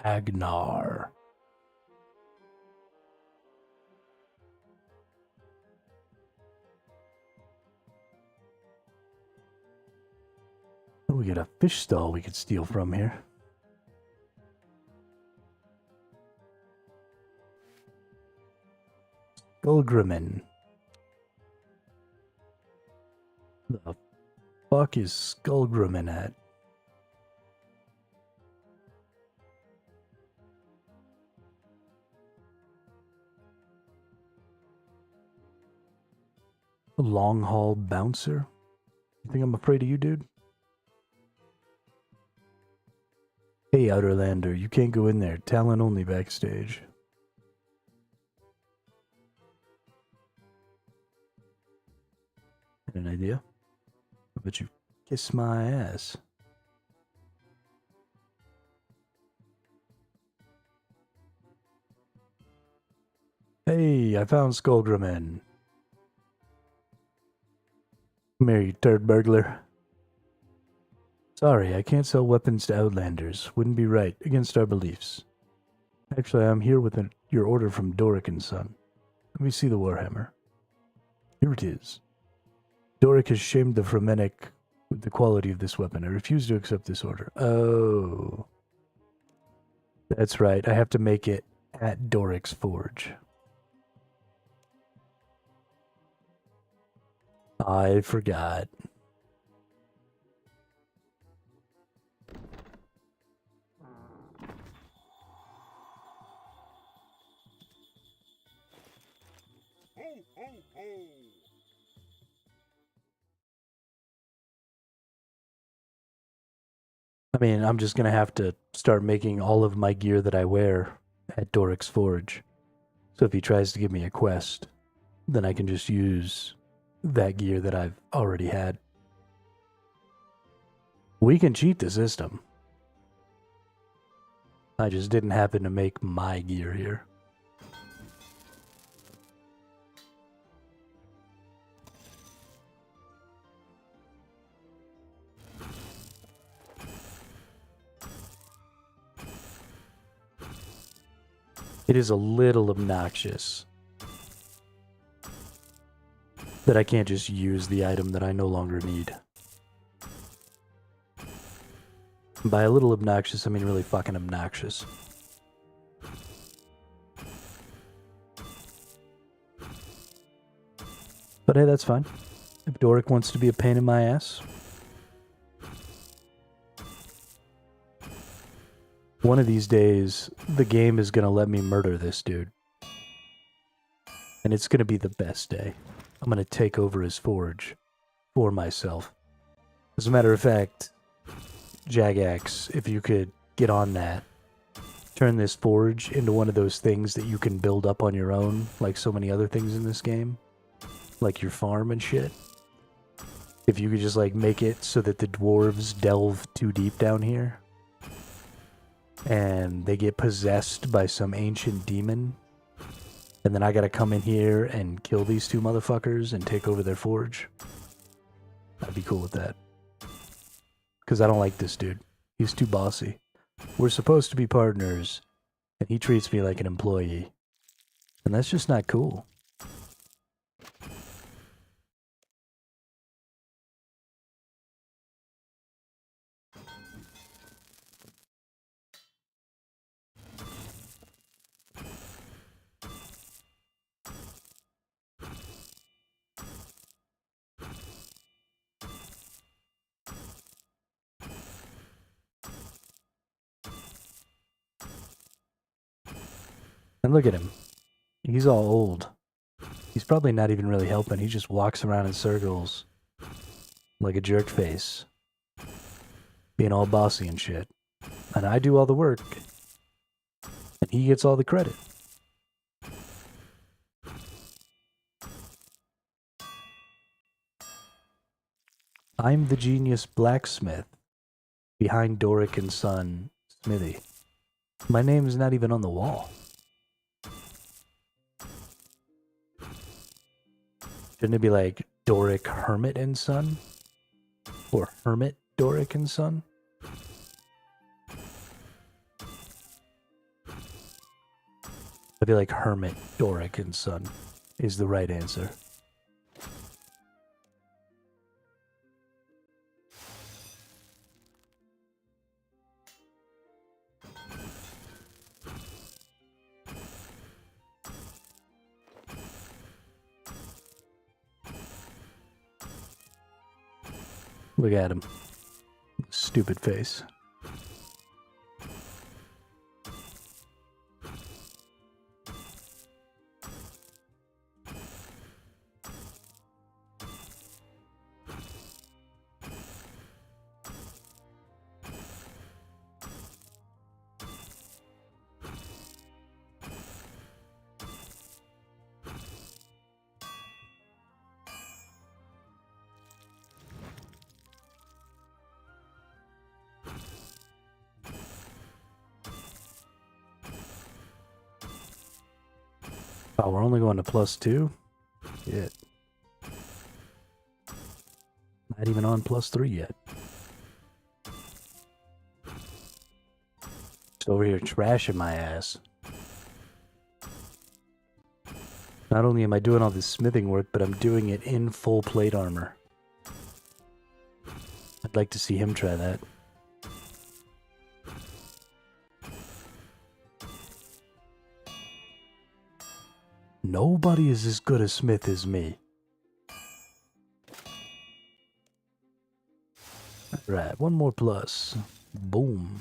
Agnar. We got a fish stall we could steal from here. Skullgrimmon. The fuck is Skullgrimmon at? A long haul bouncer? You think I'm afraid of you, dude? Hey, Outerlander, you can't go in there. Talent only backstage. An idea? I bet you kiss my ass. Hey, I found Skullgrimmon. Come here, you turd burglar. Sorry, I can't sell weapons to Outlanders. Wouldn't be right, against our beliefs. Actually, I'm here with your order from Doric and Son. Let me see the Warhammer. Here it is. Doric has shamed the Fremennik with the quality of this weapon. I refuse to accept this order. Oh. That's right, I have to make it at Doric's Forge. I forgot. I I mean, I'm just going to have to start making all of my gear that I wear at Doric's Forge. So if he tries to give me a quest, then I can just use that gear that I've already had. We can cheat the system. I just didn't happen to make my gear here. It is a little obnoxious that I can't just use the item that I no longer need. By a little obnoxious, I mean really fucking obnoxious. But hey, that's fine. If Doric wants to be a pain in my ass. One of these days, the game is going to let me murder this dude. And it's going to be the best day. I'm going to take over his forge for myself. As a matter of fact, Jagax, if you could get on that, turn this forge into one of those things that you can build up on your own, like so many other things in this game. Like your farm and shit. If you could just like make it so that the dwarves delve too deep down here and they get possessed by some ancient demon, and then I gotta come in here and kill these two motherfuckers and take over their forge, I'd be cool with that. Because I don't like this dude. He's too bossy. We're supposed to be partners, and he treats me like an employee. And that's just not cool. And look at him. He's all old. He's probably not even really helping. He just walks around in circles like a jerk face, being all bossy and shit. And I do all the work, and he gets all the credit. I'm the genius blacksmith behind Doric and Son Smithy. My name is not even on the wall. Shouldn't it be like Doric Hermit and Son? Or Hermit Doric and Son? I feel like Hermit Doric and Son is the right answer. Look at him. Stupid face. Oh, we're only going to +2? Shit. Not even on +3 yet. Just over here trashing my ass. Not only am I doing all this smithing work, but I'm doing it in full plate armor. I'd like to see him try that. Nobody is as good a smith as me. Right, one more plus. Boom.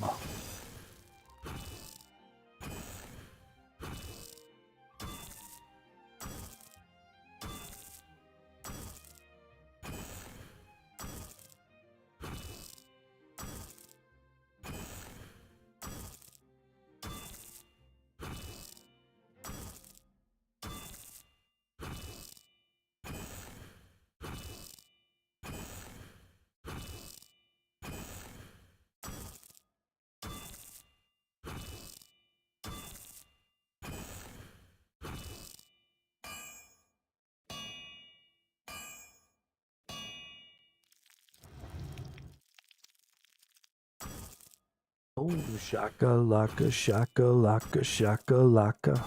Oh, shaka laka, shaka laka, shaka laka.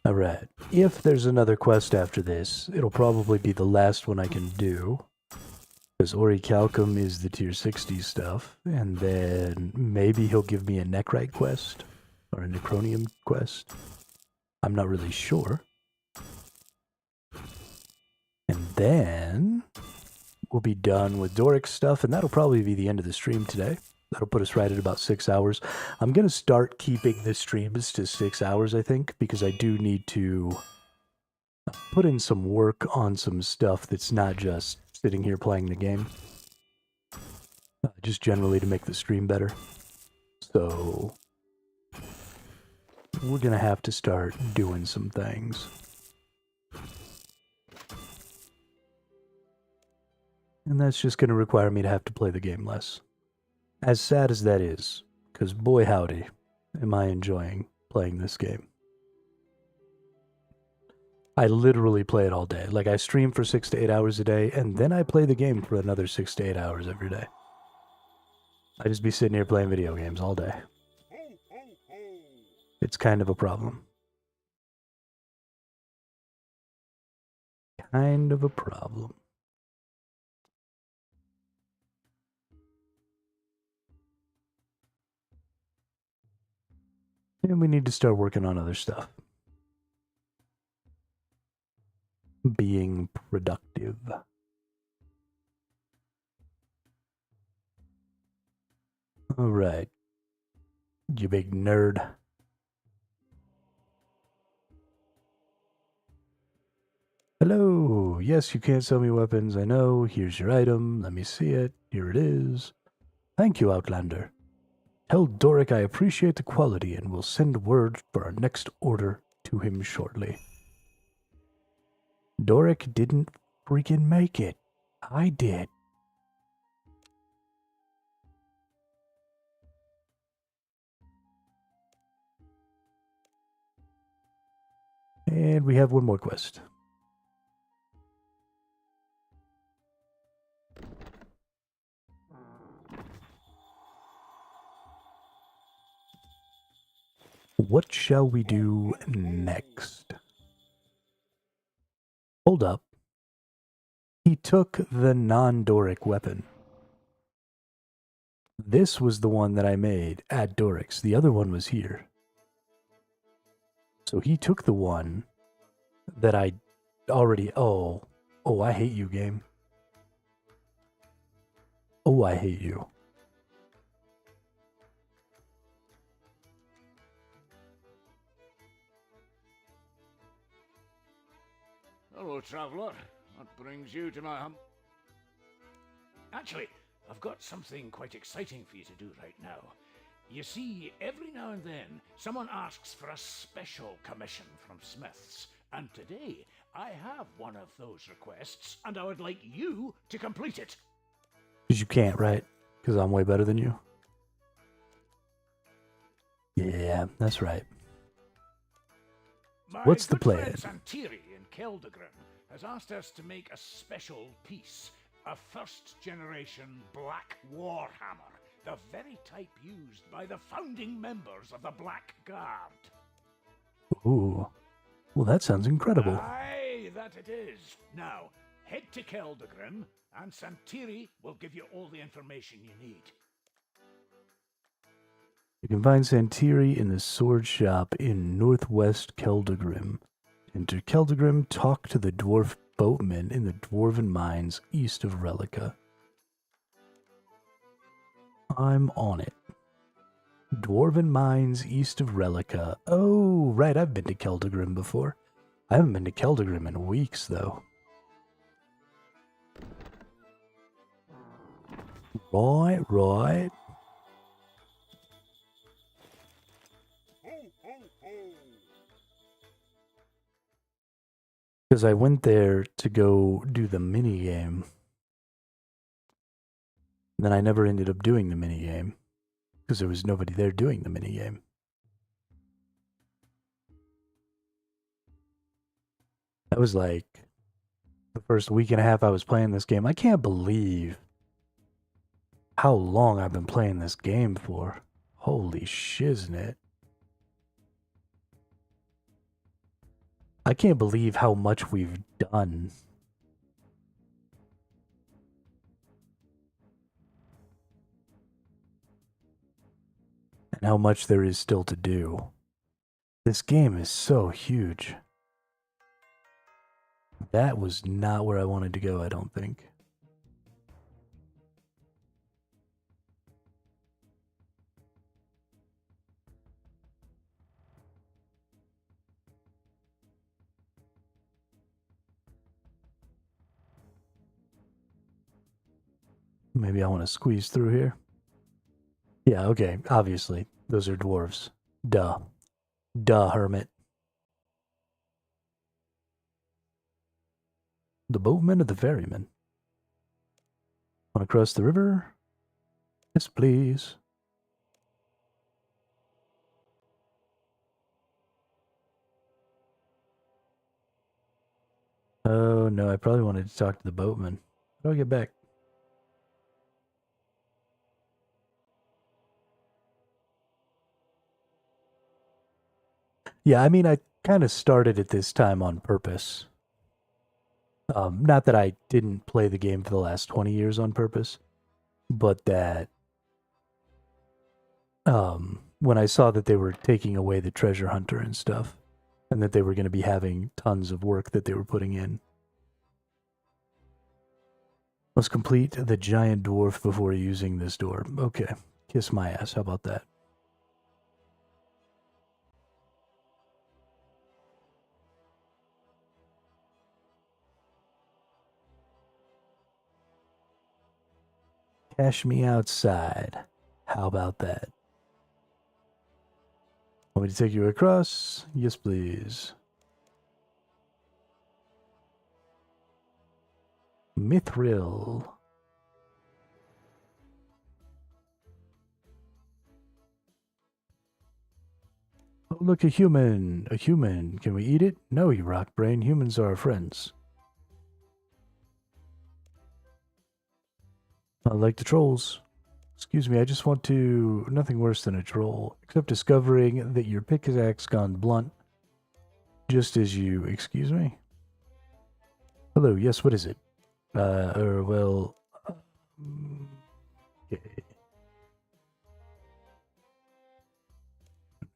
Alright, if there's another quest after this, it'll probably be the last one I can do. Because Orichalcum is the tier 60 stuff, and then maybe he'll give me a Necrite quest, or a Necronium quest. I'm not really sure. And then we'll be done with Doric stuff, and that'll probably be the end of the stream today. That'll put us right at about 6 hours. I'm going to start keeping the streams to 6 hours, I think, because I do need to put in some work on some stuff that's not just sitting here playing the game. Just generally to make the stream better. So we're going to have to start doing some things. And that's just going to require me to have to play the game less. As sad as that is, because boy howdy, am I enjoying playing this game. I literally play it all day. Like, I stream for 6 to 8 hours a day, and then I play the game for another 6 to 8 hours every day. I just be sitting here playing video games all day. It's kind of a problem. Kind of a problem. And we need to start working on other stuff. Being productive. Alright. You big nerd. Hello. Yes, you can't sell me weapons. I know. Here's your item. Let me see it. Here it is. Thank you, Outlander. Tell Doric I appreciate the quality and will send word for our next order to him shortly. Doric didn't freaking make it. I did. And we have one more quest. What shall we do next? Hold up. He took the non-Doric weapon. This was the one that I made at Doric's. The other one was here. So he took the one that I already... Oh, I hate you, game. Oh, I hate you. Hello, traveller. What brings you to my Actually, I've got something quite exciting for you to do right now. You see, every now and then, someone asks for a special commission from smiths, and today I have one of those requests, and I would like you to complete it. Because you can't, right? Because I'm way better than you? Yeah, that's right. What's the plan? Santiri in Keldagrim has asked us to make a special piece, a first-generation Black Warhammer, the very type used by the founding members of the Black Guard. Ooh, well that sounds incredible. Aye, that it is. Now, head to Keldagrim, and Santiri will give you all the information you need. You can find Santiri in the sword shop in northwest Keldagrim. Enter Keldagrim, talk to the dwarf boatman in the dwarven mines east of Relica. I'm on it. Dwarven mines east of Relica. Oh, right, I've been to Keldagrim before. I haven't been to Keldagrim in weeks, though. Right. Because I went there to go do the minigame. Then I never ended up doing the minigame. Because there was nobody there doing the minigame. That was like the first week and a half I was playing this game. I can't believe how long I've been playing this game for. Holy shiznit. I can't believe how much we've done. And how much there is still to do. This game is so huge. That was not where I wanted to go, I don't think. Maybe I want to squeeze through here. Yeah, okay, obviously. Those are dwarves. Duh. Duh, hermit. The boatman or the ferryman? Want to cross the river? Yes, please. Oh, no, I probably wanted to talk to the boatman. How do I get back? Yeah, I mean, I kind of started at this time on purpose. Not that I didn't play the game for the last 20 years on purpose, but that when I saw that they were taking away the treasure hunter and stuff, and that they were going to be having tons of work that they were putting in. Must complete the giant dwarf before using this door. Okay, kiss my ass. How about that? Cash me outside. How about that? Want me to take you across? Yes, please. Mithril. Oh, look, a human. A human. Can we eat it? No, you rock brain. Humans are our friends. Like the trolls. Excuse me, I just want to... Nothing worse than a troll, except discovering that your pickaxe gone blunt. Just as you... Excuse me? Hello, yes, what is it? Well... Okay.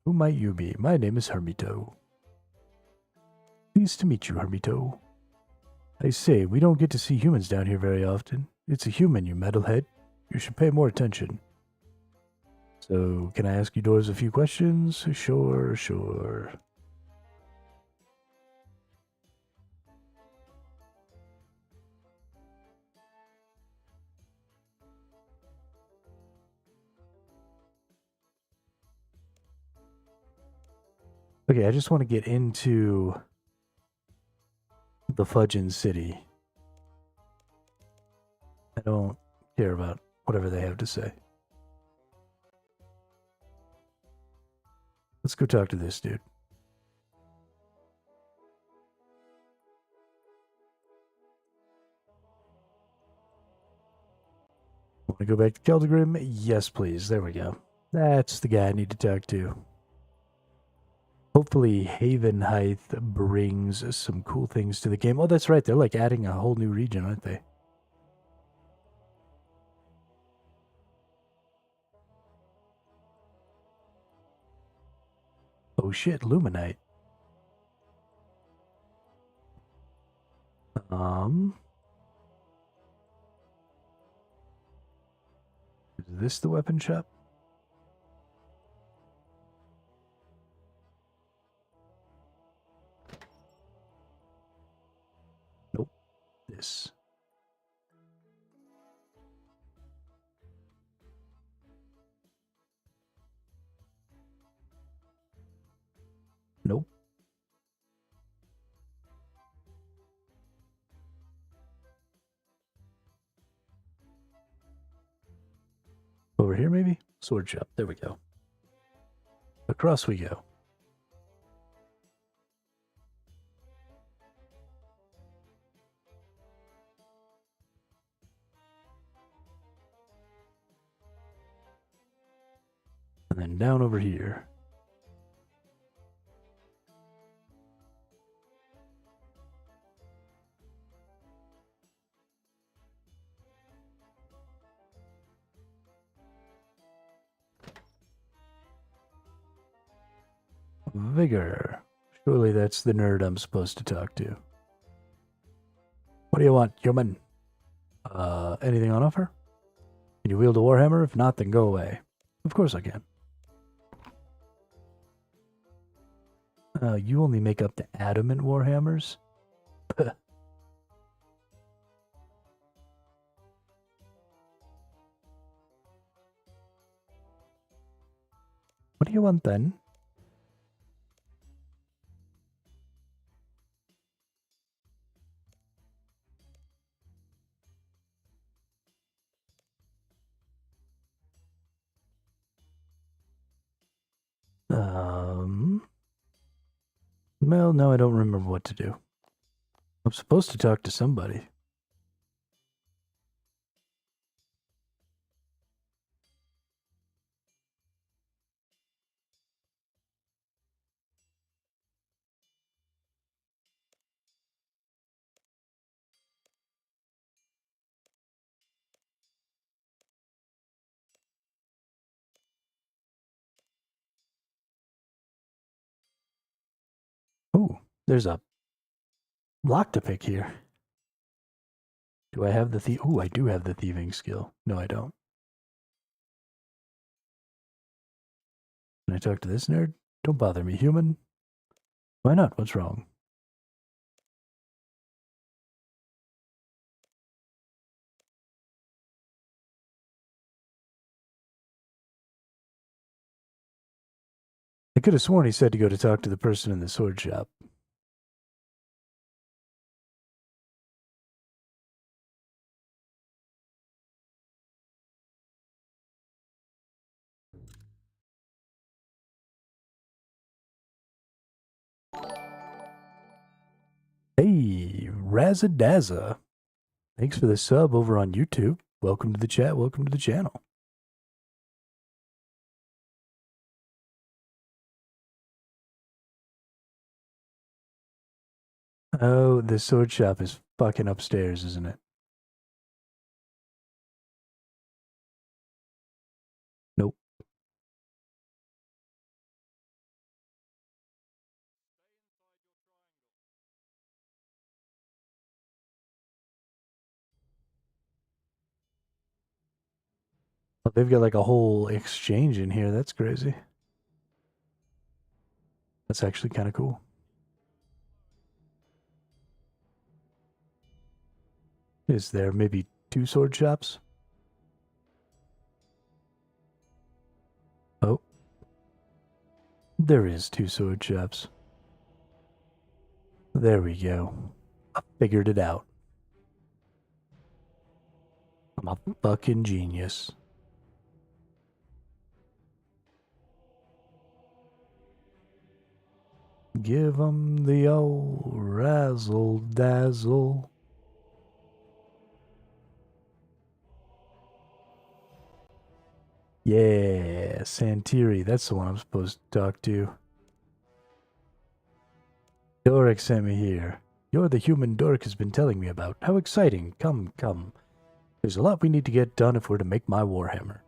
Who might you be? My name is Hermito. Pleased to meet you, Hermito. I say, we don't get to see humans down here very often. It's a human, you metalhead. You should pay more attention. So, can I ask you dwarves a few questions? Sure, sure. Okay, I just want to get into the Fudgin' City. I don't care about whatever they have to say. Let's go talk to this dude. Want to go back to Keldegrim? Yes, please. There we go. That's the guy I need to talk to. Hopefully Havenheith brings some cool things to the game. Oh, that's right. They're like adding a whole new region, aren't they? Oh shit, Luminite. Is this the weapon shop? Nope. This. Nope. Over here, maybe? Sword shop. There we go. Across we go. And then down over here. Vigor. Surely that's the nerd I'm supposed to talk to. What do you want, human? Anything on offer? Can you wield a warhammer? If not, then go away. Of course I can. You only make up the adamant warhammers? What do you want then? Well, no, I don't remember what to do. I'm supposed to talk to somebody. Oh, there's a lock to pick here. Do I have the Oh, I do have the thieving skill. No, I don't. Can I talk to this nerd? Don't bother me, human. Why not? What's wrong? I could have sworn he said to go to talk to the person in the sword shop. Hey, Razzadazza. Thanks for the sub over on YouTube. Welcome to the chat. Welcome to the channel. Oh, the sword shop is fucking upstairs, isn't it? Nope. Oh, they've got like a whole exchange in here. That's crazy. That's actually kind of cool. Is there maybe 2 sword shops? Oh. There is 2 sword shops. There we go. I figured it out. I'm a fucking genius. Give 'em the old razzle dazzle. Yeah, Santiri, that's the one I'm supposed to talk to. Doric sent me here. You're the human Doric has been telling me about. How exciting. Come, come. There's a lot we need to get done if we're to make my Warhammer.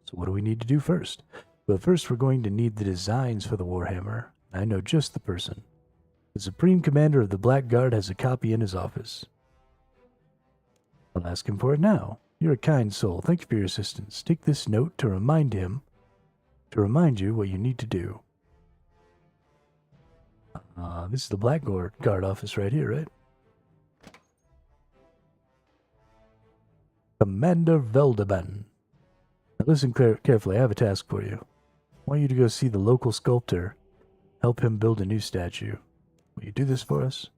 So what do we need to do first? Well, first we're going to need the designs for the Warhammer. I know just the person. The Supreme Commander of the Black Guard has a copy in his office. I'll ask him for it now. You're a kind soul. Thank you for your assistance. Take this note to remind you what you need to do. This is the Black Guard office right here, right? Commander Veldeban. Now listen carefully. I have a task for you. I want you to go see the local sculptor. Help him build a new statue. Will you do this for us?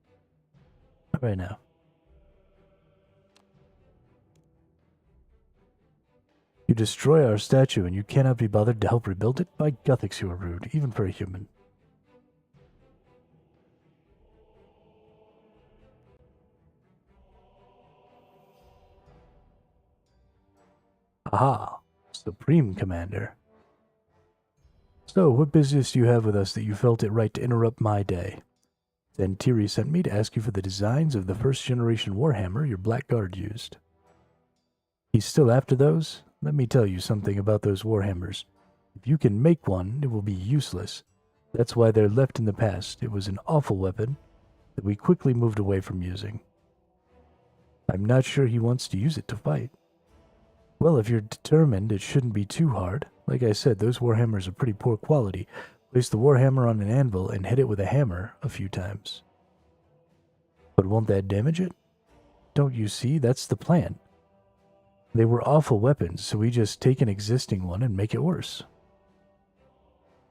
Right now. You destroy our statue and you cannot be bothered to help rebuild it? By Gothics, you are rude, even for a human. Aha! Supreme Commander. So, what business do you have with us that you felt it right to interrupt my day? Then Tiri sent me to ask you for the designs of the first generation Warhammer your Blackguard used. He's still after those? Let me tell you something about those Warhammers. If you can make one, it will be useless. That's why they're left in the past. It was an awful weapon that we quickly moved away from using. I'm not sure he wants to use it to fight. Well, if you're determined, it shouldn't be too hard. Like I said, those Warhammers are pretty poor quality. Place the Warhammer on an anvil and hit it with a hammer a few times. But won't that damage it? Don't you see? That's the plan. They were awful weapons, so we just take an existing one and make it worse.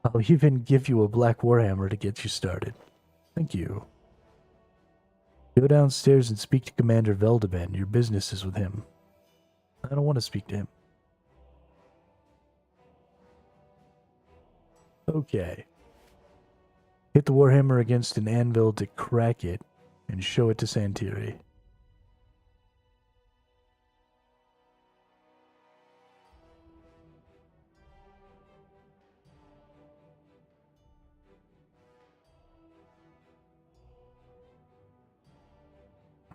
I'll even give you a black Warhammer to get you started. Thank you. Go downstairs and speak to Commander Veldeban. Your business is with him. I don't want to speak to him. Okay. Hit the Warhammer against an anvil to crack it and show it to Santiri.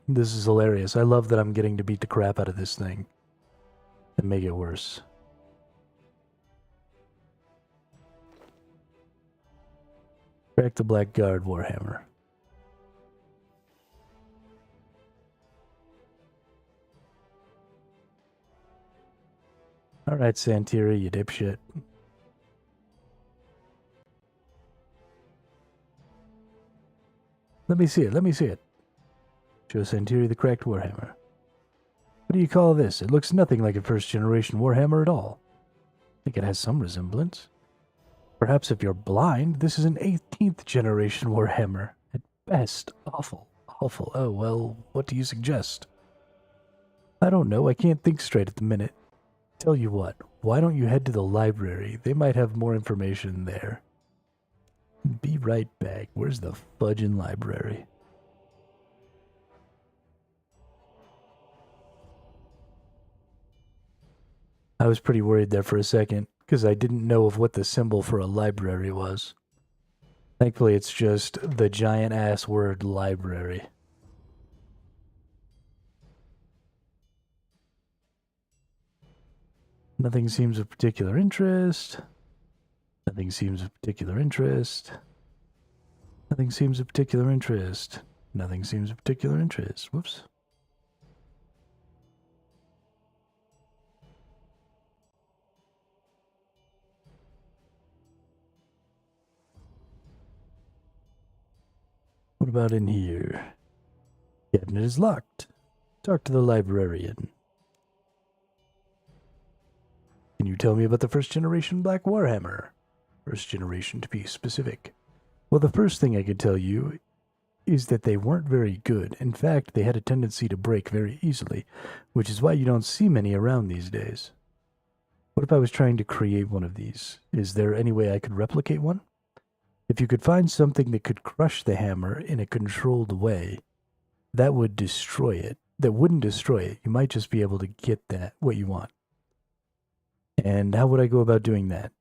This is hilarious. I love that I'm getting to beat the crap out of this thing and make it worse. Crack the Blackguard Warhammer. Alright, Santiri, you dipshit. Let me see it. Show Santiri the cracked Warhammer. What do you call this? It looks nothing like a first-generation Warhammer at all. I think it has some resemblance. Perhaps if you're blind, this is an 18th generation Warhammer. At best, awful. Oh, well, what do you suggest? I don't know, I can't think straight at the minute. Tell you what, why don't you head to the library? They might have more information there. Be right back. Where's the fudging library? I was pretty worried there for a second, because I didn't know of what the symbol for a library was. Thankfully, it's just the giant-ass word library. Nothing seems of particular interest. Nothing seems of particular interest. Nothing seems of particular interest. Nothing seems of particular interest. Whoops. What about in here? Cabinet is locked. Talk to the librarian. Can you tell me about the first generation Black Warhammer? First generation, to be specific. Well, the first thing I could tell you is that they weren't very good. In fact, they had a tendency to break very easily, which is why you don't see many around these days. What if I was trying to create one of these? Is there any way I could replicate one? If you could find something that could crush the hammer in a controlled way, that would destroy it. That wouldn't destroy it. You might just be able to get that, what you want. And how would I go about doing that?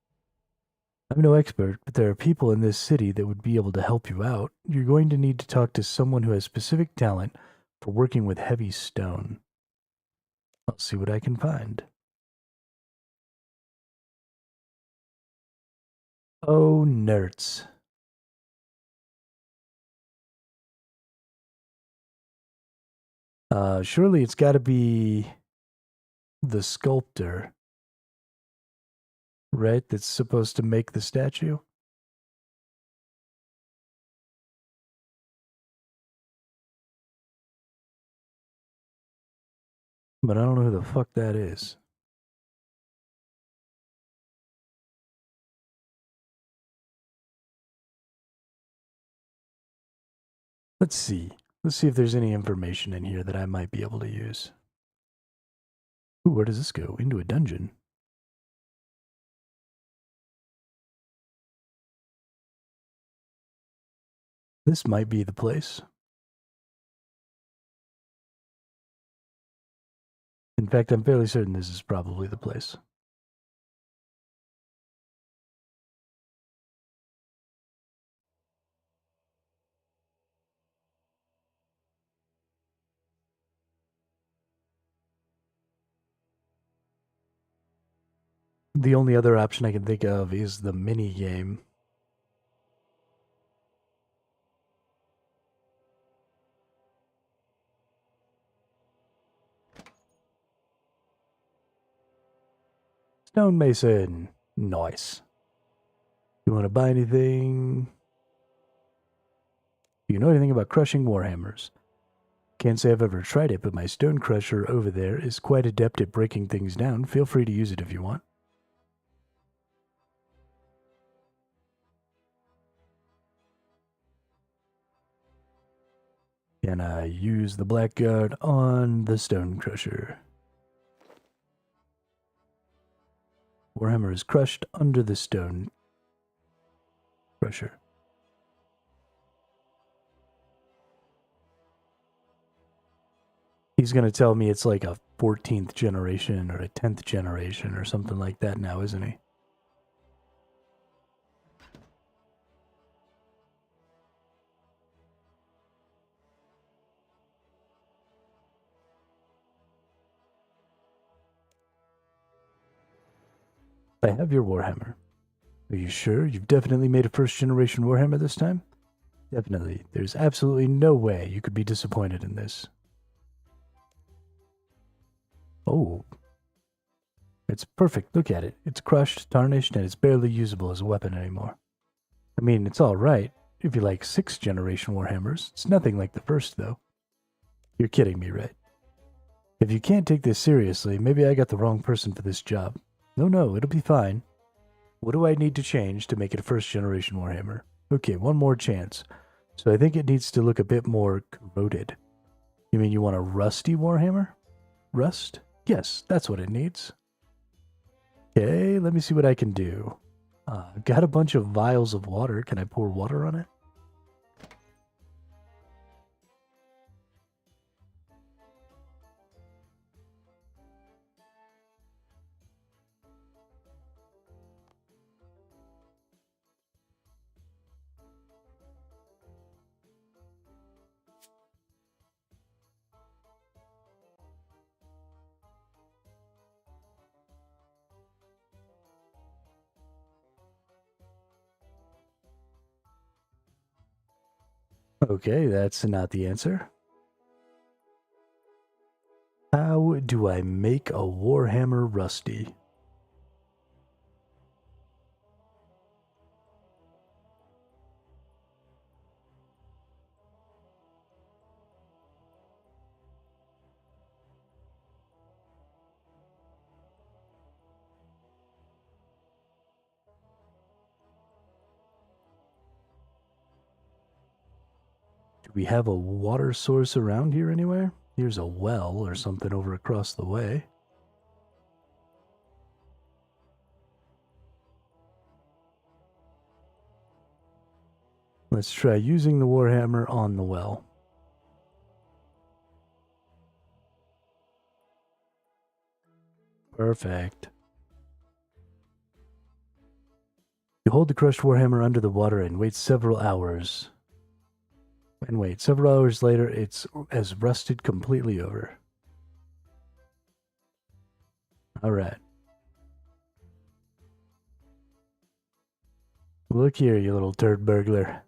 I'm no expert, but there are people in this city that would be able to help you out. You're going to need to talk to someone who has specific talent for working with heavy stone. I'll see what I can find. Oh, nerds. Surely it's got to be the sculptor, right? That's supposed to make the statue. But I don't know who the fuck that is. Let's see. Let's see if there's any information in here that I might be able to use. Ooh, where does this go? Into a dungeon. This might be the place. In fact, I'm fairly certain this is probably the place. The only other option I can think of is the mini game. Stonemason. Nice. You want to buy anything? Do you know anything about crushing warhammers? Can't say I've ever tried it, but my stone crusher over there is quite adept at breaking things down. Feel free to use it if you want. Can I use the blackguard on the stone crusher? Warhammer is crushed under the stone crusher. He's going to tell me it's like a 14th generation or a 10th generation or something like that now, isn't he? I have your Warhammer. Are you sure? You've definitely made a first generation Warhammer this time? Definitely. There's absolutely no way you could be disappointed in this. Oh. It's perfect. Look at it. It's crushed, tarnished, and it's barely usable as a weapon anymore. I mean, it's alright if you like 6th generation Warhammers. It's nothing like the first, though. You're kidding me, right? If you can't take this seriously, maybe I got the wrong person for this job. No, it'll be fine. What do I need to change to make it a first generation Warhammer? Okay, one more chance. So I think it needs to look a bit more corroded. You mean you want a rusty Warhammer? Rust? Yes, that's what it needs. Okay, let me see what I can do. Got a bunch of vials of water. Can I pour water on it? Okay, that's not the answer. How do I make a Warhammer rusty? Do we have a water source around here anywhere? Here's a well or something over across the way. Let's try using the Warhammer on the well. Perfect. You hold the crushed Warhammer under the water and wait several hours. And wait, several hours later, it's as rusted completely over. Alright. Look here, you little turd burglar.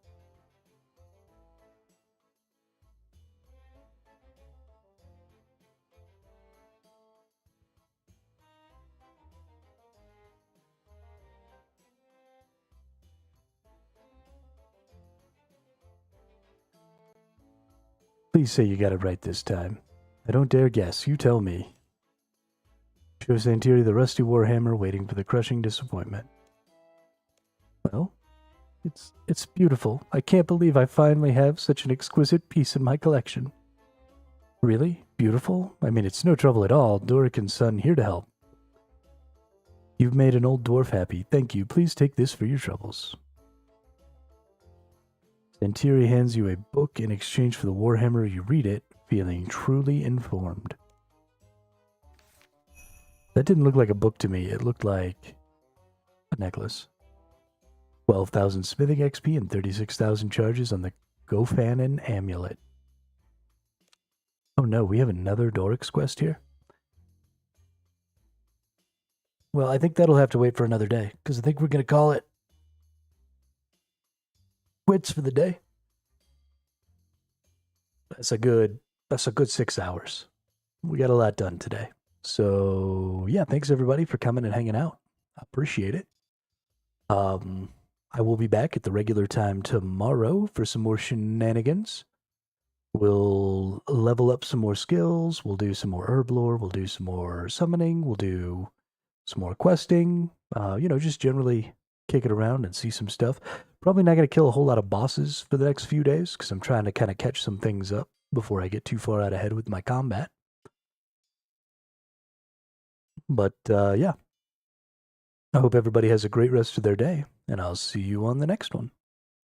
Please say you got it right this time. I don't dare guess. You tell me. Show Santiri the rusty warhammer waiting for the crushing disappointment. Well, it's beautiful. I can't believe I finally have such an exquisite piece in my collection. Really? Beautiful? I mean, it's no trouble at all. Dorican's son here to help. You've made an old dwarf happy. Thank you. Please take this for your troubles. Santiri hands you a book in exchange for the warhammer. You read it, feeling truly informed. That didn't look like a book to me. It looked like a necklace. 12,000 smithing XP and 36,000 charges on the Gofanon amulet. Oh no, we have another Doric's quest here? Well, I think that'll have to wait for another day, because I think we're going to call it quits for the day. That's a good 6 hours. We got a lot done today. So, yeah, thanks everybody for coming and hanging out. I appreciate it. I will be back at the regular time tomorrow for some more shenanigans. We'll level up some more skills. We'll do some more herblore. We'll do some more summoning. We'll do some more questing. Just generally kick it around and see some stuff. Probably not going to kill a whole lot of bosses for the next few days because I'm trying to kind of catch some things up before I get too far out ahead with my combat. But, yeah. I hope everybody has a great rest of their day, and I'll see you on the next one.